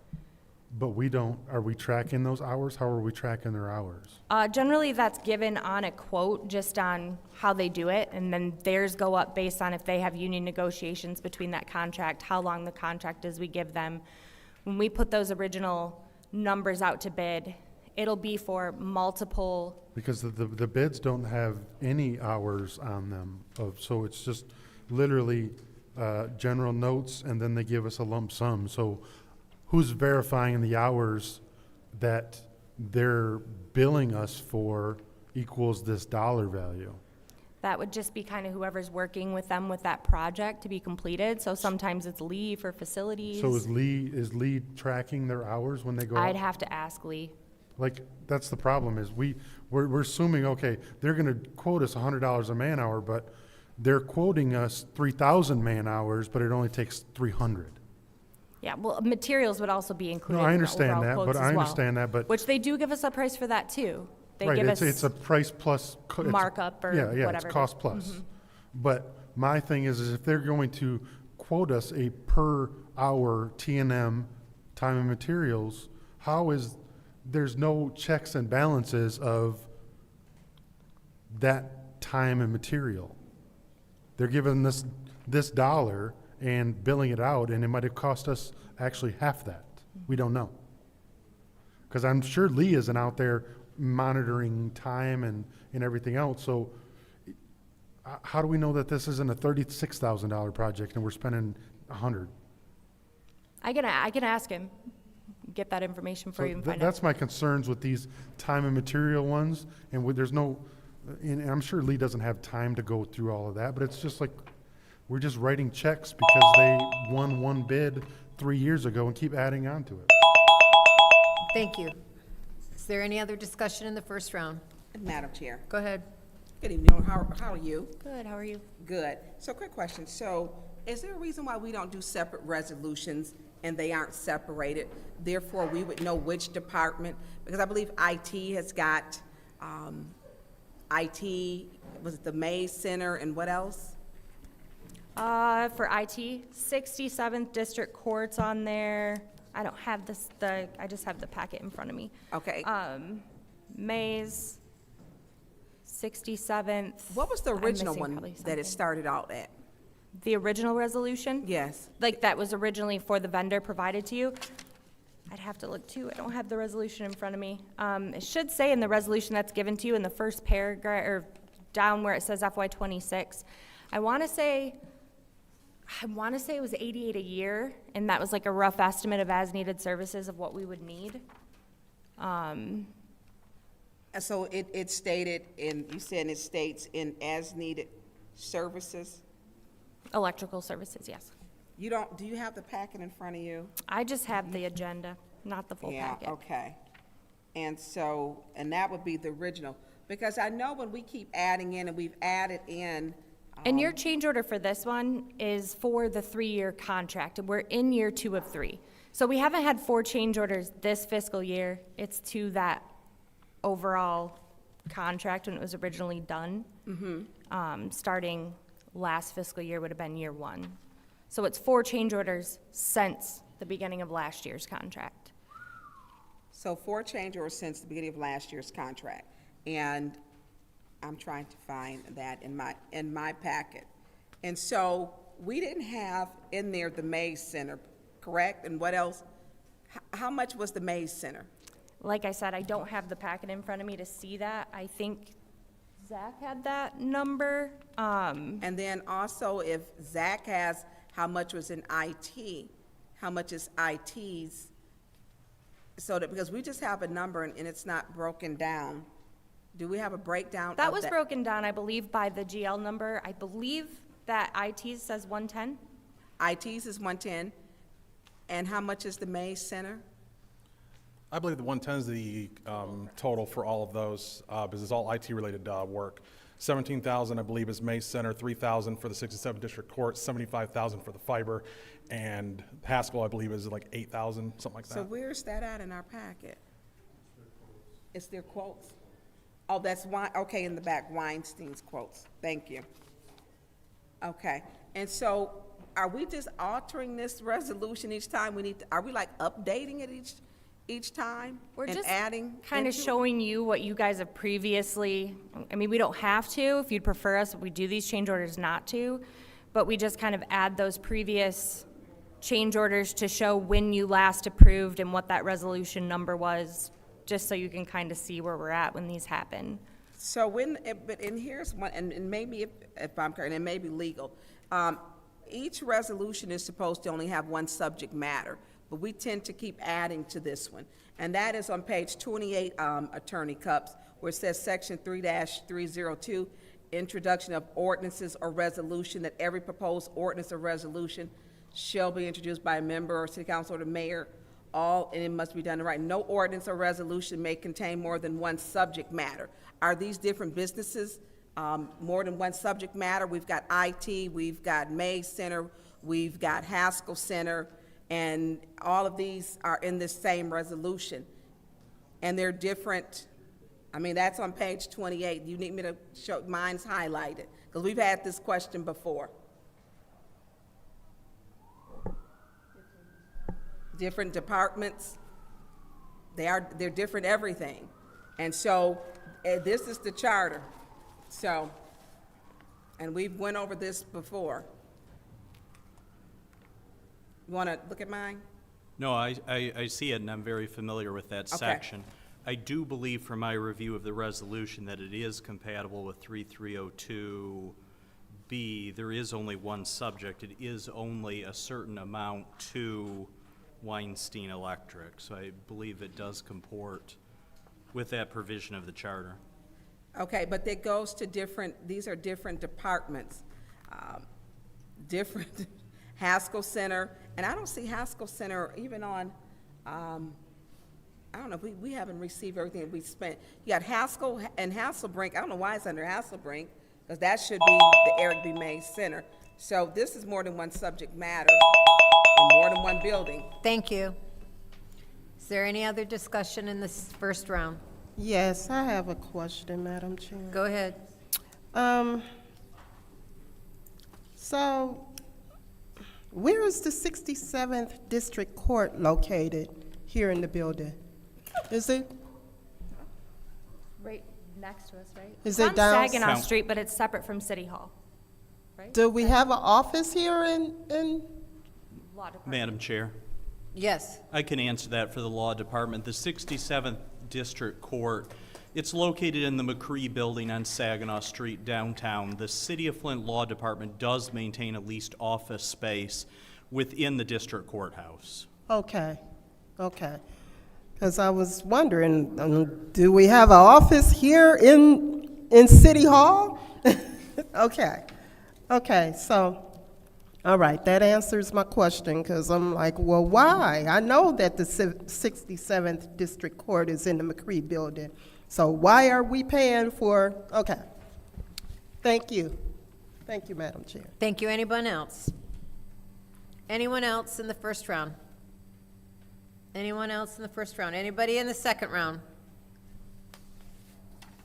But we don't, are we tracking those hours? How are we tracking their hours? Generally, that's given on a quote, just on how they do it, and then theirs go up based on if they have union negotiations between that contract, how long the contract is we give them. When we put those original numbers out to bid, it'll be for multiple, Because the bids don't have any hours on them, so it's just literally general notes, and then they give us a lump sum. So who's verifying the hours that they're billing us for equals this dollar value? that would just be kind of whoever's working with them with that project to be completed. So sometimes it's Lee for facilities. So is Lee tracking their hours when they go out? I'd have to ask Lee. Like, that's the problem, is we're assuming, okay, they're gonna quote us $100 a man hour, but they're quoting us 3,000 man hours, but it only takes 300. Yeah, well, materials would also be included No, I in the understand overall that, quotes but as I well. understand that, but. Which they do give us a price for that too. They Right, give it's us a price plus. It's markup or Yeah, whatever. it's cost plus. Mhm. But my thing is if they're going to quote us a per hour T&M, time and materials, there's no checks and balances of that time and material. They're giving this dollar and billing it out, and it might have cost us actually half that. We don't know. Because I'm sure Lee isn't out there monitoring time and everything else, so how do we know that this isn't a $36,000 project and we're spending $100? I can ask him, get that information for So you and find out. that's my concerns with these time and material ones, and there's no, and I'm sure Lee doesn't have time to go through all of that, but it's just like, we're just writing checks because they won one bid 3 years ago and keep adding on to it. Thank you. Is there any other discussion in the first round? Madam Chair. Go ahead. Good evening. How are you? Good, how are you? Good. So quick question. So is there a reason why we don't do separate resolutions and they aren't separated? Therefore, we would know which department, because I believe IT has got, IT, was it the Mays Center and what else? For IT, 67th District Court's on there. I don't have I just have the packet in front of me. Okay. Mays, 67th. What was the I'm original missing one probably that it something. started out at? The original resolution? Yes. Like that was originally for the vendor provided to you? I'd have to look too. I don't have the resolution in front of me. It should say in the resolution that's given to you in the first paragraph, or down where it says FY '26. I want to say it was 88 a year, and that was like a rough estimate of as-needed services of what we would need. So it stated in, you said it states in as-needed services? Electrical services, yes. Do you have the packet in front of you? I just have the agenda, not the full Yeah, packet. okay. And that would be the original, because I know when we keep adding in, and we've added in. And your change order for this one is for the 3-year contract, and we're in year 2 of 3. So we haven't had 4 change orders this fiscal year. It's to that overall contract when it was originally done. Starting last fiscal year would have been year 1. So it's 4 change orders since the beginning of last year's contract. So 4 change orders since the beginning of last year's contract. And I'm trying to find that in my packet. And so we didn't have in there the Mays Center, correct? And what else? How much was the Mays Center? Like I said, I don't have the packet in front of me to see that. I think Zach had that number. And then also if Zach has how much was in IT, how much is IT's? So that, because we just have a number and it's not broken down. Do we have a breakdown of That was broken down, I believe, by the GL number. I believe that IT's says 110. IT's is 110. And how much is the Mays Center? I believe the 110 is the total for all of those, because it's all IT-related work. 17,000, I believe, is Mays Center, 3,000 for the 67th District Court, 75,000 for the fiber, and Haskell, I believe, is like 8,000, something like that. So where's that at in our packet? It's their quotes? Oh, that's okay, in the back, Weinstein's quotes. Thank you. Okay, and so are we just altering this resolution each time we need to, are we like updating it each time? We're and just adding kind of into it? showing you what you guys have previously, I mean, we don't have to, if you'd prefer us, we do these change orders not to, but we just kind of add those previous change orders to show when you last approved and what that resolution number was, just so you can kind of see where we're at when these happen. So and here's one, and maybe if I'm correct, and it may be legal, each resolution is supposed to only have one subject matter, but we tend to keep adding to this one. And that is on page 28, Attorney Cups, where it says section 3-302, introduction of ordinances or resolution, that every proposed ordinance or resolution shall be introduced by a member or city council or the mayor, and it must be done in writing. No ordinance or resolution may contain more than one subject matter. Are these different businesses more than one subject matter? We've got IT, we've got Mays Center, we've got Haskell Center, and all of these are in this same resolution. And they're different. I mean, that's on page 28. You need me to show, mine's highlighted, because we've had this question before. Different departments, they're different everything. And so, this is the charter. So, and we've went over this before. You wanna look at mine? No, I see it, and I'm very familiar with that Okay. section. I do believe from my review of the resolution that it is compatible with 3302B. There is only one subject. It is only a certain amount to Weinstein Electric. So I believe it does comport with that provision of the charter. Okay, but that goes to these are different departments. Different Haskell Center, and I don't see Haskell Center even on, I don't know, we haven't received everything that we spent. You got Haskell and Hasselbrink. I don't know why it's under Hasselbrink, because that should be the Eric B. Mays Center. So this is more than one subject matter and more than one building. Thank you. Is there any other discussion in this first round? Yes, I have a question, Madam Chair. Go ahead. So, where is the 67th District Court located here in the building? Is it? Right next to us, right? Is It's it on down- Saginaw Street, but it's separate from City Hall, right? Do we have an office here in? Law Department. Madam Chair, Yes. I can answer that for the Law Department. The 67th District Court, it's located in the McCree Building on Saginaw Street downtown. The City of Flint Law Department does maintain a leased office space within the District Courthouse. Okay, okay. Because I was wondering, do we have an office here in City Hall? Okay, okay, so, all right, that answers my question, because I'm like, well, why? I know that the 67th District Court is in the McCree Building, so why are we paying for, okay. Thank you. Thank you, Madam Chair. Thank you. Anyone else? Anyone else in the first round? Anyone else in the first round? Anybody in the second round?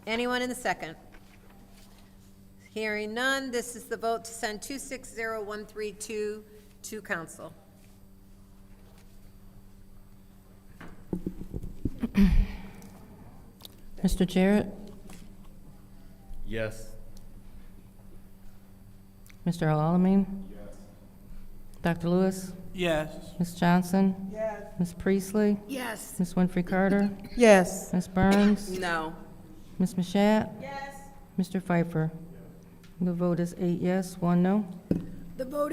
Anyone in the second? Hearing none, this is the vote to send 260132 to council. Mr. Jarrett? Yes. Mr. Alamin? Yes. Dr. Lewis? Yes. Ms. Johnson? Yes. Ms. Priestley? Yes. Ms. Winfrey Carter? Yes. Ms. Burns? No. Ms. Mashat? Yes. Mr. Pfeiffer? The vote is 8 yes, 1 no. The vote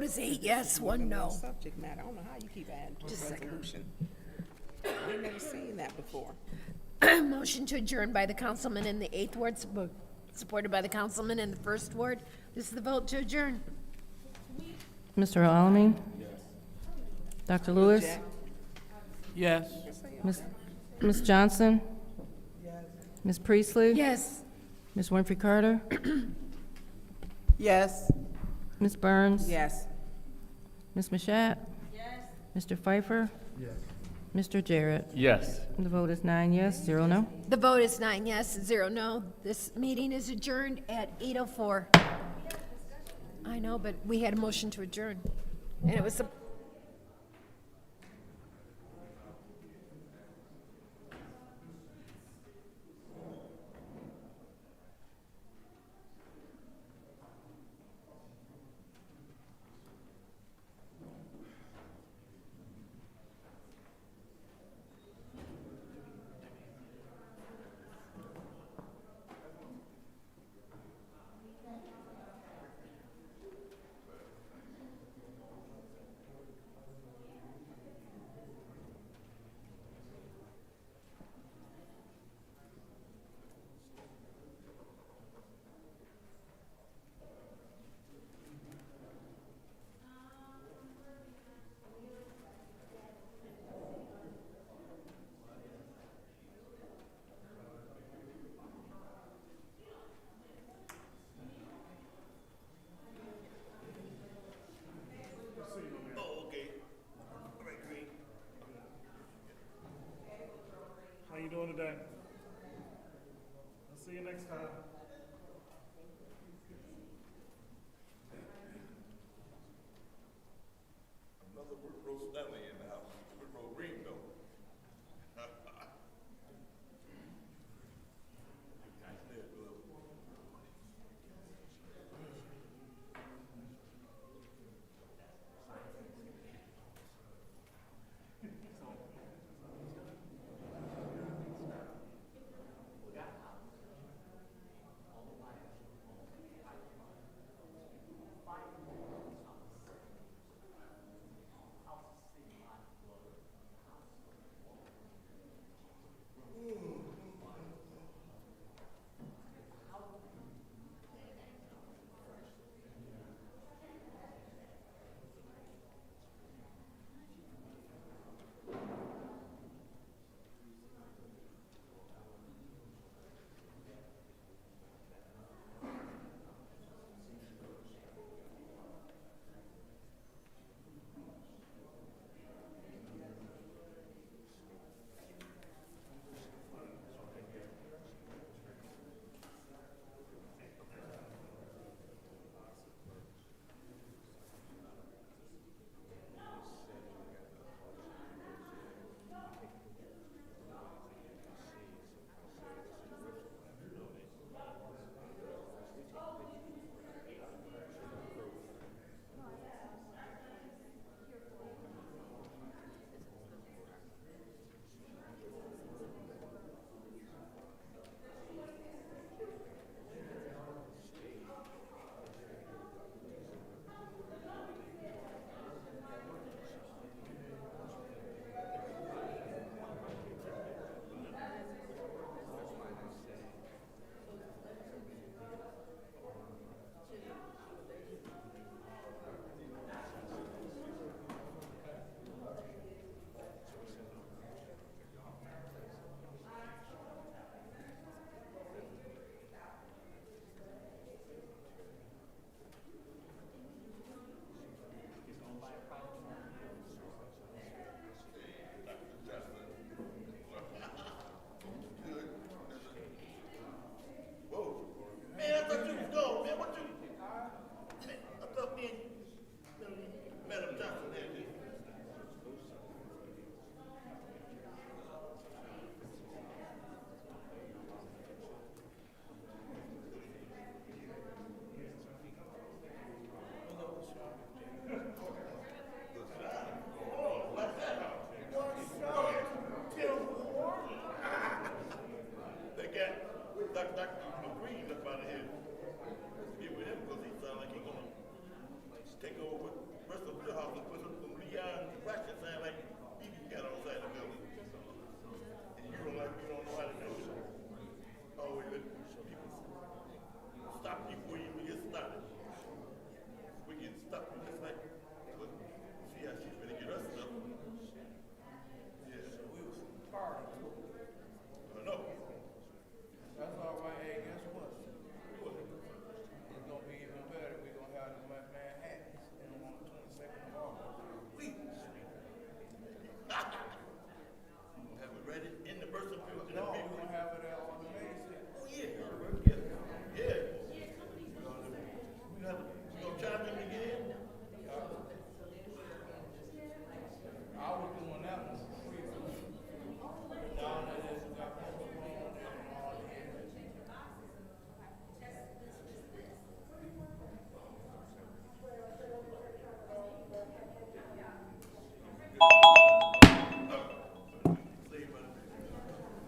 is 8 yes, 1 no. Subject matter, I don't know how you keep adding to the resolution. I've never seen that before. Motion to adjourn by the councilman in the 8th ward, supported by the councilman in the 1st ward. This is the vote to adjourn. Mr. Alamin? Dr. Lewis? Yes. Ms. Johnson? Ms. Priestley? Yes. Ms. Winfrey Carter? Yes. Ms. Burns? Yes. Ms. Mashat? Yes. Mr. Pfeiffer? Yes. Mr. Jarrett? Yes. The vote is 9 yes, 0 no. The vote is 9 yes, 0 no. This meeting is adjourned at 8:04. I know, but we had a motion to adjourn, and it was. How you doing today? I'll see you next time. Another roast deli in the house. Roast green though.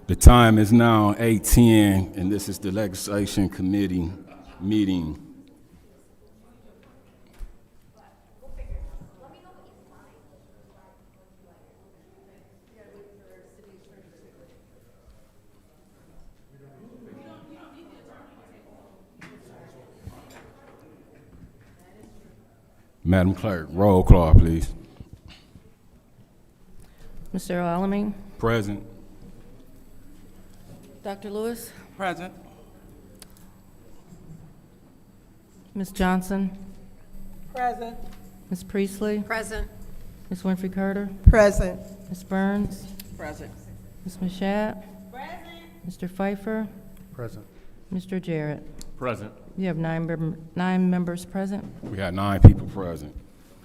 The time is now 8:10, and this is the Legislation Committee meeting. Madam Clerk, roll call, please. Mr. Alamin? Present. Dr. Lewis? Present. Ms. Johnson? Present. Ms. Priestley? Present. Ms. Winfrey Carter? Present. Ms. Burns? Present. Ms. Mashat? Mr. Pfeiffer? Present. Mr. Jarrett? Present. You have nine members present. We got 9 people present.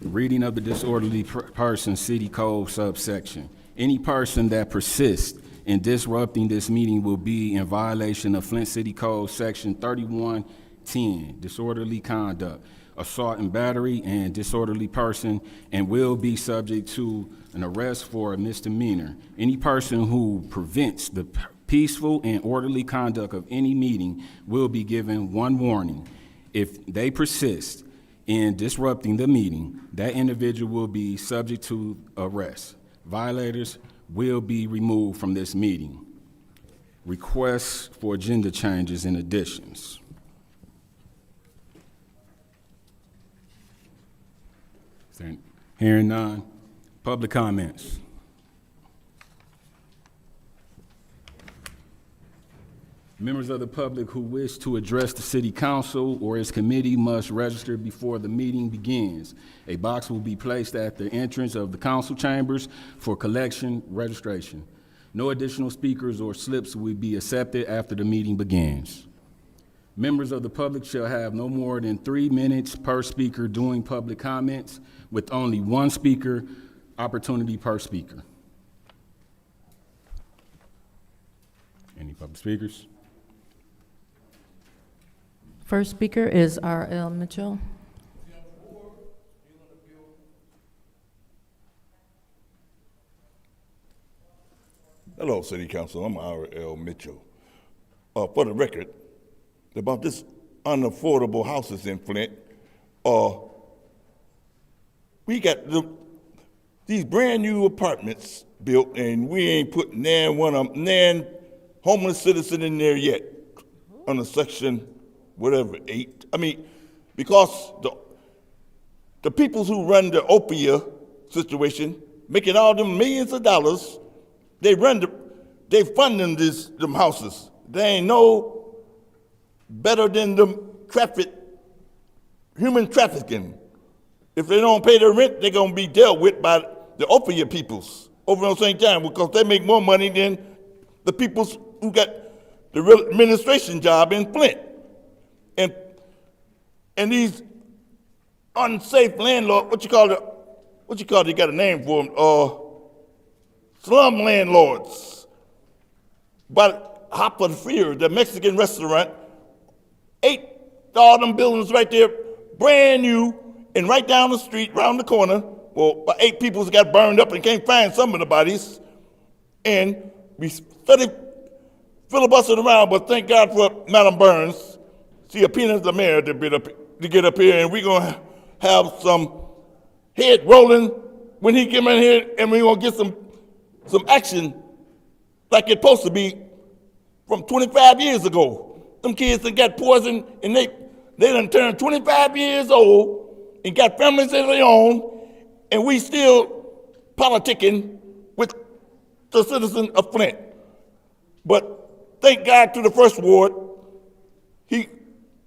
Reading of the disorderly person city code subsection. Any person that persists in disrupting this meeting will be in violation of Flint City Code Section 3110, disorderly conduct, assault and battery, and disorderly person, and will be subject to an arrest for a misdemeanor. Any person who prevents the peaceful and orderly conduct of any meeting will be given 1 warning. If they persist in disrupting the meeting, that individual will be subject to arrest. Violators will be removed from this meeting. Requests for agenda changes and additions. Hearing none. Public comments. Members of the public who wish to address the City Council or its committee must register before the meeting begins. A box will be placed at the entrance of the council chambers for collection registration. No additional speakers or slips will be accepted after the meeting begins. Members of the public shall have no more than 3 minutes per speaker during public comments, with only 1 speaker opportunity per speaker. Any public speakers? First speaker is R.L. Mitchell. Hello, City Council. I'm R.L. Mitchell. For the record, about this unaffordable houses in Flint, we got these brand new apartments built, and we ain't put nan homeless citizen in there yet under Section whatever 8. I mean, because the people who run the opia situation, making all them millions of dollars, they funding them houses. They ain't no better than them human trafficking. If they don't pay their rent, they're gonna be dealt with by the opia peoples over on St. John, because they make more money than the peoples who got the real administration job in Flint. And these unsafe landlords, what you call it, you got a name for them, slum landlords. But Hop of Fear, the Mexican restaurant, 8 all them buildings right there, brand new, and right down the street, round the corner, well, 8 people got burned up and can't find some of the bodies. And we studied filibustered around, but thank God for Madam Burns. She appeased the mayor to get up here, and we're gonna have some head rolling when he come in here, and we're gonna get some action like it's supposed to be from 25 years ago. Them kids that got poisoned, and they done turned 25 years old and got families of their own, and we still politicking with the citizen of Flint. But thank God to the first ward,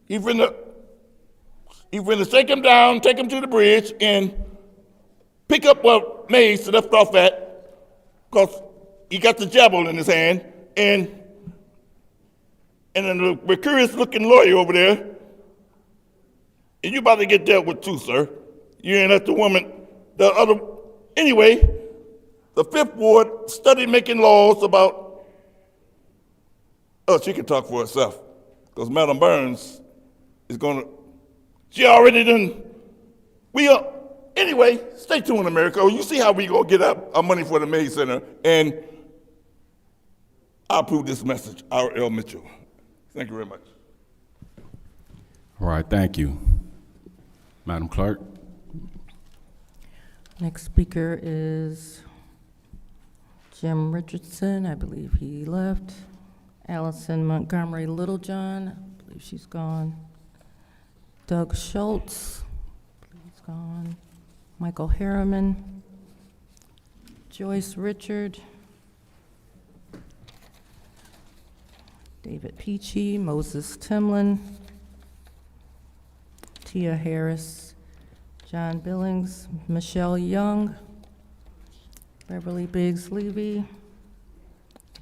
he finna shake him down, take him to the bridge, and pick up what Mays left off at, because he got the javel in his hand, and then the curious-looking lawyer over there, and you about to get dealt with too, sir. You ain't at the woman, anyway, the 5th ward studied making laws about, she can talk for herself, because Madam Burns is gonna, she already done, anyway, stay tuned, America. You see how we gonna get our money for the May Center, and I approve this message, R.L. Mitchell. Thank you very much. All right, thank you. Madam Clerk. Next speaker is Jim Richardson. I believe he left. Allison Montgomery Littlejohn. I believe she's gone. Doug Schultz. I believe he's gone. Michael Harriman. Joyce Richard. David Peachy. Moses Timlin. Tia Harris. John Billings. Michelle Young. Beverly Biggs Levy.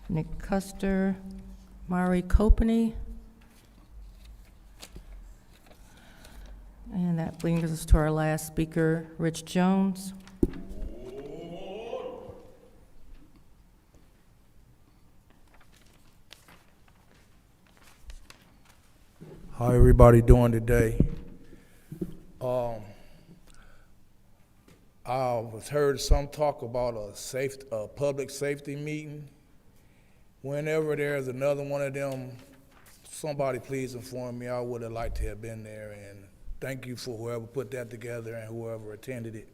Nick Custer. Mari Copany. And that brings us to our last speaker, Rich Jones. How everybody doing today? I was heard some talk about a public safety meeting. Whenever there's another one of them, somebody please inform me. I would have liked to have been there, and thank you for whoever put that together and whoever attended it.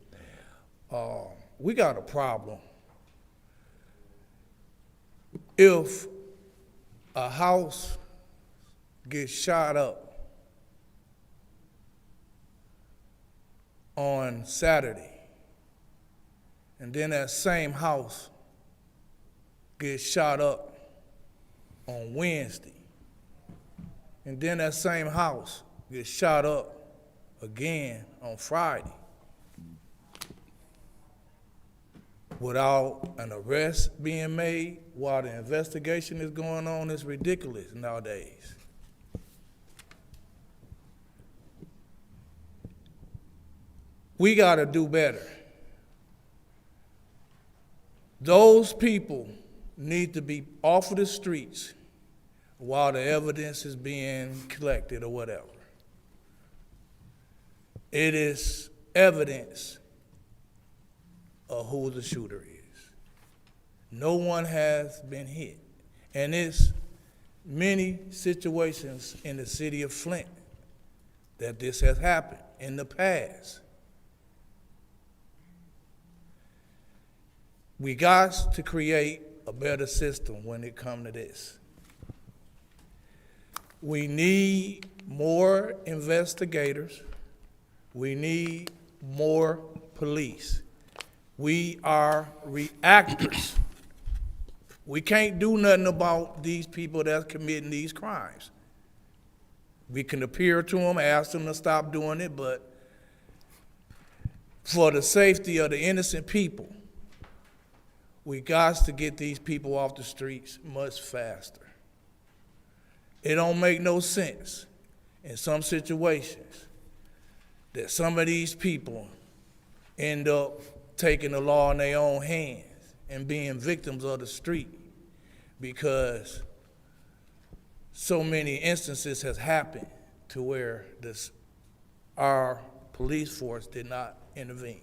We got a problem. If a house gets shot up on Saturday, and then that same house gets shot up on Wednesday, and then that same house gets shot up again on Friday, without an arrest being made while the investigation is going on, is ridiculous nowadays. We gotta do better. Those people need to be off of the streets while the evidence is being collected or whatever. It is evidence of who the shooter is. No one has been hit. And it's many situations in the city of Flint that this has happened in the past. We got to create a better system when it comes to this. We need more investigators. We need more police. We are reactors. We can't do nothing about these people that's committing these crimes. We can appeal to them, ask them to stop doing it, but for the safety of the innocent people, we got to get these people off the streets much faster. It don't make no sense in some situations that some of these people end up taking the law in their own hands and being victims of the street because so many instances has happened to where our police force did not intervene.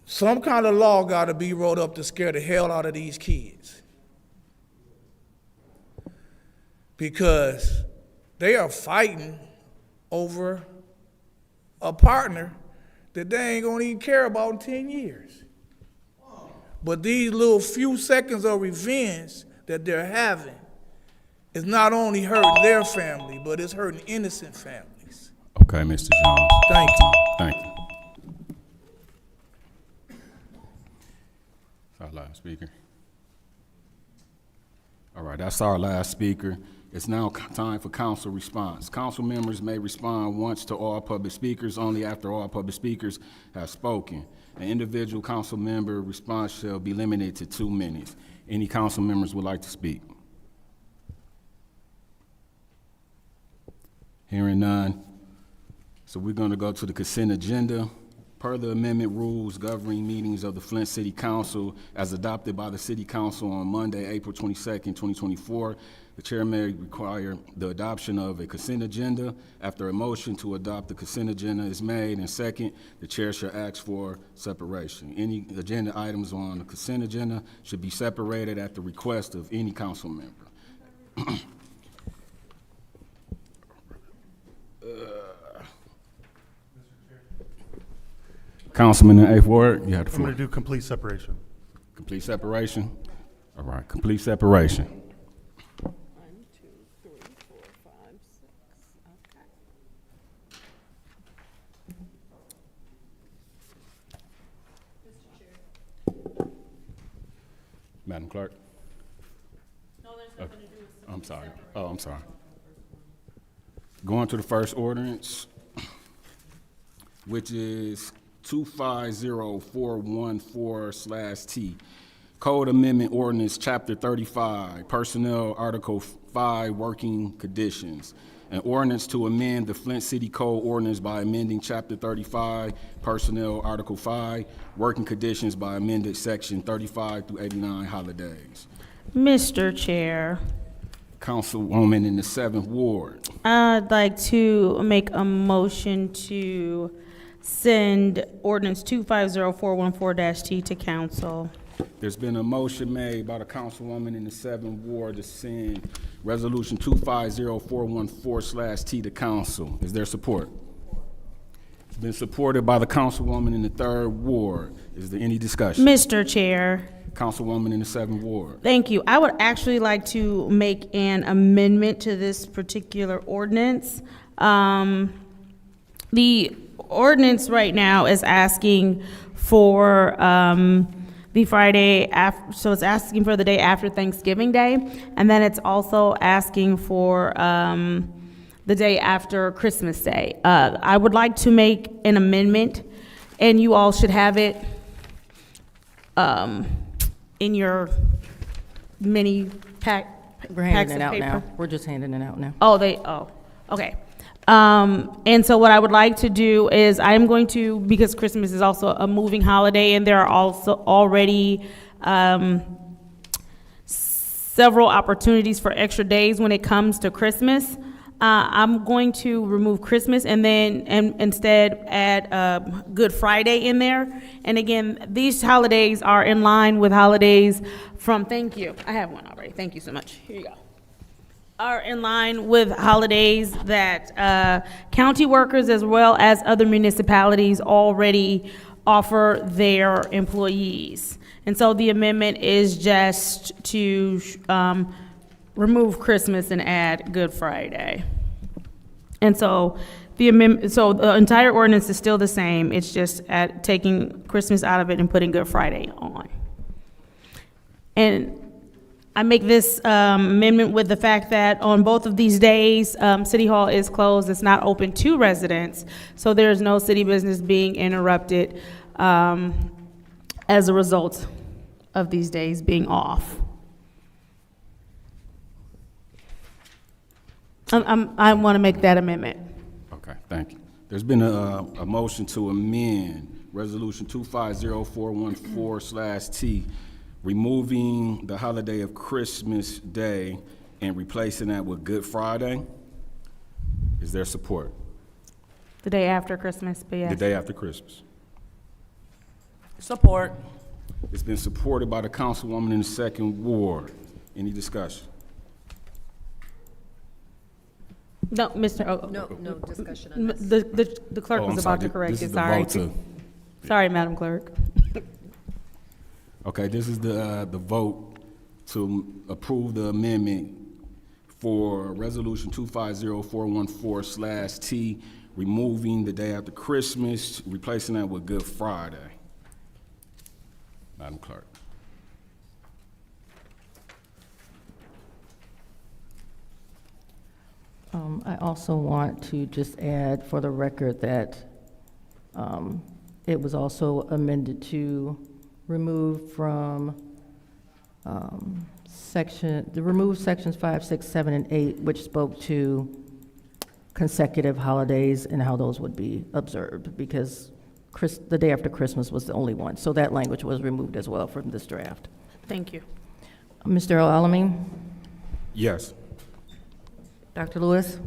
Some kind of law got to be wrote up to scare the hell out of these kids, because they are fighting over a partner that they ain't gonna even care about in 10 years. But these little few seconds of revenge that they're having is not only hurting their family, but it's hurting innocent families. Okay, Mr. Jones. Thank you. Thank you. That's our last speaker. All right, that's our last speaker. It's now time for council response. Council members may respond once to all public speakers, only after all public speakers have spoken. An individual council member response shall be limited to 2 minutes. Any council members would like to speak? Hearing none. So we're going to go to the consent agenda. Per the amendment rules governing meetings of the Flint City Council as adopted by the City Council on Monday, April 22nd, 2024, the chair may require the adoption of a consent agenda. After a motion to adopt the consent agenda is made and second, the chair shall ask for separation. Any agenda items on the consent agenda should be separated at the request of any council member. Councilman in the 8th Ward, you have the I'm floor. going to do complete separation. Complete separation? All right, complete separation. Madam Clerk? No, there's nothing to do with. I'm sorry. Oh, I'm sorry. Going to the first ordinance, which is 250414/T. Code Amendment Ordinance, Chapter 35, Personnel, Article 5, Working Conditions. An ordinance to amend the Flint City Code Ordinance by amending Chapter 35, Personnel, Article 5, Working Conditions by amended Section 35 through 89, Holidays. Mr. Chair, Councilwoman in the 7th Ward. I'd like to make a motion to send ordinance 250414-T to council. There's been a motion made by the councilwoman in the 7th Ward to send resolution 250414/T to council. Is there support? It's been supported by the councilwoman in the 3rd Ward. Is there any discussion? Mr. Chair. Councilwoman in the 7th Ward. Thank you. I would actually like to make an amendment to this particular ordinance. The ordinance right now is asking for the Friday after, so it's asking for the day after Thanksgiving Day, and then it's also asking for the day after Christmas Day. I would like to make an amendment, and you all should have it in your mini packs We're handing of it out paper. now. We're just handing it out now. Okay. And so what I would like to do is I'm going to, because Christmas is also a moving holiday and there are also already several opportunities for extra days when it comes to Christmas. I'm going to remove Christmas and then instead add Good Friday in there. And again, these holidays are in line with holidays from, thank you. I have one already. Thank you so much. Here you go. Are in line with holidays that county workers as well as other municipalities already offer their employees. And so the amendment is just to remove Christmas and add Good Friday. And so the entire ordinance is still the same. It's just taking Christmas out of it and putting Good Friday on. And I make this amendment with the fact that on both of these days, City Hall is closed. It's not open to residents, so there's no city business being interrupted as a result of these days being off. I want to make that amendment. Okay, thank you. There's been a motion to amend Resolution 250414/T, removing the holiday of Christmas Day and replacing that with Good Friday. Is there support? The day after Christmas, but yes. The day after Christmas. Support. It's been supported by the councilwoman in the 2nd Ward. Any discussion? No, Mr. No discussion on this. The clerk Oh, was I'm about sorry. to correct This it, is the sorry. vote to- Sorry, Madam Clerk. Okay, this is the vote to approve the amendment for Resolution 250414/T, removing the day after Christmas, replacing that with Good Friday. Madam Clerk. I also want to just add for the record that it was also amended to remove from remove sections 5, 6, 7, and 8, which spoke to consecutive holidays and how those would be observed, because the day after Christmas was the only one. So that language was removed as well from this draft. Thank you. Mr. Alamin? Yes. Dr. Lewis?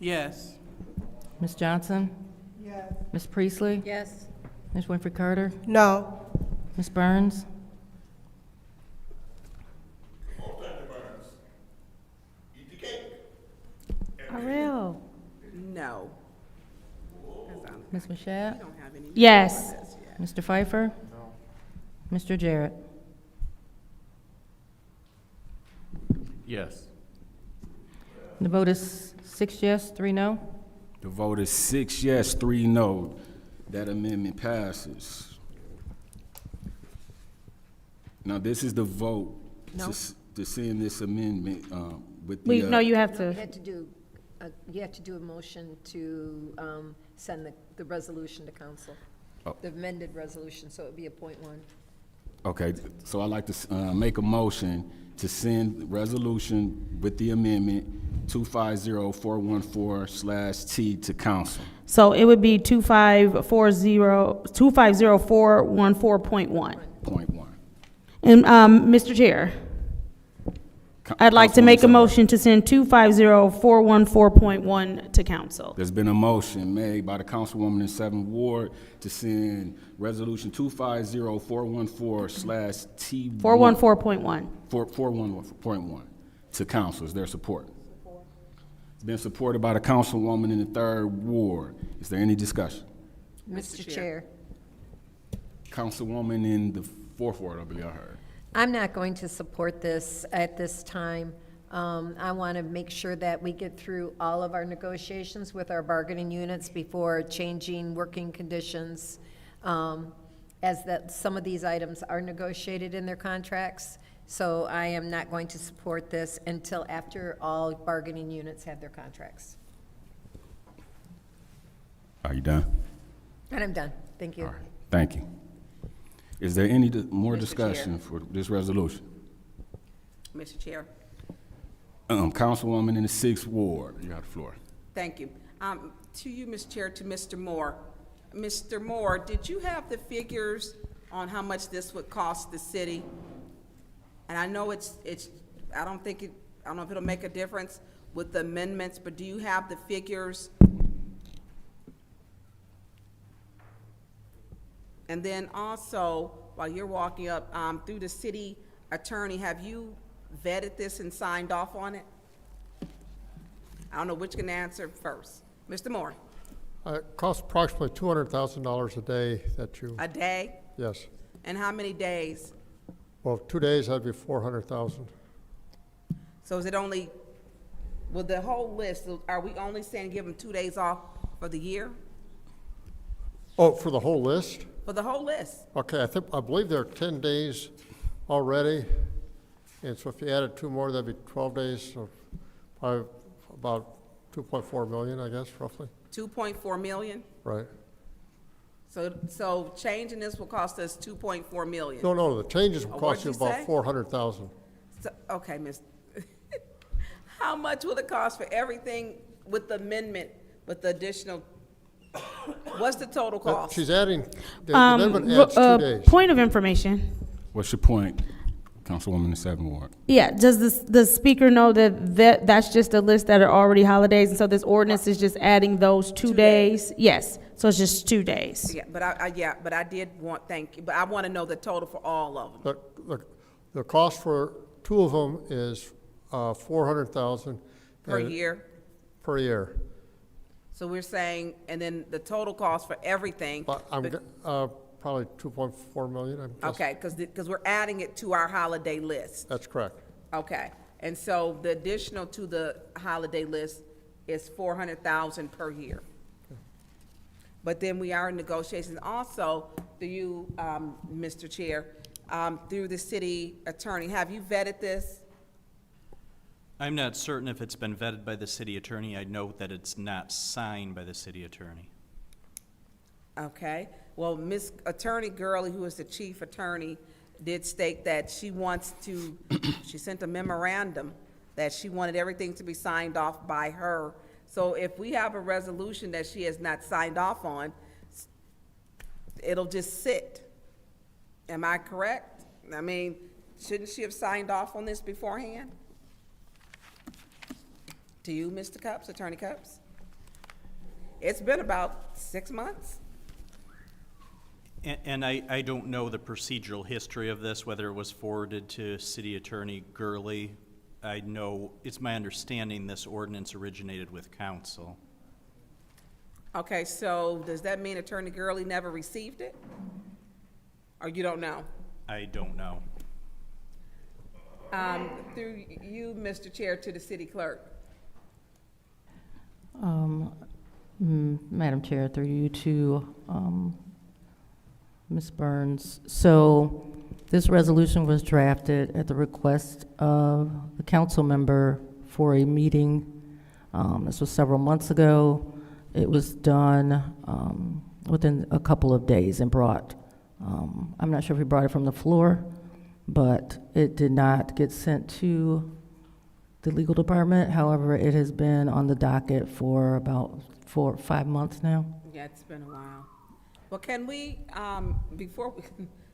Yes. Ms. Johnson? Yes. Ms. Priestley? Yes. Ms. Winfrey Carter? No. Ms. Burns? Ariel? No. Ms. Mashat? Yes. Mr. Pfeiffer? Mr. Jarrett? Yes. The vote is 6 yes, 3 no. The vote is 6 yes, 3 no. That amendment passes. Now, this is the vote to send this amendment with the. No, you have You to. had to do, you have to do a motion to send the resolution to council. Oh. The amended resolution, so it would be a .1. Okay, so I'd like to make a motion to send the resolution with the amendment 250414/T to council. So it would be 250414.1. Point 1. And, Mr. Chair, I'd like to make a motion to send 250414.1 to council. There's been a motion made by the councilwoman in 7th Ward to send resolution 250414/T. 414.1. 411.1 to council. Is there support? It's been supported by the councilwoman in the 3rd Ward. Is there any discussion? Mr. Chair. Councilwoman in the 4th Ward, I believe I heard. I'm not going to support this at this time. I want to make sure that we get through all of our negotiations with our bargaining units before changing working conditions, as that some of these items are negotiated in their contracts. So I am not going to support this until after all bargaining units have their contracts. Are you done? And I'm done. Thank you. All right. Thank you. Is there any more Mr. discussion for this resolution? Mr. Chair. Councilwoman in the 6th Ward, you have the floor. Thank you. To you, Mr. Chair, to Mr. Moore. Mr. Moore, did you have the figures on how much this would cost the city? And I know I don't know if it'll make a difference with the amendments, but do you have the figures? And then also, while you're walking up, through the city attorney, have you vetted this and signed off on it? I don't know which can answer first. Mr. Moore? It costs approximately $200,000 a day that you. A day? Yes. And how many days? Well, 2 days, that'd be $400,000. So is it only, with the whole list, are we only saying give them 2 days off for the year? Oh, for the whole list? For the whole list? Okay, I believe there are 10 days already. And so if you added 2 more, that'd be 12 days, so probably about 2.4 million, I guess, roughly. 2.4 million? Right. So changing this will cost us 2.4 million? No, the changes will Oh, cost you what'd you about say? 400,000. So, okay, Miss. How much will it cost for everything with the amendment, with the additional, what's the total cost? She's adding, the amendment adds 2 days. Point of information. What's your point, Councilwoman in the 7th Ward? Yeah, does the speaker know that's just a list that are already holidays, and so this ordinance is just adding those 2 days? Yes, so it's just 2 days. Yeah, but I did want, thank you, but I want to know the total for all of them. The cost for 2 of them is 400,000. Per year? Per year. So we're saying, and then the total cost for everything. Probably 2.4 million, I'm guessing. Okay, because we're adding it to our holiday list. That's correct. Okay, and so the additional to the holiday list is 400,000 per year. But then we are in negotiations also, through you, Mr. Chair, through the city attorney. Have you vetted this? I'm not certain if it's been vetted by the city attorney. I note that it's not signed by the city attorney. Okay, well, Ms. Attorney Gurley, who is the chief attorney, did state that she wants to, she sent a memorandum that she wanted everything to be signed off by her. So if we have a resolution that she has not signed off on, it'll just sit. Am I correct? I mean, shouldn't she have signed off on this beforehand? To you, Mr. Cups, Attorney Cups? It's been about 6 months. And I don't know the procedural history of this, whether it was forwarded to City Attorney Gurley. I know, it's my understanding this ordinance originated with council. Okay, so does that mean Attorney Gurley never received it? Or you don't know? I don't know. Through you, Mr. Chair, to the city clerk. Madam Chair, through you to Ms. Burns. So this resolution was drafted at the request of the council member for a meeting. This was several months ago. It was done within a couple of days and brought, I'm not sure if he brought it from the floor, but it did not get sent to the legal department. However, it has been on the docket for about 4 or 5 months now. Yeah, it's been a while. Well, can we,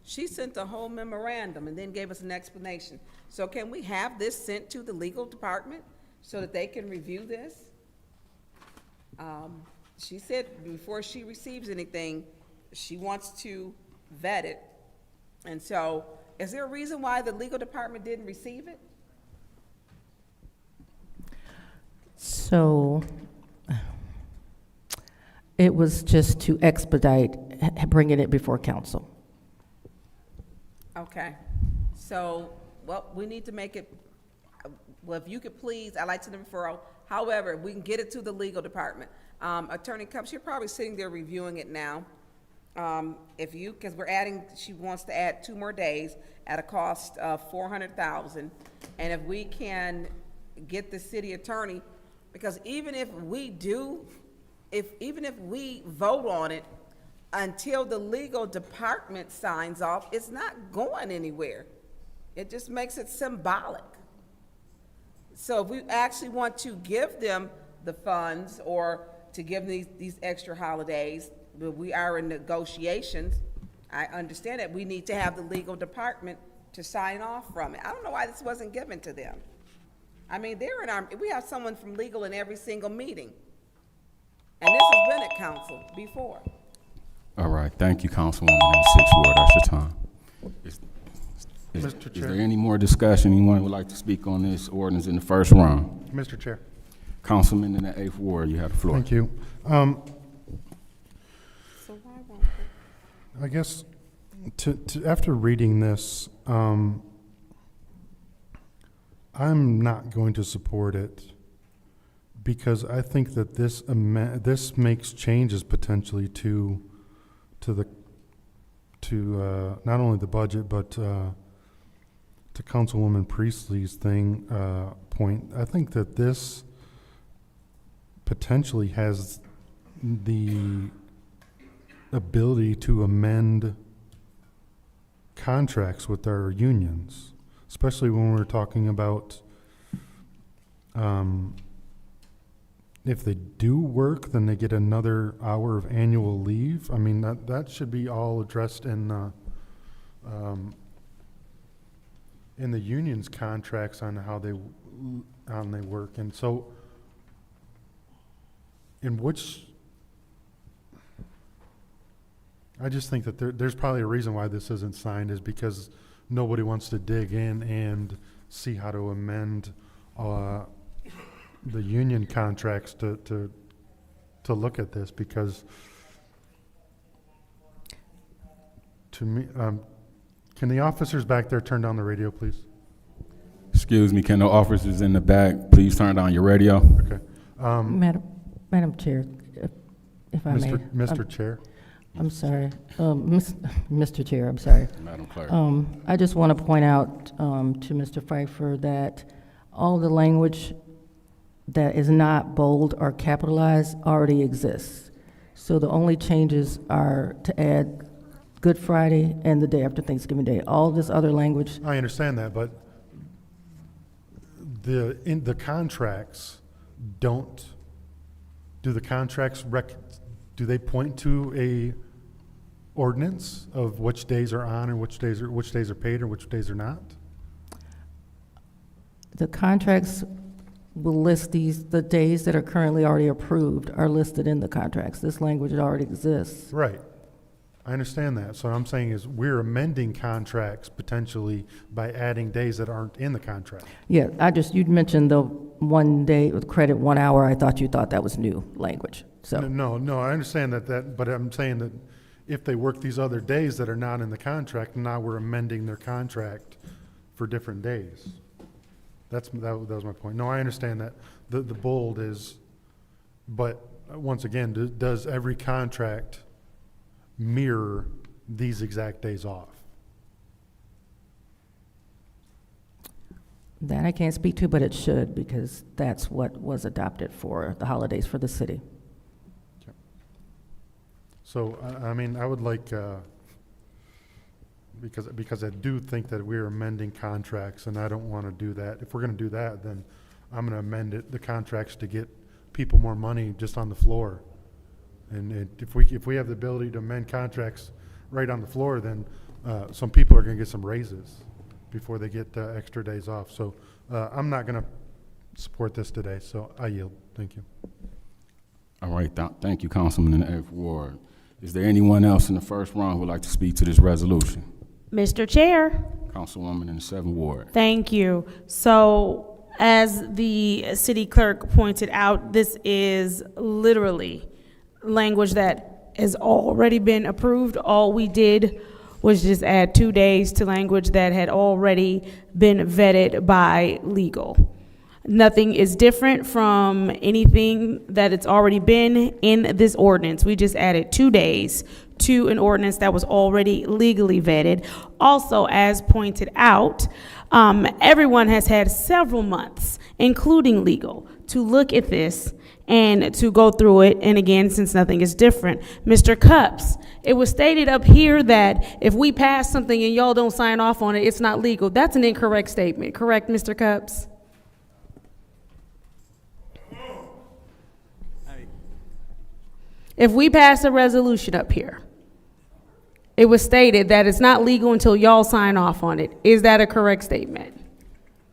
she sent a whole memorandum and then gave us an explanation. So can we have this sent to the legal department so that they can review this? She said before she receives anything, she wants to vet it. And so, is there a reason why the legal department didn't receive it? So it was just to expedite bringing it before council. Okay, so, well, we need to make it, well, if you could please, I'd like to the referral. However, we can get it to the legal department. Attorney Cups, you're probably sitting there reviewing it now. If you, because we're adding, she wants to add 2 more days at a cost of $400,000. And if we can get the city attorney, because even if we do, even if we vote on it, until the legal department signs off, it's not going anywhere. It just makes it symbolic. So if we actually want to give them the funds or to give them these extra holidays, but we are in negotiations, I understand that we need to have the legal department to sign off from it. I don't know why this wasn't given to them. I mean, they're in our, we have someone from legal in every single meeting. And this has been at council before. All right, thank you, Councilwoman in the 6th Ward. That's your time. Mr. Is Chair. there any more discussion? Anyone would like to speak on this ordinance in the first round? Mr. Chair. Councilman in the 8th Ward, you have the floor. Thank you. So why won't they? I guess after reading this, I'm not going to support it because I think that this makes changes potentially to not only the budget but to Councilwoman Priestley's point. I think that this potentially has the ability to amend contracts with our unions, especially when we're talking about if they do work, then they get another hour of annual leave. I mean, that should be all addressed in the union's contracts on how they work. And so, I just think that there's probably a reason why this isn't signed is because nobody wants to dig in and see how to amend the union contracts to look at this, because to me, can the officers back there turn down the radio, please? Excuse me, can the officers in the back please turn down your radio? Okay. Madam Chair, if I may. Mr. Chair. I'm sorry. Mr. Chair, I'm sorry. Madam Clerk. I just want to point out to Mr. Pfeiffer that all the language that is not bold or capitalized already exists. So the only changes are to add Good Friday and the day after Thanksgiving Day. All this other language. I understand that, but the contracts don't. Do the contracts do they point to ordinance of which days are on and which days are paid or which days are not? The contracts will list the days that are currently already approved are listed in the contracts. This language already exists. Right. I understand that. So what I'm saying is we're amending contracts potentially by adding days that aren't in the contract. Yeah, you'd mentioned the 1 day with credit 1 hour. I thought you thought that was new language, so. No, I understand that, but I'm saying that if they work these other days that are not in the contract, now we're amending their contract for different days. That was my point. No, I understand that. The bold is, but once again, does every contract mirror these exact days off? That I can't speak to, but it should, because that's what was adopted for the holidays for the city. So, I mean, I would like, because I do think that we're amending contracts, and I don't want to do that. If we're going to do that, then I'm going to amend the contracts to get people more money just on the floor. And if we have the ability to amend contracts right on the floor, then some people are going to get some raises before they get extra days off. So I'm not going to support this today, so I yield. Thank you. All right, thank you, Councilman in the 8th Ward. Is there anyone else in the first round who would like to speak to this resolution? Mr. Chair. Councilwoman in the 7th Ward. Thank you. So, as the city clerk pointed out, this is literally language that has already been approved. All we did was just add 2 days to language that had already been vetted by legal. Nothing is different from anything that it's already been in this ordinance. We just added 2 days to an ordinance that was already legally vetted. Also, as pointed out, everyone has had several months, including legal, to look at this and to go through it. And again, since nothing is different, Mr. Cups, it was stated up here that if we pass something and y'all don't sign off on it, it's not legal. That's an incorrect statement. Correct, Mr. Cups? If we pass a resolution up here, it was stated that it's not legal until y'all sign off on it. Is that a correct statement?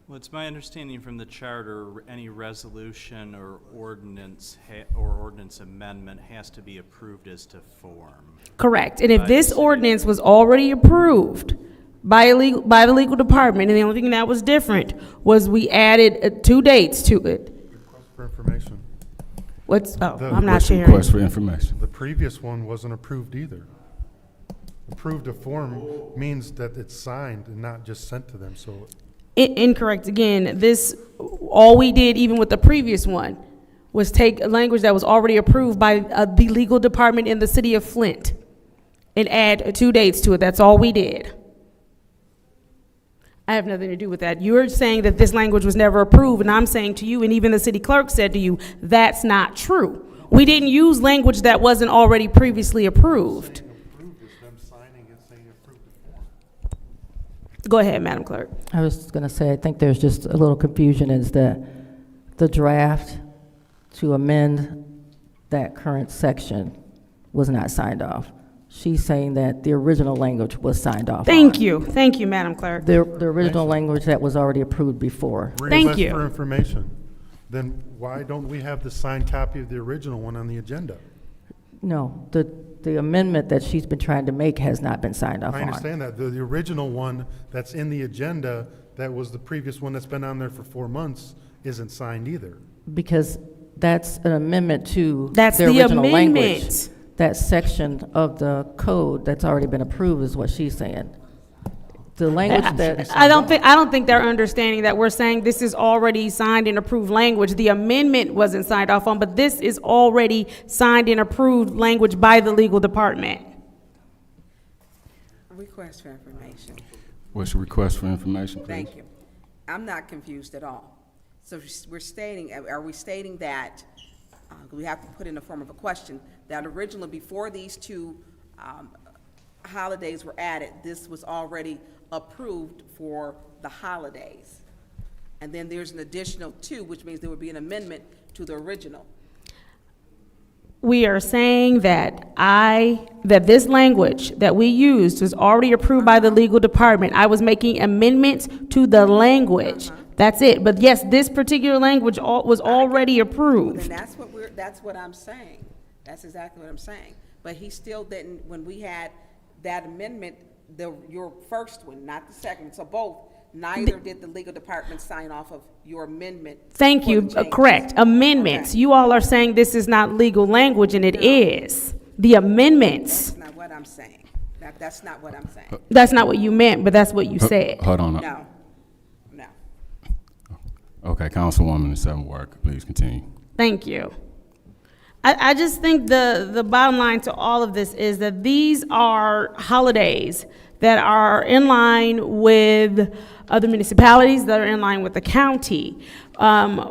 Well, it's my understanding from the charter, any resolution or ordinance ordinance amendment has to be approved as to form. Correct. And if this ordinance was already approved by the legal department, and the only thing that was different was we added 2 dates to it. Request for information. I'm not sharing. Request for information. The previous one wasn't approved either. Approved a form means that it's signed and not just sent to them, so. Incorrect again. All we did, even with the previous one, was take a language that was already approved by the legal department in the city of Flint and add 2 dates to it. That's all we did. I have nothing to do with that. You're saying that this language was never approved, and I'm saying to you, and even the city clerk said to you, that's not true. We didn't use language that wasn't already previously approved. Go ahead, Madam Clerk. I was going to say, I think there's just a little confusion is that the draft to amend that current section was not signed off. She's saying that the original language was signed off. Thank you, Madam Clerk. The original language that was already approved before. Thank you. For information. Then why don't we have the signed copy of the original one on the agenda? No, the amendment that she's been trying to make has not been signed off on. I understand that. The original one that's in the agenda, that was the previous one that's been on there for 4 months, isn't signed either. Because that's an amendment to That's the the original language. amendment. That section of the code that's already been approved is what she's saying. The language that. I don't think they're understanding that we're saying this is already signed and approved language. The amendment wasn't signed off on, but this is already signed and approved language by the legal department. Request for information. What's your request for information, please? Thank you. I'm not confused at all. So are we stating that, we have to put in the form of a question, that originally before these 2 holidays were added, this was already approved for the holidays? And then there's an additional 2, which means there would be an amendment to the original. We are saying that that this language that we used was already approved by the legal department. I was making amendments to the language. That's it. But yes, this particular language was already approved. And that's what I'm saying. That's exactly what I'm saying. But he still didn't, when we had that amendment, your first one, not the second, so both, neither did the legal department sign off of your amendment. Thank you. Correct. Amendments. Okay. You all are saying this is not legal language, and it is. The amendments. That's not what I'm saying. That's not what I'm saying. That's not what you meant, but that's what you said. Hold on. No. No. Okay, Councilwoman in the Seventh Ward, please continue. Thank you. I just think the bottom line to all of this is that these are holidays that are in line with other municipalities, that are in line with the county.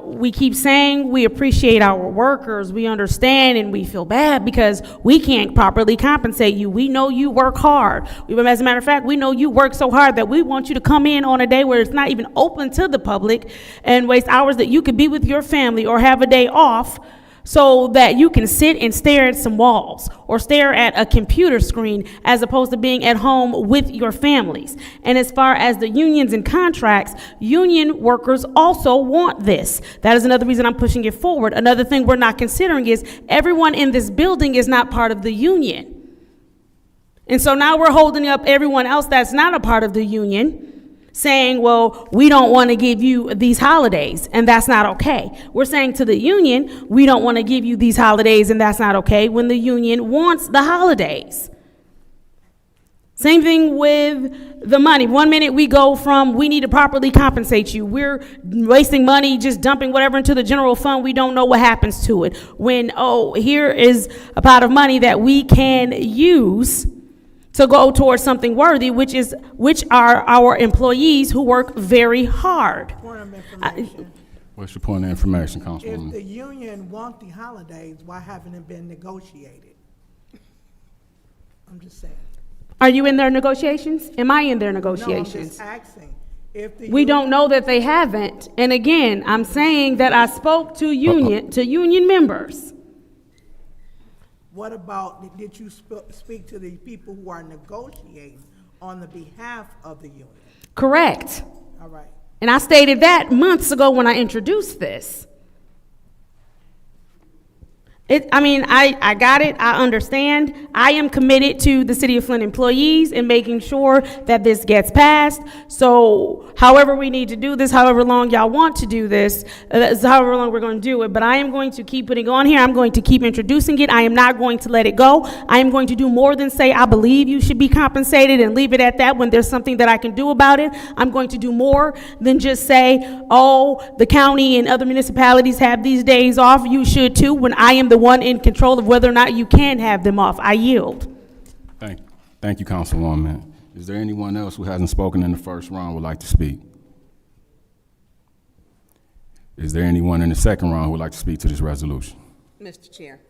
We keep saying we appreciate our workers, we understand, and we feel bad because we can't properly compensate you. We know you work hard. As a matter of fact, we know you work so hard that we want you to come in on a day where it's not even open to the public and waste hours that you could be with your family or have a day off, so that you can sit and stare at some walls or stare at a computer screen as opposed to being at home with your families. And as far as the unions and contracts, union workers also want this. That is another reason I'm pushing it forward. Another thing we're not considering is everyone in this building is not part of the union. And so now we're holding up everyone else that's not a part of the union, saying, well, we don't want to give you these holidays, and that's not okay. We're saying to the union, we don't want to give you these holidays, and that's not okay, when the union wants the holidays. Same thing with the money. 1 minute we go from, we need to properly compensate you. We're wasting money, just dumping whatever into the general fund. We don't know what happens to it. When, oh, here is a pot of money that we can use to go towards something worthy, which are our employees who work very hard. Point of information. What's your point of information, If Councilwoman? the union want the holidays, why haven't it been negotiated? I'm just saying. Are you in their negotiations? Am I in their No, I'm negotiations? just asking. If the We don't know that they haven't. And again, I'm saying that I spoke to union members. What about, did you speak to the people who are negotiating on the behalf of the union? Correct. All right. And I stated that months ago when I introduced this. I got it, I understand. I am committed to the City of Flint employees and making sure that this gets passed. So however we need to do this, however long y'all want to do this, that's however long we're going to do it. But I am going to keep putting on here. I'm going to keep introducing it. I am not going to let it go. I am going to do more than say, I believe you should be compensated and leave it at that when there's something that I can do about it. I'm going to do more than just say, oh, the county and other municipalities have these days off. You should too, when I am the one in control of whether or not you can have them off. I yield. Thank you, Councilwoman. Is there anyone else who hasn't spoken in the first round would like to speak? Is there anyone in the second round who would like to speak to this resolution? Mr. Chair.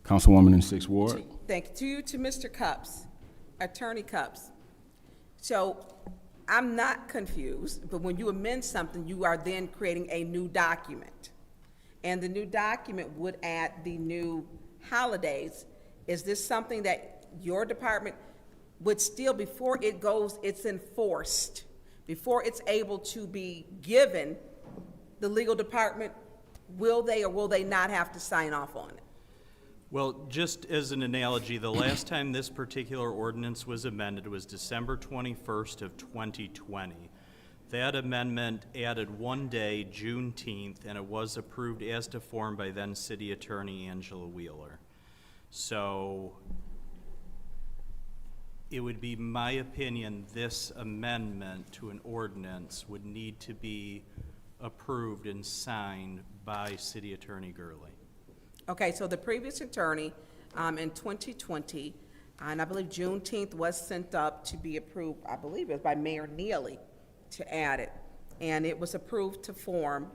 Councilwoman in the 6th Ward. Thank you to Mr. Cups, Attorney Cups. So I'm not confused, but when you amend something, you are then creating a new document. And the new document would add the new holidays. Is this something that your department would still, before it goes, it's enforced, before it's able to be given, the legal department, will they or will they not have to sign off on it? Well, just as an analogy, the last time this particular ordinance was amended was December 21st of 2020. That amendment added 1 day, Juneteenth, and it was approved as to form by then City Attorney Angela Wheeler. So it would be my opinion this amendment to an ordinance would need to be approved and signed by City Attorney Gurley. Okay, so the previous attorney in 2020, and I believe Juneteenth was sent up to be approved, I believe it was by Mayor Neely, to add it, and it was approved to form,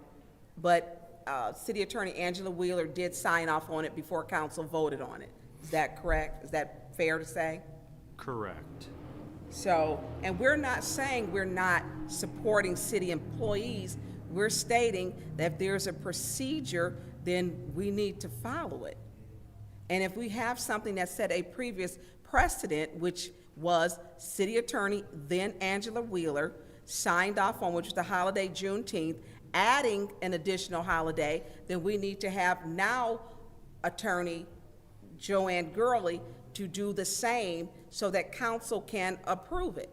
but City Attorney Angela Wheeler did sign off on it before council voted on it. Is that correct? Is that fair to say? Correct. So, and we're not saying we're not supporting city employees. We're stating that if there's a procedure, then we need to follow it. And if we have something that set a previous precedent, which was city attorney, then Angela Wheeler, signed off on, which was the holiday Juneteenth, adding an additional holiday, then we need to have now attorney Joanne Gurley to do the same so that council can approve it.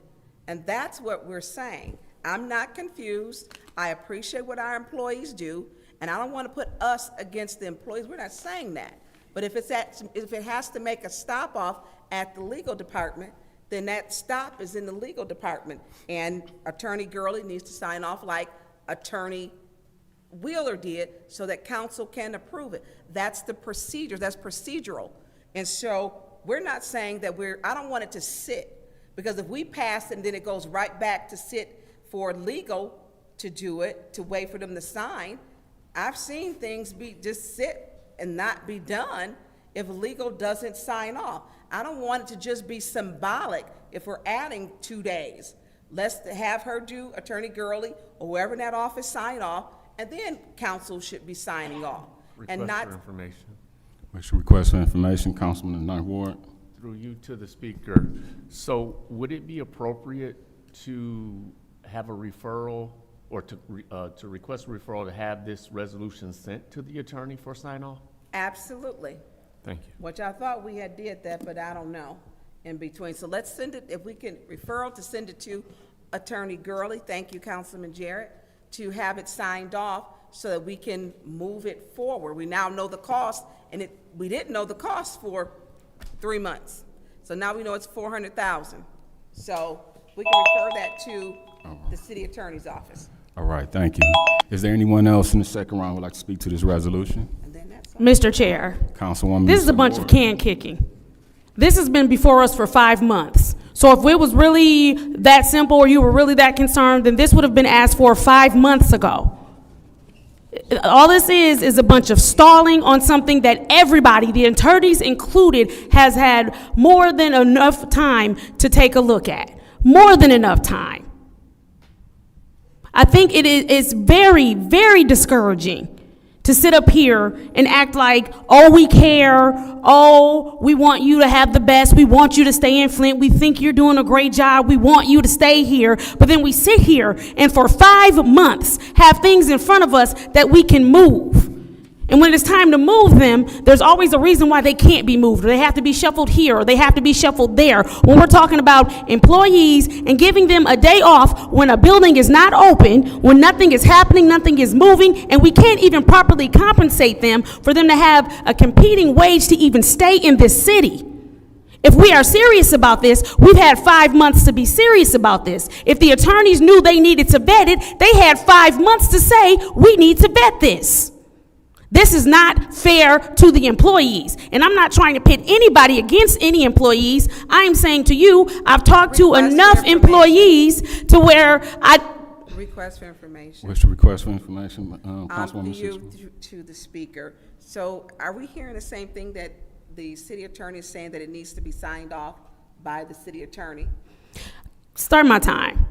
And that's what we're saying. I'm not confused. I appreciate what our employees do, and I don't want to put us against the employees. We're not saying that. But if it has to make a stop off at the legal department, then that stop is in the legal department. And Attorney Gurley needs to sign off like Attorney Wheeler did so that council can approve it. That's the procedure, that's procedural. And so we're not saying that I don't want it to sit, because if we pass it and then it goes right back to sit for legal to do it, to wait for them to sign, I've seen things just sit and not be done if legal doesn't sign off. I don't want it to just be symbolic if we're adding 2 days. Let's have her do, Attorney Gurley, or whoever in that office sign off, and then council should be signing off. And not. Request for information. What's your request for information, Councilman in the 9th Ward? Through you to the speaker. So would it be appropriate to have a referral or to request a referral to have this resolution sent to the attorney for sign off? Absolutely. Thank you. Which I thought we had did that, but I don't know in between. So let's send it, if we can referral to send it to Attorney Gurley, thank you, Councilman Jarrett, to have it signed off so that we can move it forward. We now know the cost, and we didn't know the cost for 3 months. So now we know it's $400,000. So we can refer that to the city attorney's office. All right, thank you. Is there anyone else in the second round who would like to speak to this resolution? Mr. Chair, Councilwoman. this is a bunch of can kicking. This has been before us for 5 months. So if it was really that simple or you were really that concerned, then this would have been asked for 5 months ago. All this is a bunch of stalling on something that everybody, the attorneys included, has had more than enough time to take a look at. More than enough time. I think it's very, very discouraging to sit up here and act like, oh, we care, oh, we want you to have the best, we want you to stay in Flint, we think you're doing a great job, we want you to stay here, but then we sit here and for 5 months have things in front of us that we can move. And when it's time to move them, there's always a reason why they can't be moved, or they have to be shuffled here, or they have to be shuffled there. When we're talking about employees and giving them a day off when a building is not open, when nothing is happening, nothing is moving, and we can't even properly compensate them for them to have a competing wage to even stay in this city. If we are serious about this, we've had 5 months to be serious about this. If the attorneys knew they needed to vet it, they had 5 months to say, we need to vet this. This is not fair to the employees. And I'm not trying to pit anybody against any employees. I'm saying to you, I've talked to enough employees to where Request for information. What's your request for information, Councilwoman? To the speaker. So are we hearing the same thing that the city attorney is saying, that it needs to be signed off by the city attorney? Start my time.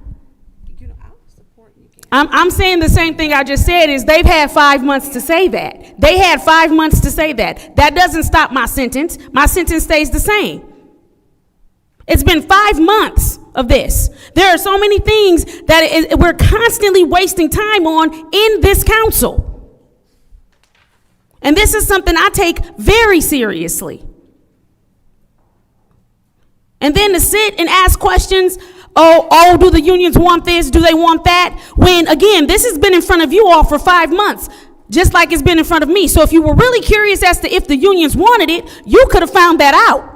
You know, I'll support you. I'm saying the same thing I just said, is they've had 5 months to say that. They had 5 months to say that. That doesn't stop my sentence. My sentence stays the same. It's been 5 months of this. There are so many things that we're constantly wasting time on in this council. And this is something I take very seriously. And then to sit and ask questions, oh, do the unions want this? Do they want that? When, again, this has been in front of you all for 5 months, just like it's been in front of me. So if you were really curious as to if the unions wanted it, you could have found that out.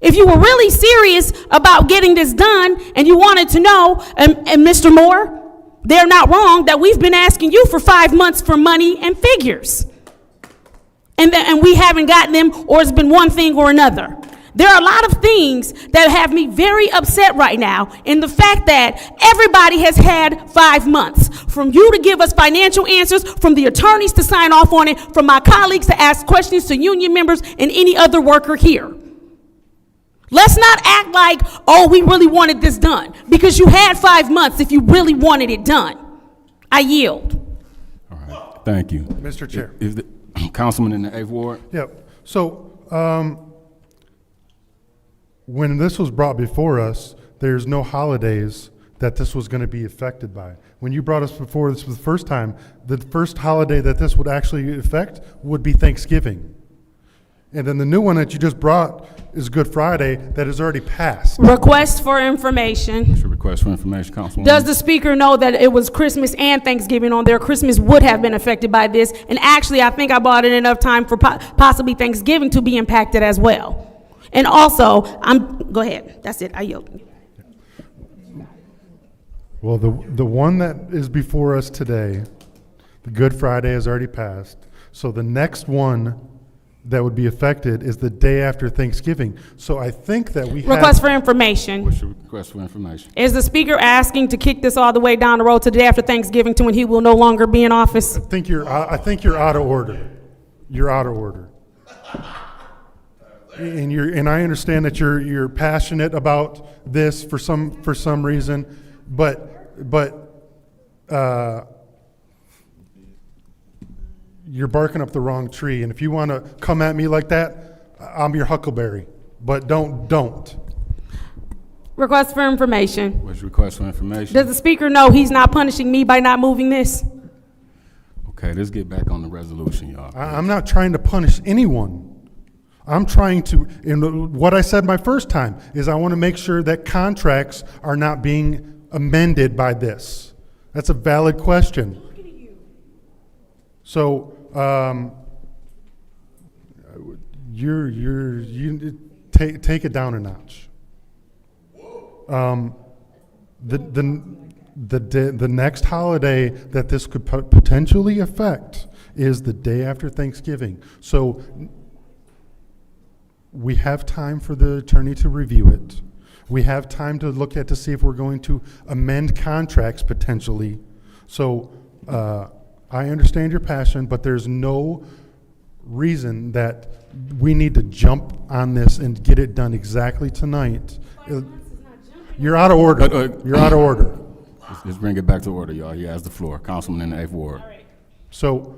If you were really serious about getting this done and you wanted to know, and Mr. Moore, they're not wrong that we've been asking you for 5 months for money and figures. And we haven't gotten them, or it's been one thing or another. There are a lot of things that have me very upset right now in the fact that everybody has had 5 months. From you to give us financial answers, from the attorneys to sign off on it, from my colleagues to ask questions to union members and any other worker here. Let's not act like, oh, we really wanted this done, because you had 5 months if you really wanted it done. I yield. All right, thank you. Mr. Chair. Councilman in the 8th Ward. Yep. So, when this was brought before us, there's no holidays that this was going to be affected by. When you brought us before this for the first time, the first holiday that this would actually affect would be Thanksgiving. And then the new one that you just brought is Good Friday that has already passed. Request for information. What's your request for information, Councilwoman? Does the speaker know that it was Christmas and Thanksgiving on there? Christmas would have been affected by this. And actually, I think I bought it enough time for possibly Thanksgiving to be impacted as well. And also, go ahead. That's it. I yield. Well, the one that is before us today, the Good Friday has already passed. So the next one that would be affected is the day after Thanksgiving. So I think that we have... Request for information. What's your request for information? Is the speaker asking to kick this all the way down the road to the day after Thanksgiving to when he will no longer be in office? I think you're out of order. You're out of order. And I understand that you're passionate about this for some reason, but you're barking up the wrong tree. And if you want to come at me like that, I'm your huckleberry. But don't. Request for information. What's your request for information? Does the speaker know he's not punishing me by not moving this? Okay, let's get back on the resolution, y'all. I'm not trying to punish anyone. I'm trying to, and what I said my first time is I want to make sure that contracts are not being amended by this. That's a valid question. So, you take it down a notch. The next holiday that this could potentially affect is the day after Thanksgiving. So we have time for the attorney to review it. We have time to look at to see if we're going to amend contracts potentially. So I understand your passion, but there's no reason that we need to jump on this and get it done exactly tonight. You're out of order. You're out of order. Let's bring it back to order, y'all. He has the floor. Councilman in the 8th Ward. So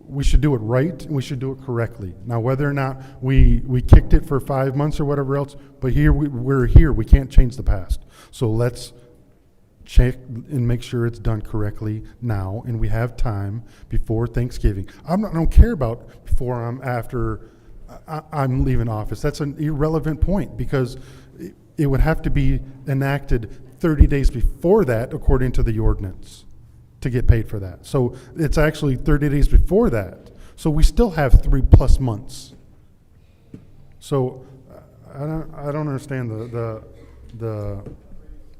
we should do it right, and we should do it correctly. Now, whether or not we kicked it for 5 months or whatever else, but here we're here. We can't change the past. So let's check and make sure it's done correctly now, and we have time before Thanksgiving. I don't care about before I'm leaving office. That's an irrelevant point because it would have to be enacted 30 days before that, according to the ordinance, to get paid for that. So it's actually 30 days before that. So we still have 3+ months. So I don't understand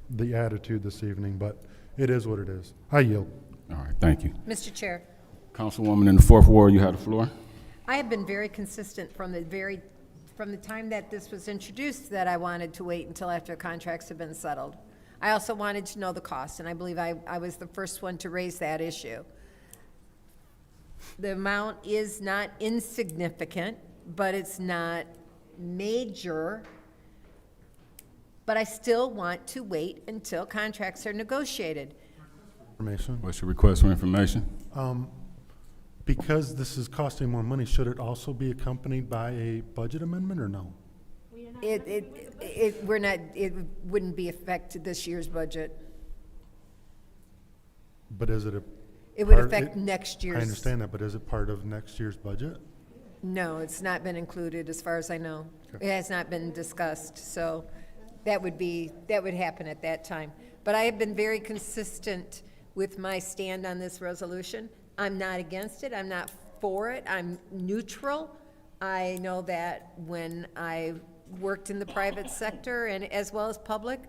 the attitude this evening, but it is what it is. I yield. All right, thank you. Mr. Chair, Councilwoman in the 4th Ward, you have the floor. I have been very consistent from the time that this was introduced that I wanted to wait until after contracts have been settled. I also wanted to know the cost, and I believe I was the first one to raise that issue. The amount is not insignificant, but it's not major. But I still want to wait until contracts are negotiated. Information. What's your request for information? Because this is costing more money, should it also be accompanied by a budget amendment or no? It wouldn't be affected this year's budget. But is it a? It would affect next year's. I understand that, but is it part of next year's budget? No, it's not been included as far as I know. Okay. It has not been discussed, so that would happen at that time. But I have been very consistent with my stand on this resolution. I'm not against it. I'm not for it. I'm neutral. I know that when I worked in the private sector and as well as public,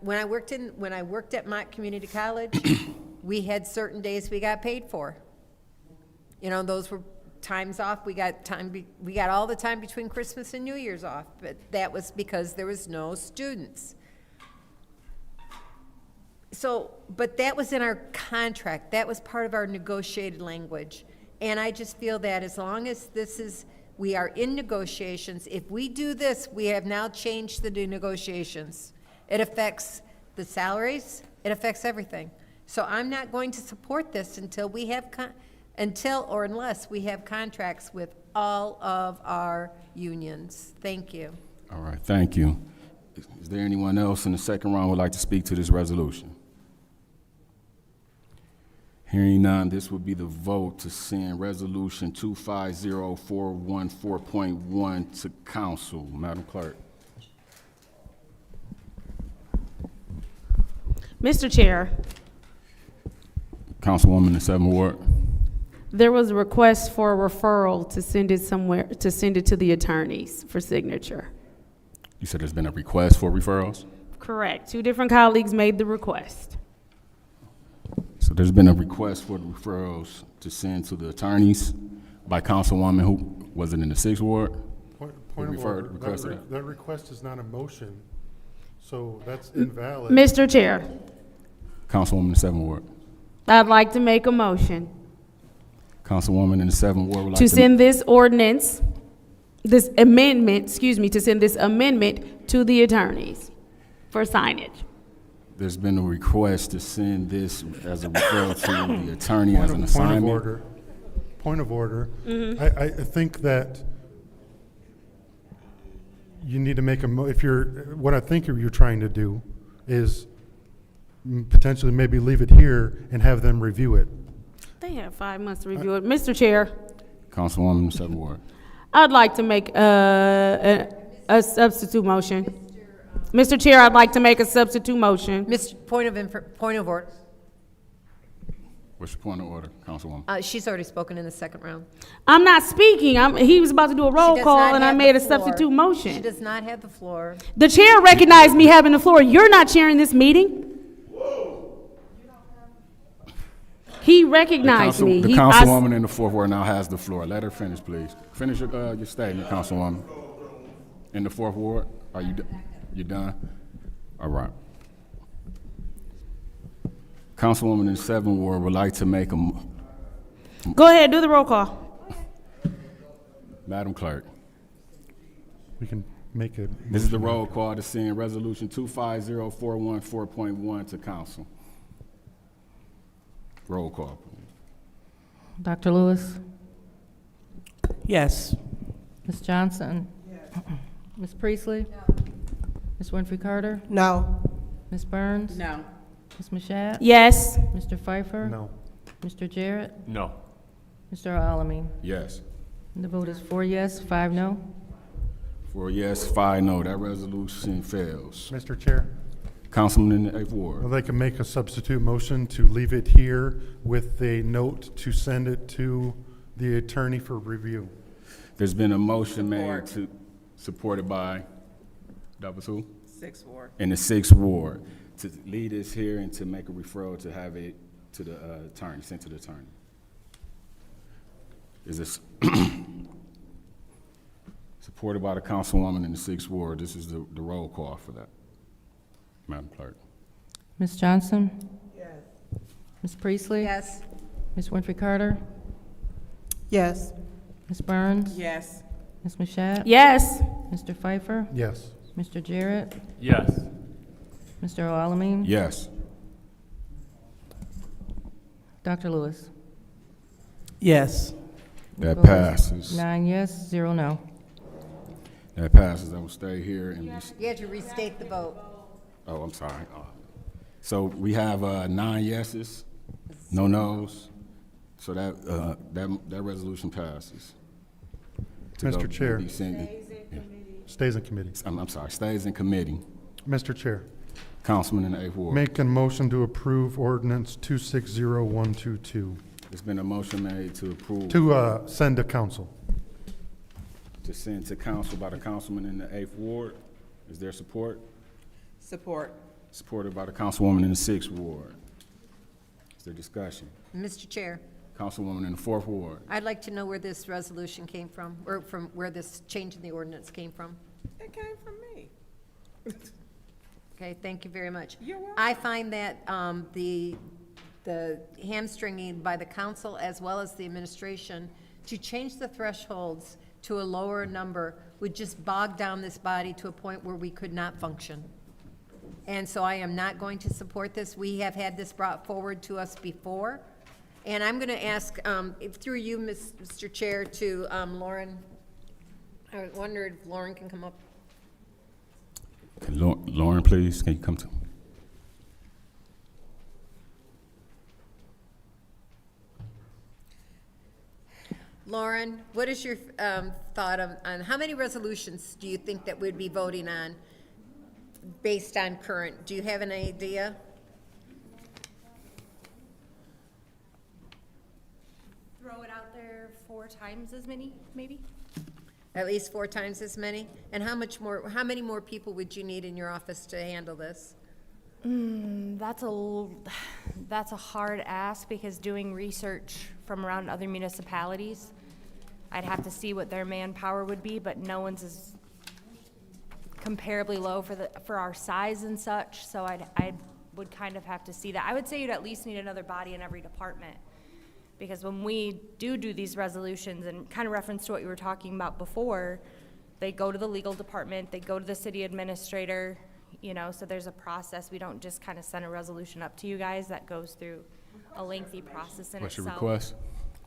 when I worked at Mott Community College, we had certain days we got paid for. You know, those were times off. We got all the time between Christmas and New Year's off, but that was because there was no students. So, but that was in our contract. That was part of our negotiated language. And I just feel that as long as we are in negotiations, if we do this, we have now changed the negotiations. It affects the salaries. It affects everything. So I'm not going to support this until we have, unless we have contracts with all of our unions. Thank you. All right, thank you. Is there anyone else in the second round who would like to speak to this resolution? Hearing none, this would be the vote to send Resolution 250414.1 to council. Madam Clerk. Mr. Chair, Councilwoman in the 7th Ward. there was a request for a referral to send it somewhere, to send it to the attorneys for signature. You said there's been a request for referrals? Correct. 2 different colleagues made the request. So there's been a request for the referrals to send to the attorneys by Councilwoman who, was it in the 6th Ward? Point Who of referred- order, requested it? that request is not a motion, so that's invalid. Mr. Chair, Councilwoman in the 7th Ward. I'd like to make a motion Councilwoman in the 7th Ward would like to send this ordinance, this amendment, to send this amendment to the attorneys for signage. There's been a request to send this as a referral to the attorney as an Point assignment. of order. Point of order. I think that you need to make what I think you're trying to do is potentially maybe leave it here and have them review it. They have 5 months to review it. Mr. Chair, Councilwoman in the 7th Ward. I'd like to make a substitute motion. Mr. Chair, I'd like to make a substitute motion. Point of order. What's your point of order, Councilwoman? She's already spoken in the second round. I'm not speaking. He was about to do a roll She does call, not and I have made the a floor. substitute She motion. does not have the floor. The chair recognized me having the floor. You're not chairing this meeting. He recognized me. The He- Councilwoman in the 4th Ward now has the floor. Let her finish, please. Finish your statement, Councilwoman. In the 4th Ward, are you done? All right. Councilwoman in the 7th Ward would like to make a, Go ahead, do the roll call. Madam Clerk. We can make a. This is the roll call to send Resolution 250414.1 to council. Roll call. Dr. Lewis? Yes. Ms. Johnson? Ms. Priestley? Ms. Winfrey Carter? No. Ms. Burns? No. Ms. Mashat? Yes. Mr. Pfeiffer? No. Mr. Jarrett? No. Mr. Alamin? Yes. The vote is 4 yes, 5 no. 4 yes, 5 no. That resolution fails. Mr. Chair, Councilman in the 8th Ward. I'd like to make a substitute motion to leave it here with a note to send it to the attorney for review. There's been a motion made to, supported by, that was who? 6th Ward. In the 6th Ward, to lead us here and to make a referral to have it to the attorney, sent to the attorney. Is this supported by the Councilwoman in the 6th Ward? This is the roll call for that. Madam Clerk. Ms. Johnson? Yes. Ms. Priestley? Yes. Ms. Winfrey Carter? Yes. Ms. Burns? Yes. Ms. Mashat? Yes. Mr. Pfeiffer? Yes. Mr. Jarrett? Yes. Mr. Alamin? Yes. Dr. Lewis? Yes. That Vote is passes. 9 yes, 0 no. That passes. I will stay here and be. You have to restate the vote. Oh, I'm sorry. So we have 9 yeses, no nos. So that resolution passes. Mr. Chair. Stays in committee. I'm sorry, stays in committee. Mr. Chair, Councilman in the 8th Ward. make a motion to approve ordinance 260122 There's been a motion made to approve. to send to council. To send to council by the councilman in the 8th Ward. Is there support? Support. Supported by the councilwoman in the 6th Ward. Is there discussion? Mr. Chair, Councilwoman in the 4th Ward. I'd like to know where this resolution came from, or from where this change in the ordinance came from. It came from me. Okay, thank you very much. You're welcome. I find that the hamstringing by the council as well as the administration to change the thresholds to a lower number would just bog down this body to a point where we could not function. And so I am not going to support this. We have had this brought forward to us before. And I'm going to ask, through you, Mr. Chair, to Lauren. I wondered if Lauren can come up. Lauren, please, can you come to? Lauren, what is your thought on how many resolutions do you think that we'd be voting on based on current? Do you have an idea? Throw it out there 4 times as many, maybe? At least 4 times as many? And how many more people would you need in your office to handle this? That's a hard ask, because doing research from around other municipalities, I'd have to see what their manpower would be, but no one's is comparably low for our size and such, so I would kind of have to see that. I would say you'd at least need another body in every department, because when we do these resolutions, and kind of reference to what you were talking about before, they go to the legal department, they go to the city administrator, you know, so there's a process. We don't just kind of send a resolution up to you guys. That goes through a lengthy process in What's itself. your request?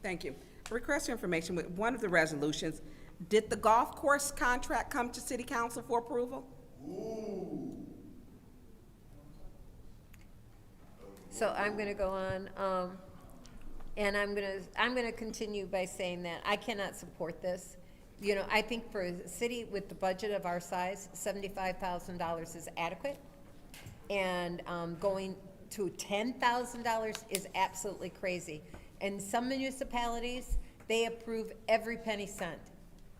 Thank you. Request for information with one of the resolutions. Did the golf course contract come to city council for approval? So I'm going to go on, and I'm going to continue by saying that I cannot support this. You know, I think for a city with the budget of our size, $75,000 is adequate, and going to $10,000 is absolutely crazy. And some municipalities, they approve every penny cent,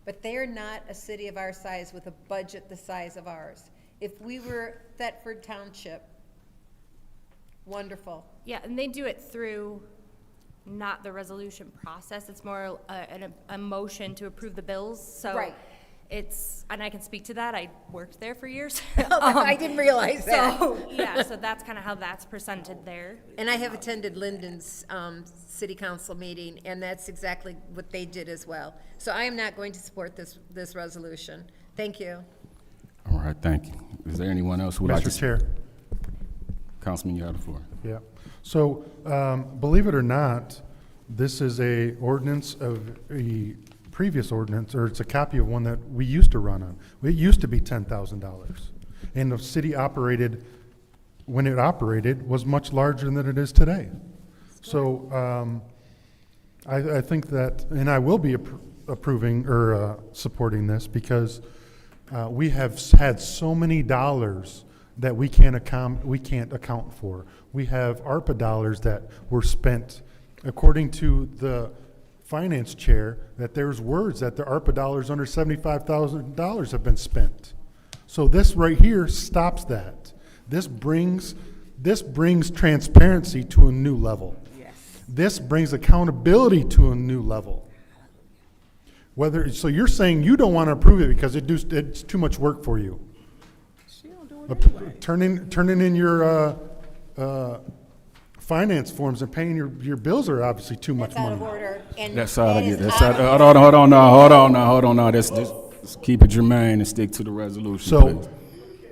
but they are not a city of our size with a budget the size of ours. If we were Thetford Township, wonderful. Yeah, and they do it through not the resolution process. It's more a motion to approve the bills. So Right. it's, and I can speak to that. I worked there for years. I didn't realize that. So, yeah, so that's kind of how that's presented there. And I have attended Linden's city council meeting, and that's exactly what they did as well. So I am not going to support this resolution. Thank you. All right, thank you. Is there anyone else who would like to? Mr. Chair. Councilman, you have the floor. Yeah. So, believe it or not, this is a ordinance of a previous ordinance, or it's a copy of one that we used to run on. It used to be $10,000. And the city operated, when it operated, was much larger than it is today. So, I think that, and I will be approving or supporting this, because we have had so many dollars that we can't account for. We have ARPA dollars that were spent, according to the finance chair, that there's words that the ARPA dollars under $75,000 have been spent. So this right here stops that. This brings transparency to a new level. Yes. This brings accountability to a new level. So you're saying you don't want to approve it because it's too much work for you. Turning in your finance forms and paying your bills are obviously too much That's out money. of order. And That's that out of is it. That's out out. of Hold on now. Let's keep it germane and stick to the resolution. So please.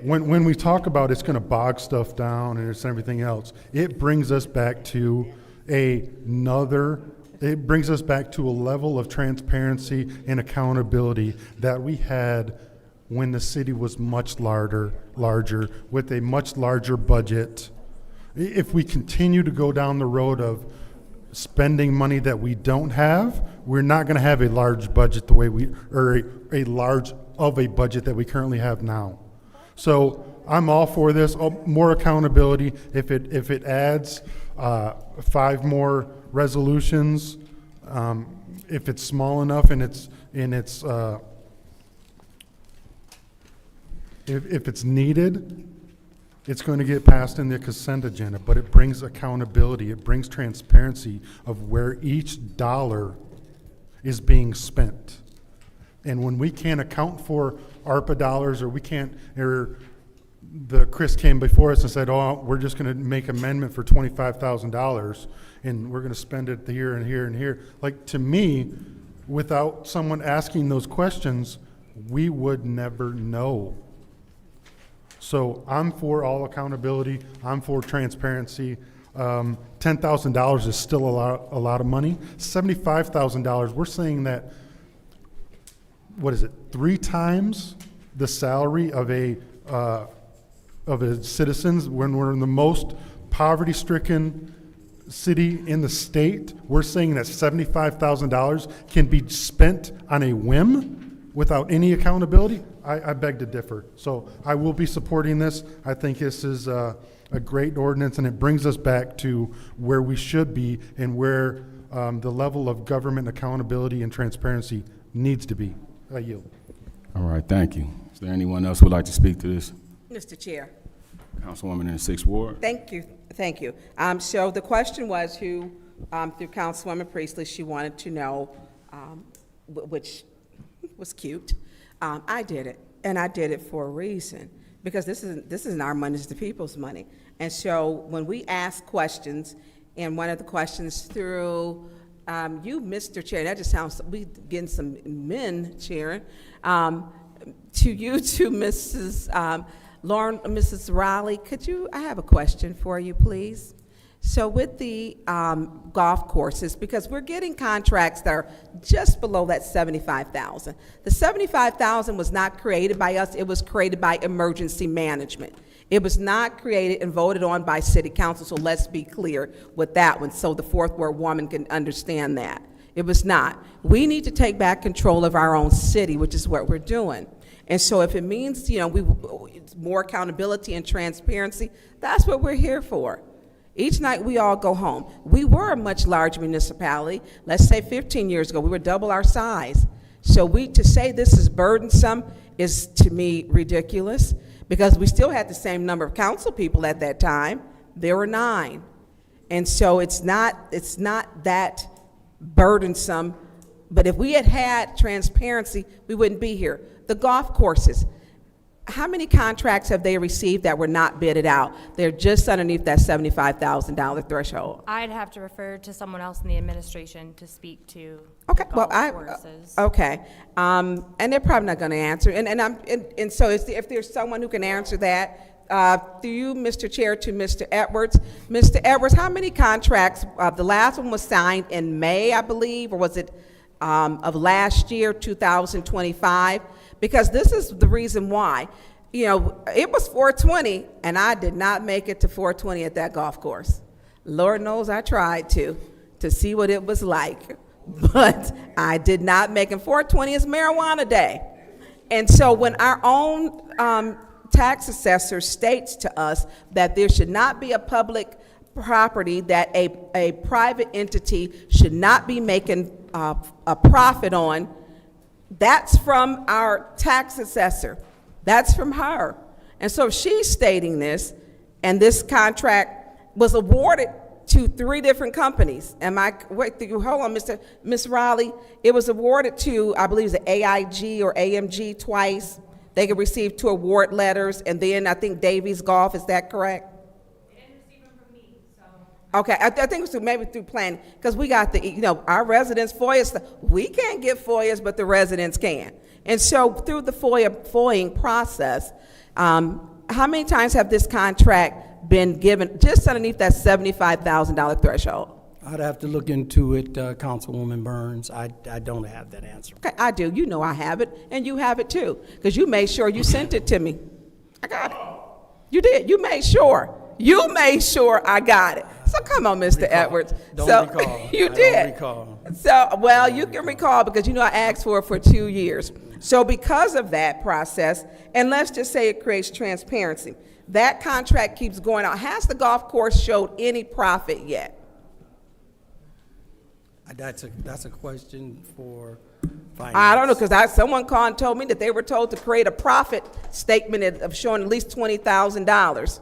when we talk about it's going to bog stuff down and it's everything else, it brings us back to a level of transparency and accountability that we had when the city was much larger with a much larger budget. If we continue to go down the road of spending money that we don't have, we're not going to have a large budget a large of a budget that we currently have now. So I'm all for this, more accountability. If it adds 5 more resolutions, if it's small enough and if it's needed, it's going to get passed in the consent agenda, but it brings accountability, it brings transparency of where each dollar is being spent. And when we can't account for ARPA dollars, or Chris came before us and said, we're just going to make amendment for $25,000 and we're going to spend it here and here and here. Like, to me, without someone asking those questions, we would never know. So I'm for all accountability, I'm for transparency. $10,000 is still a lot of money. $75,000, we're saying that, what is it, 3 times the salary of a citizens when we're in the most poverty-stricken city in the state. We're saying that $75,000 can be spent on a whim without any accountability. I beg to differ. So I will be supporting this. I think this is a great ordinance, and it brings us back to where we should be and where the level of government accountability and transparency needs to be. I yield. All right, thank you. Is there anyone else who would like to speak to this? Mr. Chair. Councilwoman in the 6th Ward. Thank you. So the question was who, through Councilwoman Priestley, she wanted to know, which was cute. I did it, and I did it for a reason, because this isn't our money, it's the people's money. And so when we ask questions, and one of the questions through you, Mr. Chair, that just sounds, we getting some men cheering, to you, to Mrs. Lauren, Mrs. Riley, I have a question for you, please? So with the golf courses, because we're getting contracts that are just below that $75,000. The $75,000 was not created by us, it was created by emergency management. It was not created and voted on by City Council, so let's be clear with that one, so the 4th Ward woman can understand that. It was not. We need to take back control of our own city, which is what we're doing. And so if it means, more accountability and transparency, that's what we're here for. Each night we all go home. We were a much larger municipality. Let's say 15 years ago, we were double our size. So to say this is burdensome is, to me, ridiculous, because we still had the same number of council people at that time. There were 9. And so it's not that burdensome, but if we had had transparency, we wouldn't be here. The golf courses, how many contracts have they received that were not bidded out? They're just underneath that $75,000 threshold. I'd have to refer to someone else in the administration to speak to Okay, the well, golf courses. Okay, and they're probably not going to answer. And so if there's someone who can answer that, through you, Mr. Chair, to Mr. Edwards. Mr. Edwards, how many contracts? The last one was signed in May, I believe, or was it of last year, 2025? Because this is the reason why. It was 420, and I did not make it to 420 at that golf course. Lord knows I tried to see what it was like, but I did not make it. 420 is marijuana day. And so when our own tax assessor states to us that there should not be a public property, that a private entity should not be making a profit on, that's from our tax assessor. That's from her. And so she's stating this, and this contract was awarded to 3 different companies. Hold on, Miss Riley. It was awarded to, I believe, the AIG or AMG twice. They could receive 2 award letters, and then I think Davies Golf, is that correct? Okay, I think it was maybe through planning, because we got our residents FOIA, we can't get FOIAs, but the residents can. And so through the FOIAing process, how many times have this contract been given just underneath that $75,000 threshold? I'd have to look into it, Councilwoman Burns. I don't have that answer. Okay, I do. I have it, and you have it too, because you made sure you sent it to me. I got it. You did. You made sure. I got it. So come on, Mr. Edwards. Don't recall. You I did. don't recall. So, well, you can recall because I asked for it for 2 years. So because of that process, and let's just say it creates transparency, that contract keeps going on. Has the golf course showed any profit yet? That's a question for finance. I don't know, because someone called and told me that they were told to create a profit statement of showing at least $20,000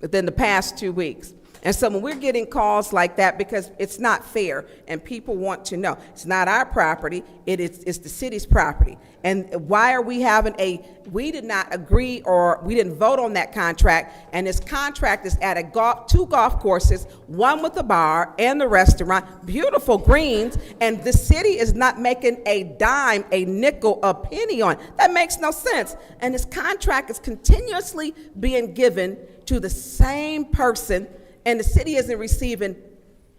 within the past 2 weeks. And so when we're getting calls like that, because it's not fair, and people want to know, it's not our property, it's the city's property. And why are we having we did not agree, or we didn't vote on that contract, and this contract is at two golf courses, one with a bar and the restaurant, beautiful greens, and the city is not making a dime, a nickel, a penny on it. That makes no sense. And this contract is continuously being given to the same person, and the city isn't receiving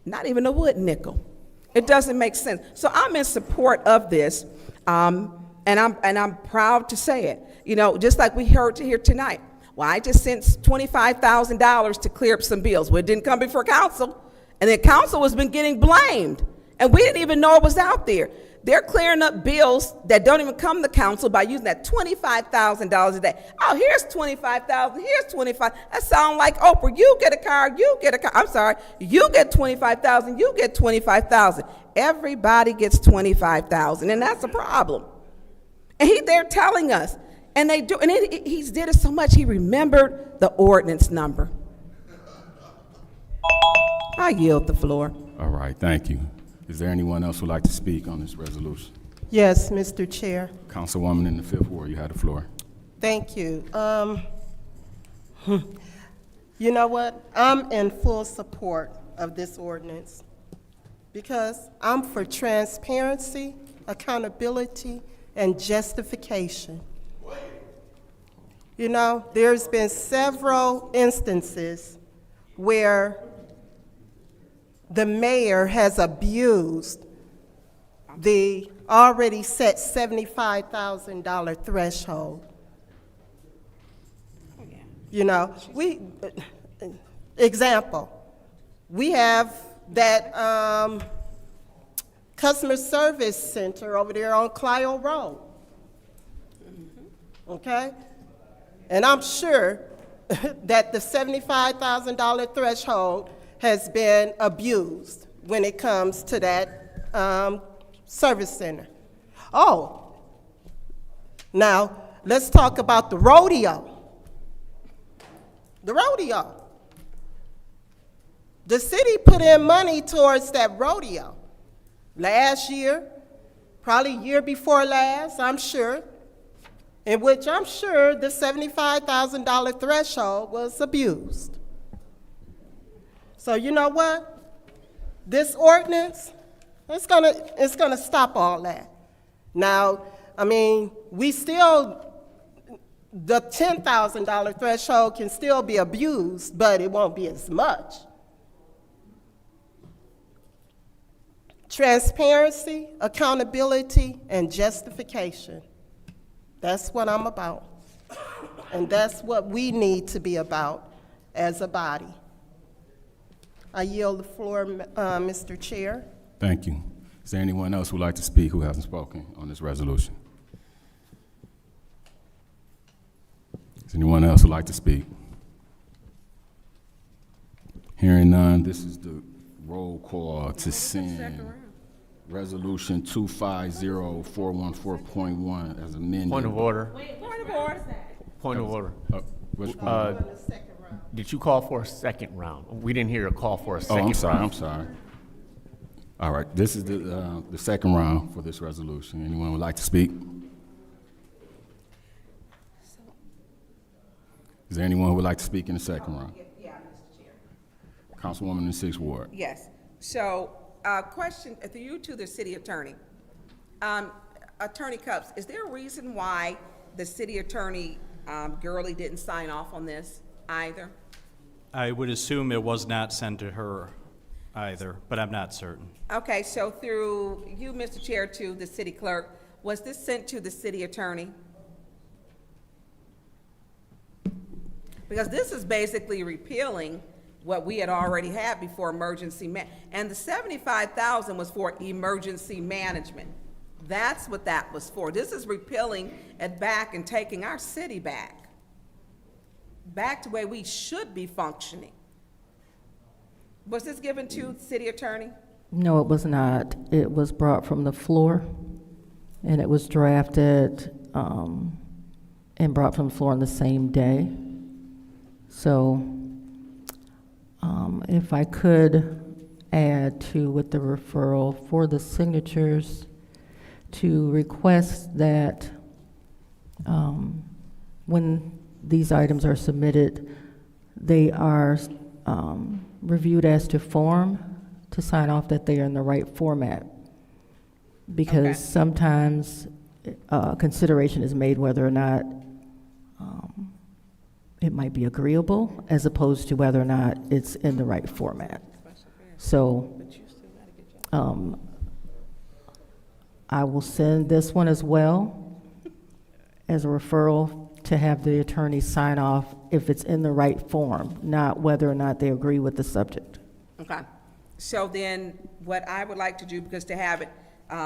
not even a wood nickel. It doesn't make sense. So I'm in support of this, and I'm proud to say it. You know, just like we heard here tonight. Well, I just sent $25,000 to clear up some bills. Well, it didn't come before council, and the council has been getting blamed, and we didn't even know it was out there. They're clearing up bills that don't even come to council by using that $25,000 a day. Oh, here's $25,000, here's $25,000. That sounds like Oprah. You get a car, you get a car. I'm sorry, you get $25,000, you get $25,000. Everybody gets $25,000, and that's a problem. And they're telling us, and they do, and he did it so much he remembered the ordinance number. I yield the floor. All right, thank you. Is there anyone else who would like to speak on this resolution? Yes, Mr. Chair. Councilwoman in the Fifth Ward, you have the floor. Thank you. You know what? I'm in full support of this ordinance because I'm for transparency, accountability, and justification. You know, there's been several instances where the mayor has abused the already set $75,000 threshold. You know, example, we have that customer service center over there on Clio Road, okay? And I'm sure that the $75,000 threshold has been abused when it comes to that service center. Oh, now let's talk about the rodeo. The rodeo. The city put in money towards that rodeo last year, probably year before last, I'm sure, in which I'm sure the $75,000 threshold was abused. So you know what? This ordinance, it's gonna stop all that. Now, I mean, the $10,000 threshold can still be abused, but it won't be as much. Transparency, accountability, and justification. That's what I'm about. And that's what we need to be about as a body. I yield the floor, Mr. Chair. Thank you. Is there anyone else who would like to speak who hasn't spoken on this resolution? Is anyone else who would like to speak? Hearing none, this is the roll call to send Resolution 250414.1 as amended. Point of order. Point of order. Point of order. Which point? Did you call for a second round? We didn't hear a call for a second round. I'm sorry. All right, this is the second round for this resolution. Anyone would like to speak? Is there anyone who would like to speak in the second round? Yeah, Mr. Chair. Councilwoman in the Sixth Ward. Yes. So, question to you, to the city attorney. Attorney Cups, is there a reason why the city attorney, Gurley, didn't sign off on this either? I would assume it was not sent to her either, but I'm not certain. Okay, so through you, Mr. Chair, to the city clerk, was this sent to the city attorney? Because this is basically repealing what we had already had before emergency and the $75,000 was for emergency management. That's what that was for. This is repealing it back and taking our city back to where we should be functioning. Was this given to the city attorney? No, it was not. It was brought from the floor, and it was drafted and brought from the floor on the same day. So If I could add to with the referral for the signatures to request that when these items are submitted, they are reviewed as to form to sign off that they are in the right format. Because Okay. sometimes consideration is made whether or not it might be agreeable as opposed to whether or not it's in the right format. So I will send this one as well as a referral to have the attorney sign off if it's in the right form, not whether or not they agree with the subject. Okay. So then, what I would like to do, because to have it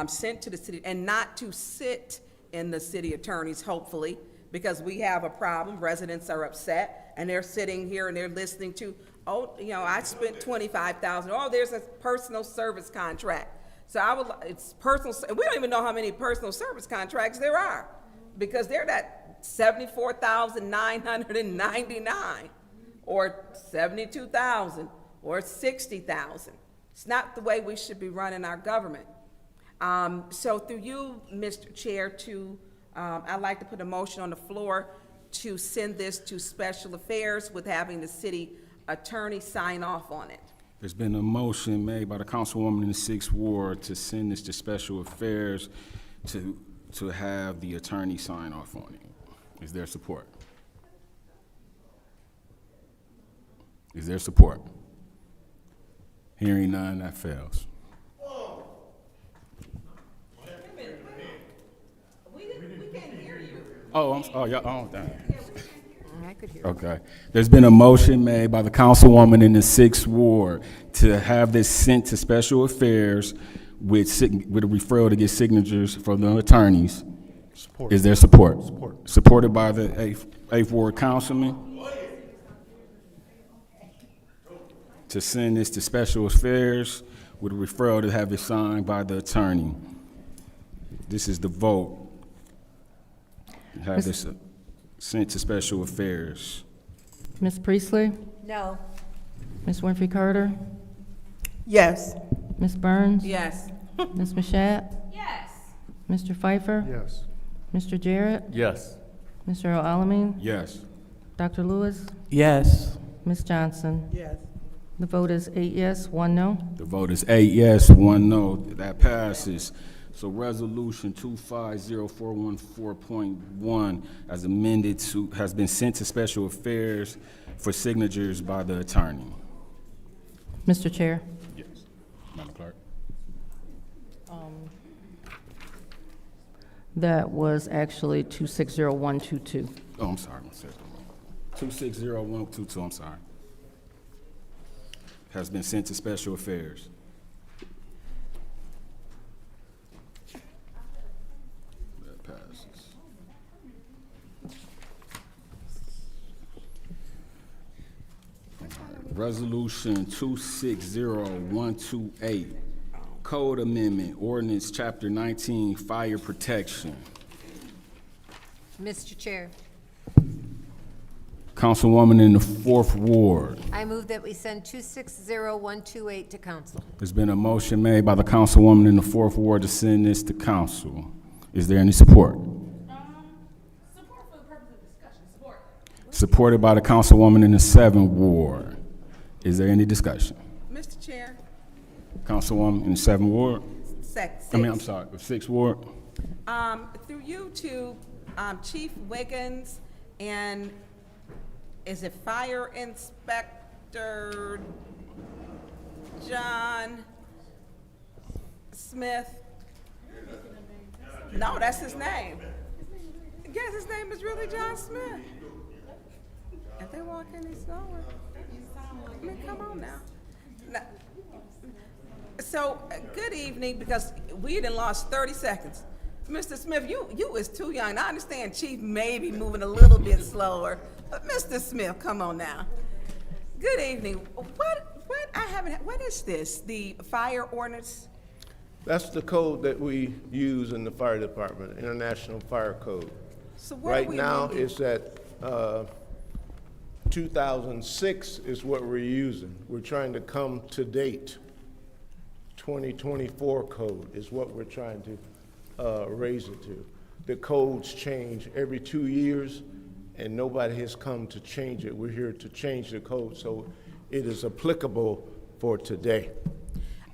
sent to the city, and not to sit in the city attorneys, hopefully, because we have a problem, residents are upset, and they're sitting here and they're listening to, oh, you know, I spent $25,000, oh, there's a personal service contract. So it's personal, we don't even know how many personal service contracts there are, because they're at 74,999, or 72,000, or 60,000. It's not the way we should be running our government. So through you, Mr. Chair, I'd like to put a motion on the floor to send this to Special Affairs with having the city attorney sign off on it. There's been a motion made by the councilwoman in the 6th Ward to send this to Special Affairs to have the attorney sign off on it. Is there support? Is there support? Hearing none, that fails. I could hear. Okay. There's been a motion made by the councilwoman in the 6th Ward to have this sent to Special Affairs with a referral to get signatures from the attorneys. Support. Is there support? Support. Supported by the 8th Ward councilman to send this to Special Affairs with a referral to have it signed by the attorney. This is the vote. Have this sent to Special Affairs. Ms. Priestley? No. Ms. Winfrey Carter? Yes. Ms. Burns? Yes. Ms. Mashat? Yes. Mr. Pfeiffer? Yes. Mr. Jarrett? Yes. Mr. Al-Alamin? Yes. Dr. Lewis? Yes. Ms. Johnson? Yes. The vote is 8 yes, 1 no. The vote is 8 yes, 1 no. That passes. So resolution 250414.1 as amended has been sent to Special Affairs for signatures by the attorney. Mr. Chair? Yes. Madam Clerk. That was actually 260122. Oh, I'm sorry. 260122, I'm sorry. Has been sent to Special Affairs. That passes. Resolution 260128, Code Amendment, Ordinance Chapter 19, Fire Protection. Mr. Chair, Councilwoman in the 4th Ward. I move that we send 260128 to council. There's been a motion made by the councilwoman in the 4th Ward to send this to council. Is there any support? Support for the purpose of discussion. Support. Supported by the councilwoman in the 7th Ward. Is there any discussion? Mr. Chair, Councilwoman in the 7th Ward? six. I'm sorry, the 6th Ward? Through you to Chief Wiggins and is it Fire Inspector John Smith? No, that's his name. Yes, his name is really John Smith. If they walk any slower, I mean, come on now. So, good evening, because we done lost 30 seconds. Mr. Smith, you is too young. I understand Chief may be moving a little bit slower, but Mr. Smith, come on now. Good evening. What is this? The fire ordinance? That's the code that we use in the fire department, International Fire Code. So what are Right we now, reading? it's at 2006 is what we're using. We're trying to come to date. 2024 code is what we're trying to raise it to. The codes change every 2 years, and nobody has come to change it. We're here to change the code so it is applicable for today.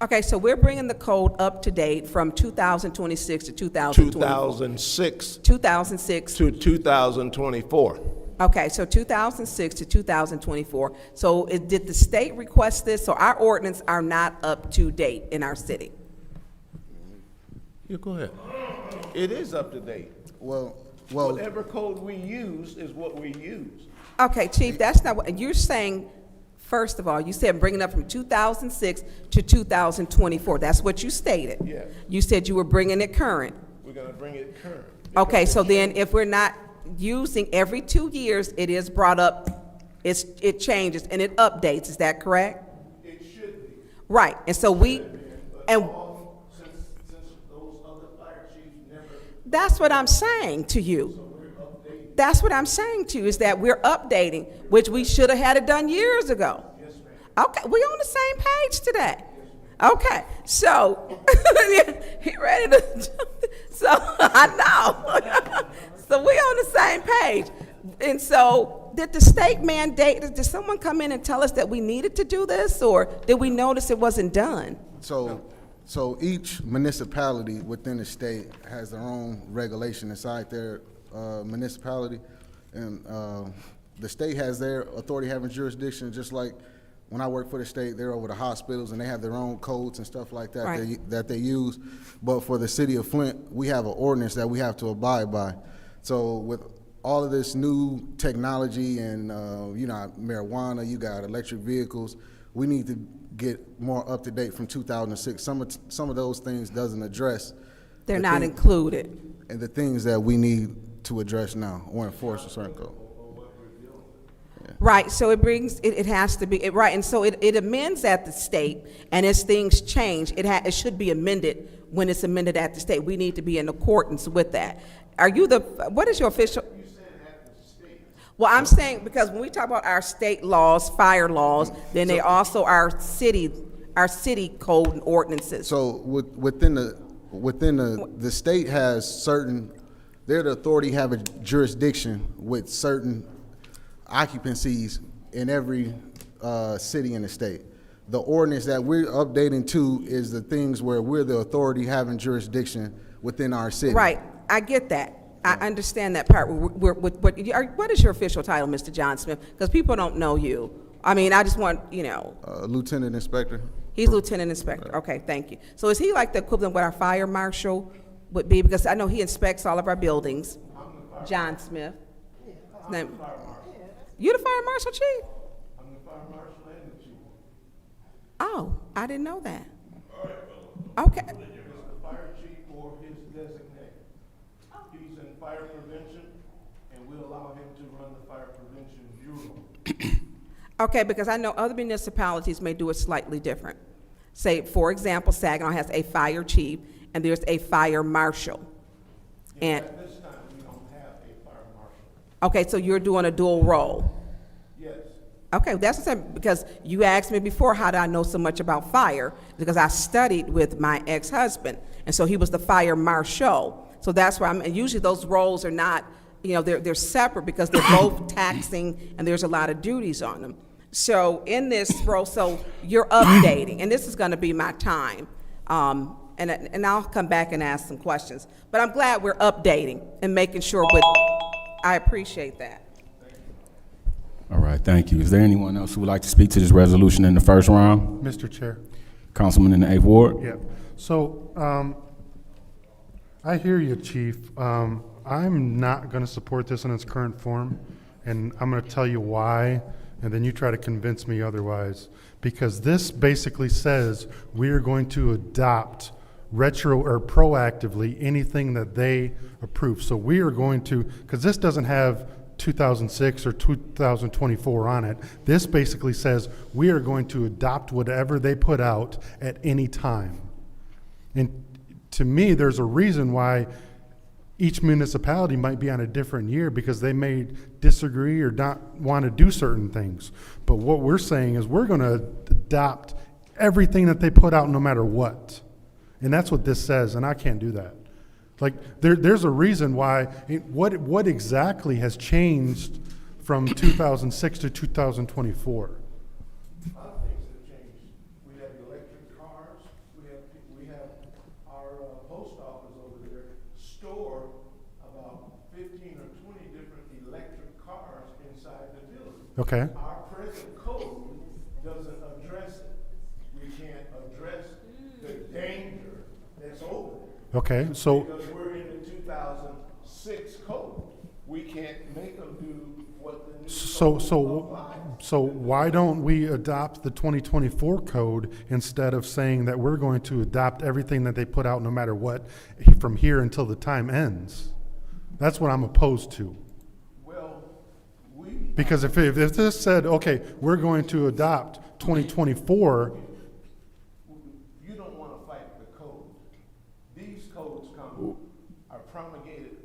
Okay, so we're bringing the code up to date from 2026 to 2024. 2006 to 2024. Okay, so 2006 to 2024. So did the state request this? So our ordinance are not up to date in our city. You go ahead. It is up to date. Well, whatever code we use is what we use. Okay, Chief, that's not what, you're saying, first of all, you said bringing it up from 2006 to 2024. That's what you stated. Yes. You said you were bringing it current. We're gonna bring it current. Okay, so then if we're not using every 2 years, it is brought up, it changes and it updates, is that correct? It should be. Right, and so we, and Since those other fire chiefs never. that's what I'm saying to you. That's what I'm saying to you, is that we're updating, which we should have had it done years ago. Yes, ma'am. Okay, we on the same page today. Okay, so, he ready to, so, I know. So we on the same page. And so, did the state mandate, did someone come in and tell us that we needed to do this, or did we notice it wasn't done? So each municipality within the state has their own regulation inside their municipality, and the state has their authority having jurisdiction, just like when I work for the state, they're over the hospitals and they have their own codes and stuff like that Right. that they use. But for the city of Flint, we have an ordinance that we have to abide by. So with all of this new technology and you know, marijuana, you got electric vehicles, we need to get more up to date from 2006. Some of those things doesn't address. They're not included. And the things that we need to address now or enforce a certain code. Right, so it brings, it has to be, right, and so it amends at the state, and as things change, it should be amended when it's amended at the state. We need to be in accordance with that. Are you what is your official? You said at the state. Well, I'm saying, because when we talk about our state laws, fire laws, then they also are city code and ordinances. So within the state has certain, they're the authority have a jurisdiction with certain occupancies in every city in the state. The ordinance that we're updating to is the things where we're the authority having jurisdiction within our city. Right, I get that. I understand that part. What is your official title, Mr. John Smith? Because people don't know you. I mean, I just want, you know. Lieutenant Inspector. He's Lieutenant Inspector. Okay, thank you. So is he like the equivalent of what our fire marshal would be? Because I know he inspects all of our buildings. John Smith. You the fire marshal, chief? I'm the fire marshal and the chief. Oh, I didn't know that. Okay. It's the fire chief or his designate. He's in fire prevention, and we allow him to run the fire prevention bureau. Okay, because I know other municipalities may do it slightly different. Say, for example, Saginaw has a fire chief, and there's a fire marshal. And At this time, we don't have a fire marshal. okay, so you're doing a dual role. Yes. Okay, that's what I'm saying, because you asked me before, how do I know so much about fire? Because I studied with my ex-husband, and so he was the fire marshal. So that's why and usually those roles are not, you know, they're separate because they're both taxing and there's a lot of duties on them. So in this role, so you're updating, and this is gonna be my time. And I'll come back and ask some questions. But I'm glad we're updating and making sure I appreciate that. All right, thank you. Is there anyone else who would like to speak to this resolution in the first round? Mr. Chair. Councilman in the 8th Ward? Yeah. So, I hear you, Chief. I'm not going to support this in its current form, and I'm going to tell you why, and then you try to convince me otherwise. Because this basically says we are going to adopt proactively anything that they approve. So we are going to, because this doesn't have 2006 or 2024 on it. This basically says we are going to adopt whatever they put out at any time. And to me, there's a reason why each municipality might be on a different year because they may disagree or not want to do certain things. But what we're saying is we're going to adopt everything that they put out no matter what. And that's what this says, and I can't do that. Like, there's a reason why, what exactly has changed from 2006 to 2024? A lot of things have changed. We have electric cars, we have our post office over there store about 15 or 20 different electric cars inside the building. Okay. Our present code doesn't address it. We can't address the danger that's over there. Okay, so, Because we're in the 2006 code. We can't make them do what the new code applies. so why don't we adopt the 2024 code instead of saying that we're going to adopt everything that they put out no matter what from here until the time ends? That's what I'm opposed to. Well, Because if this said, okay, we're going to adopt 2024, you don't want to fight the code. These codes are promulgated.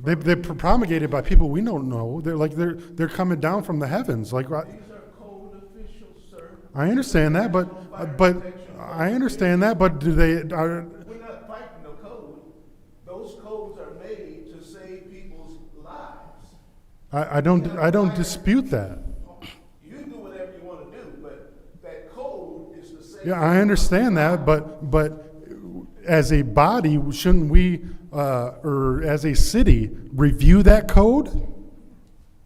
they're promulgated by people we don't know. They're coming down from the heavens. Like, These are code officials, sir. I understand that, but I understand that, but do they? We're not fighting the code. Those codes are made to save people's lives. I don't dispute that. You do whatever you want to do, but that code is to save. Yeah, I understand that, but as a body, shouldn't we, or as a city, review that code?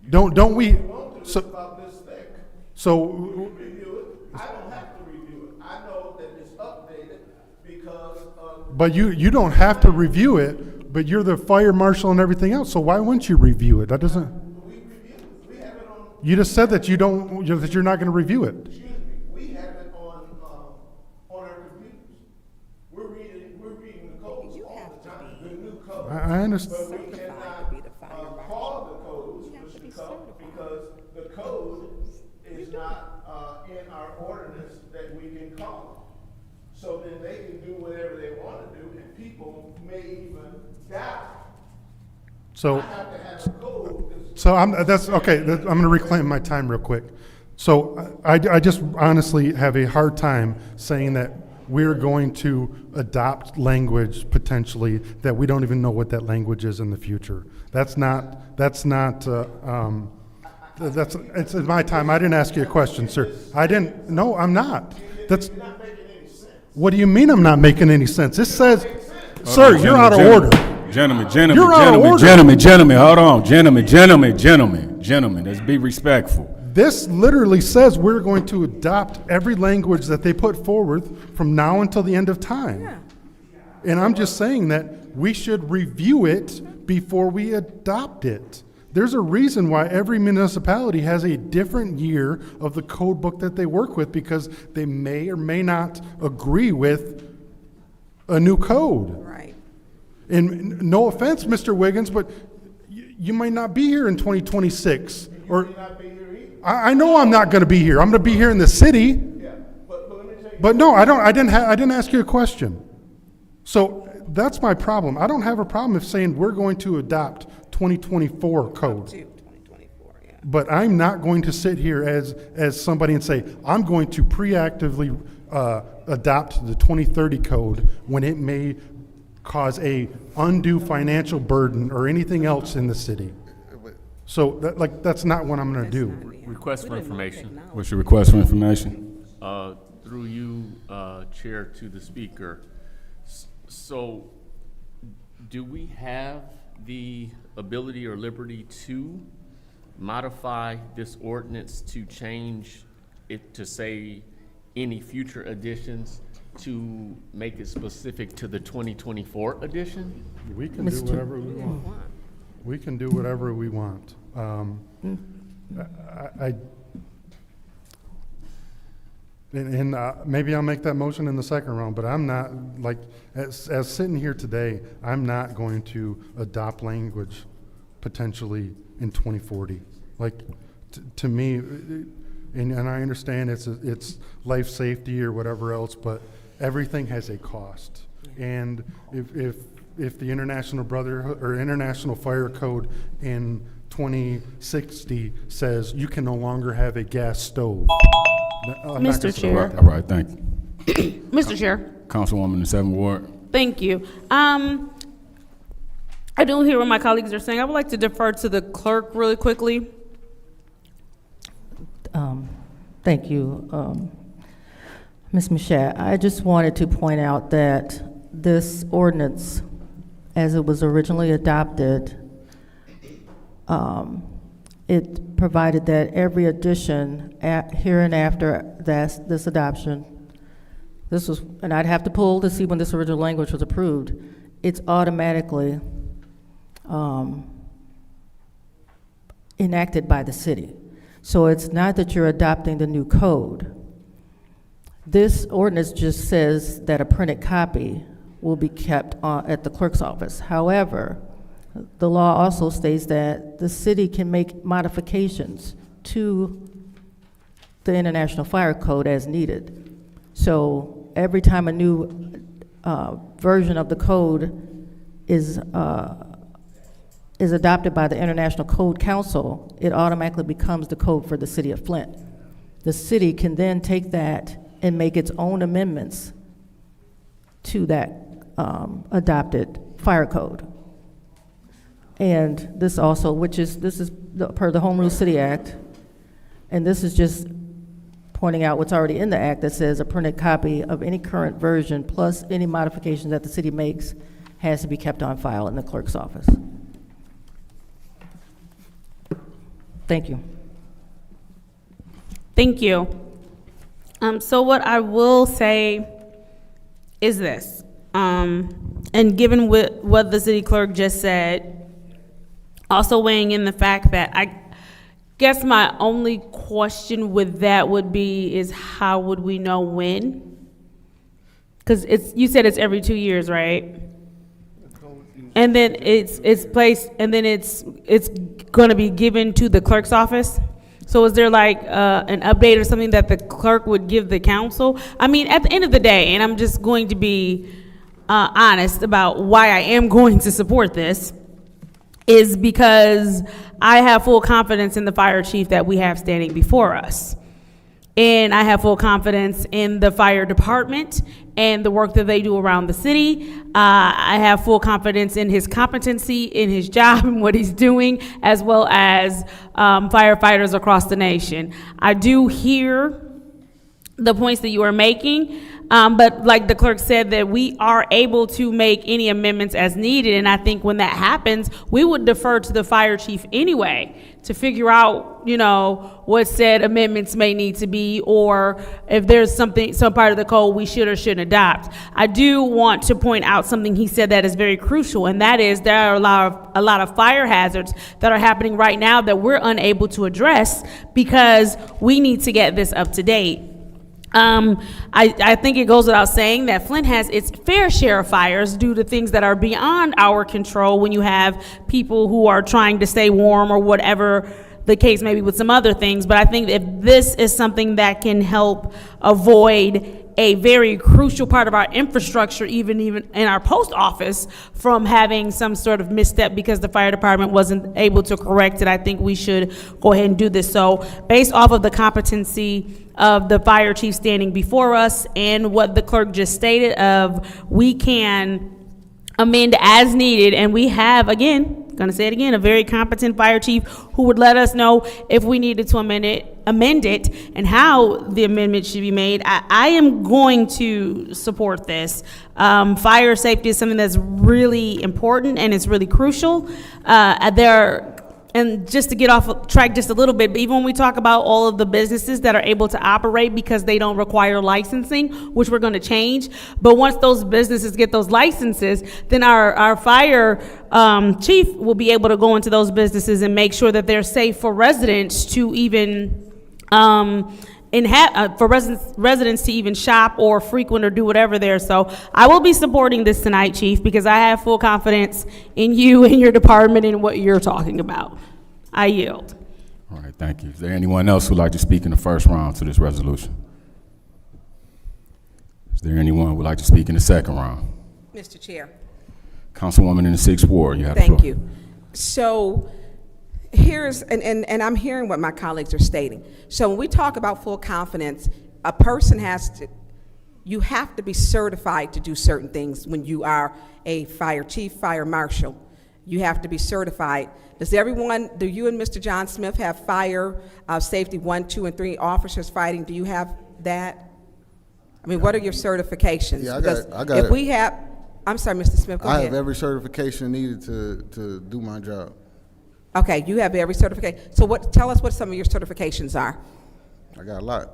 Don't we? So about this thick. So Review it. I don't have to review it. I know that it's updated because of. but you don't have to review it, but you're the fire marshal and everything else, so why wouldn't you review it? That doesn't. We have it on. You just said that that you're not going to review it. Excuse me. We have it on our computers. We're reading the codes all the time. The new codes. I understand. But we cannot call the codes, Mr. Cup, because the code is not in our ordinance that we can call. So then they can do whatever they want to do, and people may even die. So, I have to have a code. that's okay. I'm going to reclaim my time real quick. So I just honestly have a hard time saying that we're going to adopt language potentially that we don't even know what that language is in the future. It's my time. I didn't ask you a question, sir. No, I'm not. What do you mean I'm not making any sense? This says, sir, you're out of order. Gentlemen, You're out of order. hold on. Gentlemen, let's be respectful. This literally says we're going to adopt every language that they put forward from now until the end of time. Yeah. And I'm just saying that we should review it before we adopt it. There's a reason why every municipality has a different year of the code book that they work with, because they may or may not agree with a new code. Right. And no offense, Mr. Wiggins, but you might not be here in 2026. Or I know I'm not going to be here. I'm going to be here in the city. But no, I didn't ask you a question. So that's my problem. I don't have a problem if saying we're going to adopt 2024 code. But I'm not going to sit here as somebody and say, I'm going to preactively adopt the 2030 code when it may cause a undue financial burden or anything else in the city. So that's not what I'm going to do. Request for information. What's your request for information? Through you, Chair, to the speaker. So, do we have the ability or liberty to modify this ordinance to change it to say any future additions to make it specific to the 2024 edition? We can do whatever we want. We can do whatever we want. Maybe I'll make that motion in the second round, but I'm not, like, as sitting here today, I'm not going to adopt language potentially in 2040. Like, to me, and I understand it's life safety or whatever else, but everything has a cost. And if if the International Brotherhood or International Fire Code in 2060 says you can no longer have a gas stove. Mr. Chair. All right, thank you. Mr. Chair. Councilwoman in the 7th Ward. Thank you. I do hear what my colleagues are saying. I would like to defer to the clerk really quickly. Thank you, Ms. Mashat. I just wanted to point out that this ordinance, as it was originally adopted, it provided that every addition here and after this adoption, this was, and I'd have to pull to see when this original language was approved, it's automatically enacted by the city. So it's not that you're adopting the new code. This ordinance just says that a printed copy will be kept at the clerk's office. However, the law also states that the city can make modifications to the International Fire Code as needed. So every time a new version of the code is adopted by the International Code Council, it automatically becomes the code for the city of Flint. The city can then take that and make its own amendments to that adopted fire code. And this also, this is per the Home Rule City Act, and this is just pointing out what's already in the act that says a printed copy of any current version plus any modifications that the city makes has to be kept on file in the clerk's office. Thank you. Thank you. So what I will say is this, and given what the city clerk just said, also weighing in the fact that I guess my only question with that would be is how would we know when? Because you said it's every 2 years, right? And then it's placed, and then it's going to be given to the clerk's office. So is there like an update or something that the clerk would give the council? I mean, at the end of the day, and I'm just going to be honest about why I am going to support this, is because I have full confidence in the fire chief that we have standing before us. And I have full confidence in the fire department and the work that they do around the city. I have full confidence in his competency, in his job and what he's doing, as well as firefighters across the nation. I do hear the points that you are making, but like the clerk said, that we are able to make any amendments as needed, and I think when that happens, we would defer to the fire chief anyway to figure out, you know, what said amendments may need to be, or if there's some part of the code we should or shouldn't adopt. I do want to point out something he said that is very crucial, and that is there are a lot of fire hazards that are happening right now that we're unable to address because we need to get this up to date. I think it goes without saying that Flint has its fair share of fires due to things that are beyond our control when you have people who are trying to stay warm or whatever the case may be with some other things. But I think if this is something that can help avoid a very crucial part of our infrastructure, even in our post office, from having some sort of misstep because the fire department wasn't able to correct it, I think we should go ahead and do this. So based off of the competency of the fire chief standing before us and what the clerk just stated of, we can amend as needed, and we have, again, gonna say it again, a very competent fire chief who would let us know if we needed to amend it and how the amendment should be made. I am going to support this. Fire safety is something that's really important and it's really crucial. And just to get off track just a little bit, but even when we talk about all of the businesses that are able to operate because they don't require licensing, which we're going to change, but once those businesses get those licenses, then our fire chief will be able to go into those businesses and make sure that they're safe for residents to even for residents to even shop or frequent or do whatever there. So I will be supporting this tonight, Chief, because I have full confidence in you and your department and what you're talking about. I yield. All right, thank you. Is there anyone else who'd like to speak in the first round to this resolution? Is there anyone who would like to speak in the second round? Mr. Chair. Councilwoman in the 6th Ward, you have the floor. Thank you. So here's, and I'm hearing what my colleagues are stating. So when we talk about full confidence, a person you have to be certified to do certain things when you are a fire chief, fire marshal. You have to be certified. Do you and Mr. John Smith have fire safety 1, 2, and 3 officers fighting? Do you have that? I mean, what are your certifications? Yeah, Because I got if it. we have, I'm sorry, Mr. Smith, go I ahead. have every certification needed to do my job. Okay, you have every certification. So tell us what some of your certifications are. I got a lot.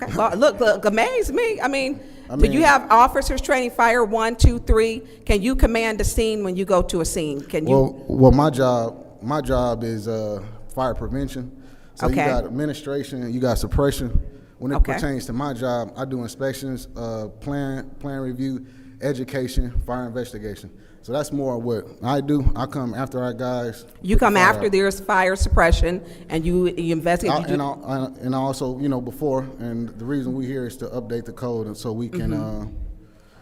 Okay, well, look, amaze me. I mean, do you have officers training fire 1, 2, 3? Can you command a scene when you go to a scene? Can you? Well, my job is fire prevention. So Okay. you got administration, you got suppression. When it Okay. pertains to my job, I do inspections, plan review, education, fire investigation. So that's more what I do. I come after our guys. You come after there's fire suppression and you investigate. And I also, before, and the reason we're here is to update the code and so we can,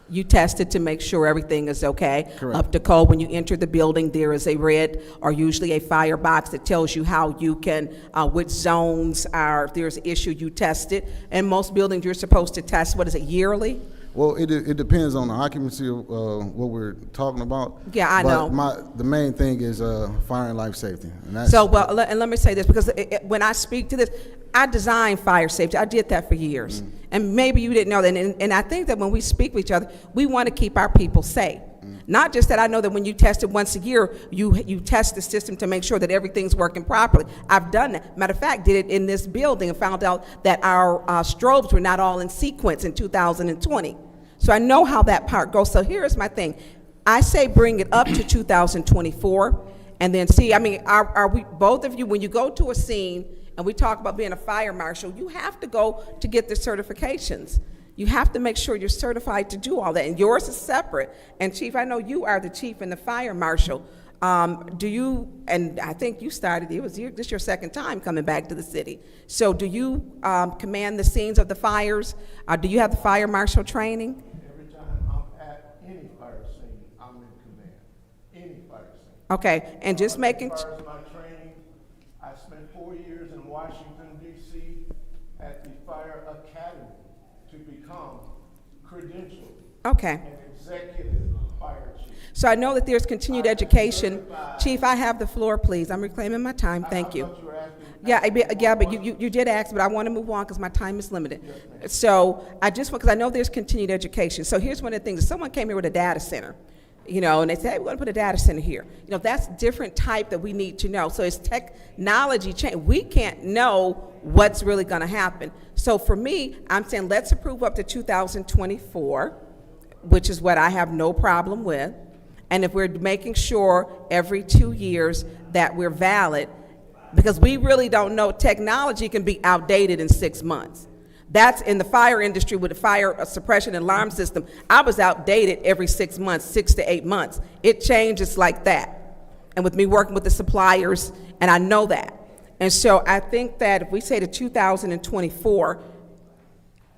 You test it to make sure everything is okay. Correct. Up to code. When you enter the building, there is a red or usually a fire box that tells you how you can, which zones are, if there's an issue, you test it. And most buildings, you're supposed to test, what is it, yearly? well, it depends on the occupancy of what we're talking about. Yeah, I know. But the main thing is fire and life safety. And that's, So, well, and let me say this, because when I speak to this, I designed fire safety. I did that for years. And maybe you didn't know that. And I think that when we speak with each other, we want to keep our people safe. Not just that I know that when you test it once a year, you test the system to make sure that everything's working properly. I've done that. Matter of fact, did it in this building and found out that our strobes were not all in sequence in 2020. So I know how that part goes. So here's my thing. I say bring it up to 2024 and then see, I mean, are we, both of you, when you go to a scene and we talk about being a fire marshal, you have to go to get the certifications. You have to make sure you're certified to do all that, and yours is separate. And Chief, I know you are the chief and the fire marshal. Do you, and I think you started, this your second time coming back to the city. So do you command the scenes of the fires? Do you have the fire marshal training? Every time I'm at any fire scene, I'm in command. Any fire scene. Okay, and just making, As far as my training, I spent 4 years in Washington, D.C. at the Fire Academy to become credentialed okay. an executive fire chief. So I know that there's continued education. Chief, I have the floor, please. I'm reclaiming my time. Thank you. Yeah, but you did ask, but I want to move on because my time is limited. So I just want, because I know there's continued education. So here's one of the things. If someone came here with a data center, and they say, hey, we're going to put a data center here. That's different type that we need to know. So it's technology change. We can't know what's really going to happen. So for me, I'm saying let's approve up to 2024, which is what I have no problem with. And if we're making sure every 2 years that we're valid, because we really don't know, technology can be outdated in 6 months. That's in the fire industry with the fire suppression and alarm system. I was outdated every 6 months, 6 to 8 months. It changes like that. And with me working with the suppliers, and I know that. And so I think that if we say to 2024,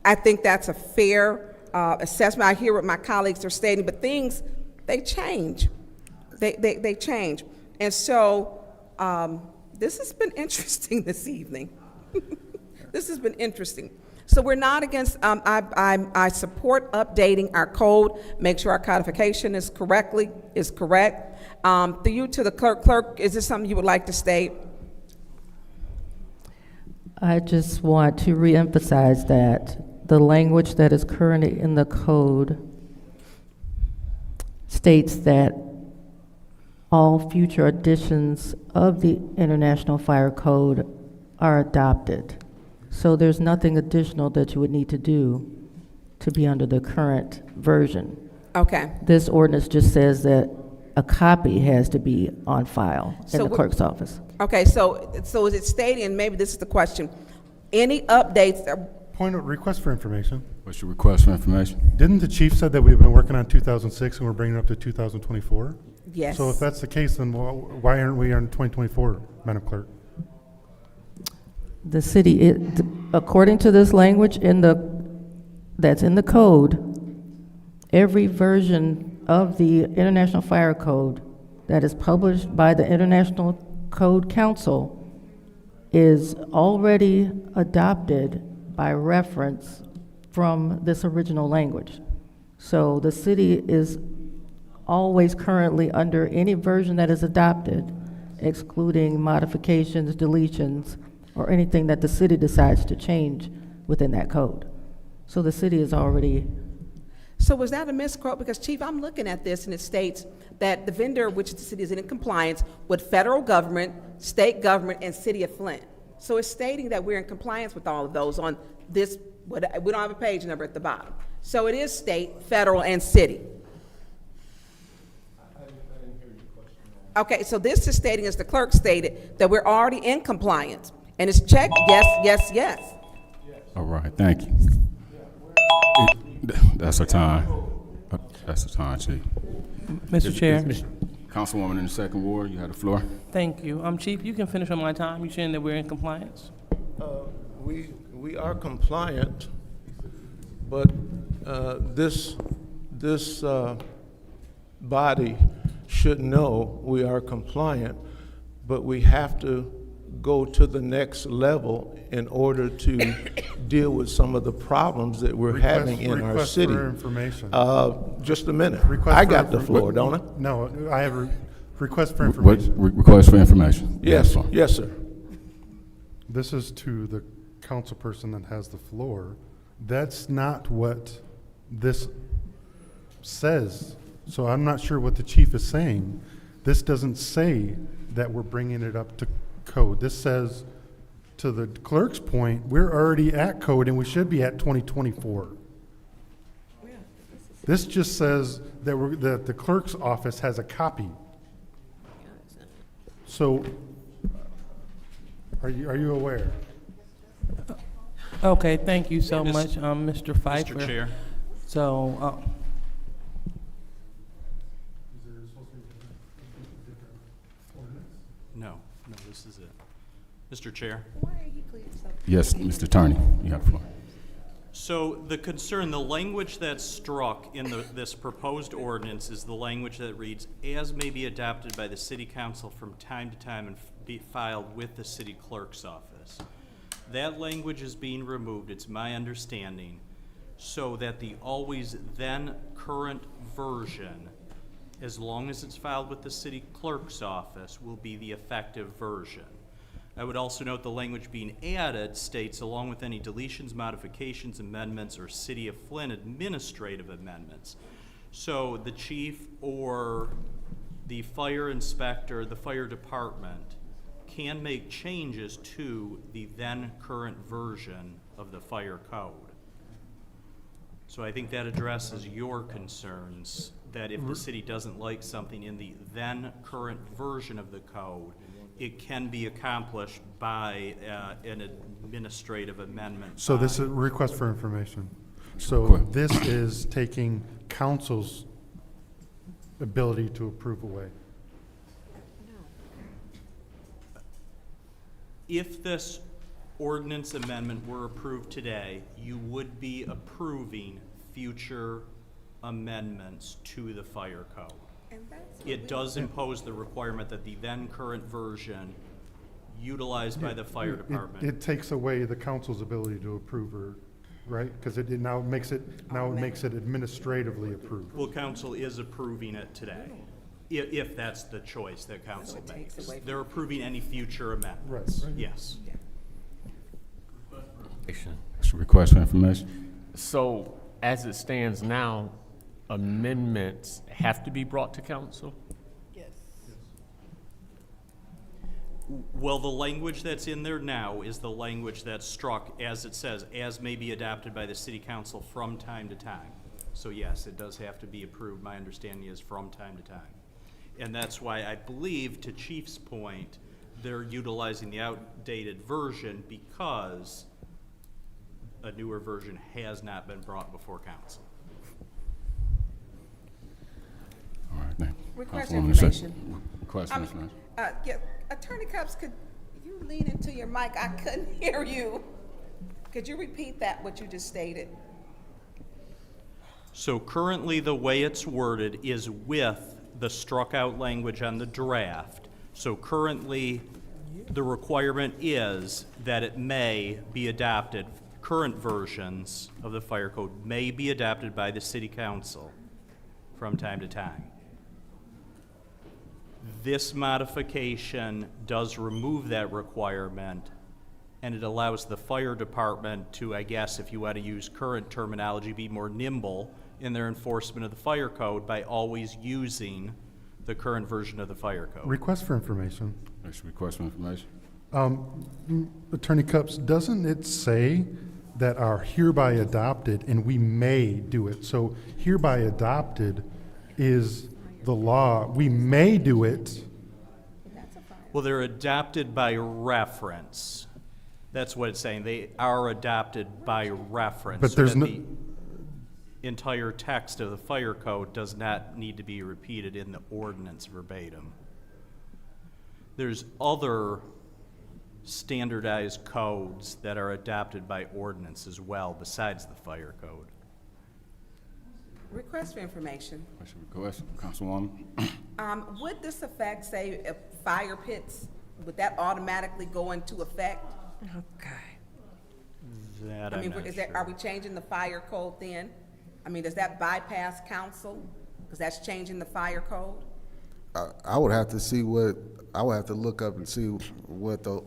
I think that's a fair assessment. I hear what my colleagues are stating, but things, they change. They change. And so this has been interesting this evening. This has been interesting. So we're not against, I support updating our code, make sure our codification is correct. To you, to the clerk, is this something you would like to state? I just want to reemphasize that the language that is currently in the code states that all future editions of the International Fire Code are adopted. So there's nothing additional that you would need to do to be under the current version. Okay. This ordinance just says that a copy has to be on file in So the clerk's office. Okay, so is it stating, and maybe this is the question, any updates? Point of request for information. What's your request for information? Didn't the chief said that we've been working on 2006 and we're bringing it up to 2024? Yes. So if that's the case, then why aren't we on 2024, Madam Clerk? The city, according to this language that's in the code, every version of the International Fire Code that is published by the International Code Council is already adopted by reference from this original language. So the city is always currently under any version that is adopted, excluding modifications, deletions, or anything that the city decides to change within that code. So the city is already. So was that a misquote? Because Chief, I'm looking at this and it states that the vendor, which the city is in compliance with federal government, state government, and city of Flint. So it's stating that we're in compliance with all of those on this, we don't have a page number at the bottom. So it is state, federal, and city. Okay, so this is stating, as the clerk stated, that we're already in compliance. And it's checked, yes, yes, yes. All right, thank you. That's the time. That's the time, Chief. Mr. Chair. Councilwoman in the second ward, you have the floor. Thank you. Chief, you can finish on my time. You saying that we're in compliance? We are compliant, but this body should know we are compliant, but we have to go to the next level in order to deal with some of the problems that we're having in our city. Request for information. Just a minute. I got the floor, don't I? No, I have a request for information. Request for information. Yes, yes, sir. This is to the council person that has the floor. That's not what this says. So I'm not sure what the chief is saying. This doesn't say that we're bringing it up to code. This says, to the clerk's point, we're already at code and we should be at 2024. This just says that the clerk's office has a copy. So, are you aware? Okay, thank you so much, Mr. Pfeiffer. Mr. Chair. So, No, this is it. Mr. Chair. Yes, Mr. Turney, you have the floor. So the concern, the language that's struck in this proposed ordinance is the language that reads, as may be adopted by the city council from time to time and be filed with the city clerk's office. That language is being removed, it's my understanding, so that the always then current version, as long as it's filed with the city clerk's office, will be the effective version. I would also note the language being added states, along with any deletions, modifications, amendments, or City of Flint administrative amendments. So the chief or the fire inspector, the fire department, can make changes to the then current version of the fire code. So I think that addresses your concerns, that if the city doesn't like something in the then current version of the code, it can be accomplished by an administrative amendment. So this is a request for information. So this is taking council's ability to approve away. If this ordinance amendment were approved today, you would be approving future amendments to the fire code. It does impose the requirement that the then current version utilized by the fire department. It takes away the council's ability to approve, right? Because it now makes it administratively approved. Well, council is approving it today, if that's the choice that council makes. They're approving any future amendments. Right. Yes. It's a request for information. So, as it stands now, amendments have to be brought to council? Well, the language that's in there now is the language that's struck, as it says, as may be adopted by the city council from time to time. So yes, it does have to be approved. My understanding is from time to time. And that's why I believe, to Chief's point, they're utilizing the outdated version because a newer version has not been brought before council. All right, thank you. Request information. Request for information. Yeah, Attorney Cups, could you lean into your mic? I couldn't hear you. Could you repeat that, what you just stated? So currently, the way it's worded is with the struck-out language on the draft. So currently, the requirement is that it may be adopted, current versions of the fire code may be adopted by the city council from time to time. This modification does remove that requirement, and it allows the fire department to, I guess, if you want to use current terminology, be more nimble in their enforcement of the fire code by always using the current version of the fire code. Request for information. Next request for information. Attorney Cups, doesn't it say that are hereby adopted and we may do it? So hereby adopted is the law. We may do it. Well, they're adopted by reference. That's what it's saying. They are adopted by reference. But so there's that no- the entire text of the fire code does not need to be repeated in the ordinance verbatim. There's other standardized codes that are adopted by ordinance as well, besides the fire code. Request for information. Request, Councilwoman. Would this affect, say, if fire pits, would that automatically go into effect? That I I'm mean, not is that, are we changing the fire code then? I mean, does that bypass council? Because that's changing the fire code? I would have to see what, I would have to look up and see what the,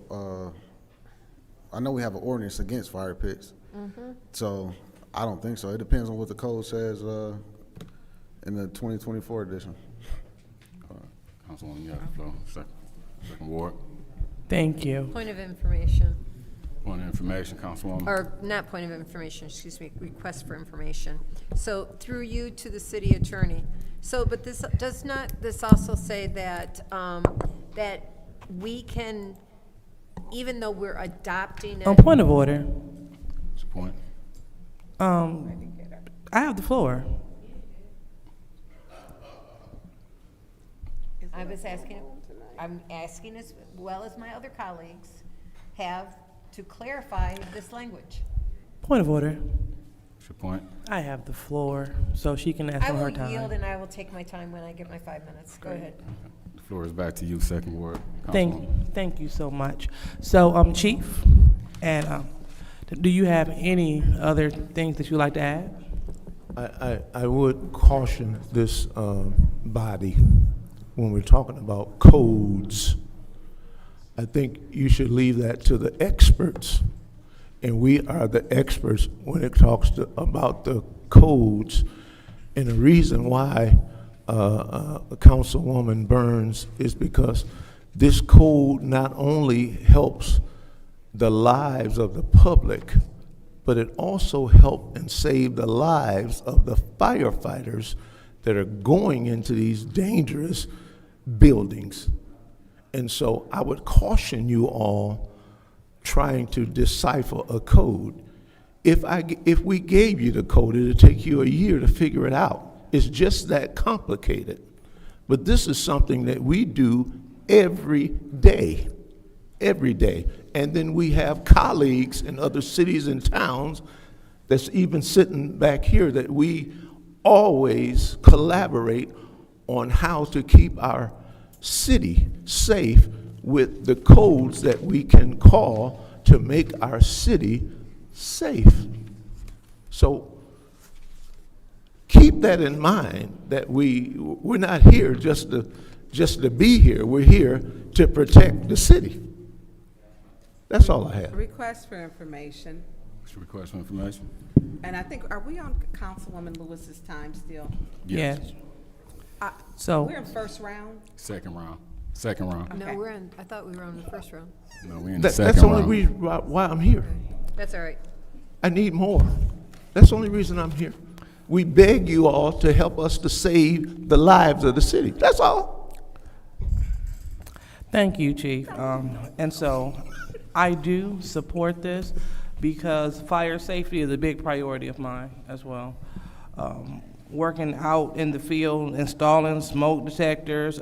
I know we have an ordinance against fire pits. So I don't think so. It depends on what the code says in the 2024 edition. Councilwoman, you have the floor. Second ward. Thank you. Point of information, Point of information, Councilwoman. or not point of information, excuse me, request for information. So through you to the city attorney. So, but this, does not this also say that, that we can, even though we're adopting it? On point of order, What's your point? I have the floor. I was asking, I'm asking as well as my other colleagues have to clarify this language. Point of order. What's your point? I have the floor, so she can ask I on her will time. yield and I will take my time when I get my 5 minutes. Go ahead. The floor is back to you, second ward. Thank you so much. So, Chief, and do you have any other things that you'd like to add? I would caution this body when we're talking about codes. I think you should leave that to the experts. And we are the experts when it talks about the codes. And the reason why Councilwoman Burns is because this code not only helps the lives of the public, but it also helps and save the lives of the firefighters that are going into these dangerous buildings. And so I would caution you all trying to decipher a code. If we gave you the code, it'd take you a year to figure it out. It's just that complicated. But this is something that we do every day. And then we have colleagues in other cities and towns that's even sitting back here that we always collaborate on how to keep our city safe with the codes that we can call to make our city safe. So keep that in mind, that we're not here just to be here. We're here to protect the city. That's all I have. Request for information. What's your request for information? And I think, are we on Councilwoman Lewis's time still? Yes. We're So, in first round? Second round. Second round. No, we're in, I thought we were on the first round. No, we're in the second That's the only round. reason why I'm here. That's all right. I need more. That's the only reason I'm here. We beg you all to help us to save the lives of the city. That's all. thank you, Chief. And so, I do support this because fire safety is a big priority of mine as well. Working out in the field, installing smoke detectors,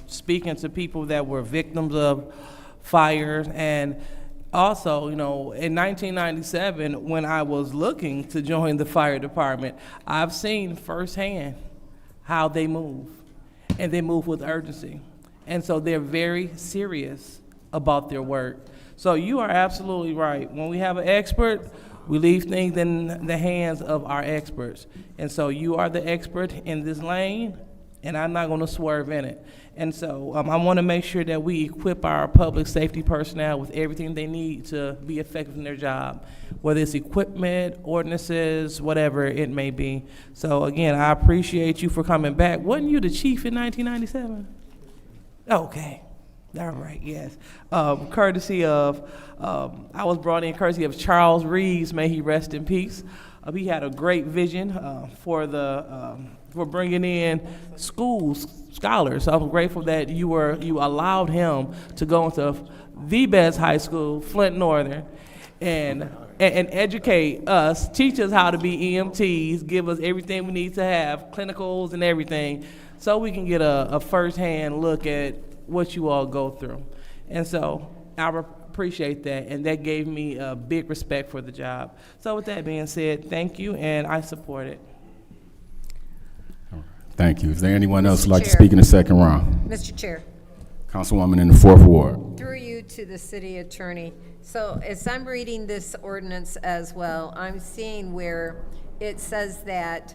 speaking to people that were victims of fires, and Also, you know, in 1997, when I was looking to join the fire department, I've seen firsthand how they move, and they move with urgency. And so they're very serious about their work. So you are absolutely right. When we have an expert, we leave things in the hands of our experts. And so you are the expert in this lane, and I'm not going to swerve in it. And so I want to make sure that we equip our public safety personnel with everything they need to be effective in their job, whether it's equipment, ordinances, whatever it may be. So again, I appreciate you for coming back. Wasn't you the chief in 1997? Okay. All right, yes. Courtesy of, I was brought in courtesy of Charles Reeves, may he rest in peace. He had a great vision for bringing in scholars. So I'm grateful that you allowed him to go into the best high school, Flint Northern, and educate us, teach us how to be EMTs, give us everything we need to have, clinicals and everything, so we can get a firsthand look at what you all go through. And so I appreciate that, and that gave me a big respect for the job. So with that being said, thank you, and I support it. Thank you. Is there anyone else who'd like to Chair. speak in the second round? Mr. Chair, Councilwoman in the 4th Ward. through you to the city attorney. So as I'm reading this ordinance as well, I'm seeing where it says that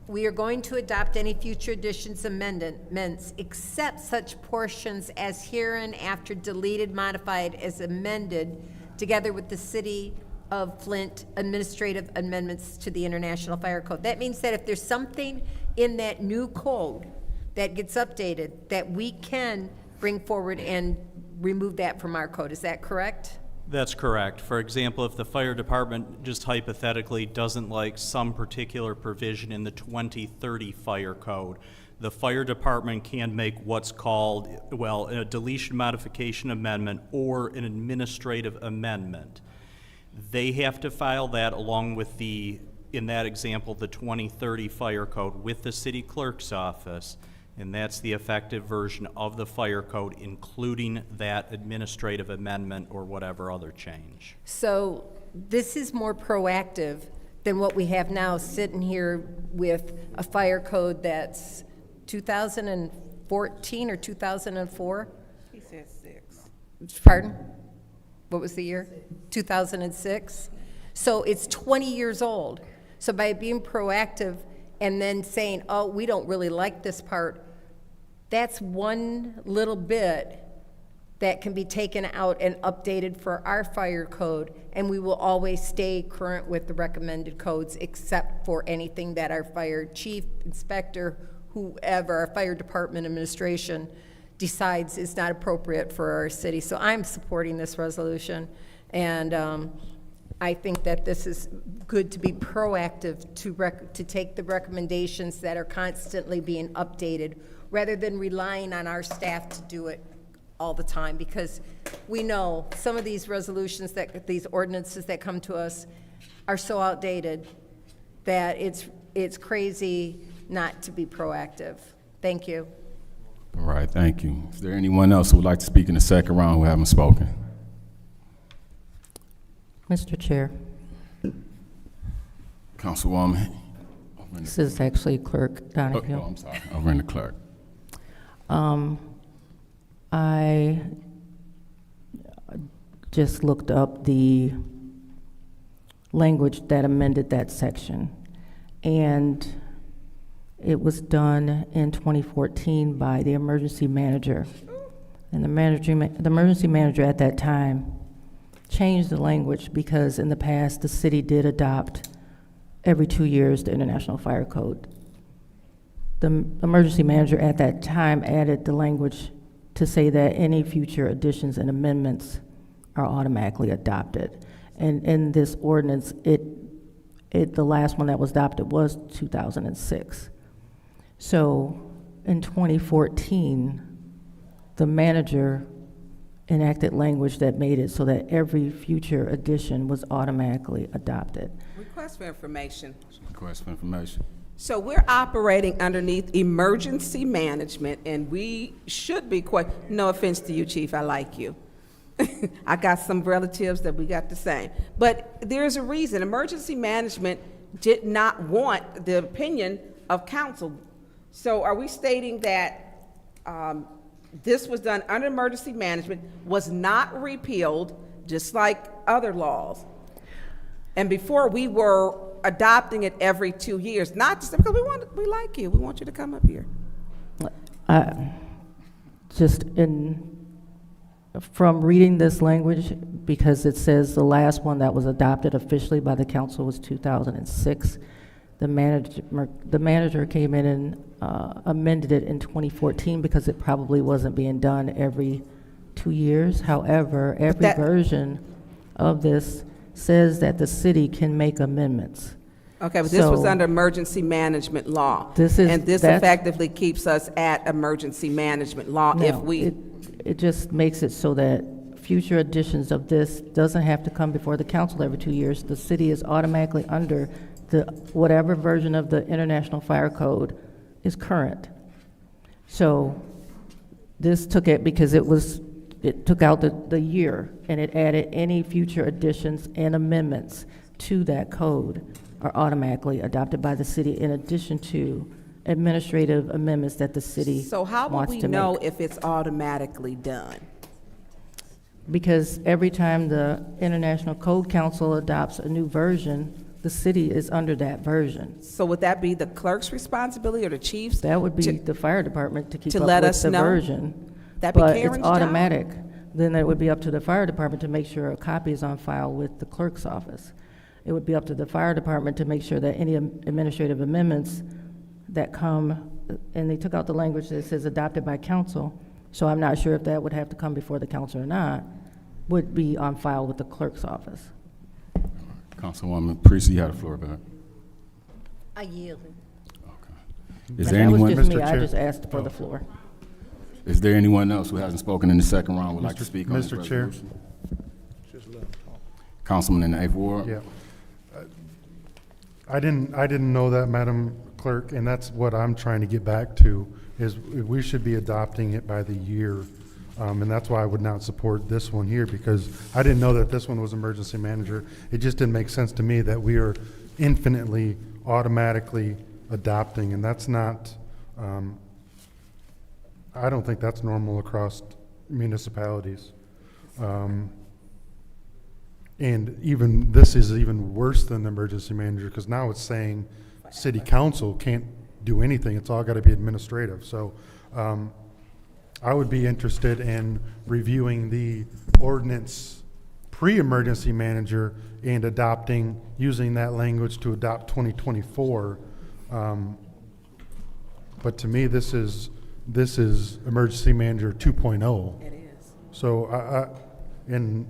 we are going to adopt any future additions, amendments, except such portions as herein after deleted, modified as amended, together with the City of Flint administrative amendments to the International Fire Code. That means that if there's something in that new code that gets updated, that we can bring forward and remove that from our code. Is that correct? That's correct. For example, if the fire department just hypothetically doesn't like some particular provision in the 2030 fire code, the fire department can make what's called, well, a deletion modification amendment or an administrative amendment. They have to file that along with in that example, the 2030 fire code with the city clerk's office, and that's the effective version of the fire code, including that administrative amendment or whatever other change. So this is more proactive than what we have now, sitting here with a fire code that's 2014 or 2004? He said 6. Pardon? What was the year? 2006? So it's 20 years old. So by being proactive and then saying, oh, we don't really like this part, that's one little bit that can be taken out and updated for our fire code, and we will always stay current with the recommended codes except for anything that our fire chief, inspector, whoever, our fire department administration decides is not appropriate for our city. So I'm supporting this resolution, and I think that this is good to be proactive to take the recommendations that are constantly being updated rather than relying on our staff to do it all the time, because we know some of these resolutions, these ordinances that come to us are so outdated that it's crazy not to be proactive. Thank you. All right, thank you. Is there anyone else who would like to speak in the second round who haven't spoken? Mr. Chair, Councilwoman. this is actually Clerk Donahue. I'm sorry. Over in the clerk. I just looked up the language that amended that section, and it was done in 2014 by the emergency manager. And the emergency manager at that time changed the language because in the past, the city did adopt every 2 years the International Fire Code. The emergency manager at that time added the language to say that any future additions and amendments are automatically adopted. And in this ordinance, the last one that was adopted was 2006. So in 2014, the manager enacted language that made it so that every future addition was automatically adopted. Request for information. Request for information. So we're operating underneath emergency management, and we should be quite, no offense to you, Chief, I like you. I got some relatives that we got the same. But there's a reason. Emergency management did not want the opinion of council. So are we stating that this was done under emergency management, was not repealed, just like other laws? And before we were adopting it every 2 years, not just because we like you, we want you to come up here. From reading this language, because it says the last one that was adopted officially by the council was 2006. The manager came in and amended it in 2014 because it probably wasn't being done every 2 years. However, every version of this says that the city can make amendments. Okay, but this was under emergency management law. And this effectively keeps us at emergency management law if we... It just makes it so that future editions of this doesn't have to come before the council every 2 years. The city is automatically under whatever version of the International Fire Code is current. So this took it because it took out the year, and it added any future additions and amendments to that code are automatically adopted by the city in addition to administrative amendments that the city wants to make. So how will we know if it's automatically done? Because every time the International Code Council adopts a new version, the city is under that version. So would that be the clerk's responsibility or the chief's? That would be the fire department to keep up let with us the know? version. That'd be But Karen's it's job? automatic. Then it would be up to the fire department to make sure a copy is on file with the clerk's office. It would be up to the fire department to make sure that any administrative amendments that come, and they took out the language that says adopted by council, so I'm not sure if that would have to come before the council or not, would be on file with the clerk's office. Councilwoman Priestley, you have the floor, back. I yield. Is And there that was anyone, just Mr. me. I Chair? just asked for the floor. Is there anyone else who hasn't spoken in the second round would like to speak on this Mr. Chair. resolution? Councilman in the 8th Ward? Yeah. I didn't know that, Madam Clerk, and that's what I'm trying to get back to, is we should be adopting it by the year. And that's why I would not support this one here, because I didn't know that this one was emergency manager. It just didn't make sense to me that we are infinitely, automatically adopting, and that's not, I don't think that's normal across municipalities. And even, this is even worse than the emergency manager, because now it's saying city council can't do anything. It's all got to be administrative. So I would be interested in reviewing the ordinance pre-emergency manager and adopting, using that language to adopt 2024. But to me, this is emergency manager 2.0. It is. So and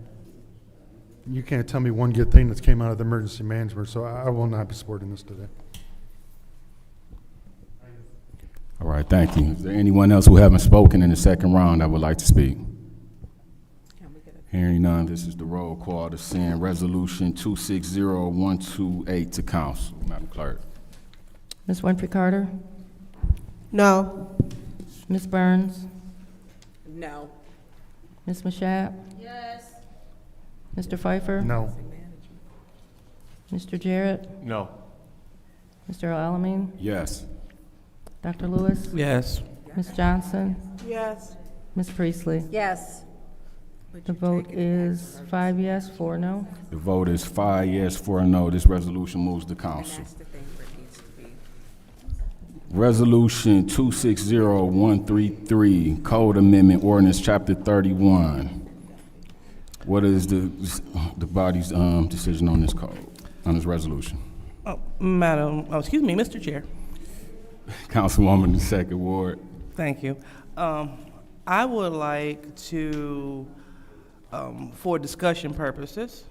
you can't tell me one good thing that's came out of the emergency management, so I will not be supporting this today. All right, thank you. Is there anyone else who haven't spoken in the second round that would like to speak? Hearing none, this is the roll call to send Resolution 260128 to council. Madam Clerk. Ms. Winfrey Carter? No. Ms. Burns? No. Ms. Mashat? Yes. Mr. Pfeiffer? No. Mr. Jarrett? No. Mr. Alamin? Yes. Dr. Lewis? Yes. Ms. Johnson? Yes. Ms. Priestley? Yes. The vote is 5 yes, 4 no. The vote is 5 yes, 4 no. This resolution moves to council. Resolution 260133, Code Amendment Ordinance Chapter 31. What is the body's decision on this code, on this resolution? Excuse me, Mr. Chair. Councilwoman in the 2nd Ward. Thank you. I would like to, for discussion purposes,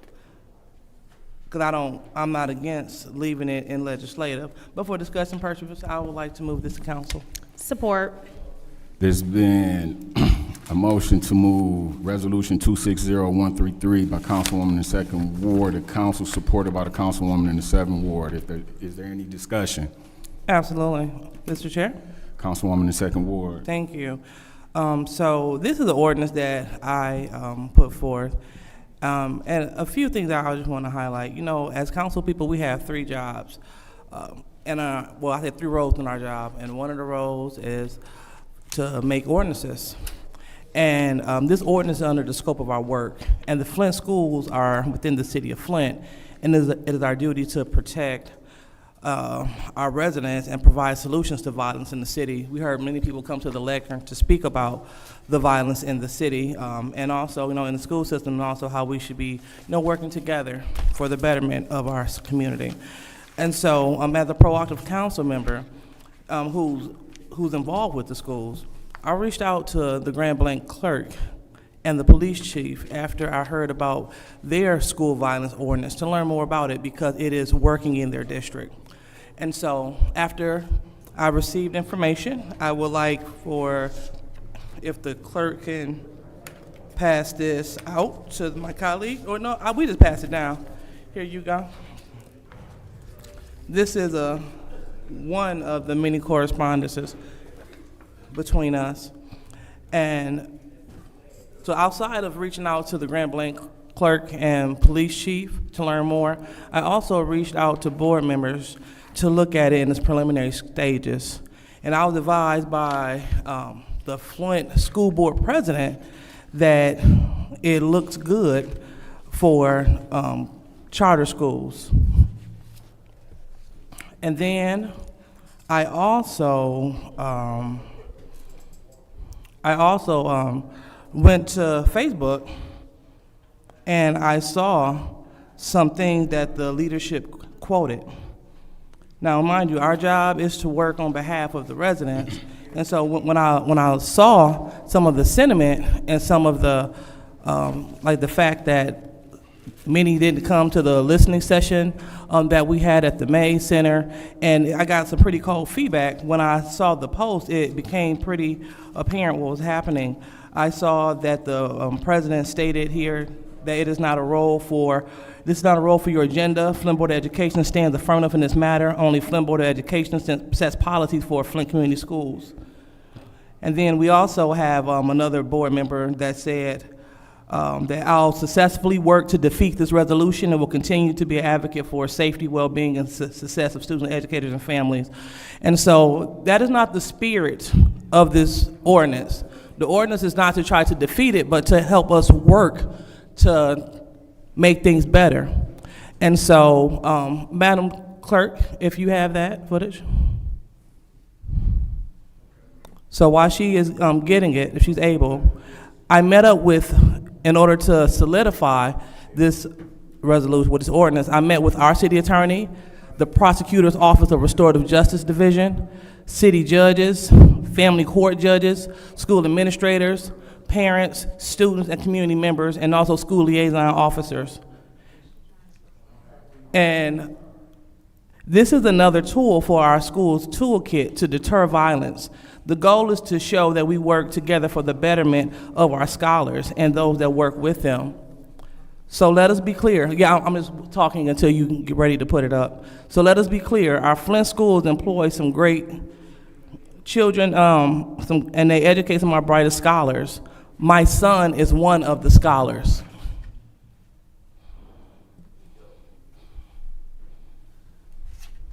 because I'm not against leaving it in legislative, but for discussion purposes, I would like to move this to council. Support. There's been a motion to move Resolution 260133 by Councilwoman in the 2nd Ward to council, supported by the Councilwoman in the 7th Ward. Is there any discussion? Absolutely. Mr. Chair? Councilwoman in the 2nd Ward. Thank you. So this is an ordinance that I put forth. And a few things that I just want to highlight. You know, as council people, we have 3 jobs. Well, I said 3 roles in our job, and one of the roles is to make ordinances. And this ordinance is under the scope of our work. And the Flint schools are within the city of Flint, and it is our duty to protect our residents and provide solutions to violence in the city. We heard many people come to the lectern to speak about the violence in the city, and also, you know, in the school system, and also how we should be, you know, working together for the betterment of our community. And so, as a proactive council member who's involved with the schools, I reached out to the Grand Blanc clerk and the police chief after I heard about their school violence ordinance to learn more about it, because it is working in their district. And so after I received information, I would like for, if the clerk can pass this out to my colleague, or no, we just pass it down. Here you go. This is one of the many correspondences between us. And so outside of reaching out to the Grand Blanc clerk and police chief to learn more, I also reached out to board members to look at it in its preliminary stages. And I was advised by the Flint School Board president that it looks good for charter schools. And then I also went to Facebook and I saw something that the leadership quoted. Now, mind you, our job is to work on behalf of the residents. And so when I saw some of the sentiment and some of the, like the fact that many didn't come to the listening session that we had at the May Center, and I got some pretty cold feedback. When I saw the post, it became pretty apparent what was happening. I saw that the president stated here that it is not a role for, this is not a role for your agenda. Flint Board of Education stands affirmative in this matter. Only Flint Board of Education sets policies for Flint Community Schools. And then we also have another board member that said that I'll successfully work to defeat this resolution and will continue to be an advocate for safety, well-being, and success of students, educators, and families. And so that is not the spirit of this ordinance. The ordinance is not to try to defeat it, but to help us work to make things better. And so, Madam Clerk, if you have that footage. So while she is getting it, if she's able, I met up with, in order to solidify this resolution, with this ordinance, I met with our city attorney, the prosecutor's office of Restorative Justice Division, city judges, family court judges, school administrators, parents, students, and community members, and also school liaison officers. And this is another tool for our school's toolkit to deter violence. The goal is to show that we work together for the betterment of our scholars and those that work with them. So let us be clear. Yeah, I'm just talking until you get ready to put it up. So let us be clear. Our Flint schools employ some great children, and they educate some of our brightest scholars. My son is one of the scholars.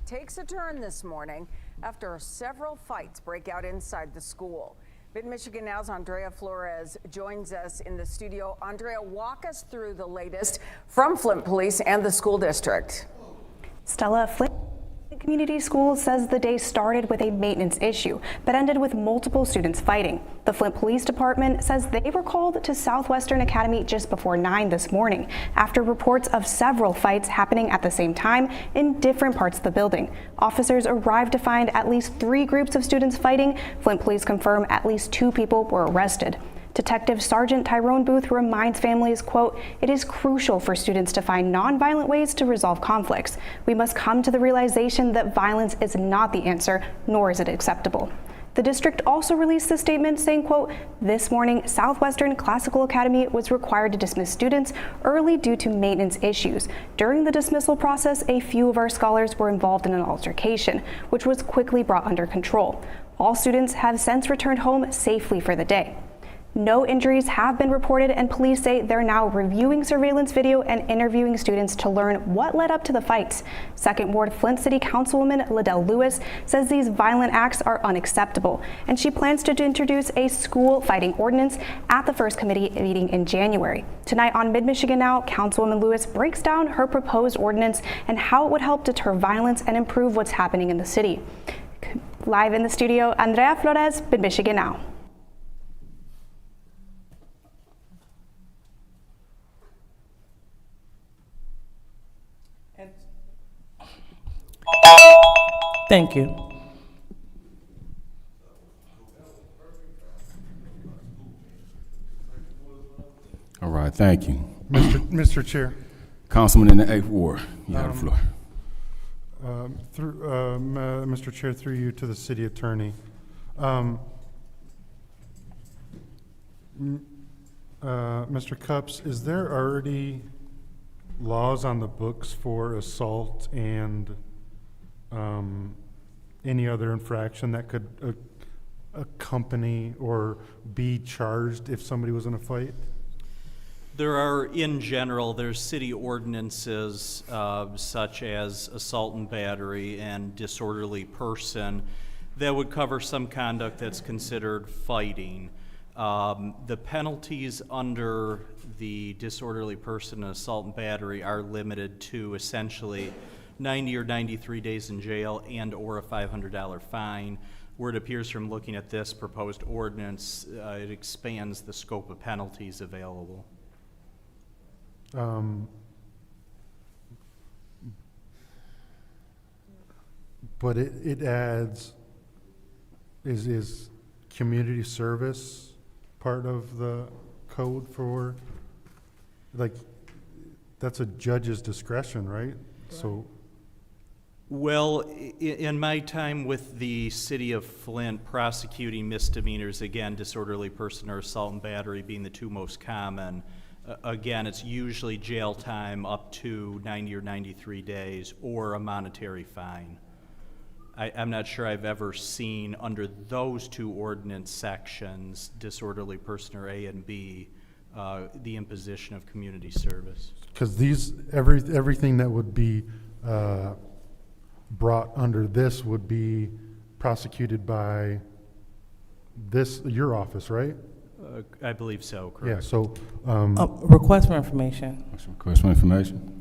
Takes a turn this morning after several fights break out inside the school. Mid-Michigan Now's Andrea Flores joins us in the studio. Andrea, walk us through the latest from Flint Police and the school district. Stella, Flint Community Schools says the day started with a maintenance issue, but ended with multiple students fighting. The Flint Police Department says they were called to Southwestern Academy just before 9 this morning after reports of several fights happening at the same time in different parts of the building. Officers arrived to find at least 3 groups of students fighting. Flint Police confirm at least 2 people were arrested. Detective Sergeant Tyrone Booth reminds families, quote, "It is crucial for students to find nonviolent ways to resolve conflicts. We must come to the realization that violence is not the answer, nor is it acceptable." The district also released a statement saying, quote, "This morning, Southwestern Classical Academy was required to dismiss students early due to maintenance issues. During the dismissal process, a few of our scholars were involved in an altercation, which was quickly brought under control. All students have since returned home safely for the day. No injuries have been reported, and police say they're now reviewing surveillance video and interviewing students to learn what led up to the fights. Second Ward Flint City Councilwoman Liddell Lewis says these violent acts are unacceptable, and she plans to introduce a school fighting ordinance at the first committee meeting in January. Tonight on Mid-Michigan Now, Councilwoman Lewis breaks down her proposed ordinance and how it would help deter violence and improve what's happening in the city. Live in the studio, Andrea Flores, Mid-Michigan Now. Thank you. All right, thank you. Mr. Chair. Councilman in the 8th Ward, you have the floor. Mr. Chair, through you to the city attorney. Mr. Cups, is there already laws on the books for assault and any other infraction that could accompany or be charged if somebody was in a fight? There are, in general, there's city ordinances such as assault and battery and disorderly person that would cover some conduct that's considered fighting. The penalties under the disorderly person and assault and battery are limited to essentially 90 or 93 days in jail and or a $500 fine. Where it appears from looking at this proposed ordinance, it expands the scope of penalties available. But it adds, is community service part of the code for, like, that's a judge's discretion, right? So. Well, in my time with the city of Flint, prosecuting misdemeanors, again, disorderly person or assault and battery being the two most common, again, it's usually jail time up to 90 or 93 days or a monetary fine. I'm not sure I've ever seen under those two ordinance sections, disorderly person or A and B, the imposition of community service. Because everything that would be brought under this would be prosecuted by your office, right? I believe so, correct. Yeah, so. Request for information. Request for information.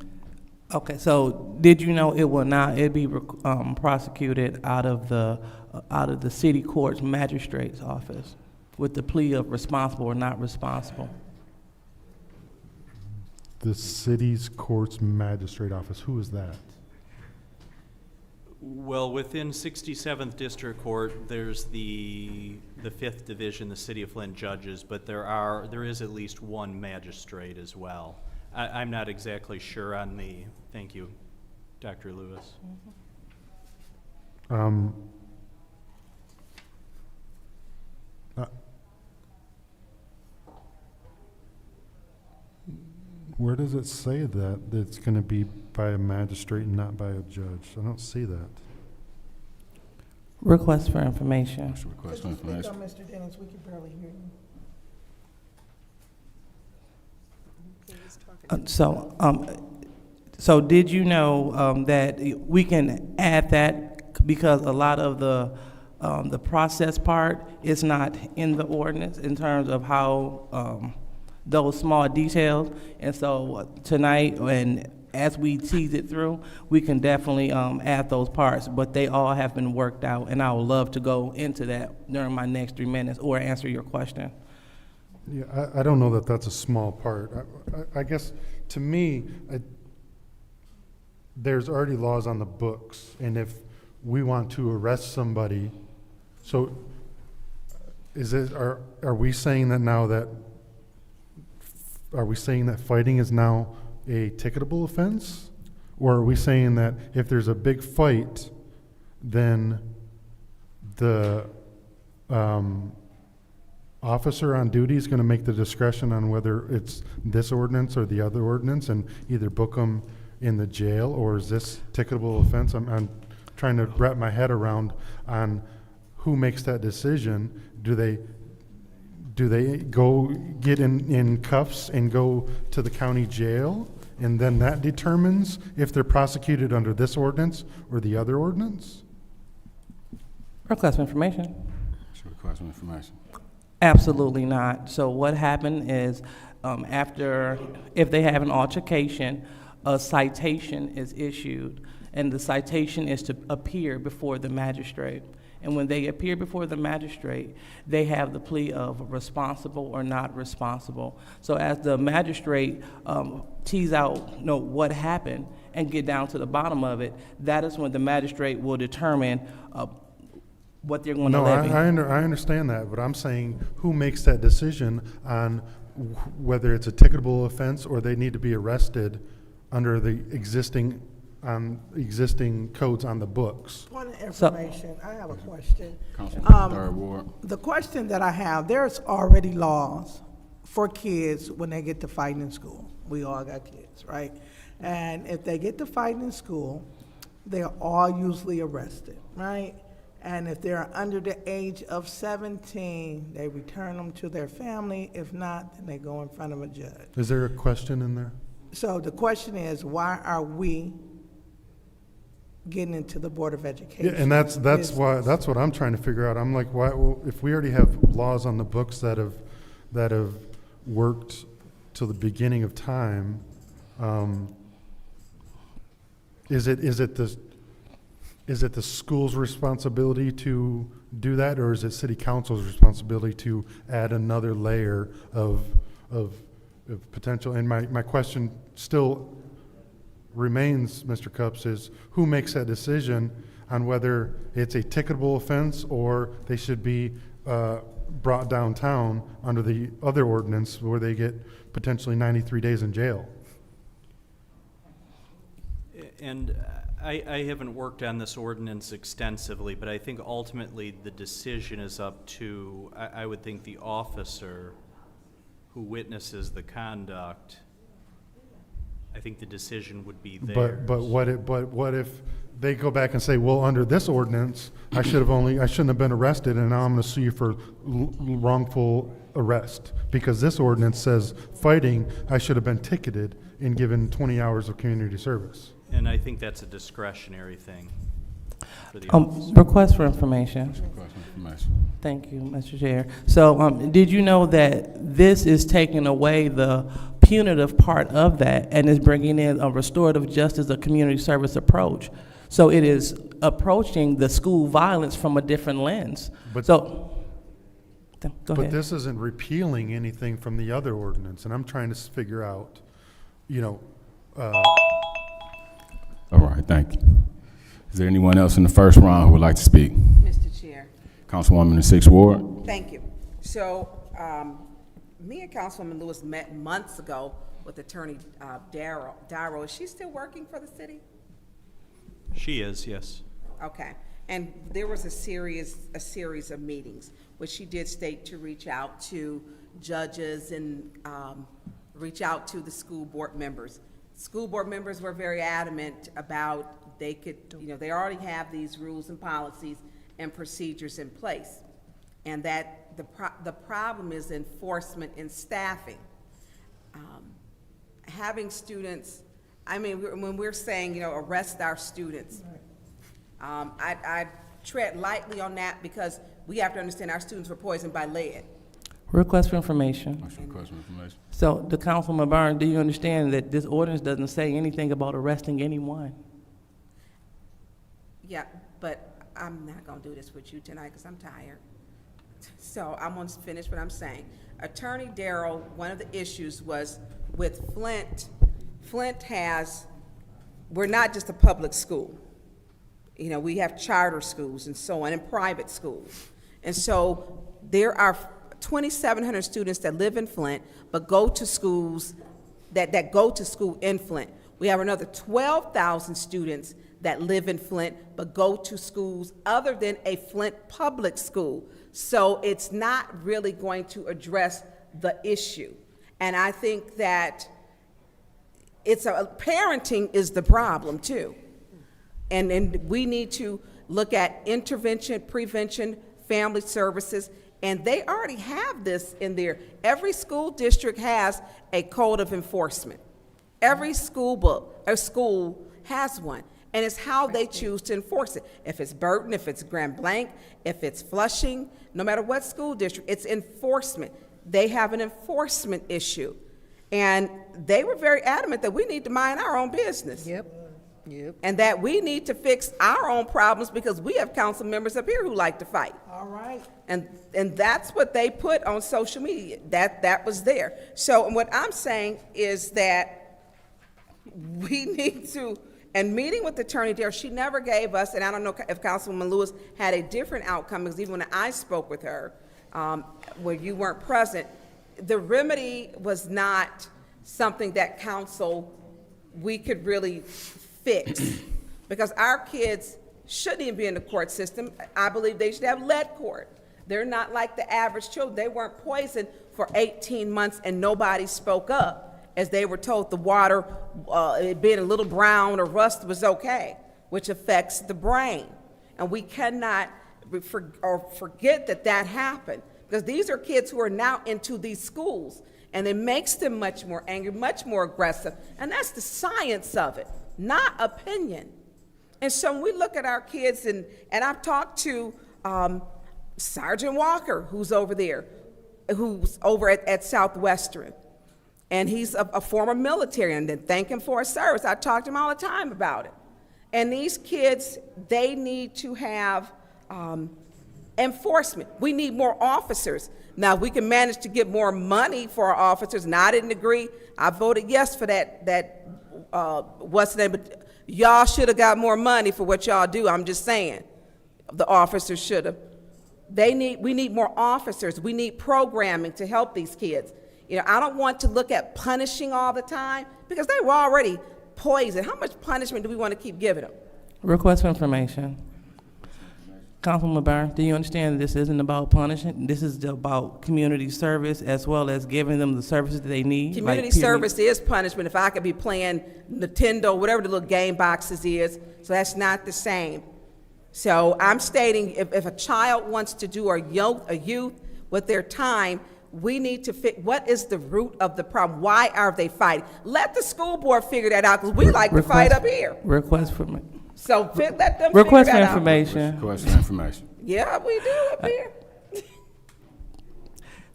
Okay, so did you know it'd be prosecuted out of the city court's magistrate's office with the plea of responsible or not responsible? The city's court's magistrate office, who is that? Well, within 67th District Court, there's the 5th Division, the City of Flint judges, but there is at least one magistrate as well. I'm not exactly sure on the, thank you, Dr. Lewis. Where does it say that it's going to be by a magistrate and not by a judge? I don't see that. Request for information. Request for information. Mr. Dennis, we can barely hear you. So did you know that we can add that because a lot of the process part is not in the ordinance in terms of how those small details, and so tonight and as we tease it through, we can definitely add those parts, but they all have been worked out, and I would love to go into that during my next 3 minutes or answer your question. Yeah, I don't know that that's a small part. I guess, to me, there's already laws on the books, and if we want to arrest somebody, so are we saying that now that, are we saying that fighting is now a ticketable offense? Or are we saying that if there's a big fight, then the officer on duty is going to make the discretion on whether it's this ordinance or the other ordinance and either book them in the jail, or is this ticketable offense? I'm trying to wrap my head around on who makes that decision? Do they go get in cuffs and go to the county jail? And then that determines if they're prosecuted under this ordinance or the other ordinance? Request for information. Request for information. Absolutely not. So what happened is, if they have an altercation, a citation is issued, and the citation is to appear before the magistrate. And when they appear before the magistrate, they have the plea of responsible or not responsible. So as the magistrate tease out, what happened and get down to the bottom of it, that is when the magistrate will determine what they're going to levy. I understand that, but I'm saying who makes that decision on whether it's a ticketable offense or they need to be arrested under the existing codes on the books. Point of information, I have a question. Third Ward. The question that I have, there's already laws for kids when they get to fighting in school. We all got kids, right? And if they get to fighting in school, they're all usually arrested, right? And if they're under the age of 17, they return them to their family. If not, then they go in front of a judge. Is there a question in there? So the question is, why are we getting into the Board of Education? Yeah, and that's what I'm trying to figure out. I'm like, why, if we already have laws on the books that have worked till the beginning of time, is it the school's responsibility to do that, or is it City Council's responsibility to add another layer of potential? And my question still remains, Mr. Cups, is who makes that decision on whether it's a ticketable offense or they should be brought downtown under the other ordinance where they get potentially 93 days in jail? And I haven't worked on this ordinance extensively, but I think ultimately the decision is up to, I would think, the officer who witnesses the conduct. I think the decision would be theirs. But what if they go back and say, well, under this ordinance, I shouldn't have been arrested, and now I'm going to sue you for wrongful arrest because this ordinance says fighting, I should have been ticketed and given 20 hours of community service. And I think that's a discretionary thing for the officer. Request for information. Request for information. Thank you, Mr. Chair. So did you know that this is taking away the punitive part of that and is bringing in a restorative justice, a community service approach? So it is approaching the school violence from a different lens. Go ahead. But this isn't repealing anything from the other ordinance, and I'm trying to figure out, All right, thank you. Is there anyone else in the first round who would like to speak? Mr. Chair. Councilwoman in the 6th Ward. Thank you. So, me and Councilwoman Lewis met months ago with Attorney Darrow. Is she still working for the city? She is, yes. Okay. And there was a series of meetings, which she did state to reach out to judges and reach out to the school board members. School board members were very adamant about they already have these rules and policies and procedures in place, and that the problem is enforcement and staffing. Having students, when we're saying, arrest our students, I tread lightly on that because we have to understand our students were poisoned by lead. Request for information. Request for information. So, the Councilman Byrne, do you understand that this ordinance doesn't say anything about arresting anyone? Yeah, but I'm not gonna do this with you tonight because I'm tired. So I'm gonna finish what I'm saying. Attorney Darrow, one of the issues was with Flint. We're not just a public school. We have charter schools and so on, and private schools. And so there are 2,700 students that live in Flint, but go to schools that go to school in Flint. We have another 12,000 students that live in Flint, but go to schools other than a Flint public school. So it's not really going to address the issue. And I think that parenting is the problem too. And we need to look at intervention, prevention, family services, and they already have this in there. Every school district has a code of enforcement. Every school has one, and it's how they choose to enforce it. If it's Burton, if it's Grand Blanc, if it's Flushing, no matter what school district, it's enforcement. They have an enforcement issue. And they were very adamant that we need to mind our own business. Yep. And that we need to fix our own problems because we have council members up here who like to fight. All right. And that's what they put on social media. That was there. So what I'm saying is that we need to, and meeting with Attorney Dare, she never gave us, and I don't know if Councilwoman Lewis had a different outcome, because even when I spoke with her, where you weren't present, the remedy was not something that council, we could really fix, because our kids shouldn't even be in the court system. I believe they should have lead court. They're not like the average children. They weren't poisoned for 18 months and nobody spoke up, as they were told the water, it being a little brown or rust was okay, which affects the brain. And we cannot forget that happened, because these are kids who are now into these schools, and it makes them much more angry, much more aggressive, and that's the science of it, not opinion. And so when we look at our kids, and I've talked to Sergeant Walker, who's over there, who's over at Southwestern, and he's a former military, and then thank him for his service. I talk to him all the time about it. And these kids, they need to have enforcement. We need more officers. Now, we can manage to get more money for our officers, and I didn't agree. I voted yes for that what's the name, but y'all should have got more money for what y'all do. I'm just saying, the officers should have. We need more officers. We need programming to help these kids. You know, I don't want to look at punishing all the time, because they were already poisoned. How much punishment do we want to keep giving them? Request for information. Councilman Byrne, do you understand this isn't about punishing? This is about community service as well as giving them the services that they need? Community service is punishment. If I could be playing Nintendo, whatever the little game boxes is, so that's not the same. So I'm stating, if a child wants to do a youth with their time, we need to figure what is the root of the problem. Why are they fighting? Let the school board figure that out, because we like to fight up here. Request for So let them request figure for that information. Request for information. Yeah, we do up here.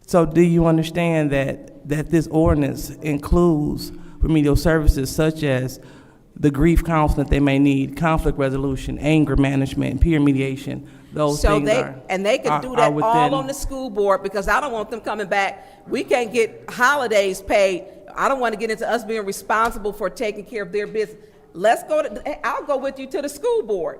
So do you understand that this ordinance includes remedial services such as the grief counseling that they may need, conflict resolution, anger management, peer mediation? Those things they can do that all on the school board, because I don't want them coming back. We can't get holidays paid. I don't want to get into us being responsible for taking care of their business. I'll go with you to the school board.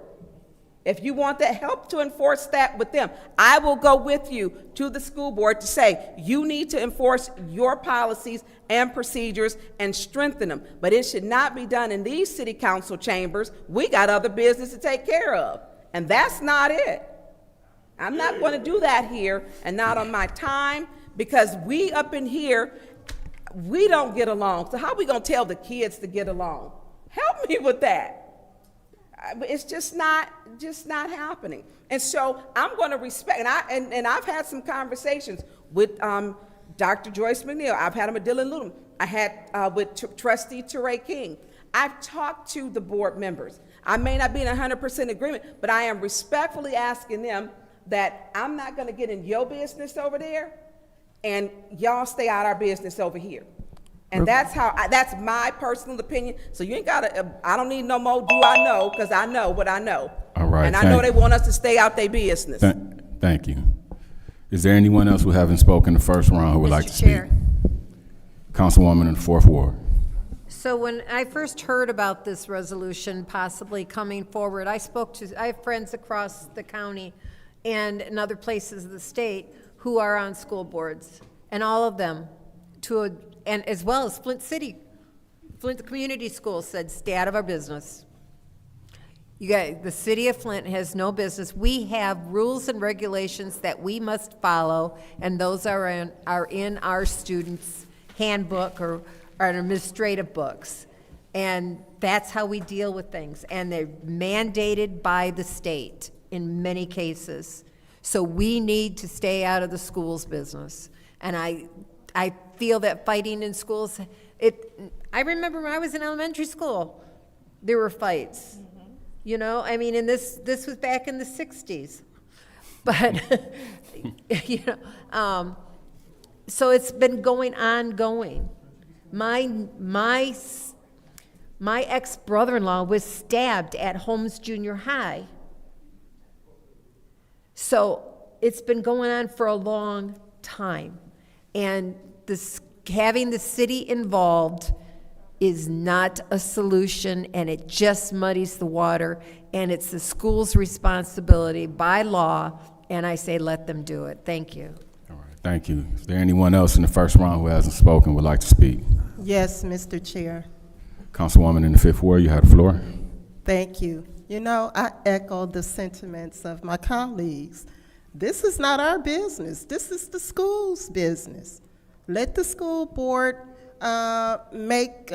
If you want that help to enforce that with them, I will go with you to the school board to say, you need to enforce your policies and procedures and strengthen them. But it should not be done in these city council chambers. We got other business to take care of, and that's not it. I'm not going to do that here, and not on my time, because we up in here, we don't get along. So how are we going to tell the kids to get along? Help me with that. It's just not happening. And so I'm going to respect, and I've had some conversations with Dr. Joyce McNeil. I've had them with Dylan Luton. I had with Trustee Teray King. I've talked to the board members. I may not be in 100% agreement, but I am respectfully asking them that I'm not going to get in your business over there, and y'all stay out our business over here. And that's my personal opinion. So you ain't got to, I don't need no more do I know, because I know what I know. All right. And I know they want us to stay out their business. Thank you. Is there anyone else who haven't spoken the first round who would like to speak? Councilwoman in the 4th Ward. So when I first heard about this resolution possibly coming forward, I have friends across the county and in other places of the state who are on school boards, and all of them, and as well as Flint Community Schools said, stay out of our business. You guys, the city of Flint has no business. We have rules and regulations that we must follow, and those are in our students' handbook or our administrative books. And that's how we deal with things. And they're mandated by the state in many cases. So we need to stay out of the schools business. And I feel that fighting in schools, I remember when I was in elementary school, there were fights. You know, I mean, and this was back in the 60s. But, you know, so it's been going. My ex-brother-in-law was stabbed at Holmes Junior High. So it's been going on for a long time. And having the city involved is not a solution, and it just muddies the water, and it's the school's responsibility by law, and I say let them do it. Thank you. All right, thank you. Is there anyone else in the first round who hasn't spoken would like to speak? Yes, Mr. Chair. Councilwoman in the fifth ward, you have the floor. Thank you. You know, I echo the sentiments of my colleagues. This is not our business. This is the school's business. Let the school board make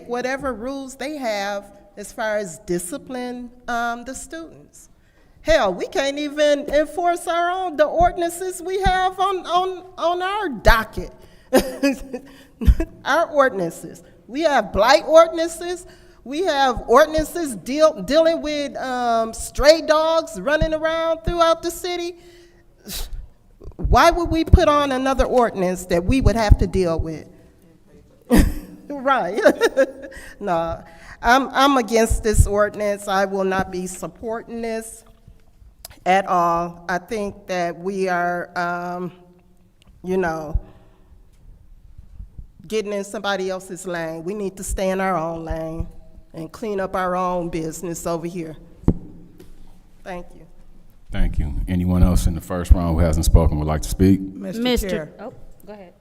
whatever rules they have as far as discipline the students. Hell, we can't even enforce the ordinances we have on our docket. Our ordinances. We have blight ordinances. We have ordinances dealing with stray dogs running around throughout the city. Why would we put on another ordinance that we would have to deal with? Right. No, I'm against this ordinance. I will not be supporting this at all. I think that we are, getting in somebody else's lane. We need to stay in our own lane and clean up our own business over here. Thank you. Thank you. Anyone else in the first round who hasn't spoken would like to speak? Mr. Chair. Oh, go ahead.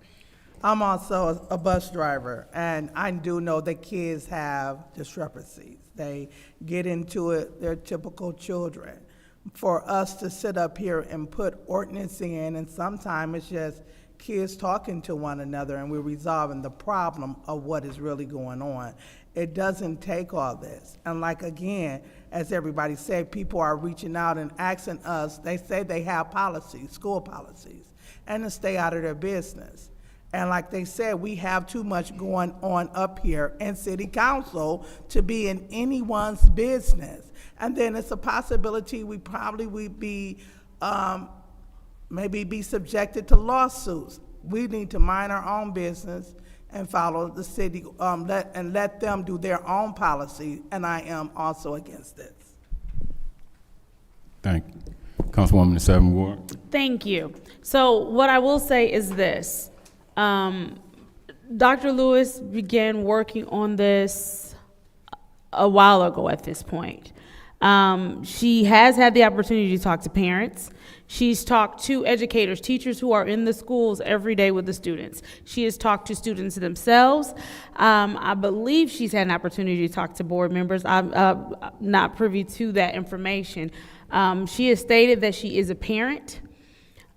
I'm also a bus driver, and I do know that kids have discrepancies. They get into it, they're typical children. For us to sit up here and put ordinance in, and sometimes it's just kids talking to one another and we're resolving the problem of what is really going on. It doesn't take all this. And like, again, as everybody said, people are reaching out and asking us, they say they have policies, school policies, and to stay out of their business. And like they said, we have too much going on up here in City Council to be in anyone's business. And then it's a possibility we probably would be, maybe be subjected to lawsuits. We need to mind our own business and follow the city, let them do their own policy, and I am also against this. Thank you. Councilwoman in the seventh ward. Thank you. So what I will say is this. Dr. Lewis began working on this a while ago at this point. She has had the opportunity to talk to parents. She's talked to educators, teachers who are in the schools every day with the students. She has talked to students themselves. I believe she's had an opportunity to talk to board members. I'm not privy to that information. She has stated that she is a parent,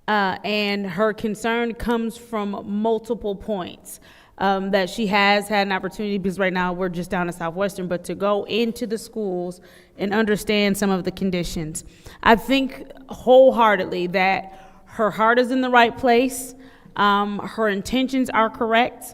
and her concern comes from multiple points. That she has had an opportunity, because right now we're just down in Southwestern, but to go into the schools and understand some of the conditions. I think wholeheartedly that her heart is in the right place. Her intentions are correct.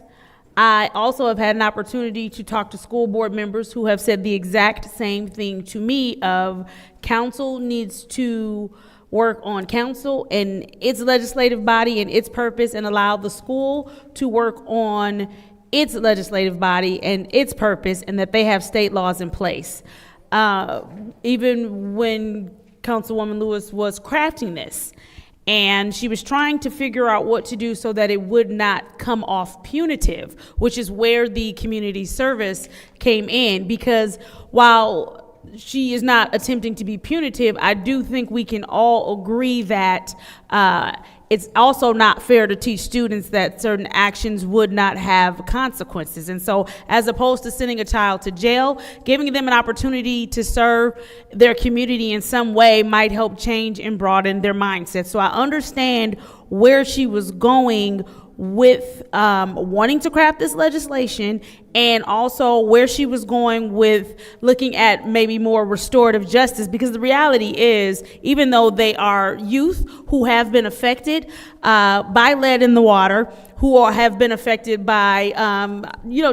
I also have had an opportunity to talk to school board members who have said the exact same thing to me of council needs to work on council and its legislative body and its purpose, and allow the school to work on its legislative body and its purpose, and that they have state laws in place. Even when Councilwoman Lewis was crafting this, and she was trying to figure out what to do so that it would not come off punitive, which is where the community service came in, because while she is not attempting to be punitive, I do think we can all agree that it's also not fair to teach students that certain actions would not have consequences. And so, as opposed to sending a child to jail, giving them an opportunity to serve their community in some way might help change and broaden their mindset. So I understand where she was going with wanting to craft this legislation, and also where she was going with looking at maybe more restorative justice, because the reality is, even though they are youth who have been affected by lead in the water, who have been affected by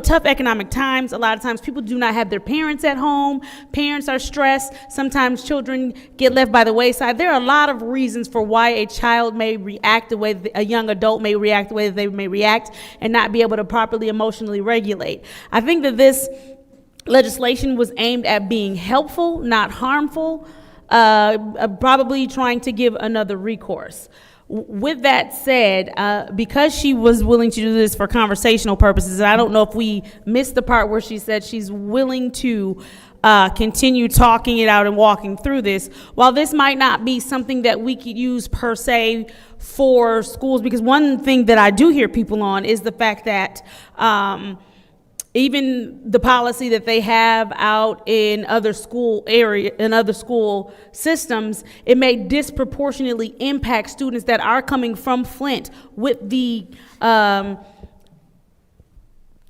tough economic times. A lot of times people do not have their parents at home. Parents are stressed. Sometimes children get left by the wayside. There are a lot of reasons for why a child may react the way a young adult may react the way that they may react and not be able to properly emotionally regulate. I think that this legislation was aimed at being helpful, not harmful, probably trying to give another recourse. With that said, because she was willing to do this for conversational purposes, and I don't know if we missed the part where she said she's willing to continue talking it out and walking through this, while this might not be something that we could use per se for schools, because one thing that I do hear people on is the fact that even the policy that they have out in other school systems, it may disproportionately impact students that are coming from Flint with the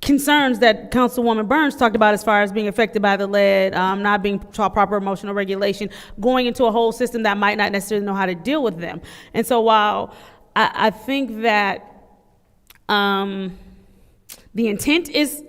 concerns that Councilwoman Burns talked about as far as being affected by the lead, not being taught proper emotional regulation, going into a whole system that might not necessarily know how to deal with them. And so while I think that the intent is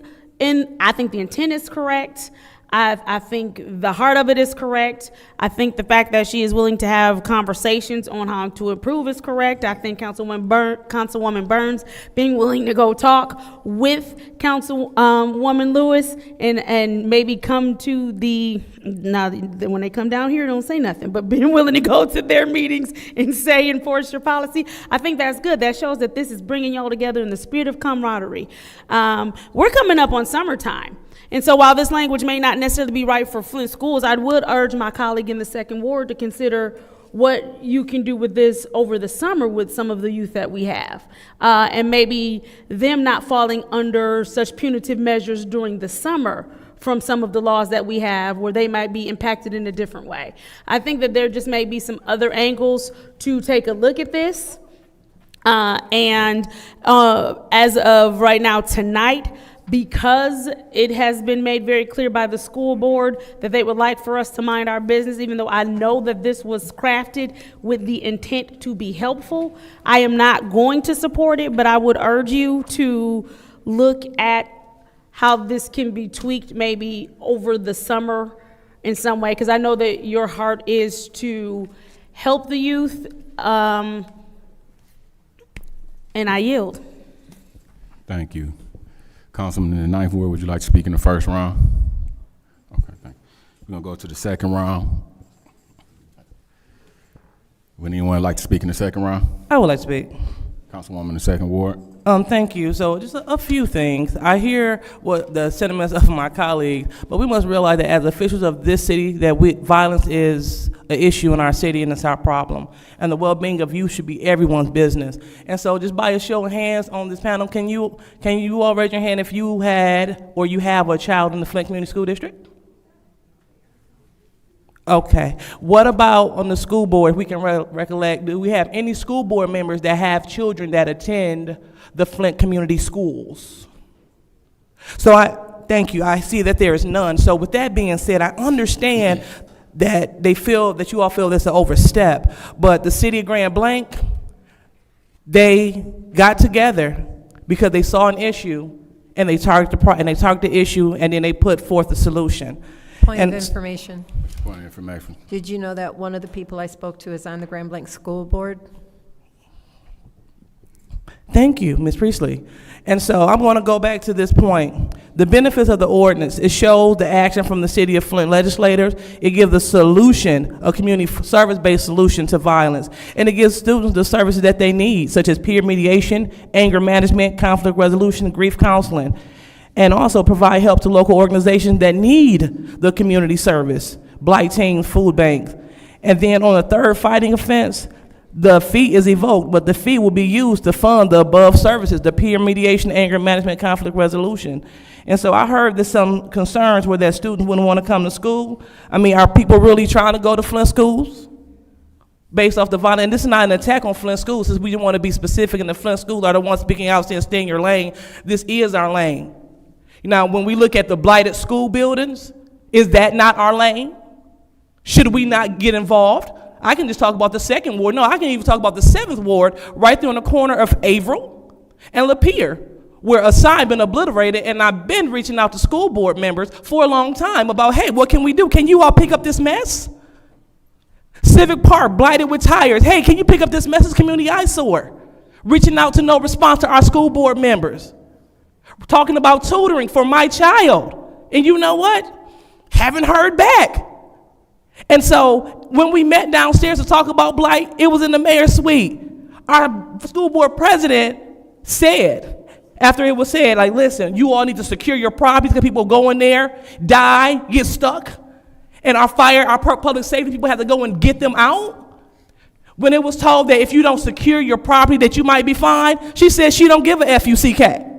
correct. I think the heart of it is correct. I think the fact that she is willing to have conversations on how to improve is correct. I think Councilwoman Burns being willing to go talk with Councilwoman Lewis and maybe come to when they come down here, don't say nothing, but being willing to go to their meetings and say enforce your policy, I think that's good. That shows that this is bringing y'all together in the spirit of camaraderie. We're coming up on summertime. And so while this language may not necessarily be right for Flint schools, I would urge my colleague in the second ward to consider what you can do with this over the summer with some of the youth that we have. And maybe them not falling under such punitive measures during the summer from some of the laws that we have where they might be impacted in a different way. I think that there just may be some other angles to take a look at this. As of right now tonight, because it has been made very clear by the school board that they would like for us to mind our business, even though I know that this was crafted with the intent to be helpful, I am not going to support it, but I would urge you to look at how this can be tweaked maybe over the summer in some way, because I know that your heart is to help the youth, and I yield. Thank you. Councilman in the ninth ward, would you like to speak in the first round? Okay, thank you. We're gonna go to the second round. Would anyone like to speak in the second round? I would like to speak. Councilwoman in the second ward. Thank you. So just a few things. I hear what the sentiments of my colleagues, but we must realize that as officials of this city, that violence is an issue in our city and it's our problem. And the well-being of youth should be everyone's business. And so just by a show of hands on this panel, can you all raise your hand if you had or you have a child in the Flint Community School District? Okay. What about on the school board? If we can recollect, do we have any school board members that have children that attend the Flint Community Schools? So thank you. I see that there is none. So with that being said, I understand that you all feel this is an overstep, but the city of Grand Blanc, they got together because they saw an issue and they targeted the issue and then they put forth a solution. Point of information. Point of information. Did you know that one of the people I spoke to is on the Grand Blanc School Board? Thank you, Ms. Priestley. And so I'm going to go back to this point. The benefits of the ordinance, it shows the action from the city of Flint legislators. It gives a solution, a community service-based solution to violence. And it gives students the services that they need, such as peer mediation, anger management, conflict resolution, grief counseling. And also provide help to local organizations that need the community service, blight teams, food banks. And then on the third fighting offense, the fee is evoked, but the fee will be used to fund the above services, the peer mediation, anger management, conflict resolution. And so I heard that some concerns were that students wouldn't want to come to school. I mean, are people really trying to go to Flint schools? based off the violence. And this is not an attack on Flint schools, since we don't want to be specific, and the Flint schools are the ones speaking out saying stay in your lane. This is our lane. Now, when we look at the blighted school buildings, is that not our lane? Should we not get involved? I can just talk about the 2nd ward. No, I can even talk about the 7th ward, right there on the corner of Averill and Lapeer, where a sign been obliterated, and I've been reaching out to school board members for a long time about, hey, what can we do? Can you all pick up this mess? Civic Park, blighted with tires. Hey, can you pick up this mess as community eyesore? Reaching out to no response to our school board members. We're talking about tutoring for my child. And you know what? Haven't heard back. And so when we met downstairs to talk about blight, it was in the mayor's suite. Our school board president said, after it was said, like, listen, you all need to secure your properties because people go in there, die, get stuck, and our public safety people have to go and get them out. When it was told that if you don't secure your property that you might be fined, she said she don't give a FUCK.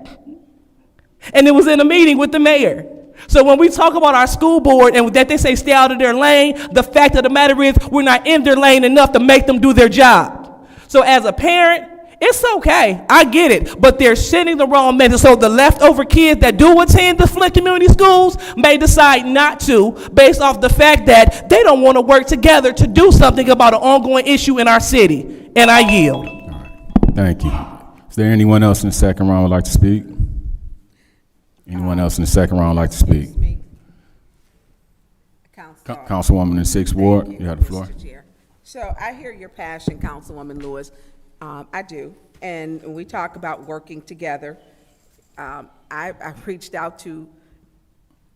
And it was in a meeting with the mayor. So when we talk about our school board and that they say stay out of their lane, the fact of the matter is we're not in their lane enough to make them do their job. So as a parent, it's okay, I get it, but they're sending the wrong message. So the leftover kids that do attend the Flint community schools may decide not to, based off the fact that they don't want to work together to do something about an ongoing issue in our city. And I yield. All right. Thank you. Is there anyone else in the 2nd round who would like to speak? Anyone else in the 2nd round would like to speak? Councilwoman in the 6th Ward, you have the floor. Mr. Chair. So I hear your passion, Councilwoman Lewis. I do. And when we talk about working together, I reached out to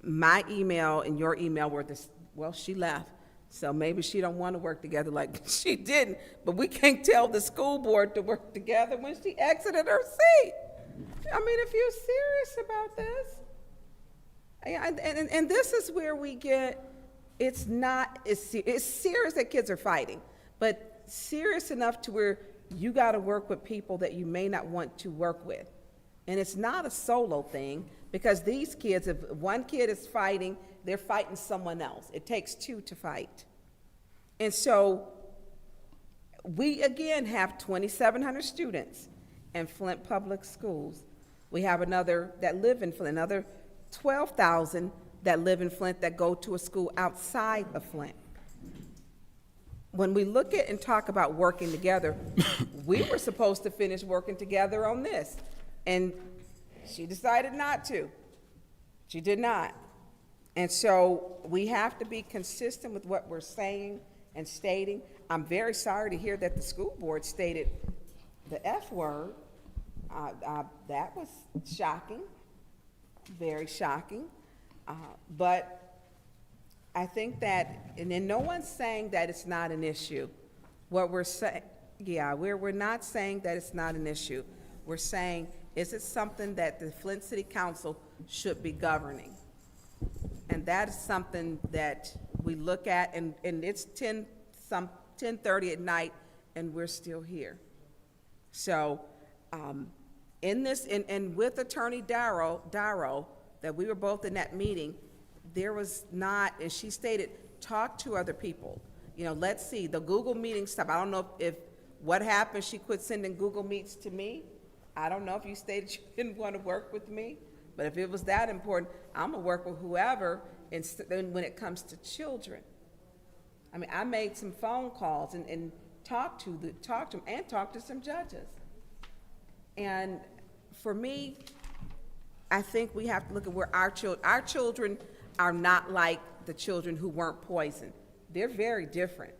my email and your email where this, well, she left. So maybe she don't want to work together like she didn't, but we can't tell the school board to work together when she exited her seat. I mean, if you're serious about this, and this is where we get, it's serious that kids are fighting, but serious enough to where you got to work with people that you may not want to work with. And it's not a solo thing, because these kids, if one kid is fighting, they're fighting someone else. It takes two to fight. And so we, again, have 2,700 students in Flint Public Schools. We have another that live in Flint, another 12,000 that live in Flint that go to a school outside of Flint. When we look at and talk about working together, we were supposed to finish working together on this, and she decided not to. She did not. And so we have to be consistent with what we're saying and stating. I'm very sorry to hear that the school board stated the F word. That was shocking, very shocking. But I think that, and then no one's saying that it's not an issue. What we're saying, yeah, we're not saying that it's not an issue. We're saying, is it something that the Flint City Council should be governing? And that is something that we look at, and it's 10:30 at night, and we're still here. So, in this, and with Attorney Darrow, that we were both in that meeting, there was not, and she stated, talk to other people. You know, let's see, the Google meeting stuff, I don't know if what happened, she quit sending Google Meets to me. I don't know if you stated you didn't want to work with me, but if it was that important, I'm gonna work with whoever, and when it comes to children. I mean, I made some phone calls and talked to them and talked to some judges. And for me, I think we have to look at where our children are not like the children who weren't poisoned. They're very different.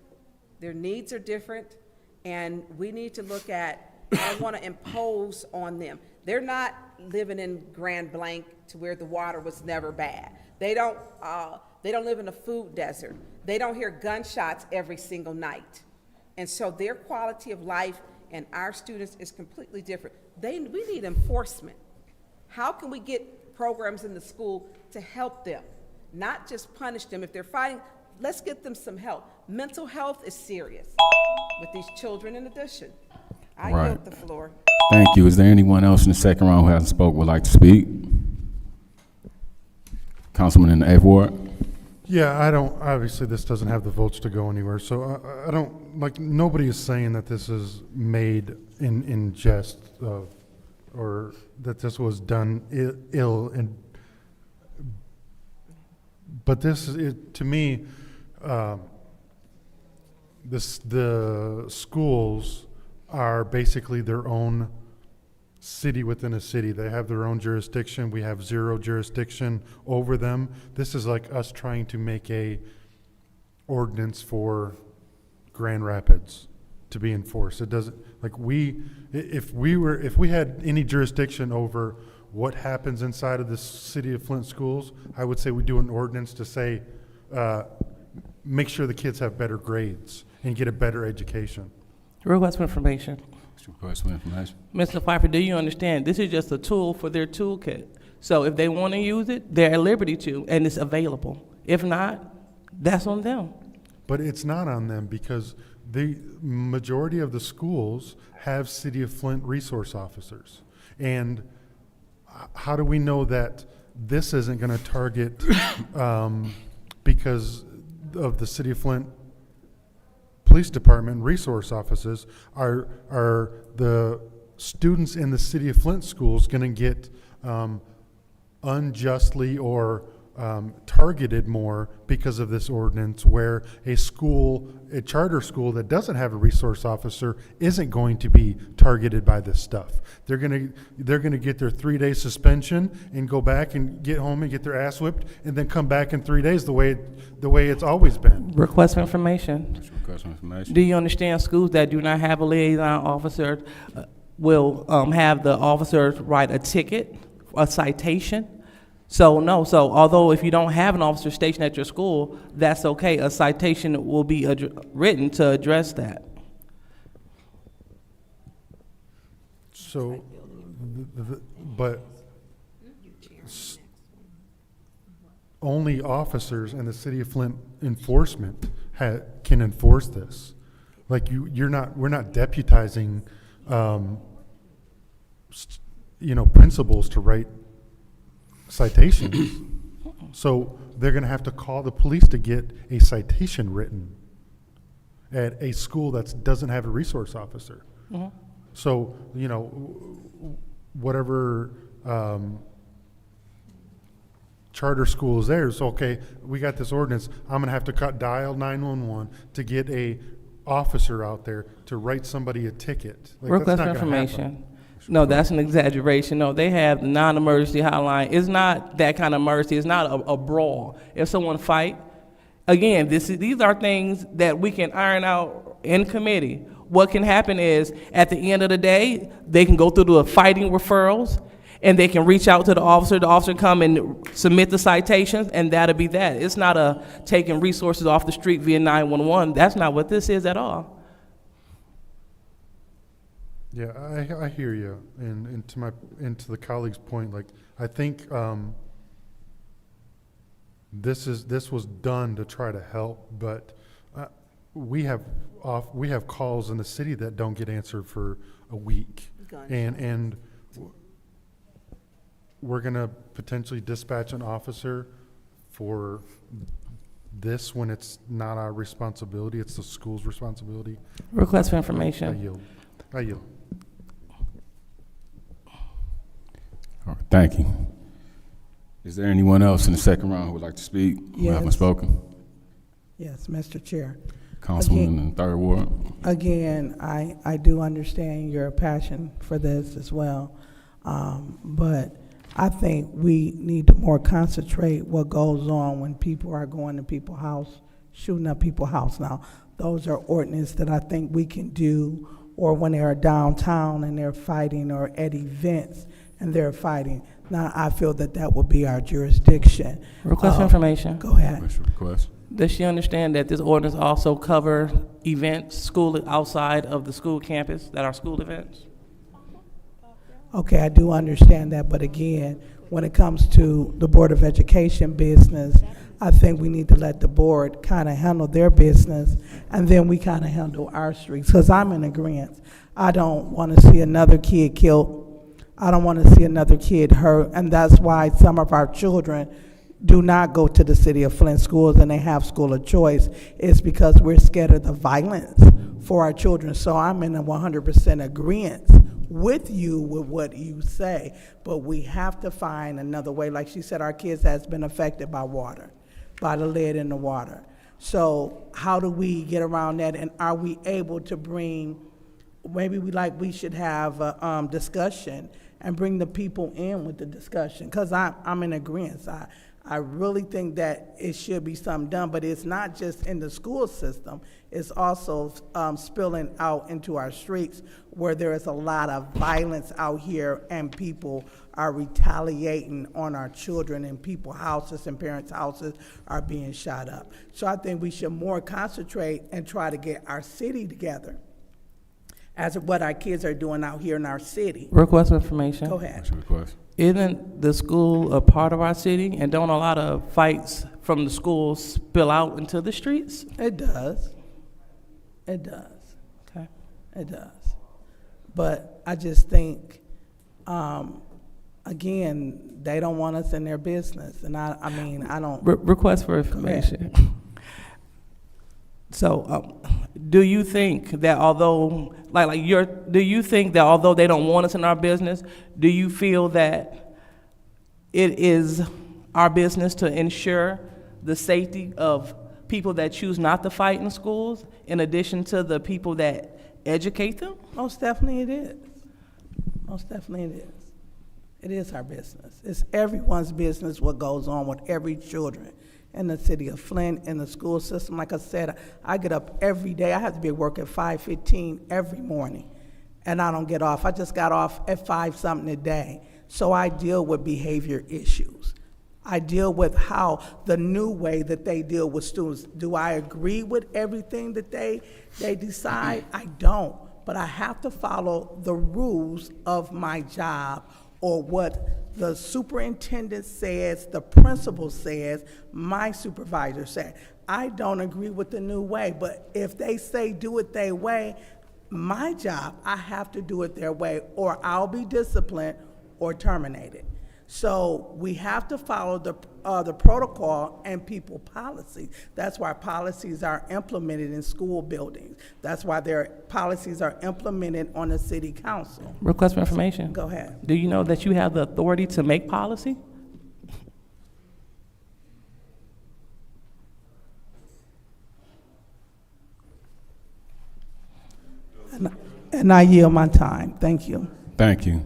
Their needs are different, and we need to look at, I want to impose on them. They're not living in Grand Blanc to where the water was never bad. They don't live in a food desert. They don't hear gunshots every single night. And so their quality of life and our students is completely different. We need enforcement. How can we get programs in the school to help them, not just punish them? If they're fighting, let's get them some help. Mental health is serious with these children in addition. I yield the floor. Thank you. Is there anyone else in the 2nd round who hasn't spoke would like to speak? Councilman in the 8th Ward. Yeah, obviously this doesn't have the votes to go anywhere, so I don't, like, nobody is saying that this is made in jest or that this was done ill, but this is, to me, the schools are basically their own city within a city. They have their own jurisdiction. We have zero jurisdiction over them. This is like us trying to make a ordinance for Grand Rapids to be enforced. It doesn't, like, if we had any jurisdiction over what happens inside of the city of Flint schools, I would say we do an ordinance to say, make sure the kids have better grades and get a better education. Request for information. Request for information. Mr. Pfeiffer, do you understand? This is just a tool for their toolkit. So if they want to use it, they're at liberty to, and it's available. If not, that's on them. But it's not on them because the majority of the schools have City of Flint resource officers. And how do we know that this isn't going to target, because of the City of Flint Police Department resource offices, are the students in the City of Flint schools going to get unjustly or targeted more because of this ordinance, where a charter school that doesn't have a resource officer isn't going to be targeted by this stuff. They're gonna get their 3-day suspension and go back and get home and get their ass whipped and then come back in 3 days the way it's always been. Request for information. Request for information. Do you understand schools that do not have a liaison officer will have the officers write a ticket, a citation? So no, so although if you don't have an officer stationed at your school, that's okay. A citation will be written to address that. So, but only officers in the City of Flint enforcement can enforce this. Like we're not deputizing, principals to write citations. So they're going to have to call the police to get a citation written at a school that doesn't have a resource officer. Mm-hmm. So, whatever charter school is there, so okay, we got this ordinance, I'm going to have to dial 911 to get a officer out there to write somebody a ticket. Like, Request that's for not gonna information. happen. No, that's an exaggeration. No, they have the non-emergency hotline. It's not that kind of emergency. It's not a brawl. If someone fight, again, these are things that we can iron out in committee. What can happen is, at the end of the day, they can go through the fighting referrals, and they can reach out to the officer come and submit the citations, and that'll be that. It's not a taking resources off the street via 911. That's not what this is at all. Yeah, I hear you, and to the colleague's point, like, I think this was done to try to help, but we have calls in the city that don't get answered for a week, and we're gonna potentially dispatch an officer for this when it's not our responsibility, it's the school's responsibility. Request for information. I yield. All right, thank you. Is there anyone else in the second round who would like to speak? Who haven't Yes. spoken? Yes, Mr. Chair. Councilman in the third ward. Again, I do understand your passion for this as well, but I think we need to more concentrate what goes on when people are going to people's house, shooting up people's house. Now, those are ordinances that I think we can do, or when they're downtown and they're fighting, or at events and they're fighting. Now, I feel that would be our jurisdiction. Request for information. Go ahead. Request. Does she understand that this ordinance also cover events, outside of the school campus, that are school events? Okay, I do understand that, but again, when it comes to the Board of Education business, I think we need to let the board kind of handle their business, and then we kind of handle our streets, because I'm in agreement. I don't want to see another kid killed. I don't want to see another kid hurt, and that's why some of our children do not go to the City of Flint schools and they have school of choice is because we're scared of the violence for our children. So I'm in a 100% agreement with you with what you say, but we have to find another way. Like she said, our kids has been affected by water, by the lead in the water. So how do we get around that, and are we able to bring, maybe we should have a discussion and bring the people in with the discussion, because I'm in agreement. I really think that it should be something done, but it's not just in the school system, it's also spilling out into our streets where there is a lot of violence out here and people are retaliating on our children, and people's houses and parents' houses are being shot up. So I think we should more concentrate and try to get our city together as what our kids are doing out here in our city. Request information. Go ahead. Request. Isn't the school a part of our city, and don't a lot of fights from the schools spill out into the streets? It does. It does. Okay. It does. But I just think, again, they don't want us in their business, and I mean, I don't. Request for information. So, do you think that although, do you think that although they don't want us in our business, do you feel that it is our business to ensure the safety of people that choose not to fight in schools, in addition to the people that educate them? Most definitely it is. Most definitely it is. It is our business. It's everyone's business what goes on with every children in the city of Flint, in the school system. Like I said, I get up every day. I have to be at work at 5:15 every morning, and I don't get off. I just got off at 5-something a day. So I deal with behavior issues. I deal with how the new way that they deal with students. Do I agree with everything that they decide? I don't, but I have to follow the rules of my job, or what the superintendent says, the principal says, my supervisor said. I don't agree with the new way, but if they say do it their way, my job, I have to do it their way, or I'll be disciplined or terminated. So we have to follow the protocol and people policy. That's why policies are implemented in school buildings. That's why their policies are implemented on the city council. Request for information. Go ahead. Do you know that you have the authority to make policy? And I yield my time. Thank you. Thank you.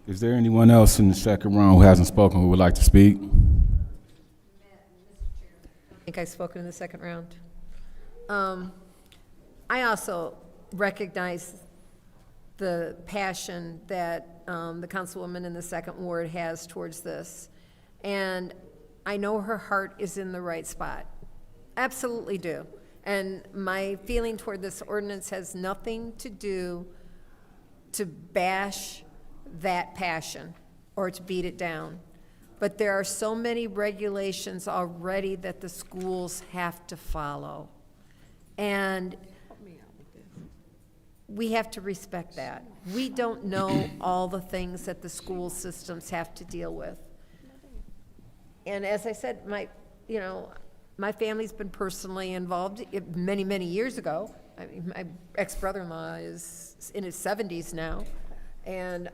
Is there anyone else in the second round who hasn't spoken who would like to speak? I think I've spoken in the second round. I also recognize the passion that the councilwoman in the second ward has towards this. And I know her heart is in the right spot. Absolutely do. And my feeling toward this ordinance has nothing to do to bash that passion or to beat it down. But there are so many regulations already that the schools have to follow. And we have to respect that. We don't know all the things that the school systems have to deal with. And as I said, my family's been personally involved many, many years ago. I mean, my ex-brother-in-law is in his 70s now. And,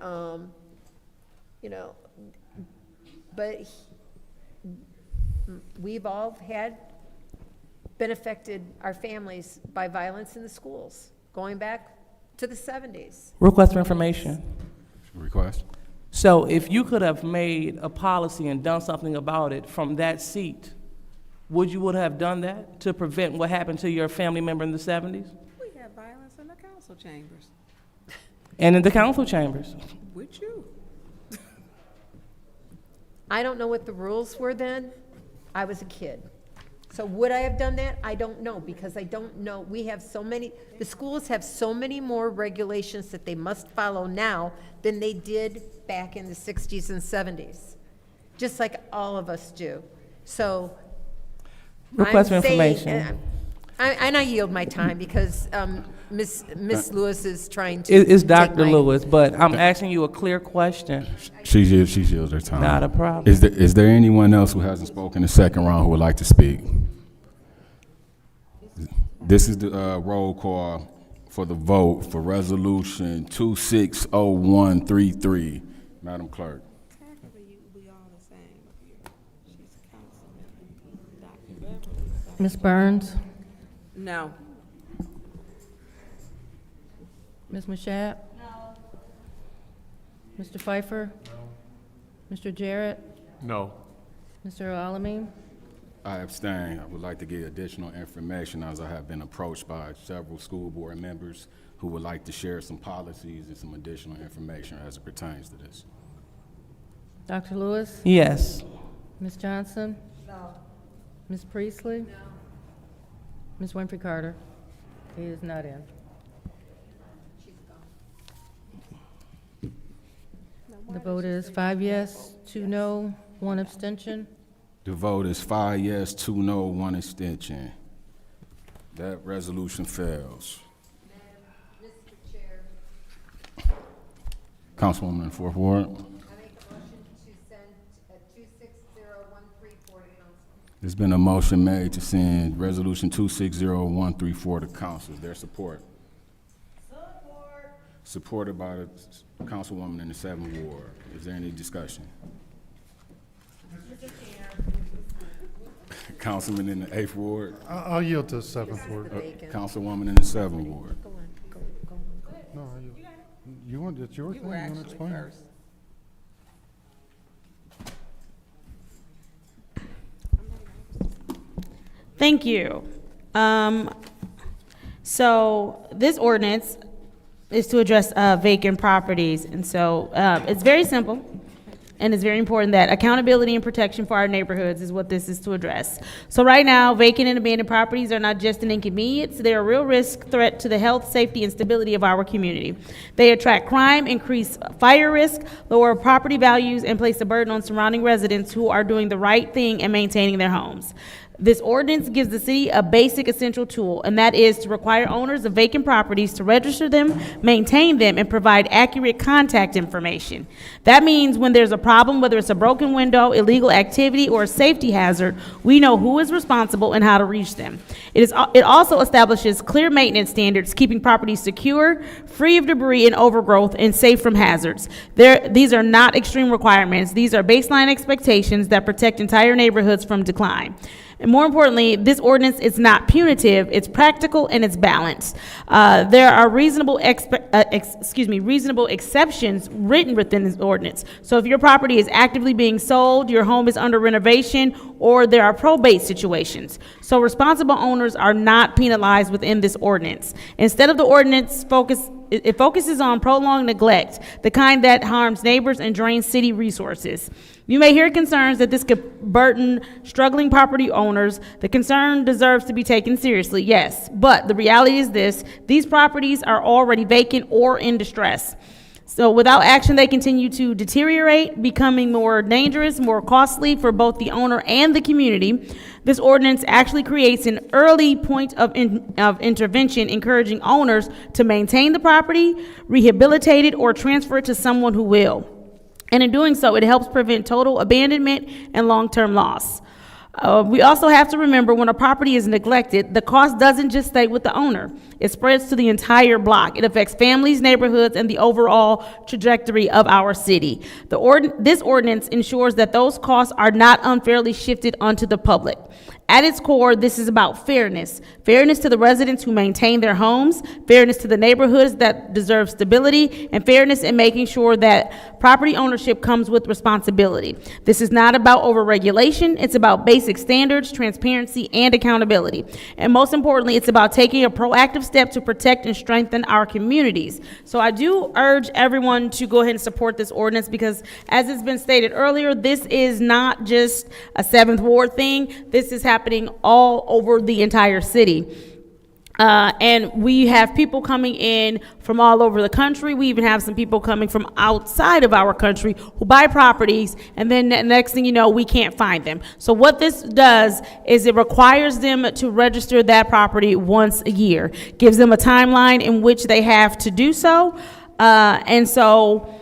but we've all been affected, our families, by violence in the schools, going back to the 70s. Request for information. Request. So if you could have made a policy and done something about it from that seat, would have done that to prevent what happened to your family member in the 70s? We have violence in the council chambers. And in the council chambers? With you. I don't know what the rules were then. I was a kid. So would I have done that? I don't know, because I don't know. We have so many, the schools have so many more regulations that they must follow now than they did back in the 60s and 70s, just like all of us do. So Request for I'm saying, information. And I yield my time because Ms. Lewis is trying to. It's take Dr. my- Lewis, but I'm asking you a clear question. She yields her time. Not a problem. Is there anyone else who hasn't spoken the second round who would like to speak? This is the roll call for the vote for Resolution 260133. Madam Clerk. Ms. Burns? No. Ms. Mashat? No. Mr. Pfeiffer? No. Mr. Jarrett? No. Mr. Alamin? I abstain. I would like to get additional information as I have been approached by several school board members who would like to share some policies and some additional information as it pertains to this. Dr. Lewis? Yes. Ms. Johnson? No. Ms. Priestley? No. Ms. Winfrey Carter? He is not in. The vote is 5 yes, 2 no, 1 abstention. The vote is 5 yes, 2 no, 1 abstention. That resolution fails. Mr. Chair, Councilwoman in the fourth ward. I make a motion to send 260134 to council. There's been a motion made to send Resolution 260134 to council. Is there support? Support. Supported by the Councilwoman in the 7th ward. Is there any discussion? Councilman in the 8th ward. I'll yield to 7th ward. Councilwoman in the 7th ward. No, you want, it's your thing, you want to explain? Thank you. So this ordinance is to address vacant properties. And so it's very simple, and it's very important that accountability and protection for our neighborhoods is what this is to address. So right now, vacant and abandoned properties are not just an inconvenience, they're a real risk threat to the health, safety, and stability of our community. They attract crime, increase fire risk, lower property values, and place a burden on surrounding residents who are doing the right thing and maintaining their homes. This ordinance gives the city a basic essential tool, and that is to require owners of vacant properties to register them, maintain them, and provide accurate contact information. That means when there's a problem, whether it's a broken window, illegal activity, or a safety hazard, we know who is responsible and how to reach them. It also establishes clear maintenance standards, keeping properties secure, free of debris and overgrowth, and safe from hazards. These are not extreme requirements. These are baseline expectations that protect entire neighborhoods from decline. And more importantly, this ordinance is not punitive, it's practical and it's balanced. There are reasonable exceptions written within this ordinance. So if your property is actively being sold, your home is under renovation, or there are probate situations. So responsible owners are not penalized within this ordinance. Instead of the ordinance it focuses on prolonged neglect, the kind that harms neighbors and drains city resources. You may hear concerns that this could burden struggling property owners. The concern deserves to be taken seriously, yes, but the reality is this: these properties are already vacant or in distress. So without action, they continue to deteriorate, becoming more dangerous, more costly for both the owner and the community. This ordinance actually creates an early point of intervention, encouraging owners to maintain the property, rehabilitate it, or transfer it to someone who will. And in doing so, it helps prevent total abandonment and long-term loss. We also have to remember, when a property is neglected, the cost doesn't just stay with the owner. It spreads to the entire block. It affects families, neighborhoods, and the overall trajectory of our city. This ordinance ensures that those costs are not unfairly shifted onto the public. At its core, this is about fairness. Fairness to the residents who maintain their homes, fairness to the neighborhoods that deserve stability, and fairness in making sure that property ownership comes with responsibility. This is not about overregulation. It's about basic standards, transparency, and accountability. And most importantly, it's about taking a proactive step to protect and strengthen our communities. So I do urge everyone to go ahead and support this ordinance, because as it's been stated earlier, this is not just a 7th Ward thing. This is happening all over the entire city. And we have people coming in from all over the country. We even have some people coming from outside of our country who buy properties, and then the next thing you know, we can't find them. So what this does is it requires them to register that property once a year, gives them a timeline in which they have to do so. And so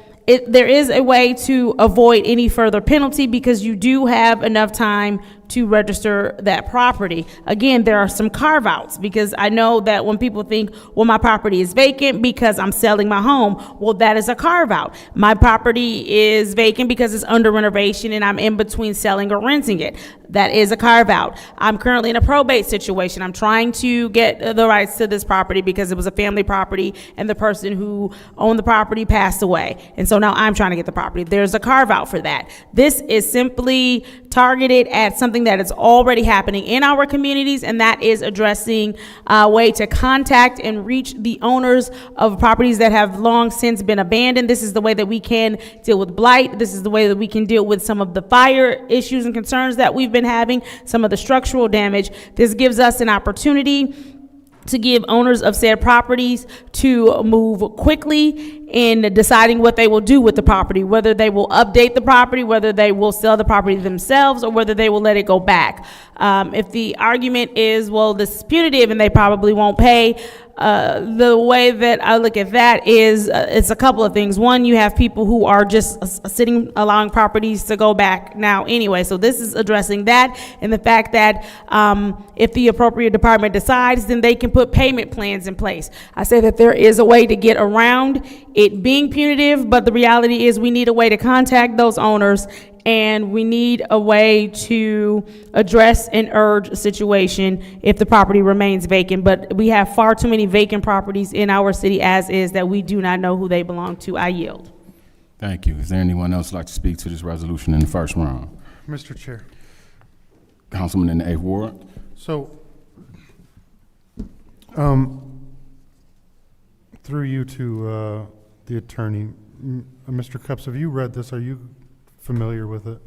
there is a way to avoid any further penalty because you do have enough time to register that property. Again, there are some carve-outs because I know that when people think, well, my property is vacant because I'm selling my home, well, that is a carve-out. My property is vacant because it's under renovation and I'm in between selling or renting it. That is a carve-out. I'm currently in a probate situation. I'm trying to get the rights to this property because it was a family property and the person who owned the property passed away. And so now I'm trying to get the property. There's a carve-out for that. This is simply targeted at something that is already happening in our communities, and that is addressing a way to contact and reach the owners of properties that have long since been abandoned. This is the way that we can deal with blight. This is the way that we can deal with some of the fire issues and concerns that we've been having, some of the structural damage. This gives us an opportunity to give owners of said properties to move quickly in deciding what they will do with the property, whether they will update the property, whether they will sell the property themselves, or whether they will let it go back. If the argument is, well, this is punitive and they probably won't pay, the way that I look at that is it's a couple of things. One, you have people who are just sitting, allowing properties to go back now anyway. So this is addressing that and the fact that if the appropriate department decides, then they can put payment plans in place. I say that there is a way to get around it being punitive, but the reality is we need a way to contact those owners and we need a way to address and urge a situation if the property remains vacant. But we have far too many vacant properties in our city as is that we do not know who they belong to. I yield. Thank you. Is there anyone else like to speak to this resolution in the first round? Mr. Chair. Councilman in the 8th Ward. So, through you to the attorney, Mr. Cups, have you read this? Are you familiar with it?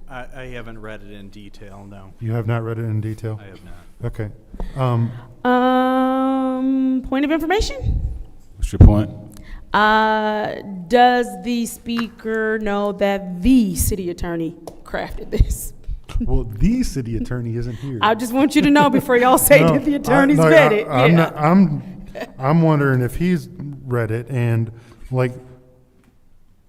I haven't read it in detail, no. You have not read it in detail? I have not. Okay. Point of information? What's your point? Does the speaker know that the city attorney crafted this? Well, the city attorney isn't here. I just want you to know before y'all say that the attorney's read it. I'm wondering if he's read it and like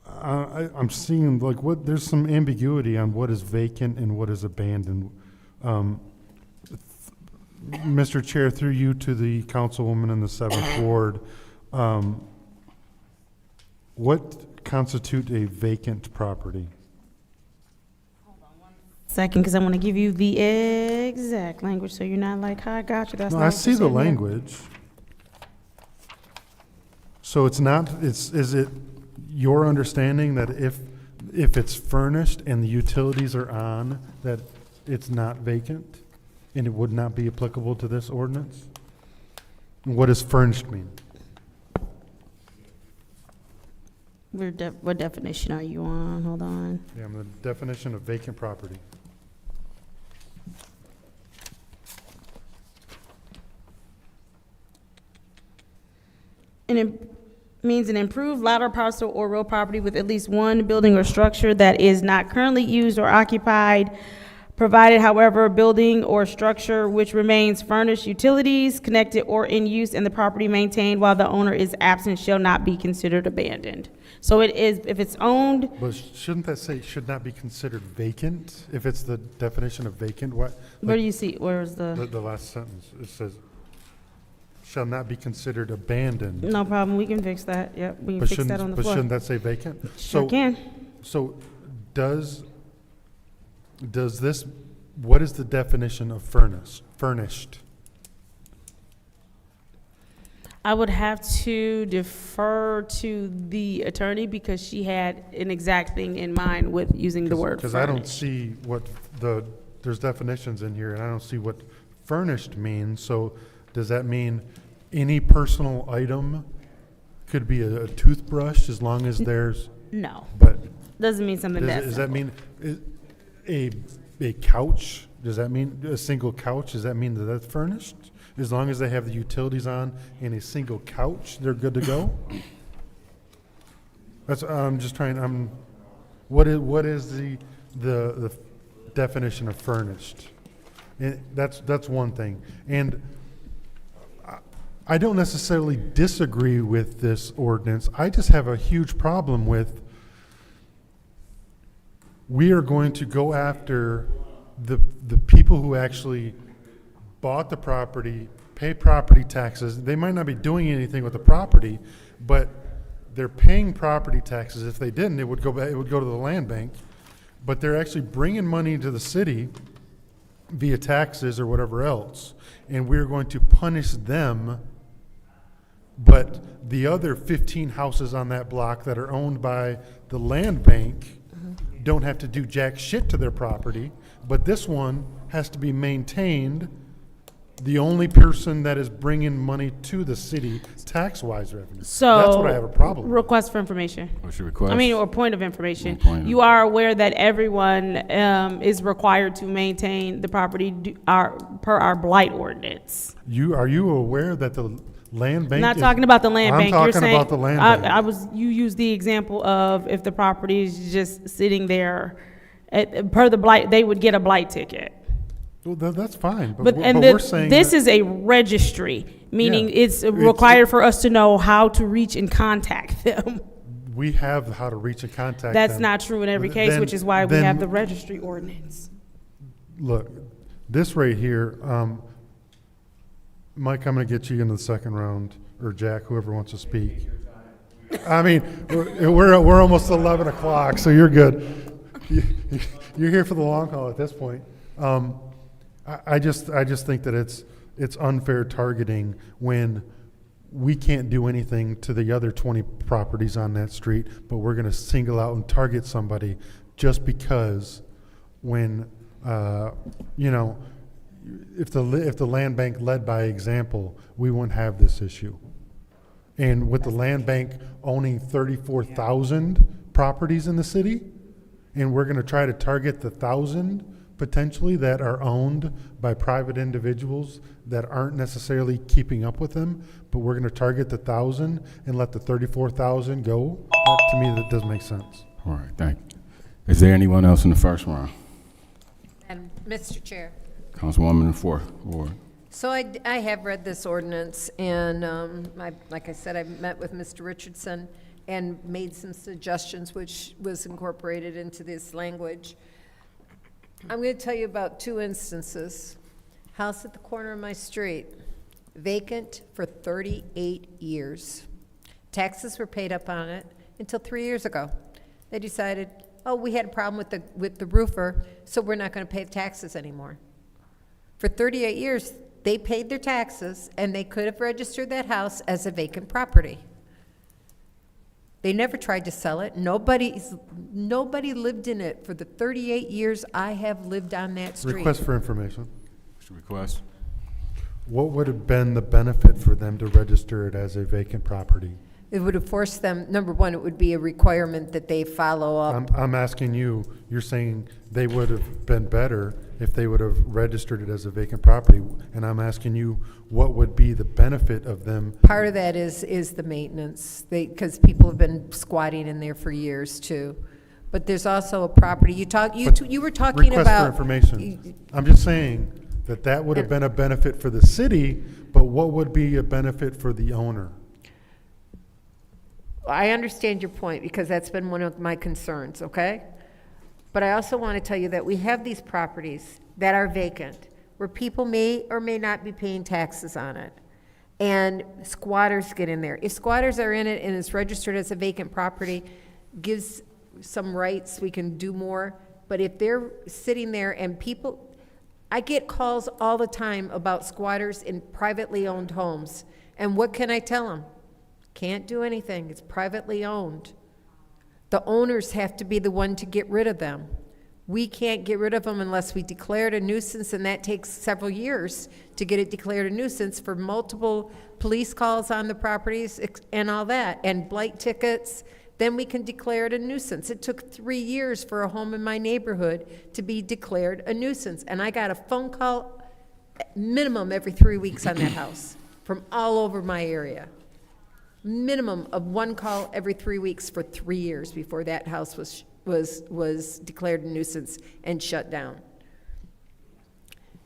I'm seeing like there's some ambiguity on what is vacant and what is abandoned. Mr. Chair, through you to the councilwoman in the 7th Ward, what constitutes a vacant property? Second, because I want to give you the exact language, so you're not like, "I got you." That's No, not I what see you the said there. language. So it's not. Is it your understanding that if it's furnished and the utilities are on, that it's not vacant, and it would not be applicable to this ordinance? What does furnished mean? What definition are you on? Hold on. Yeah, the definition of vacant property. And it means an improved lot or parcel or real property with at least one building or structure that is not currently used or occupied, provided, however, a building or structure which remains furnished, utilities connected or in use, and the property maintained while the owner is absent shall not be considered abandoned. So it is, if it's owned. But shouldn't that say should not be considered vacant? If it's the definition of vacant, what? Where do you see, where's The last sentence, it says, shall not be considered abandoned. No problem, we can fix that, yep, we can But fix that on the But floor. shouldn't that say vacant? Sure can. So does this, what is the definition of furnished? I would have to defer to the attorney because she had an exact thing in mind with using the word furnished. Because I don't see what there's definitions in here, and I don't see what furnished means. So does that mean any personal item could be a toothbrush as long as there's? No. But doesn't mean something that does that mean a couch? Does that mean a single couch? Does that mean that that's furnished? As long as they have the utilities on and a single couch, they're good to go. That's, I'm just trying, what is the definition of furnished? And that's one thing. And I don't necessarily disagree with this ordinance. I just have a huge problem with, we are going to go after the people who actually bought the property, pay property taxes. They might not be doing anything with the property, but they're paying property taxes. If they didn't, it would go back, it would go to the land bank. But they're actually bringing money to the city via taxes or whatever else, and we're going to punish them. But the other 15 houses on that block that are owned by the land bank don't have to do jack shit to their property, but this one has to be maintained. The only person that is bringing money to the city tax-wise revenue. So that's what I have a problem with. Request for information. What's your request? I mean, or point of information. Point of- You are aware that everyone is required to maintain the property per our blight ordinance. Are you aware that the land bank Not is- talking about the land bank. I'm You're talking saying, about the land bank. you used the example of if the property is just sitting there, per the blight, they would get a blight ticket. Well, that's fine, But we're saying this that- is a registry, meaning Yeah. it's required for us to know how to reach and contact them. we have how to reach and contact That's them. not true in every case, Then- which is why we then- have the registry ordinance. Look, this right here, Mike, I'm going to get you into the second round, or Jack, whoever wants to speak. I mean, we're almost 11 o'clock, so you're good. You're here for the long haul at this point. I just think that it's unfair targeting when we can't do anything to the other 20 properties on that street, but we're going to single out and target somebody just because when, if the land bank led by example, we wouldn't have this issue. And with the land bank owning 34,000 properties in the city, and we're going to try to target the 1,000 potentially that are owned by private individuals that aren't necessarily keeping up with them, but we're going to target the 1,000 and let the 34,000 go. To me, that doesn't make sense. All right, thank you. Is there anyone else in the first round? And Mr. Chair. Councilwoman in the fourth ward. So I have read this ordinance, and like I said, I met with Mr. Richardson and made some suggestions, which was incorporated into this language. I'm going to tell you about two instances. House at the corner of my street, vacant for 38 years. Taxes were paid up on it until 3 years ago. They decided, oh, we had a problem with the roofer, so we're not going to pay taxes anymore. For 38 years, they paid their taxes, and they could have registered that house as a vacant property. They never tried to sell it. Nobody lived in it for the 38 years I have lived on that street. Request for information. What's your request? What would have been the benefit for them to register it as a vacant property? It would have forced them, number one, it would be a requirement that they follow up. I'm asking you, you're saying they would have been better if they would have registered it as a vacant property. And I'm asking you, what would be the benefit of them? Part of that is the maintenance, because people have been squatting in there for years too. But there's also a property, you were talking about. Request for information. I'm just saying that would have been a benefit for the city, but what would be a benefit for the owner? I understand your point, because that's been one of my concerns, okay? But I also want to tell you that we have these properties that are vacant, where people may or may not be paying taxes on it, and squatters get in there. If squatters are in it and it's registered as a vacant property, gives some rights, we can do more. But if they're sitting there and people, I get calls all the time about squatters in privately owned homes, and what can I tell them? Can't do anything, it's privately owned. The owners have to be the one to get rid of them. We can't get rid of them unless we declare it a nuisance, and that takes several years to get it declared a nuisance for multiple police calls on the properties and all that, and blight tickets. Then we can declare it a nuisance. It took 3 years for a home in my neighborhood to be declared a nuisance, and I got a phone call minimum every 3 weeks on that house from all over my area. Minimum of one call every 3 weeks for 3 years before that house was declared a nuisance and shut down.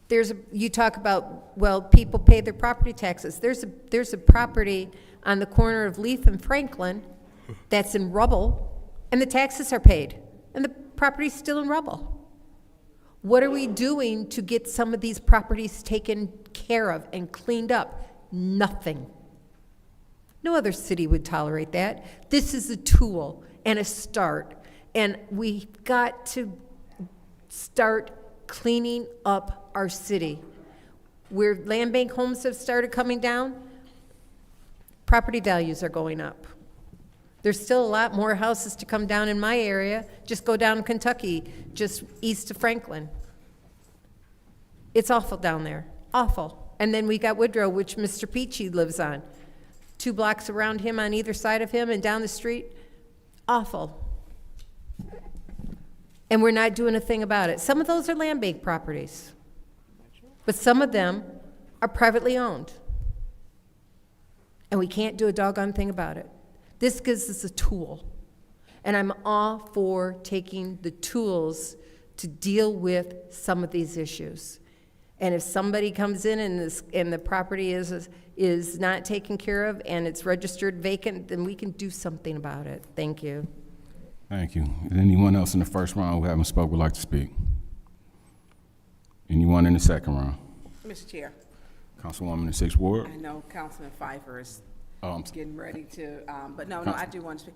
You talk about, well, people pay their property taxes. There's a property on the corner of Leaf and Franklin that's in rubble, and the taxes are paid, and the property's still in rubble. What are we doing to get some of these properties taken care of and cleaned up? Nothing. No other city would tolerate that. This is a tool and a start, and we've got to start cleaning up our city. Where land bank homes have started coming down, property values are going up. There's still a lot more houses to come down in my area. Just go down Kentucky, just east of Franklin. It's awful down there, awful. And then we got Woodrow, which Mr. Peachy lives on. 2 blocks around him on either side of him and down the street, awful. And we're not doing a thing about it. Some of those are land bank properties, but some of them are privately owned. And we can't do a doggone thing about it. This gives us a tool. And I'm all for taking the tools to deal with some of these issues. And if somebody comes in and the property is not taken care of and it's registered vacant, then we can do something about it. Thank you. Thank you. Is anyone else in the first round who haven't spoke would like to speak? Anyone in the second round? Mr. Chair, Councilwoman in the 6th Ward? I know Councilman Pfeiffer is I'm getting ready to, but no, I do want to speak.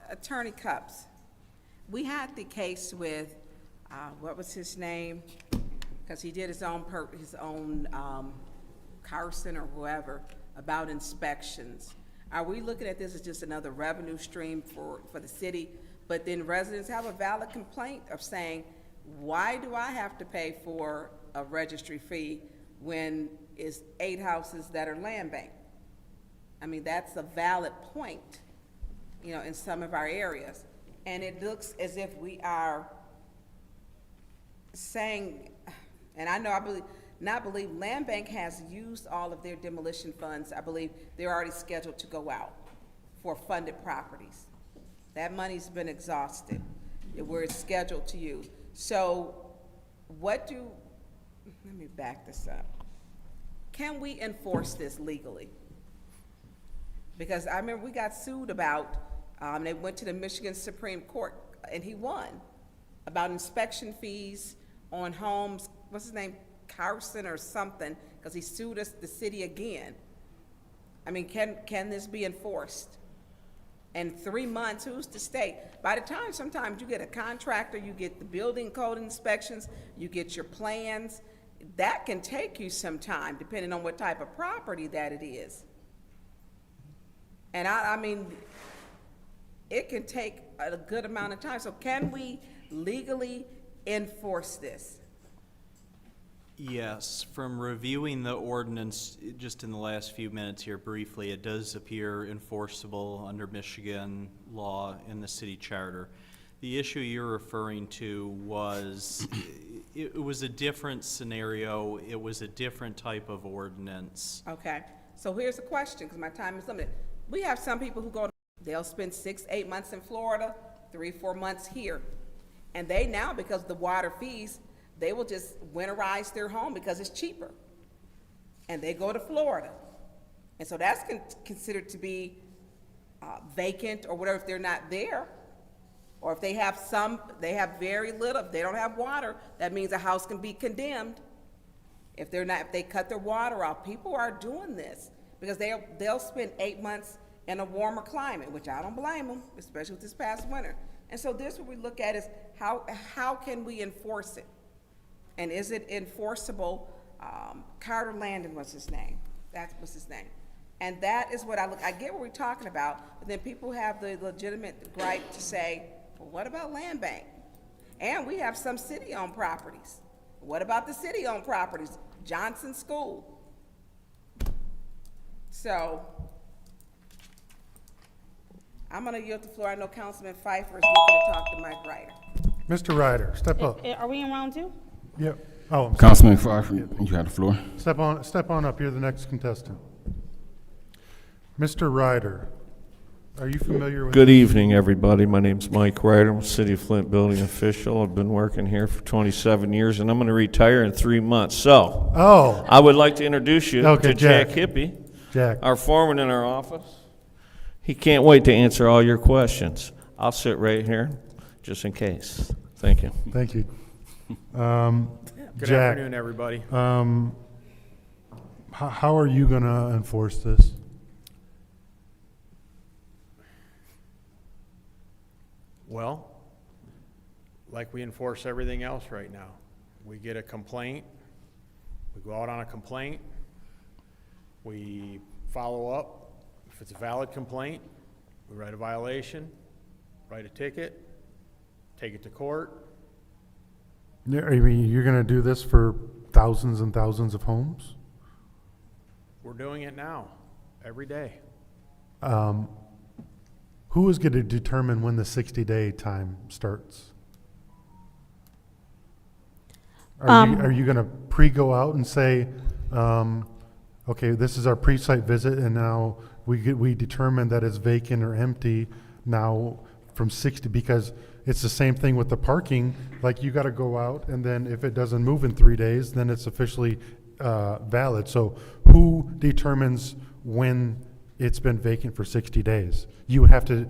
Attorney Cups, we had the case with, what was his name? Because he did his own Carson or whoever about inspections. Are we looking at this as just another revenue stream for the city? But then residents have a valid complaint of saying, why do I have to pay for a registry fee when it's 8 houses that are land bank? I mean, that's a valid point, you know, in some of our areas. And it looks as if we are saying, and I know I believe Land Bank has used all of their demolition funds. I believe they're already scheduled to go out for funded properties. That money's been exhausted where it's scheduled to use. So let me back this up. Can we enforce this legally? Because I remember we got sued about, they went to the Michigan Supreme Court and he won about inspection fees on homes, what's his name, Carson or something, because he sued us, the city again. I mean, can this be enforced? And 3 months, who's the state? By the time sometimes you get a contractor, you get the building code inspections, you get your plans, that can take you some time depending on what type of property that it is. And I mean, it can take a good amount of time. So can we legally enforce this? Yes, from reviewing the ordinance just in the last few minutes here briefly, it does appear enforceable under Michigan law in the city charter. The issue you're referring to was, it was a different scenario. It was a different type of ordinance. Okay, so here's a question, because my time is limited. We have some people who they'll spend 6-8 months in Florida, 3-4 months here. And they now, because of the water fees, they will just winterize their home because it's cheaper. And they go to Florida. And so that's considered to be vacant or whatever if they're not there. Or if they have they have very little, if they don't have water, that means a house can be condemned. If they cut their water off, people are doing this because they'll spend 8 months in a warmer climate, which I don't blame them, especially with this past winter. And so this what we look at is how can we enforce it? And is it enforceable? Carter Landon was his name. That was his name. And that is what I get what we're talking about, but then people have the legitimate gripe to say, well, what about land bank? And we have some city-owned properties. What about the city-owned properties? Johnson School. So, I'm gonna yield the floor. I know Councilman Pfeiffer is looking to talk to Mike Ryder. Mr. Ryder, step up. Are we in round 2? Yep. Oh, I'm sorry. Councilman Pfeiffer, you have the floor. Step on up. You're the next contestant. Mr. Ryder, are you familiar with? Good evening, everybody. My name's Mike Ryder. I'm a City of Flint building official. I've been working here for 27 years, and I'm going to retire in 3 months. So, I would like to introduce you to Jack Hippie, our foreman in our office. He can't wait to answer all your questions. I'll sit right here, just in case. Thank you. Thank you. Good Jack, afternoon, everybody. How are you going to enforce this? Well, like we enforce everything else right now. We get a complaint, we go out on a complaint, we follow up. If it's a valid complaint, we write a violation, write a ticket, take it to court. Yeah, I mean, you're going to do this for thousands and thousands of homes? We're doing it now, every day. Who is going to determine when the 60-day time starts? Are you going to pre-go out and say, okay, this is our pre-site visit, and now we determine that it's vacant or empty now from 60, because it's the same thing with the parking. Like, you got to go out, and then if it doesn't move in 3 days, then it's officially valid. So who determines when it's been vacant for 60 days? You would have to.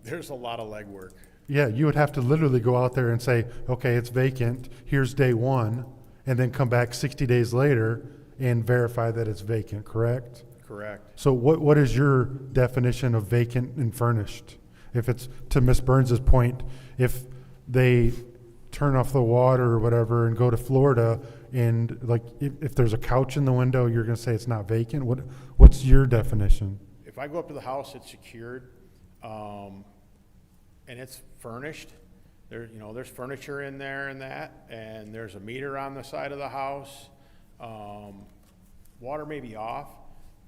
There's a lot of legwork. Yeah, you would have to literally go out there and say, okay, it's vacant, here's day one, and then come back 60 days later and verify that it's vacant, correct? Correct. So what is your definition of vacant and furnished? If it's, to Ms. Burns's point, if they turn off the water or whatever and go to Florida, and like if there's a couch in the window, you're going to say it's not vacant? What's your definition? If I go up to the house, it's secured, and it's furnished. There's furniture in there and that, and there's a meter on the side of the house. Water may be off,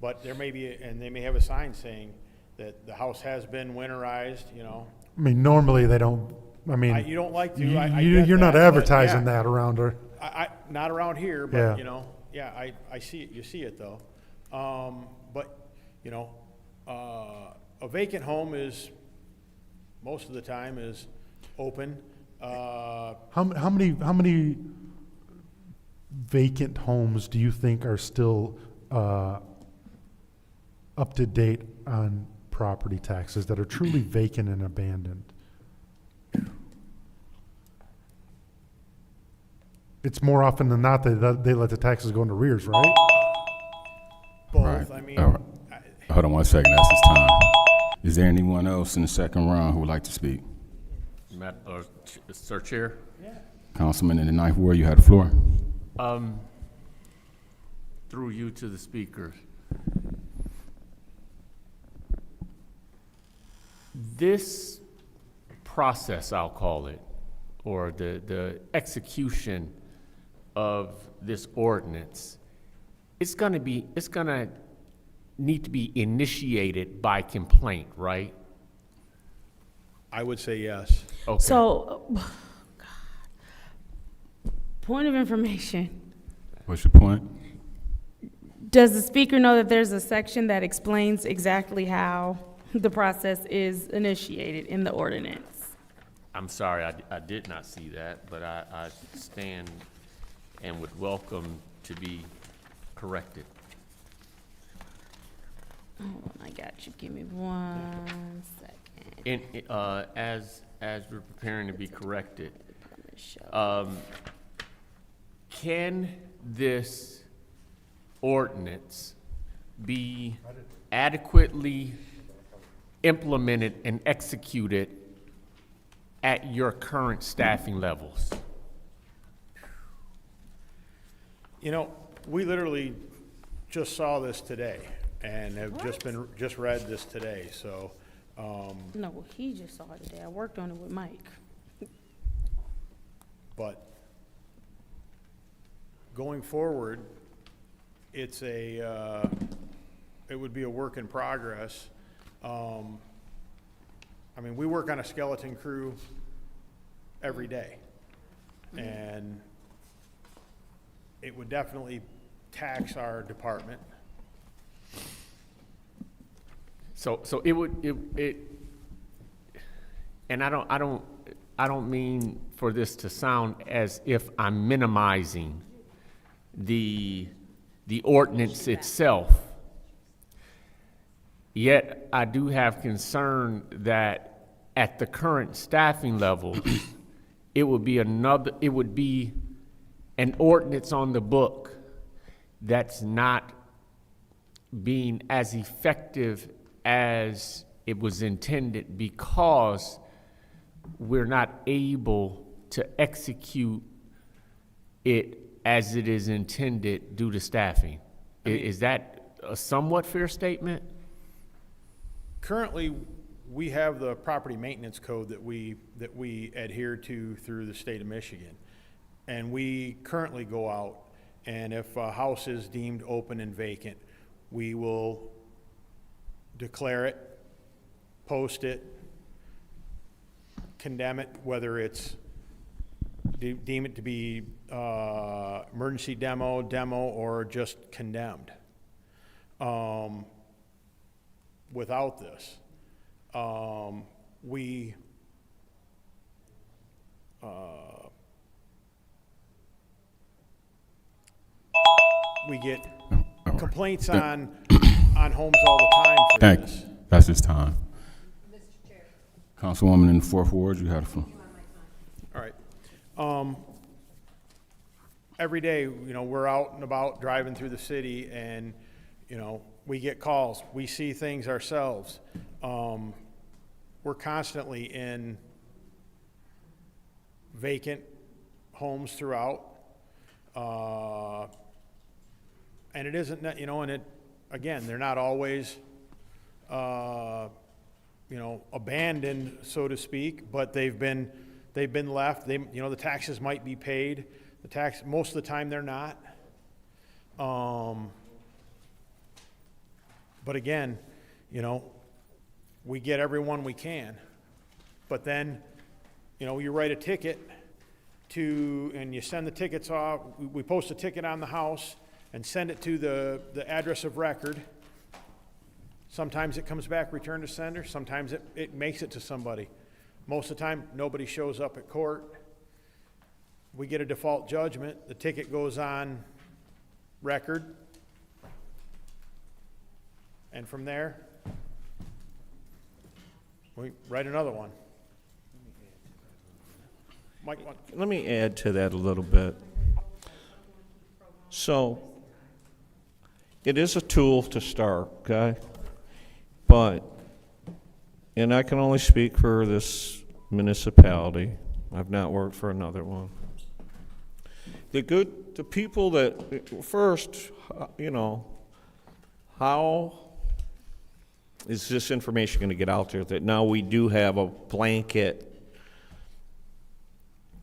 but there may be, and they may have a sign saying that the house has been winterized. I mean, normally they don't. I mean, you don't like to. You're not advertising that around her. Not around here, but I see it. You see it though. But a vacant home is most of the time is open. How many vacant homes do you think are still up to date on property taxes that are truly vacant and abandoned? It's more often than not that they let the taxes go into arrears, right? Both. I mean, hold on 1 second. That's his time. Is there anyone else in the second round who would like to speak? Sir Chair? Yeah. Councilman in the ninth ward, you have the floor. Through you to the speaker. This process, I'll call it, or the execution of this ordinance, it's gonna need to be initiated by complaint, right? I would say yes. Okay. So, point of information. What's your point? Does the speaker know that there's a section that explains exactly how the process is initiated in the ordinance? I'm sorry, I did not see that, but I stand and would welcome to be corrected. Oh, I got you. Give me 1 second. And as we're preparing to be corrected, can this ordinance be adequately implemented and executed at your current staffing levels? We literally just saw this today and have just read this today. So, No, well, he just saw it today. I worked on it with Mike. But going forward, it would be a work in progress. I mean, we work on a skeleton crew every day. And it would definitely tax our department. So and I don't mean for this to sound as if I'm minimizing the ordinance itself. Yet I do have concern that at the current staffing level, it would be an ordinance on the book that's not being as effective as it was intended because we're not able to execute it as it is intended due to staffing. Is that a somewhat fair statement? Currently, we have the property maintenance code that we adhere to through the state of Michigan. And we currently go out, and if a house is deemed open and vacant, we will declare it, post it, condemn it, whether it's deem it to be emergency demo, or just condemned. Without this, we get complaints on homes all the time for this. That's his time. Mr. Chair. Councilwoman in the fourth ward, you have the floor. All right. Every day, we're out and about driving through the city, and, we get calls. We see things ourselves. We're constantly in vacant homes throughout. And it isn't, again, they're not always, abandoned, so to speak, but they've been left. The taxes might be paid. Most of the time they're not. But again, we get everyone we can. But then, you write a ticket and you send the tickets off. We post a ticket on the house and send it to the address of record. Sometimes it comes back return to sender. Sometimes it makes it to somebody. Most of the time, nobody shows up at court. We get a default judgment. The ticket goes on record. And from there, we write another one. Mike, let me add to that a little bit. So, it is a tool to start, okay? But, and I can only speak for this municipality. I've not worked for another one. The people that, first, how is this information going to get out there that now we do have a blanket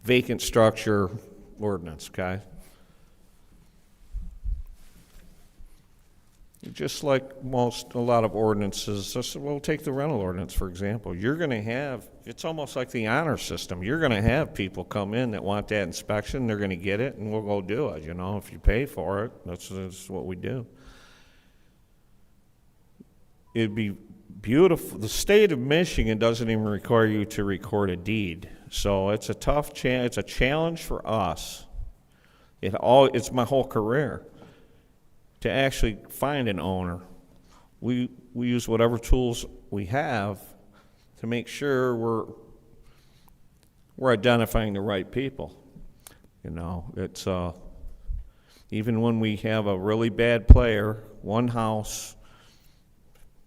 vacant structure ordinance, okay? Just like a lot of ordinances, we'll take the rental ordinance, for example. You're going to have, it's almost like the honor system. You're going to have people come in that want that inspection. They're going to get it, and we'll go do it. If you pay for it, that's what we do. It'd be beautiful. The state of Michigan doesn't even require you to record a deed. So it's a tough it's a challenge for us. It's my whole career to actually find an owner. We use whatever tools we have to make sure we're identifying the right people. It's even when we have a really bad player, one house,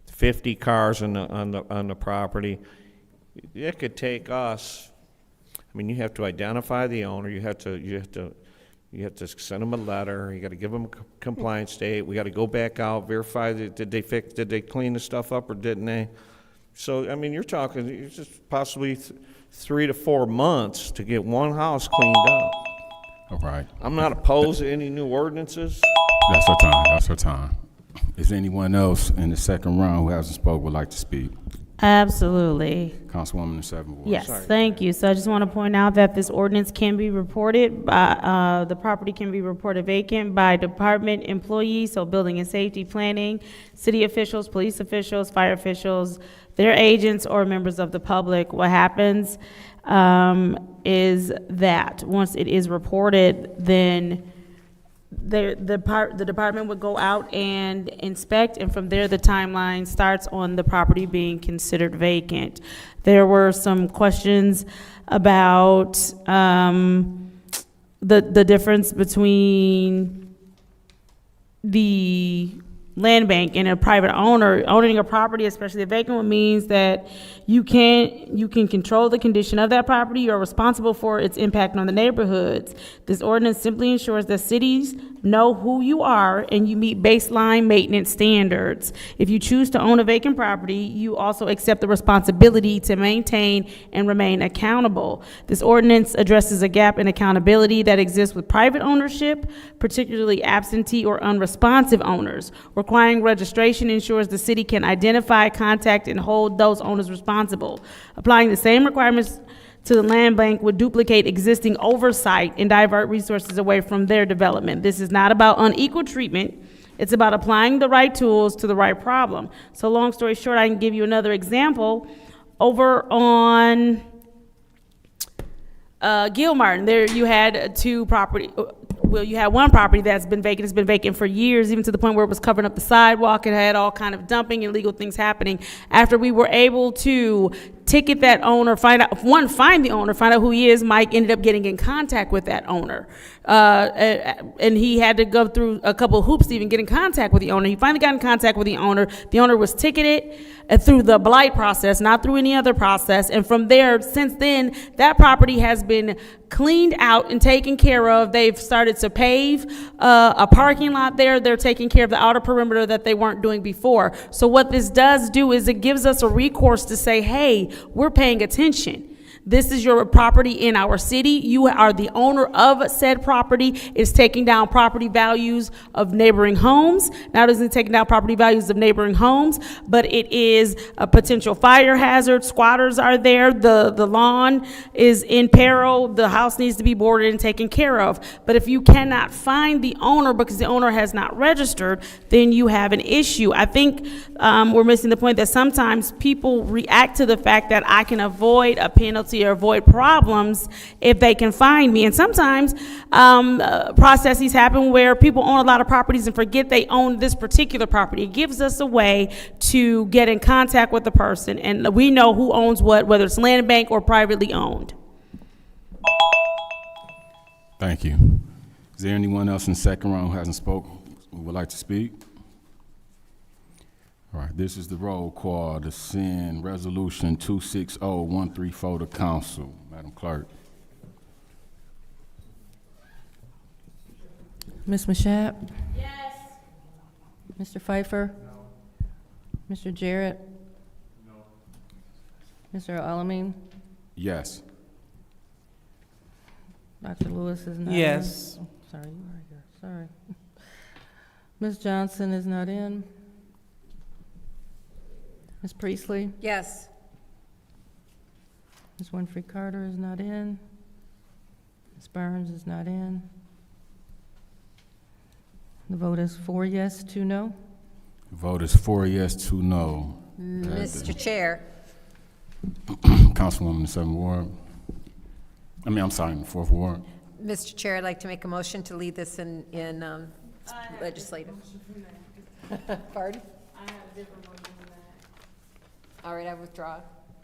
50 cars on the property, it could take us. You have to identify the owner. You have to send them a letter. You got to give them a compliance date. We got to go back out, verify that did they clean the stuff up or didn't they? So you're talking just possibly 3 to 4 months to get one house cleaned up. All right. I'm not opposed to any new ordinances. That's our time. Is there anyone else in the second round who hasn't spoke would like to speak? Absolutely. Councilwoman in the 7th Ward. Yes, thank you. So I just want to point out that this ordinance can be reported by, the property can be reported vacant by department employees, so building and safety, planning, city officials, police officials, fire officials, their agents, or members of the public. What happens is that once it is reported, then the department would go out and inspect, and from there, the timeline starts on the property being considered vacant. There were some questions about the difference between the land bank and a private owner. Owning a property, especially a vacant one, means that you can control the condition of that property. You're responsible for its impact on the neighborhoods. This ordinance simply ensures that cities know who you are and you meet baseline maintenance standards. If you choose to own a vacant property, you also accept the responsibility to maintain and remain accountable. This ordinance addresses a gap in accountability that exists with private ownership, particularly absentee or unresponsive owners. Requiring registration ensures the city can identify, contact, and hold those owners responsible. Applying the same requirements to the land bank would duplicate existing oversight and divert resources away from their development. This is not about unequal treatment. It's about applying the right tools to the right problem. So long story short, I can give you another example. Over on Gilmartin, there you had you had one property that's been vacant. It's been vacant for years, even to the point where it was covering up the sidewalk and had all kind of dumping and illegal things happening. After we were able to ticket that owner, find the owner, find out who he is, Mike ended up getting in contact with that owner. And he had to go through a couple of hoops to even get in contact with the owner. He finally got in contact with the owner. The owner was ticketed through the blight process, not through any other process. And from there, since then, that property has been cleaned out and taken care of. They've started to pave a parking lot there. They're taking care of the outer perimeter that they weren't doing before. So what this does do is it gives us a recourse to say, hey, we're paying attention. This is your property in our city. You are the owner of said property. It's taking down property values of neighboring homes. Not only is it taking down property values of neighboring homes, but it is a potential fire hazard. Squatters are there. The lawn is in peril. The house needs to be boarded and taken care of. But if you cannot find the owner because the owner has not registered, then you have an issue. I think we're missing the point that sometimes people react to the fact that I can avoid a penalty or avoid problems if they can find me. And sometimes processes happen where people own a lot of properties and forget they own this particular property. It gives us a way to get in contact with the person, and we know who owns what, whether it's land bank or privately owned. Thank you. Is there anyone else in the second round who hasn't spoken who would like to speak? All right, this is the roll call to send Resolution 260134 to Council. Madam Clerk. Ms. Mashat? Yes. Mr. Pfeiffer? No. Mr. Jarrett? No. Mr. Alamin? Yes. Dr. Lewis is not in. Yes. Oh, sorry, you are here. Sorry. Ms. Johnson is not in. Ms. Priestley? Yes. Ms. Winfrey Carter is not in. Ms. Burns is not in. The vote is 4 yes, 2 no. The vote is 4 yes, 2 no. Mr. Chair. Councilwoman in the 7th Ward. In the 4th Ward. Mr. Chair, I'd like to make a motion to lead this in legislative. Pardon? I have a different motion than that. All right, I withdraw.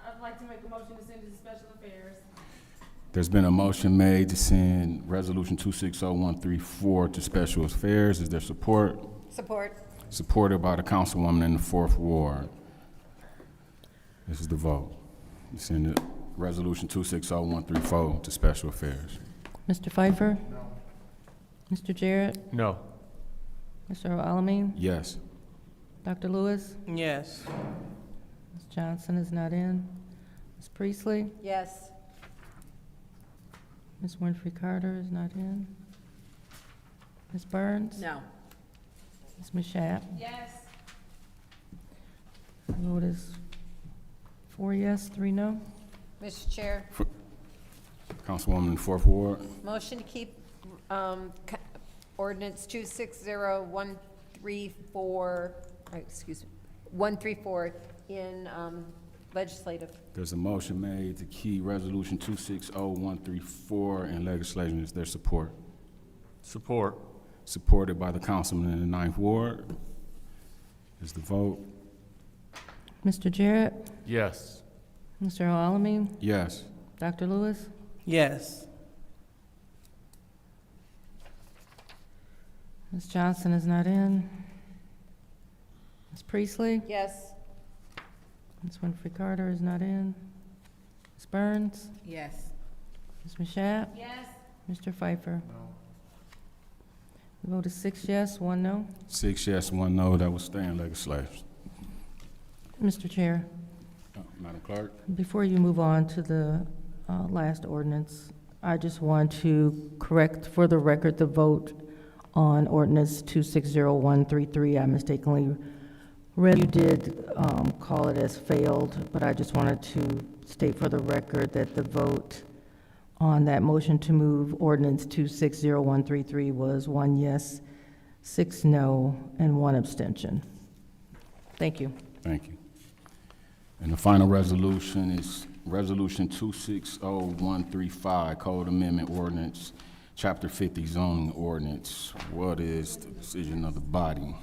I'd like to make a motion to send it to Special Affairs. There's been a motion made to send Resolution 260134 to Special Affairs. Is there support? Support. Supported by the Councilwoman in the 4th Ward. This is the vote. Send the Resolution 260134 to Special Affairs. Mr. Pfeiffer? No. Mr. Jarrett? No. Mr. Alamin? Yes. Dr. Lewis? Yes. Ms. Johnson is not in. Ms. Priestley? Yes. Ms. Winfrey Carter is not in. Ms. Burns? No. Ms. Mashat? Yes. The vote is 4 yes, 3 no. Mr. Chair, Councilwoman in the Fourth Ward. motion to keep ordinance 260134, excuse me, 134 in legislative. There's a motion made to keep resolution 260134 in legislation. Is there support? Support. Supported by the councilman in the Ninth Ward. Is the vote? Mr. Jarrett, Yes. Mr. Alamin, Yes. Dr. Lewis, Yes. Ms. Johnson is not in. Ms. Priestley, Yes. Ms. Winfrey Carter is not in. Ms. Burns, Yes. Ms. Mashat, Yes. Mr. Pfeiffer. The vote is 6 yes, 1 no. 6 yes, 1 no. That will stay in legislation. Mr. Chair, Madam Clerk. before you move on to the last ordinance, I just want to correct for the record the vote on ordinance 260133. I mistakenly read, you did call it as failed, but I just wanted to state for the record that the vote on that motion to move ordinance 260133 was 1 yes, 6 no, and 1 abstention. Thank you. Thank you. And the final resolution is Resolution 260135, Code Amendment Ordinance, Chapter 50 Zoning Ordinance. What is the decision of the body?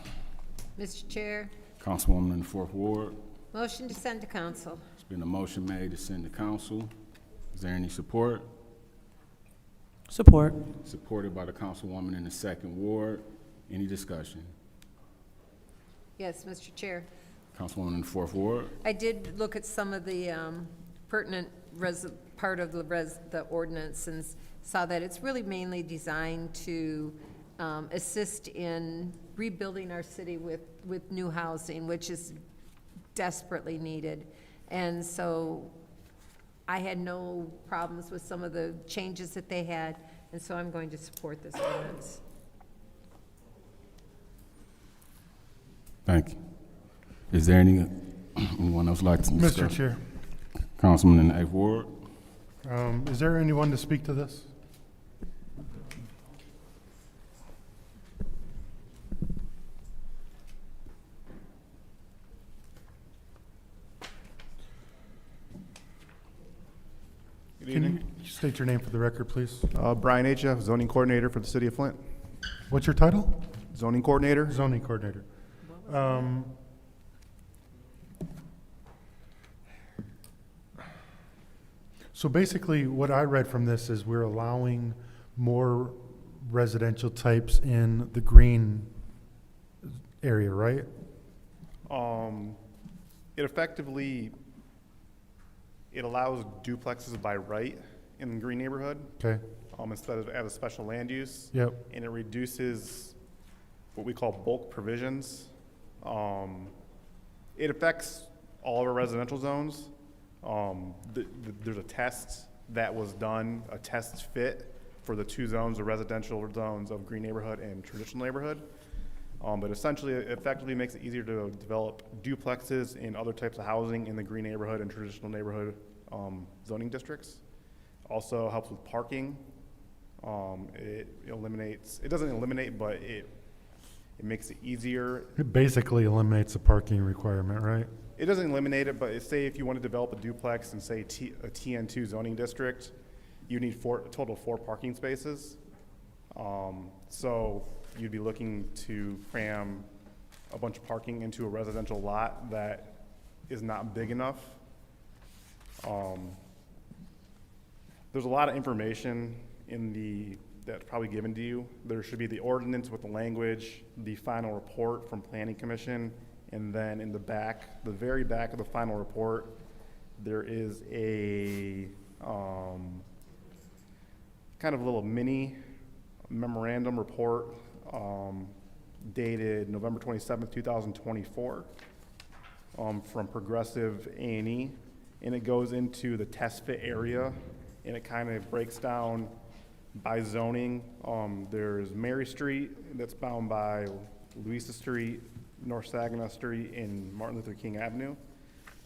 Mr. Chair, Councilwoman in the Fourth Ward. motion to send to council. There's been a motion made to send to council. Is there any support? Support. Supported by the councilwoman in the Second Ward. Any discussion? Yes, Mr. Chair. Councilwoman in the Fourth Ward. I did look at some of the pertinent part of the ordinance and saw that it's really mainly designed to assist in rebuilding our city with new housing, which is desperately needed. And so I had no problems with some of the changes that they had, and so I'm going to support this ordinance. Thank you. Is there anyone else like to discuss? Mr. Chair, Councilman in the Eighth Ward. is there anyone to speak to this? Good Can evening. you state your name for the record, please? Brian Aja, zoning coordinator for the city of Flint. What's your title? Zoning coordinator. Zoning coordinator. So basically, what I read from this is we're allowing more residential types in the green area, right? It effectively, it allows duplexes by right in the green neighborhood. Okay. Instead of as a special land use. Yep. And it reduces what we call bulk provisions. It affects all of our residential zones. There's a test that was done, a test fit for the two zones, the residential zones of green neighborhood and traditional neighborhood. But essentially, it effectively makes it easier to develop duplexes and other types of housing in the green neighborhood and traditional neighborhood zoning districts. Also helps with parking. It eliminates, it doesn't eliminate, but it makes it easier. It basically eliminates the parking requirement, right? It doesn't eliminate it, but say if you want to develop a duplex in, say, a TN2 zoning district, you need a total of 4 parking spaces. So you'd be looking to cram a bunch of parking into a residential lot that is not big enough. There's a lot of information that's probably given to you. There should be the ordinance with the language, the final report from Planning Commission, and then in the back, the very back of the final report, there is a kind of a little mini memorandum report dated November 27th, 2024 from Progressive A&E, and it goes into the test fit area, and it kind of breaks down by zoning. There's Mary Street that's bound by Louisa Street, North Saginaw Street, and Martin Luther King Avenue.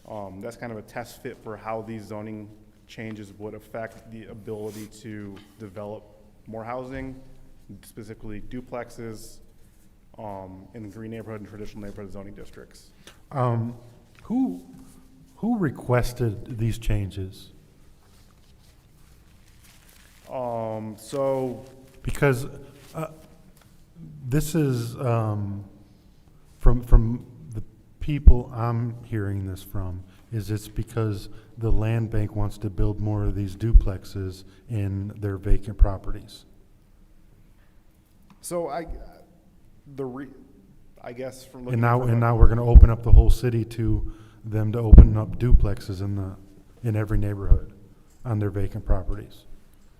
That's kind of a test fit for how these zoning changes would affect the ability to develop more housing, specifically duplexes, in the green neighborhood and traditional neighborhood zoning districts. Who requested these changes? Because this is from the people I'm hearing this from, is it's because the land bank wants to build more of these duplexes in their vacant properties. So I guess from looking And now we're going to open up the whole city to them to open up duplexes in every neighborhood on their vacant properties.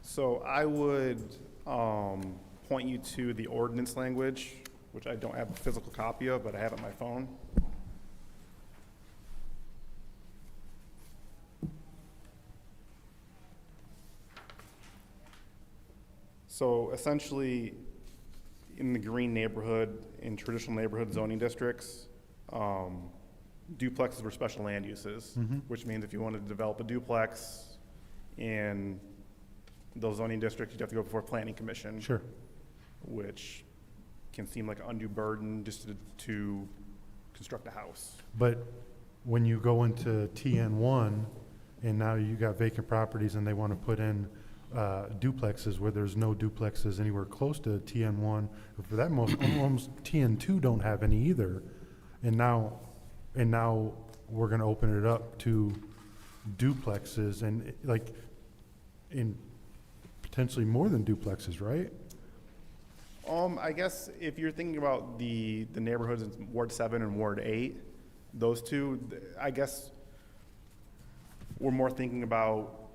So I would point you to the ordinance language, which I don't have a physical copy of, but I have it on my phone. So essentially, in the green neighborhood, in traditional neighborhood zoning districts, duplexes were special land uses, which means if you wanted to develop a duplex in those zoning districts, you'd have to go before planning commission. Sure. Which can seem like an undue burden just to construct a house. But when you go into TN1 and now you got vacant properties and they want to put in duplexes where there's no duplexes anywhere close to TN1, or for that most, almost TN2 don't have any either. And now we're going to open it up to duplexes and like in potentially more than duplexes, right? I guess if you're thinking about the neighborhoods in Ward 7 and Ward 8, those two, I guess we're more thinking about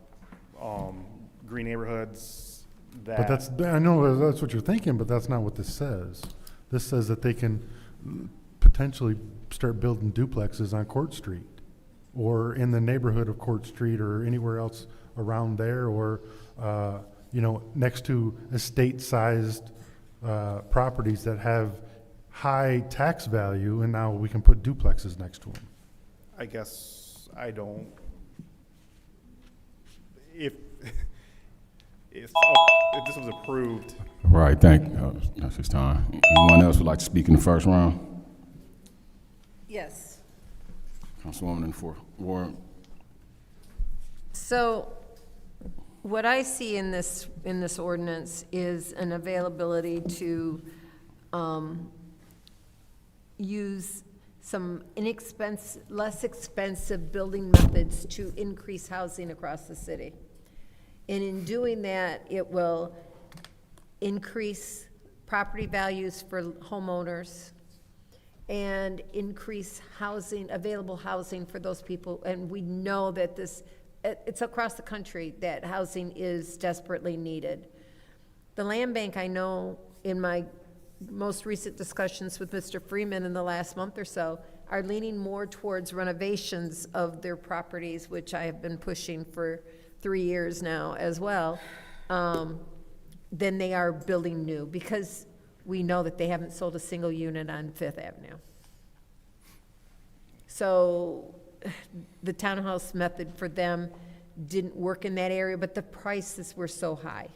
green neighborhoods that. But that's, I know that's what you're thinking, but that's not what this says. This says that they can potentially start building duplexes on Court Street or in the neighborhood of Court Street or anywhere else around there, or next to estate-sized properties that have high tax value, and now we can put duplexes next to them. I guess I don't. If this was approved. Right, thank you. That's his time. Anyone else would like to speak in the first round? Yes. Councilwoman in the fourth ward. So what I see in this ordinance is an availability to use some less expensive building methods to increase housing across the city. And in doing that, it will increase property values for homeowners and increase housing, available housing for those people. And we know that it's across the country that housing is desperately needed. The land bank, I know in my most recent discussions with Mr. Freeman in the last month or so, are leaning more towards renovations of their properties, which I have been pushing for 3 years now as well, than they are building new, because we know that they haven't sold a single unit on Fifth Avenue. So the townhouse method for them didn't work in that area, but the prices were so high.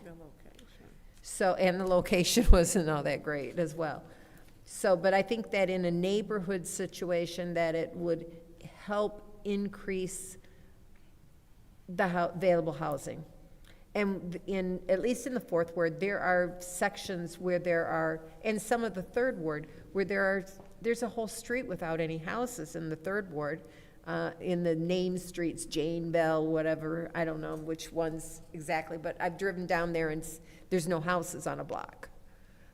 So, and the location wasn't all that great as well. So, but I think that in a neighborhood situation that it would help increase the available housing. And at least in the fourth ward, there are sections where there are, and some of the third ward, where there's a whole street without any houses in the third ward. In the named streets, Jane Bell, whatever, I don't know which ones exactly, but I've driven down there and there's no houses on a block.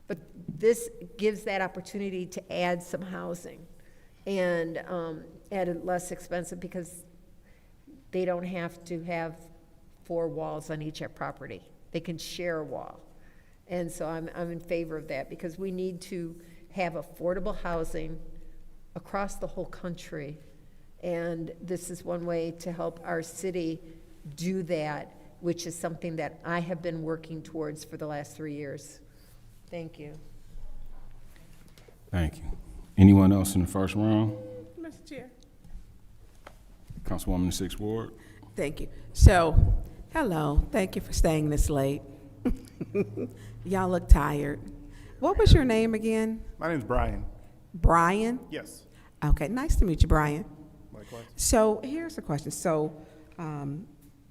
But this gives that opportunity to add some housing and add it less expensive, because they don't have to have 4 walls on each property. They can share a wall. And so I'm in favor of that, because we need to have affordable housing across the whole country. And this is one way to help our city do that, which is something that I have been working towards for the last 3 years. Thank you. Thank you. Anyone else in the first round? Mr. Chair. Councilwoman in the 6th Ward. Thank you. So, hello, thank you for staying this late. Y'all look tired. What was your name again? My name's Brian. Brian? Yes. Okay, nice to meet you, Brian. Likewise. So here's a question. So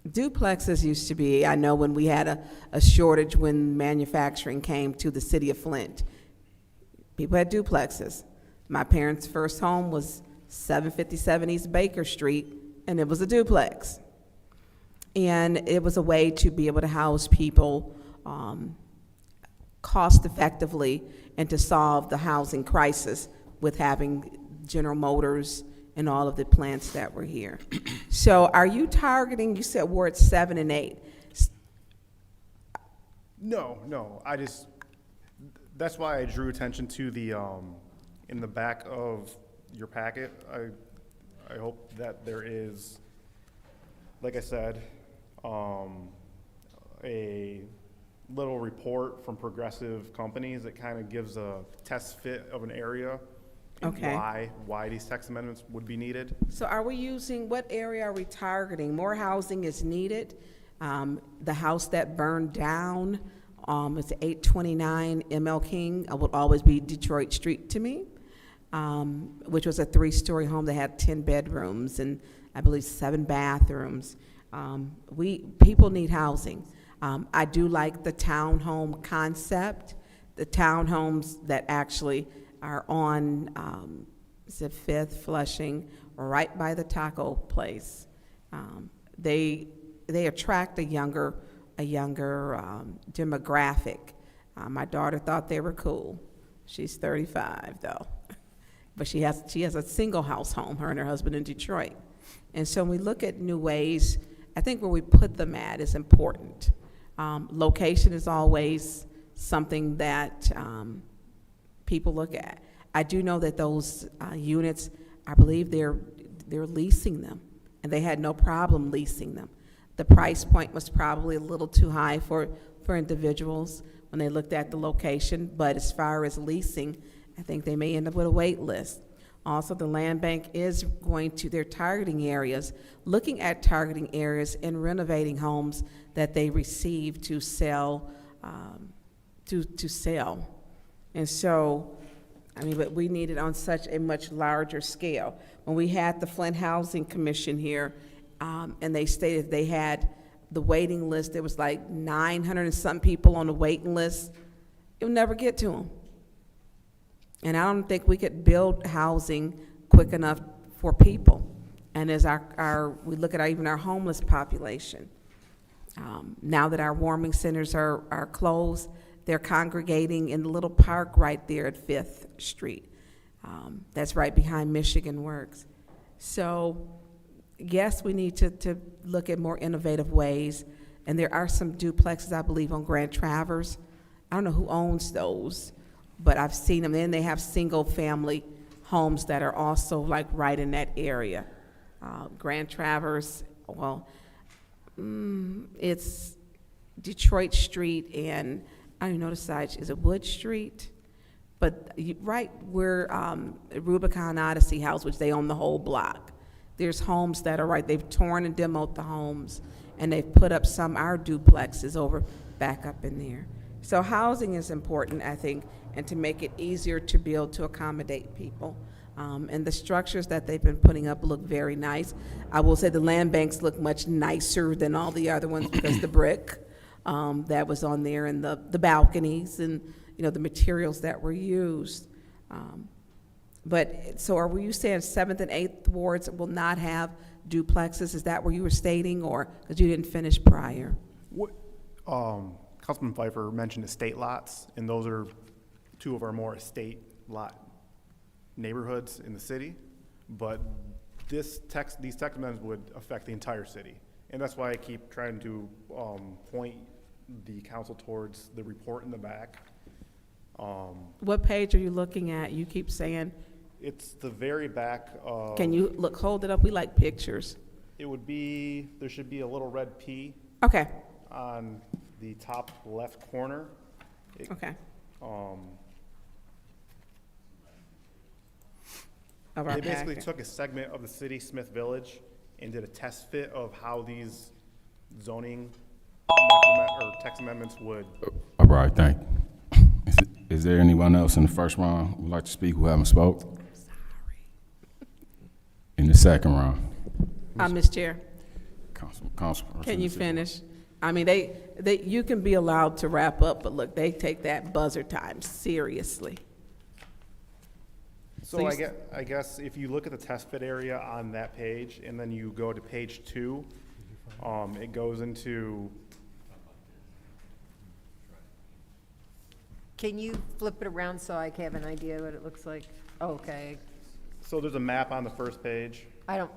duplexes used to be, I know when we had a shortage when manufacturing came to the city of Flint, people had duplexes. My parents' first home was 757 East Baker Street, and it was a duplex. And it was a way to be able to house people cost effectively and to solve the housing crisis with having General Motors and all of the plants that were here. So are you targeting, you said Ward 7 and 8? No, that's why I drew attention to the, in the back of your packet. I hope that there is, like I said, a little report from progressive companies that kind of gives a test fit of an area. And Okay. why these text amendments would be needed. So are we using, what area are we targeting? More housing is needed. The house that burned down, it's 829 ML King, will always be Detroit Street to me, which was a 3-story home that had 10 bedrooms and I believe 7 bathrooms. People need housing. I do like the townhome concept, the townhomes that actually are on, is it 5th Flushing, right by the taco place. They attract a younger demographic. My daughter thought they were cool. She's 35 though, but she has a single house home, her and her husband in Detroit. And so when we look at new ways, I think where we put them at is important. Location is always something that people look at. I do know that those units, I believe they're leasing them, and they had no problem leasing them. The price point was probably a little too high for individuals when they looked at the location, but as far as leasing, I think they may end up with a wait list. Also, the land bank is they're targeting areas, looking at targeting areas and renovating homes that they receive to sell, to sell. And so, I mean, but we need it on such a much larger scale. When we had the Flint Housing Commission here, and they stated they had the waiting list, there was like 900 and some people on the waiting list, you'll never get to them. And I don't think we could build housing quick enough for people. And as we look at even our homeless population, now that our warming centers are closed, they're congregating in the little park right there at 5th Street. That's right behind Michigan Works. So yes, we need to look at more innovative ways. And there are some duplexes, I believe, on Grand Traverse. I don't know who owns those, but I've seen them. Then they have single-family homes that are also like right in that area. Grand Traverse, well, it's Detroit Street and I don't even know the side. Is it Wood Street? But right where Rubicon Odyssey House, which they own the whole block, there's homes that are right. They've torn and demoed the homes, and they've put up our duplexes over back up in there. So housing is important, I think, and to make it easier to build to accommodate people. And the structures that they've been putting up look very nice. I will say the land banks look much nicer than all the other ones because the brick that was on there and the balconies and the materials that were used. But so are you saying 7th and 8th wards will not have duplexes? Is that what you were stating, or because you didn't finish prior? What, Councilman Pfeiffer mentioned estate lots, and those are 2 of our more estate lot neighborhoods in the city. But these text amendments would affect the entire city, and that's why I keep trying to point the council towards the report in the back. What page are you looking at? You keep saying. It's the very back of. Can you hold it up? We like pictures. It would be, there should be a little red P. Okay. On the top left corner. Okay. They basically took a segment of the city, Smith Village, and did a test fit of how these zoning or text amendments would. All right, thank you. Is there anyone else in the first round who would like to speak who haven't spoke? In the second round? Ms. Chair, Council. can you finish? I mean, you can be allowed to wrap up, but look, they take that buzzer time seriously. So I guess if you look at the test fit area on that page, and then you go to page 2, it goes into. Can you flip it around so I can have an idea what it looks like? Okay. So there's a map on the first page.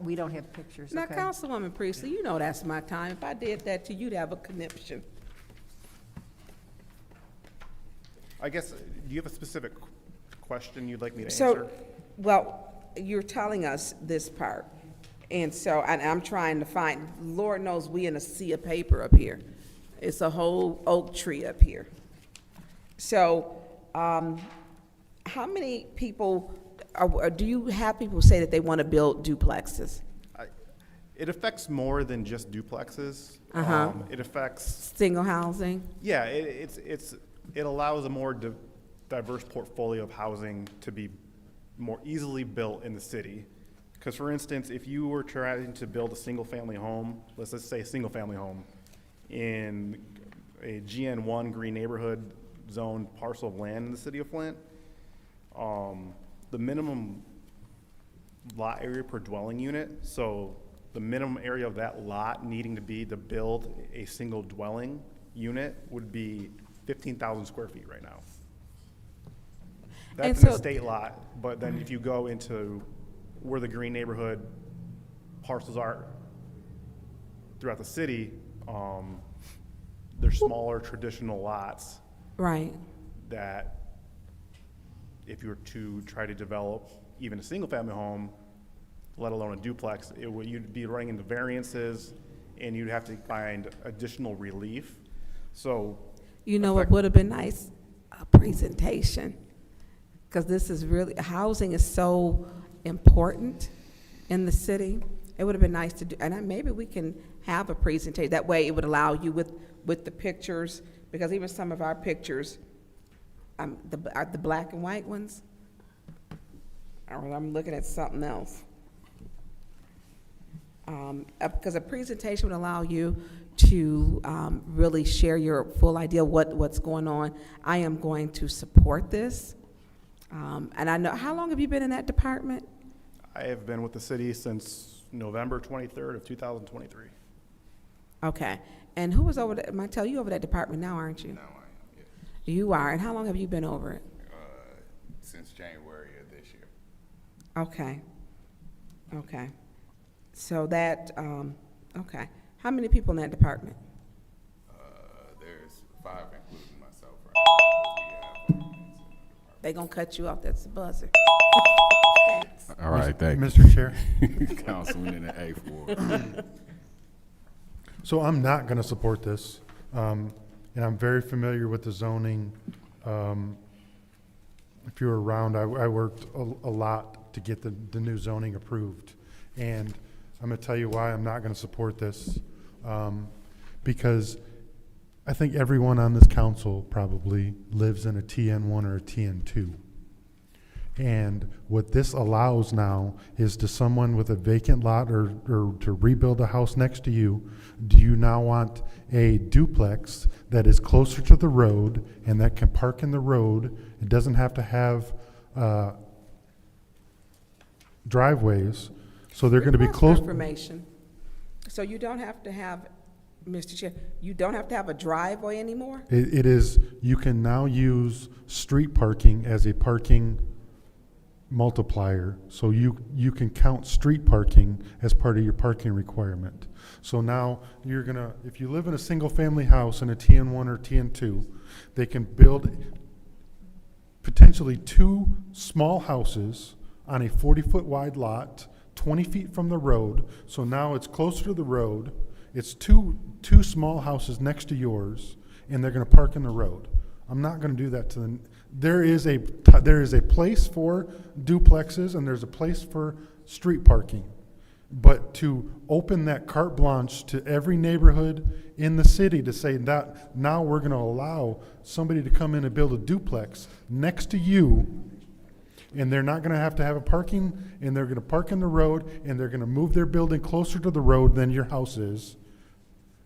We don't have pictures, Now, okay. Councilwoman Priestley, you know that's my time. If I did that to you, you'd have a conniption. I guess, do you have a specific question you'd like me to answer? So, well, you're telling us this part, and so I'm trying to find, Lord knows we in a sea of paper up here. It's a whole oak tree up here. So, how many people, do you have people say that they want to build duplexes? It affects more than just duplexes. It affects Single housing? Yeah, it allows a more diverse portfolio of housing to be more easily built in the city. Because, for instance, if you were trying to build a single-family home, let's just say a single-family home in a GN1 green neighborhood zoned parcel of land in the city of Flint, the minimum lot area per dwelling unit, so the minimum area of that lot needing to be to build a single dwelling unit would be 15,000 square feet right now. That's an estate lot, but then if you go into where the green neighborhood parcels are throughout the city, they're smaller traditional lots. Right. That if you were to try to develop even a single-family home, let alone a duplex, you'd be running into variances, and you'd have to find additional relief. So, you know what would have been nice? A presentation, because this is really, housing is so important in the city. It would have been nice to do, and maybe we can have a presentation. That way, it would allow you with the pictures, because even some of our pictures, the black and white ones, or I'm looking at something else. Because a presentation would allow you to really share your full idea of what's going on. I am going to support this. And I know, how long have you been in that department? I have been with the city since November 23rd of 2023. Okay. And who was over there? Martell, you over that department now, aren't you? No, I am, yes. You are. And how long have you been over it? Since January of this year. Okay. Okay. So that, okay. How many people in that department? There's 5, including myself. Right? They gonna cut you off. That's the buzzer. Thanks. All right, thank you. Mr. Chair. Councilman in the A4. So I'm not going to support this, and I'm very familiar with the zoning. If you were around, I worked a lot to get the new zoning approved, and I'm going to tell you why I'm not going to support this, because I think everyone on this council probably lives in a TN1 or a TN2. And what this allows now is to someone with a vacant lot or to rebuild a house next to you, do you now want a duplex that is closer to the road and that can park in the road? It doesn't have to have driveways, so they're going to be close. Information. So you don't have to have, Mr. Chair, you don't have to have a driveway anymore? It is, you can now use street parking as a parking multiplier, so you can count street parking as part of your parking requirement. So now you're gonna, if you live in a single family house in a TN1 or TN2, they can build potentially 2 small houses on a 40-foot wide lot, 20 feet from the road. So now it's closer to the road. It's two small houses next to yours, and they're gonna park in the road. I'm not gonna do that to them. There is a place for duplexes and there's a place for street parking. But to open that carte blanche to every neighborhood in the city to say that now we're going to allow somebody to come in and build a duplex next to you, and they're not going to have a parking, and they're going to park in the road, and they're going to move their building closer to the road than your house is.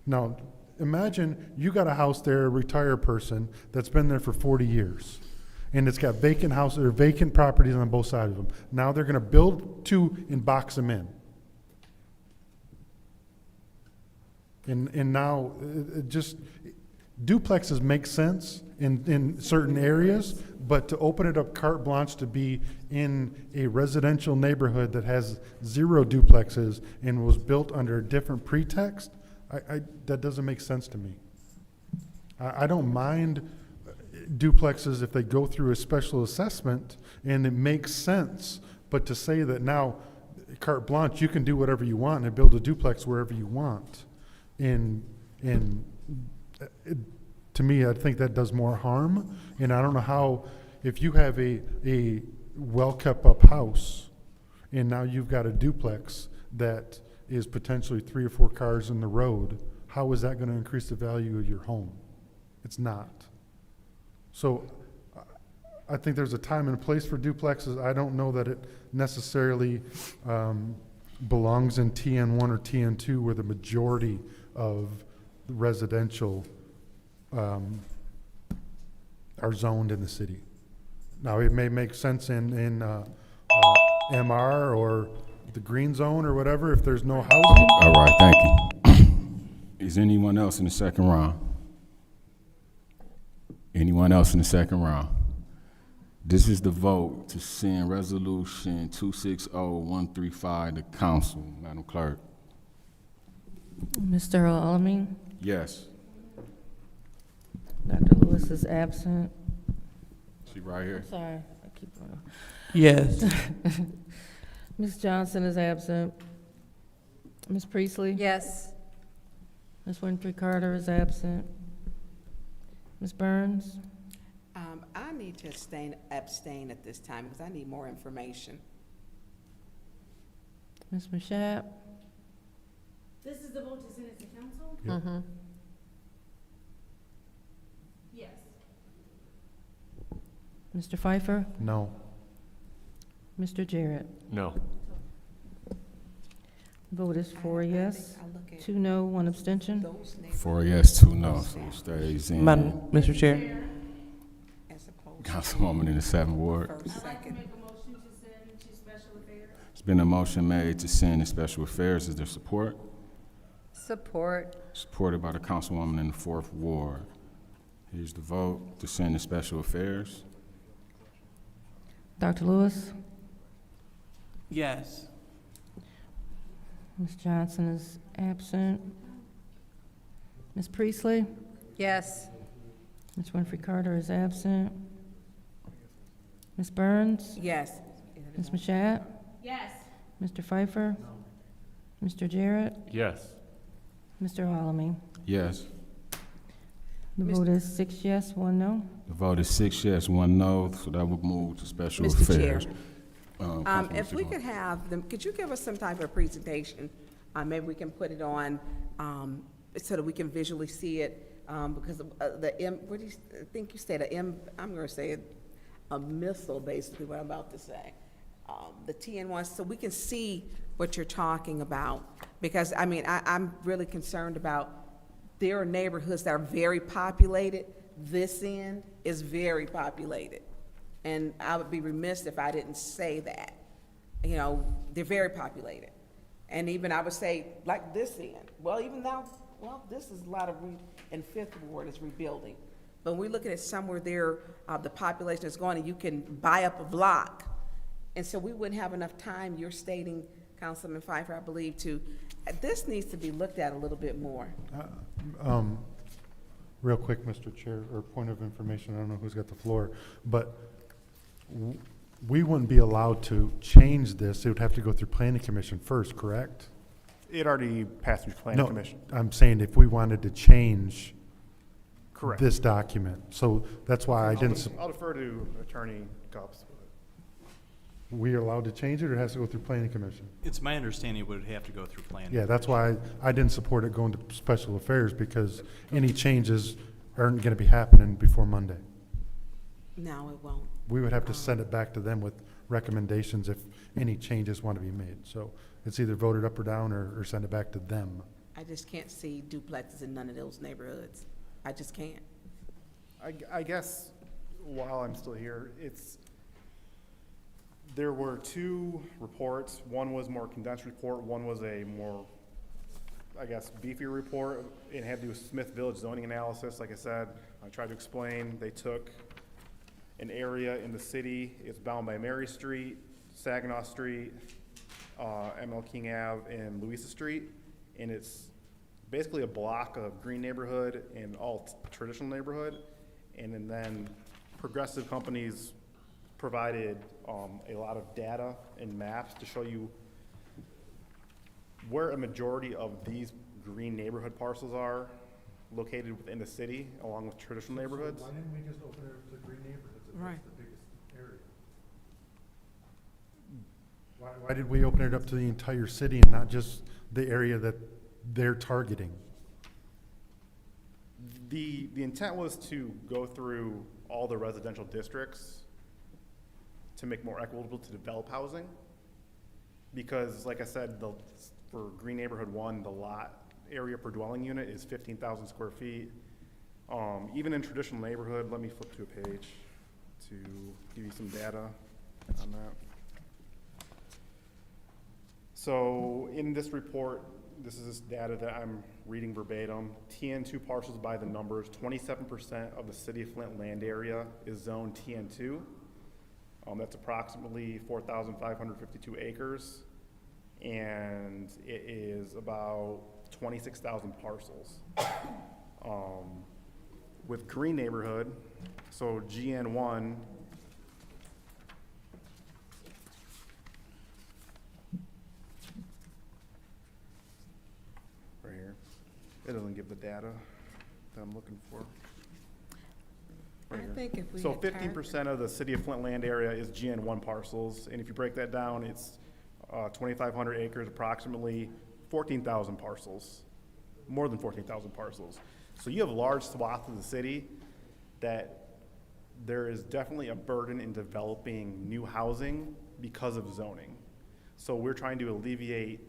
Now, imagine you got a house there, a retired person that's been there for 40 years, and it's got vacant houses or vacant properties on both sides of them. Now they're going to build two and box them in. And now it just duplexes make sense in certain areas, but to open it up carte blanche to be in a residential neighborhood that has 0 duplexes and was built under a different pretext, that doesn't make sense to me. I don't mind duplexes if they go through a special assessment and it makes sense, but to say that now carte blanche, you can do whatever you want and build a duplex wherever you want. To me, I think that does more harm. And I don't know how, if you have a well-kept up house and now you've got a duplex that is potentially 3 or 4 cars in the road, how is that going to increase the value of your home? It's not. So I think there's a time and a place for duplexes. I don't know that it necessarily belongs in TN1 or TN2 where the majority of residential are zoned in the city. Now, it may make sense in MR or the green zone or whatever if there's no housing. All right, thank you. Is anyone else in the second round? Anyone else in the second round? This is the vote to send resolution 260135 to council, Madam Clerk. Mr. Alamin? Yes. Dr. Lewis is absent. She right here. I'm sorry, I keep on. Yes. Ms. Johnson is absent. Ms. Priestley? Yes. Ms. Winfrey Carter is absent. Ms. Burns? I need to abstain at this time because I need more information. Ms. Mashat? This is the vote to send it to council? Mm-hmm. Yes. Mr. Pfeiffer? No. Mr. Jarrett? No. Vote is 4 yes, 2 no, 1 abstention. 4 yes, 2 no, so it stays in. Mr. Chair. Councilwoman in the 7th Ward. I'd like to make a motion to send to special affairs. It's been a motion made to send to special affairs. Is there support? Support. Supported by the councilwoman in the 4th Ward. Here's the vote to send to special affairs. Dr. Lewis? Yes. Ms. Johnson is absent. Ms. Priestley? Yes. Ms. Winfrey Carter is absent. Ms. Burns? Yes. Ms. Mashat? Yes. Mr. Pfeiffer? Mr. Jarrett? Yes. Mr. Alamin? Yes. The vote is 6 yes, 1 no. The vote is 6 yes, 1 no, so that would move to special Mr. Chair. affairs. If we could have them, could you give us some type of presentation? Maybe we can put it on so that we can visually see it. Because what do you think you said? I'm going to say a missile, basically, what I'm about to say. The TN1, so we can see what you're talking about. Because, I mean, I'm really concerned about there are neighborhoods that are very populated. This end is very populated. And I would be remiss if I didn't say that. You know, they're very populated. And even I would say, like this end, well, even now, well, this is a lot of, and 5th Ward is rebuilding. But when we look at it somewhere there, the population is going, and you can buy up a block. And so we wouldn't have enough time, you're stating, Councilman Pfeiffer, I believe, this needs to be looked at a little bit more. Real quick, Mr. Chair, or point of information, I don't know who's got the floor, but we wouldn't be allowed to change this. It would have to go through Planning Commission first, correct? It already passed through Planning Commission. I'm saying if we wanted to change Correct. this document. So that's why I didn't. I'll defer to Attorney Gubbs. we are allowed to change it, or it has to go through planning commission? It's my understanding it would have to go through planning. Yeah, that's why I didn't support it going to special affairs, because any changes aren't gonna be happening before Monday. No, it won't. We would have to send it back to them with recommendations if any changes want to be made. So it's either voted up or down, or send it back to them. I just can't see duplexes in none of those neighborhoods. I just can't. I guess while I'm still here, there were two reports. One was more condensed report, one was a more, I guess, beefier report. It had to do with Smith Village zoning analysis. Like I said, I tried to explain, they took an area in the city, it's bound by Mary Street, Saginaw Street, ML King Ave, and Louisa Street, and it's basically a block of green neighborhood and all traditional neighborhood, and then progressive companies provided a lot of data and maps to show you where a majority of these green neighborhood parcels are located within the city, along with traditional neighborhoods. Why didn't we just open it to green neighborhoods if Right. it's the biggest area? Why did we open it up to the entire city and not just the area that they're targeting? The intent was to go through all the residential districts to make more equitable to develop housing. Because like I said, for Green Neighborhood 1, the lot area per dwelling unit is 15,000 square feet. Even in traditional neighborhood, let me flip to a page to give you some data on that. So in this report, this is data that I'm reading verbatim. TN2 parcels by the numbers, 27% of the city of Flint land area is zoned TN2. That's approximately 4,552 acres, and it is about 26,000 parcels. With Green Neighborhood, so GN1, right here, it doesn't give the data that I'm looking for. Right I here. think if we So had 15% of the city of Flint land area is GN1 parcels, and if you break that down, it's 2,500 acres, approximately 14,000 parcels, more than 14,000 parcels. So you have a large swath of the city that there is definitely a burden in developing new housing because of zoning. So we're trying to alleviate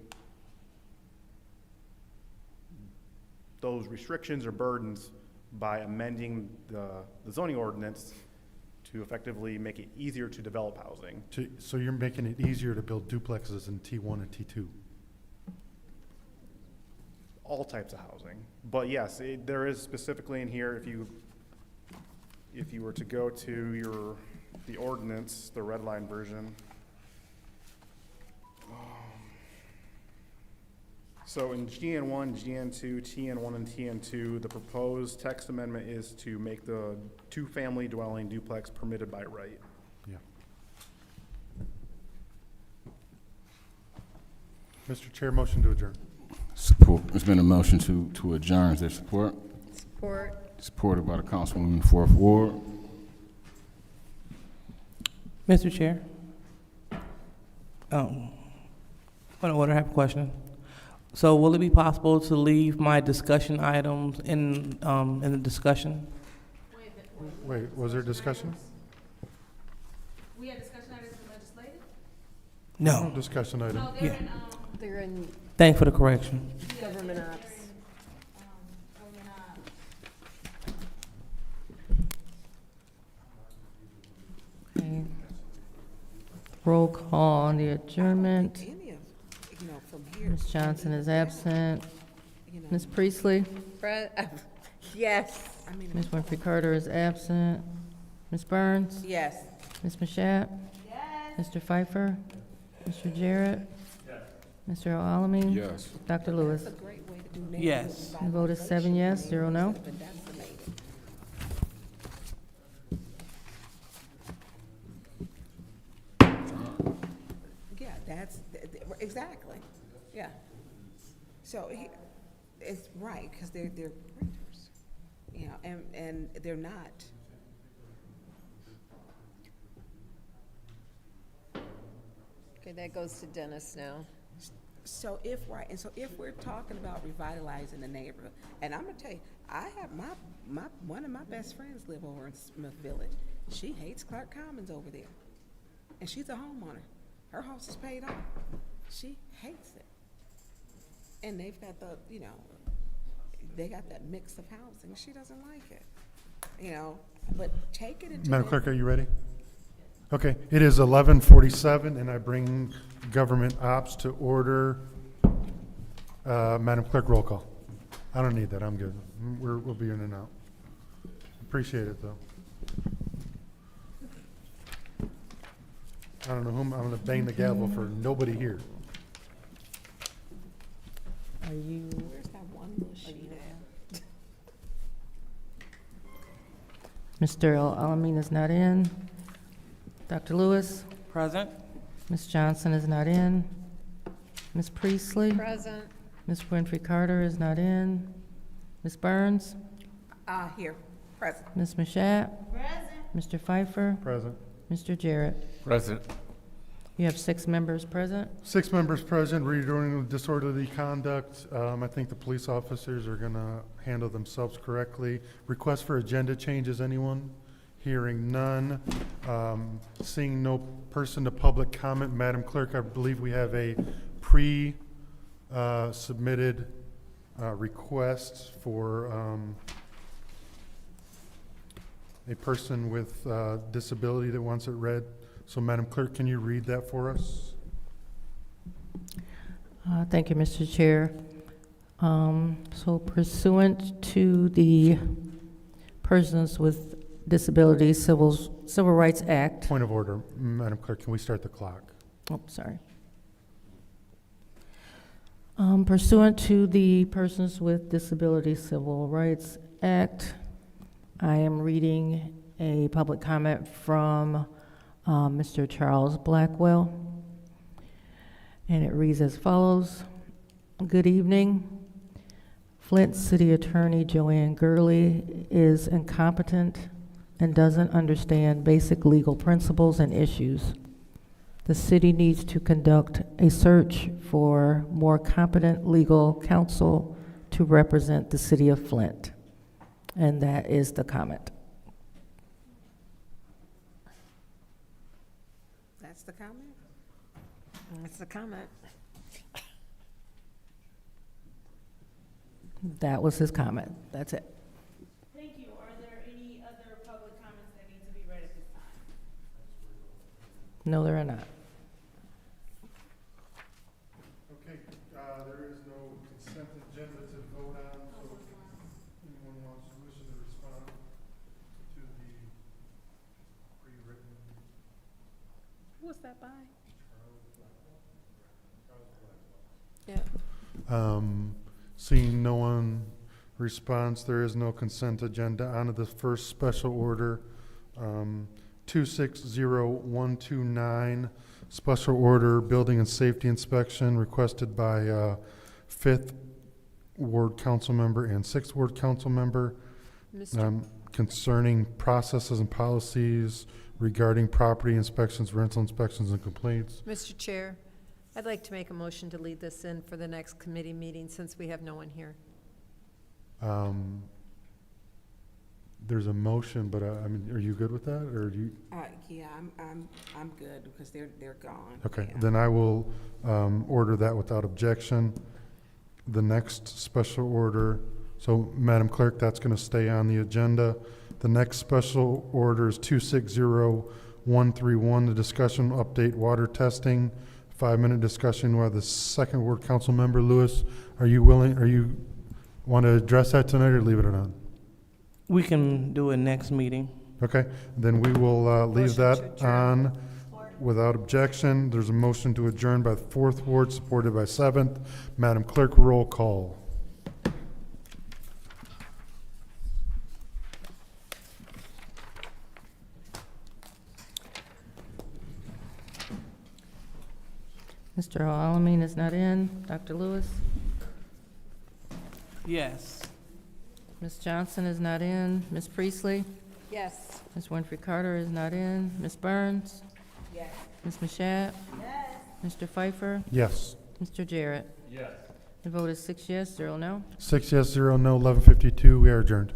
those restrictions or burdens by amending the zoning ordinance to effectively make it easier to develop housing. So you're making it easier to build duplexes in T1 and T2? All types of housing. But yes, there is specifically in here, if you were to go to the ordinance, the red line version. So in GN1, GN2, TN1, and TN2, the proposed text amendment is to make the two-family dwelling duplex permitted by right. Yeah. Mr. Chair, motion to adjourn. Support. There's been a motion to adjourn. Is there support? Support. Supported by the Councilwoman in the 4th Ward. Mr. Chair. Point of order, I have a question. So will it be possible to leave my discussion items in the discussion? Wait, was there discussion? We had discussion items in legislative? No. Discussion item. No, Yeah. They're in Thank you for the correction. government ops. Okay. Roll call on the adjournment. Any of, you know, from here. Ms. Johnson is absent. Ms. Priestley? Yes. I mean, Ms. Winfrey Carter is absent. Ms. Burns? yes. Ms. Mashat? Mr. Pfeiffer? Mr. Jarrett? Mr. Alamin? Yes. Dr. Lewis? Yes. The vote is 7 yes, 0 no. Yeah, exactly, yeah. So, it's right, because they're renters, you know, and they're not. Okay, that goes to Dennis now. So if we're talking about revitalizing the neighborhood, and I'm gonna tell you, I have one of my best friends live over in Smith Village. She hates Clark Commons over there, and she's a homeowner. Her house is paid off. She hates it, and they've got they got that mix of housing. She doesn't like it, But take it into Madam Clerk, are you ready? Okay, it is 11:47, and I bring government ops to order. Madam Clerk, roll call. I don't need that, I'm good. We'll be in and out. Appreciate it, though. I don't know whom, I'm gonna bang the gavel for nobody here. Are you? Where's that one little sheet at? Mr. Alamin is not in. Dr. Lewis? Present. Ms. Johnson is not in. Ms. Priestley? Present. Ms. Winfrey Carter is not in. Ms. Burns? Here, present. Ms. Mashat? Present. Mr. Pfeiffer? Present. Mr. Jarrett? Present. You have 6 members present. 6 members present, regarding disorderly conduct. I think the police officers are gonna handle themselves correctly. Request for agenda changes, anyone? Hearing none. Seeing no person to public comment, Madam Clerk, I believe we have a submitted request for a person with disability that wants it read. So, Madam Clerk, can you read that for us? Thank you, Mr. Chair. So pursuant to the Persons with Disabilities Civil Rights Act. Point of order, Madam Clerk, can we start the clock? Oh, sorry. Pursuant to the Persons with Disabilities Civil Rights Act, I am reading a public comment from Mr. Charles Blackwell, and it reads as follows. Good evening. Flint City Attorney Joanne Gurley is incompetent and doesn't understand basic legal principles and issues. The city needs to conduct a search for more competent legal counsel to represent the city of Flint. And that is the comment. That's the comment? That's the comment. That was his comment. That's it. Thank you. Are there any other public comments that need to be read at this time? No, there are not. Okay, there is no consent agenda to vote on, so if anyone wishes to respond to the pre-written. Who was that by? Yeah. Seeing no one response, there is no consent agenda. On to the first special order, 260129, special order building and safety inspection requested by 5th Ward Council member and 6th Ward Council member concerning processes and policies regarding property inspections, rental inspections, and complaints. Mr. Chair, I'd like to make a motion to lead this in for the next committee meeting since we have no one here. There's a motion, but I mean, are you good with that, or do you? Yeah, I'm good because they're gone. Okay, Yeah. then I will order that without objection. The next special order, so Madam Clerk, that's going to stay on the agenda. The next special order is 260131, the discussion update water testing. 5-minute discussion by the 2nd Ward Council member. Lewis, are you want to address that tonight or leave it on? We can do it next meeting. Okay, then we will leave that on without objection. There's a motion to adjourn by the 4th Ward, supported by 7th. Madam Clerk, roll call. Mr. Alamin is not in. Dr. Lewis? Yes. Ms. Johnson is not in. Ms. Priestley? Yes. Ms. Winfrey Carter is not in. Ms. Burns? Yes. Ms. Mashat? Yes. Mr. Pfeiffer? Yes. Mr. Jarrett? Yes. The vote is 6 yes, 0 no. 6 yes, 0 no, 11:52. We are adjourned.